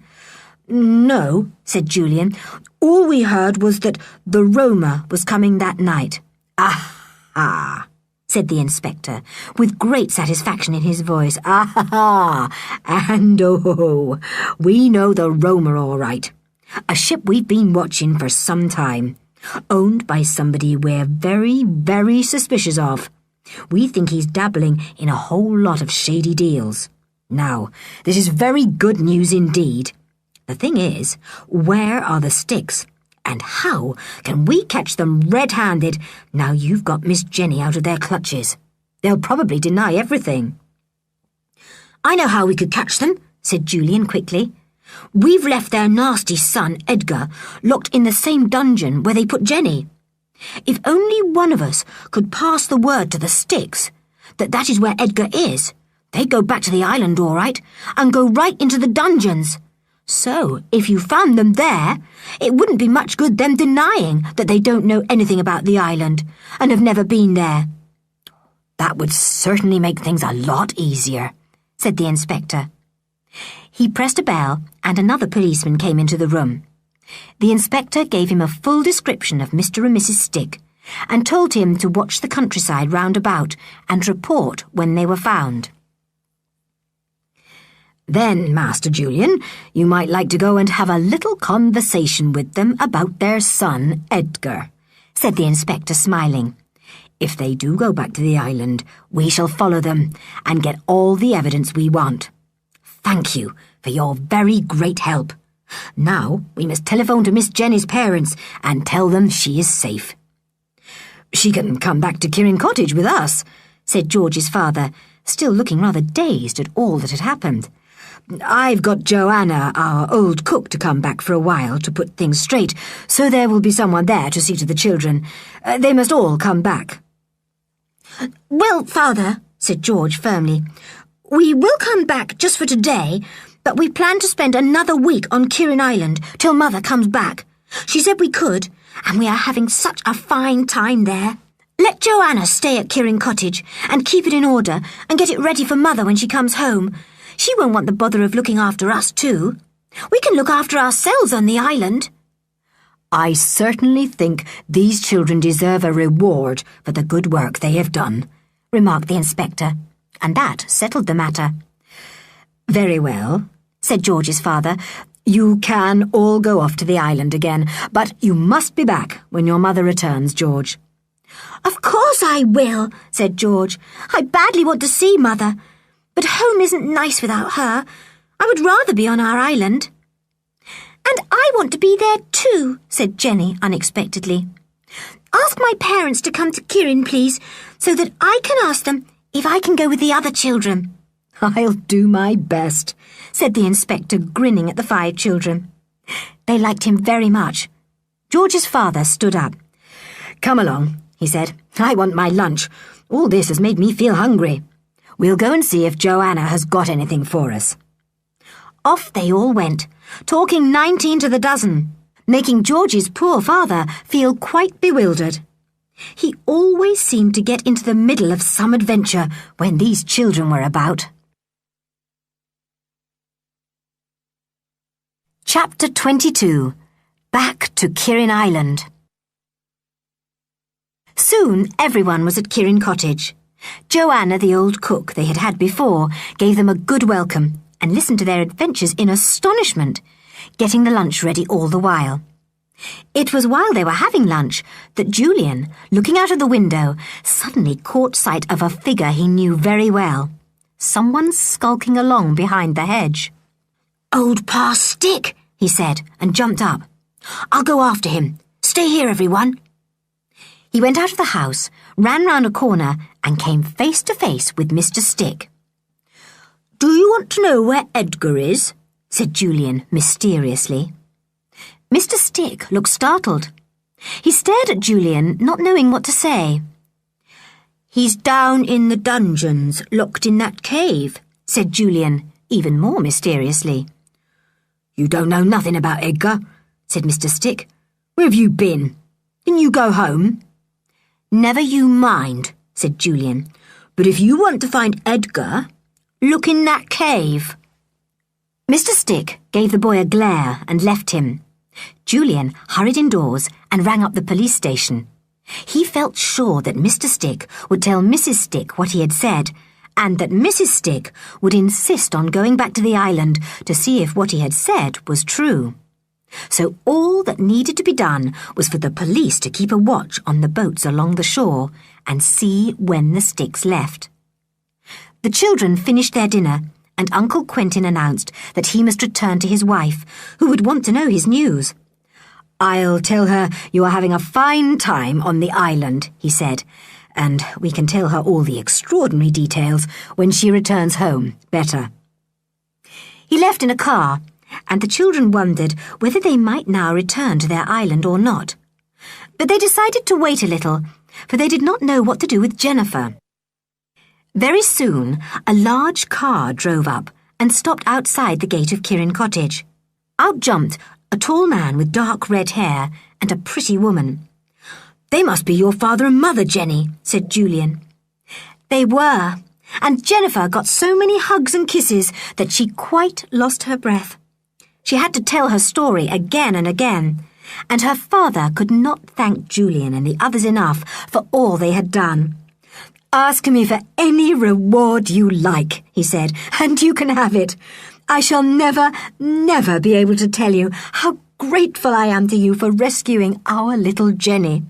"No," said Julian. "All we heard was that the Roma was coming that night." "Ah-ha," said the inspector, with great satisfaction in his voice. "Ah-ha, and oh, we know the Roma all right. A ship we've been watching for some time, owned by somebody we're very, very suspicious of. We think he's dabbling in a whole lot of shady deals. Now, this is very good news indeed. The thing is, where are the sticks? And how can we catch them red-handed now you've got Miss Jenny out of their clutches? They'll probably deny everything." "I know how we could catch them," said Julian quickly. "We've left their nasty son, Edgar, locked in the same dungeon where they put Jenny. If only one of us could pass the word to the sticks that is where Edgar is, they'd go back to the island all right and go right into the dungeons. So, if you found them there, it wouldn't be much good them denying that they don't know anything about the island and have never been there." "That would certainly make things a lot easier," said the inspector. He pressed a bell and another policeman came into the room. The inspector gave him a full description of Mr. and Mrs. Stick and told him to watch the countryside round about and report when they were found. Then, Master Julian, you might like to go and have a little conversation with them about their son, Edgar," said the inspector, smiling. "If they do go back to the island, we shall follow them and get all the evidence we want. Thank you for your very great help. Now we must telephone to Miss Jenny's parents and tell them she is safe." "She can come back to Kirin Cottage with us," said George's father, still looking rather dazed at all that had happened. "I've got Joanna, our old cook, to come back for a while to put things straight, so there will be someone there to see to the children. They must all come back." "Well, Father," said George firmly, "we will come back just for today, but we plan to spend another week on Kirin Island till Mother comes back. She said we could, and we are having such a fine time there. Let Joanna stay at Kirin Cottage and keep it in order and get it ready for Mother when she comes home. She won't want the bother of looking after us too. We can look after ourselves on the island." "I certainly think these children deserve a reward for the good work they have done," remarked the inspector, and that settled the matter. "Very well," said George's father. "You can all go off to the island again, but you must be back when your mother returns, George." "Of course I will," said George. "I badly want to see Mother. But home isn't nice without her. I would rather be on our island." "And I want to be there too," said Jenny unexpectedly. "Ask my parents to come to Kirin, please, so that I can ask them if I can go with the other children." "I'll do my best," said the inspector, grinning at the 5 children. They liked him very much. George's father stood up. "Come along," he said. "I want my lunch. All this has made me feel hungry. We'll go and see if Joanna has got anything for us." Off they all went, talking 19 to the dozen, making George's poor father feel quite bewildered. He always seemed to get into the middle of some adventure when these children were about. Chapter 22. Back to Kirin Island. Soon everyone was at Kirin Cottage. Joanna, the old cook they had had before, gave them a good welcome and listened to their adventures in astonishment, getting the lunch ready all the while. It was while they were having lunch that Julian, looking out of the window, suddenly caught sight of a figure he knew very well. Someone skulking along behind the hedge. "Old Pa Stick," he said, and jumped up. "I'll go after him. Stay here, everyone." He went out of the house, ran round a corner, and came face to face with Mr. Stick. "Do you want to know where Edgar is?" said Julian mysteriously. Mr. Stick looked startled. He stared at Julian, not knowing what to say. "He's down in the dungeons, locked in that cave," said Julian, even more mysteriously. "You don't know nothing about Edgar," said Mr. Stick. "Where have you been? Didn't you go home?" "Never you mind," said Julian. "But if you want to find Edgar, look in that cave." Mr. Stick gave the boy a glare and left him. Julian hurried indoors and rang up the police station. He felt sure that Mr. Stick would tell Mrs. Stick what he had said, and that Mrs. Stick would insist on going back to the island to see if what he had said was true. So all that needed to be done was for the police to keep a watch on the boats along the shore and see when the Sticks left. The children finished their dinner, and Uncle Quentin announced that he must return to his wife, who would want to know his news. "I'll tell her you are having a fine time on the island," he said, "and we can tell her all the extraordinary details when she returns home better." He left in a car, and the children wondered whether they might now return to their island or not. But they decided to wait a little, for they did not know what to do with Jennifer. Very soon, a large car drove up and stopped outside the gate of Kirin Cottage. Out jumped a tall man with dark red hair and a pretty woman. "They must be your father and mother, Jenny," said Julian. They were, and Jennifer got so many hugs and kisses that she quite lost her breath. She had to tell her story again and again, and her father could not thank Julian and the others enough for all they had done. "Ask me for any reward you like," he said, "and you can have it. I shall never, never be able to tell you how grateful I am to you for rescuing our little Jenny."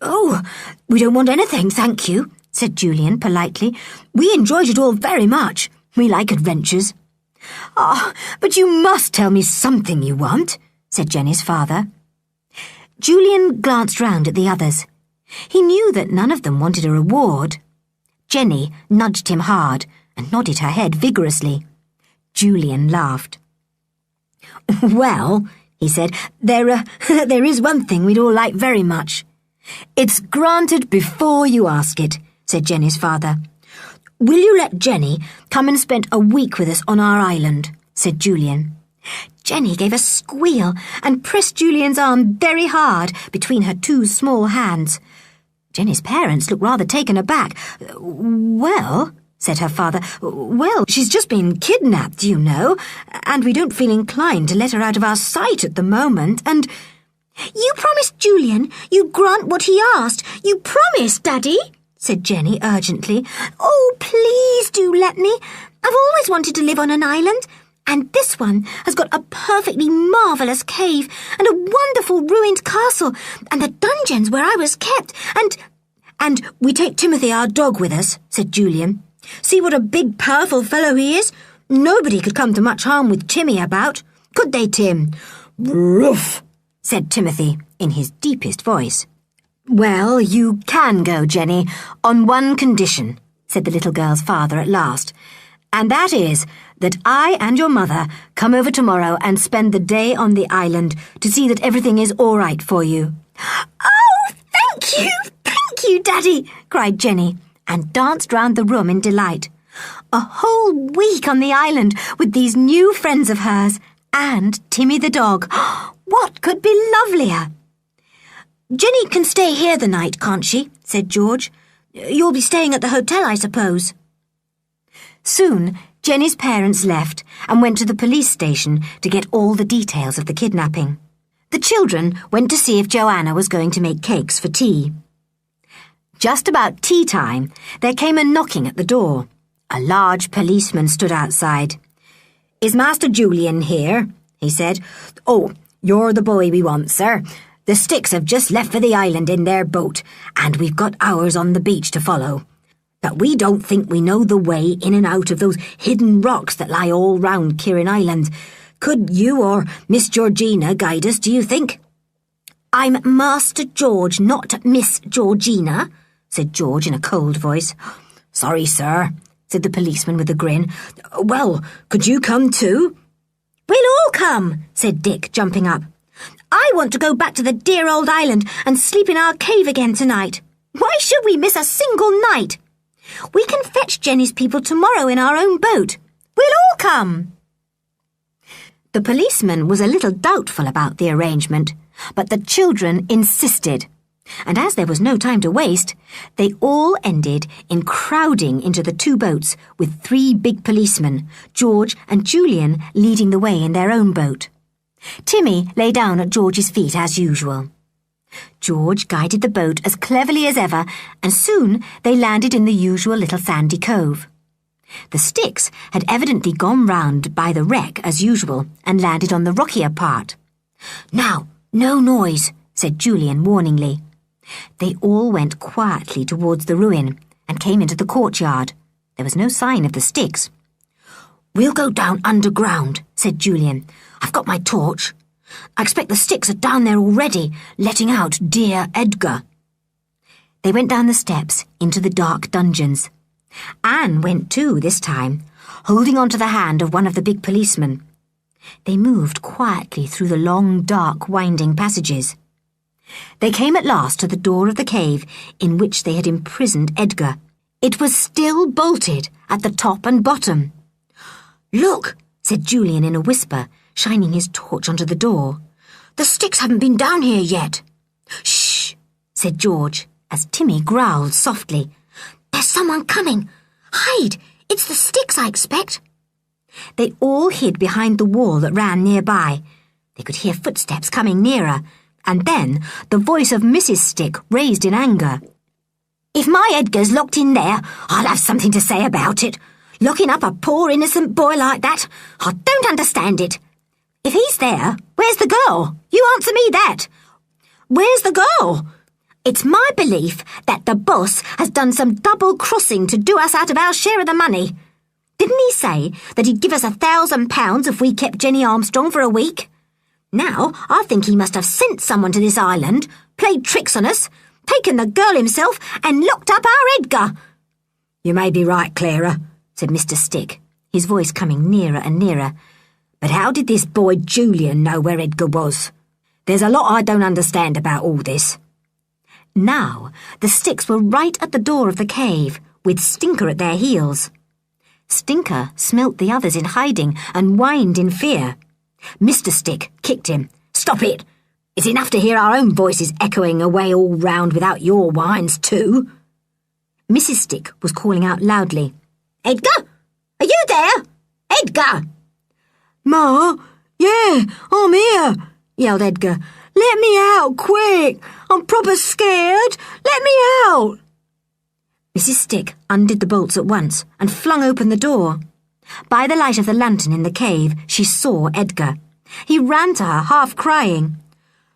"Oh, we don't want anything, thank you," said Julian politely. "We enjoyed it all very much. We like adventures." "Ah, but you must tell me something you want," said Jenny's father. Julian glanced round at the others. He knew that none of them wanted a reward. Jenny nudged him hard and nodded her head vigorously. Julian laughed. "Well," he said, there is one thing we'd all like very much." "It's granted before you ask it," said Jenny's father. "Will you let Jenny come and spend a week with us on our island?" said Julian. Jenny gave a squeal and pressed Julian's arm very hard between her two small hands. Jenny's parents looked rather taken aback. "Well," said her father, "well, she's just been kidnapped, you know, and we don't feel inclined to let her out of our sight at the moment, and—" "You promised Julian you'd grant what he asked. You promised, Daddy," said Jenny urgently. "Oh, please do let me. I've always wanted to live on an island, and this one has got a perfectly marvellous cave and a wonderful ruined castle and the dungeons where I was kept, and we take Timothy, our dog, with us," said Julian. "See what a big, powerful fellow he is. Nobody could come to much harm with Timmy about. Could they, Tim?" "Roof," said Timothy in his deepest voice. "Well, you can go, Jenny, on one condition," said the little girl's father at last, "and that is that I and your mother come over tomorrow and spend the day on the island to see that everything is all right for you." "Oh, thank you, Daddy," cried Jenny, and danced round the room in delight. A whole week on the island with these new friends of hers, and Timmy the dog. What could be lovelier? "Jenny can stay here the night, can't she?" said George. "You'll be staying at the hotel, I suppose." Soon, Jenny's parents left and went to the police station to get all the details of the kidnapping. The children went to see if Joanna was going to make cakes for tea. Just about tea time, there came a knocking at the door. A large policeman stood outside. "Is Master Julian here?" he said. "Oh, you're the boy we want, sir. The Sticks have just left for the island in their boat, and we've got ours on the beach to follow. But we don't think we know the way in and out of those hidden rocks that lie all round Kieran Island. Could you or Miss Georgina guide us, do you think?" "I'm Master George, not Miss Georgina," said George in a cold voice. "Sorry, sir," said the policeman with a grin. "Well, could you come too?" "We'll all come," said Dick, jumping up. "I want to go back to the dear old island and sleep in our cave again tonight. Why should we miss a single night? We can fetch Jenny's people tomorrow in our own boat. We'll all come." The policeman was a little doubtful about the arrangement, but the children insisted, and as there was no time to waste, they all ended in crowding into the two boats with 3 big policemen, George and Julian leading the way in their own boat. Timmy lay down at George's feet as usual. George guided the boat as cleverly as ever, and soon they landed in the usual little sandy cove. The Sticks had evidently gone round by the wreck as usual and landed on the rockier part. "Now, no noise," said Julian warningly. They all went quietly towards the ruin and came into the courtyard. There was no sign of the Sticks. "We'll go down underground," said Julian. "I've got my torch. I expect the Sticks are down there already, letting out dear Edgar." They went down the steps into the dark dungeons. Anne went too this time, holding on to the hand of one of the big policemen. They moved quietly through the long, dark, winding passages. They came at last to the door of the cave in which they had imprisoned Edgar. It was still bolted at the top and bottom. "Look," said Julian in a whisper, shining his torch onto the door. "The Sticks haven't been down here yet." "Shh," said George, as Timmy growled softly. "There's someone coming. Hide! It's the Sticks, I expect." They all hid behind the wall that ran nearby. They could hear footsteps coming nearer, and then the voice of Mrs. Stick raised in anger. "If my Edgar's locked in there, I'll have something to say about it. Locking up a poor innocent boy like that, I don't understand it. If he's there, where's the girl? You answer me that. Where's the girl? It's my belief that the boss has done some double-crossing to do us out of our share of the money. Didn't he say that he'd give us £1,000 if we kept Jenny Armstrong for a week? Now, I think he must have sent someone to this island, played tricks on us, taken the girl himself, and locked up our Edgar. You may be right, Clara, said Mr. Stick, his voice coming nearer and nearer. But how did this boy Julian know where Edgar was? There's a lot I don't understand about all this. Now, the Sticks were right at the door of the cave, with Stinker at their heels. Stinker smelt the others in hiding and whined in fear. Mr. Stick kicked him. Stop it! It's enough to hear our own voices echoing away all round without your whines too. Mrs. Stick was calling out loudly. Edgar? Are you there? Edgar! Ma, yeah, I'm here, yelled Edgar. Let me out, quick! I'm proper scared! Let me out! Mrs. Stick undid the bolts at once and flung open the door. By the light of the lantern in the cave, she saw Edgar. He ran to her, half crying.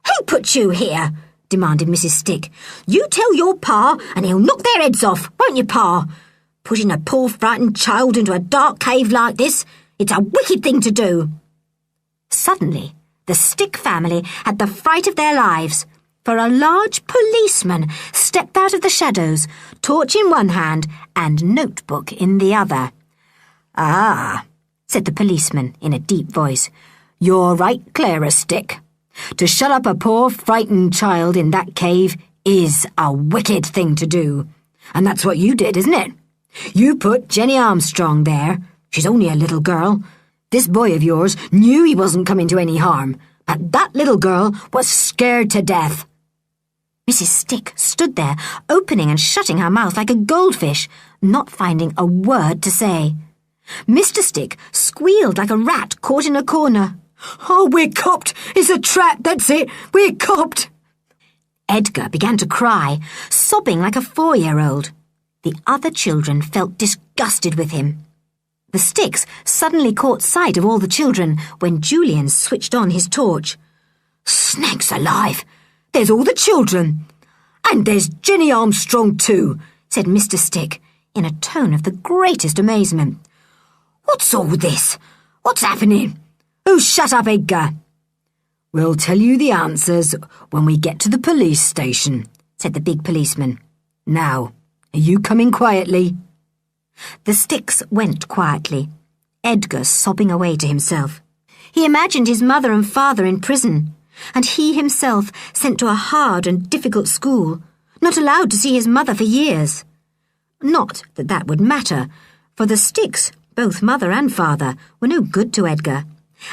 Who put you here? Demanded Mrs. Stick. You tell your pa and he'll knock their heads off, won't you, Pa? Putting a poor frightened child into a dark cave like this, it's a wicked thing to do. Suddenly, the Stick family had the fright of their lives, for a large policeman stepped out of the shadows, torch in one hand and notebook in the other. Ah, said the policeman in a deep voice. You're right, Clara Stick. To shut up a poor frightened child in that cave is a wicked thing to do. And that's what you did, isn't it? You put Jenny Armstrong there. She's only a little girl. This boy of yours knew he wasn't coming to any harm, but that little girl was scared to death. Mrs. Stick stood there, opening and shutting her mouth like a goldfish, not finding a word to say. Mr. Stick squealed like a rat caught in a corner. Oh, we're copped! It's a trap, that's it! We're copped! Edgar began to cry, sobbing like a 4-year-old. The other children felt disgusted with him. The Sticks suddenly caught sight of all the children when Julian switched on his torch. Snakes alive! There's all the children! And there's Jenny Armstrong too, said Mr. Stick, in a tone of the greatest amazement. What's all this? What's happening? Who shut up Edgar? We'll tell you the answers when we get to the police station, said the big policeman. Now, are you coming quietly? The Sticks went quietly, Edgar sobbing away to himself. He imagined his mother and father in prison, and he himself sent to a hard and difficult school, not allowed to see his mother for years. Not that that would matter, for the Sticks, both mother and father, were no good to Edgar,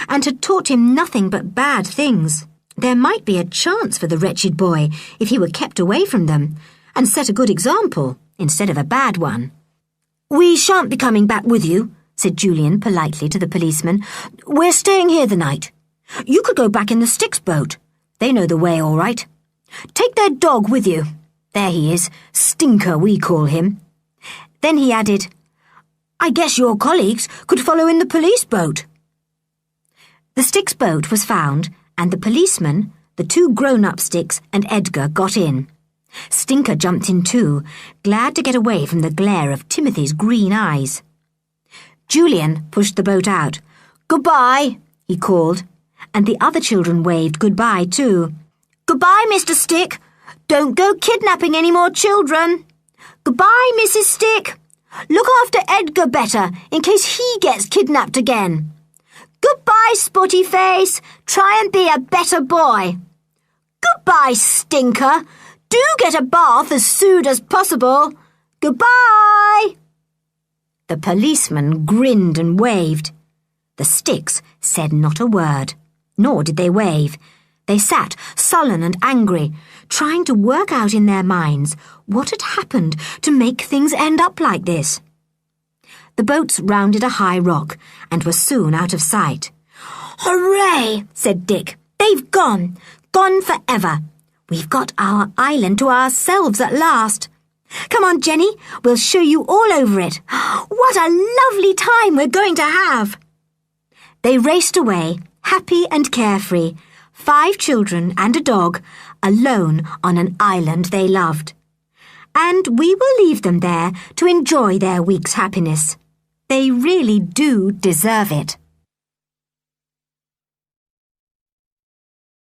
and had taught him nothing but bad things. There might be a chance for the wretched boy if he were kept away from them, and set a good example instead of a bad one. We shan't be coming back with you, said Julian politely to the policeman. We're staying here the night. You could go back in the Sticks boat. They know the way all right. Take their dog with you. There he is, Stinker we call him. Then he added, I guess your colleagues could follow in the police boat. The Sticks boat was found, and the policeman, the 2 grown-up Sticks and Edgar got in. Stinker jumped in too, glad to get away from the glare of Timothy's green eyes. Julian pushed the boat out. Goodbye, he called, and the other children waved goodbye too. Goodbye, Mr. Stick. Don't go kidnapping any more children. Goodbye, Mrs. Stick. Look after Edgar better in case he gets kidnapped again. Goodbye, Spotty Face. Try and be a better boy. Goodbye, Stinker. Do get a bath as soon as possible. Goodbye. The policeman grinned and waved. The Sticks said not a word, nor did they wave. They sat sullen and angry, trying to work out in their minds what had happened to make things end up like this. The boats rounded a high rock and were soon out of sight. Hooray, said Dick. They've gone forever. We've got our island to ourselves at last. Come on, Jenny, we'll show you all over it. What a lovely time we're going to have! They raced away, happy and carefree, 5 children and a dog, alone on an island they loved. And we will leave them there to enjoy their week's happiness. They really do deserve it.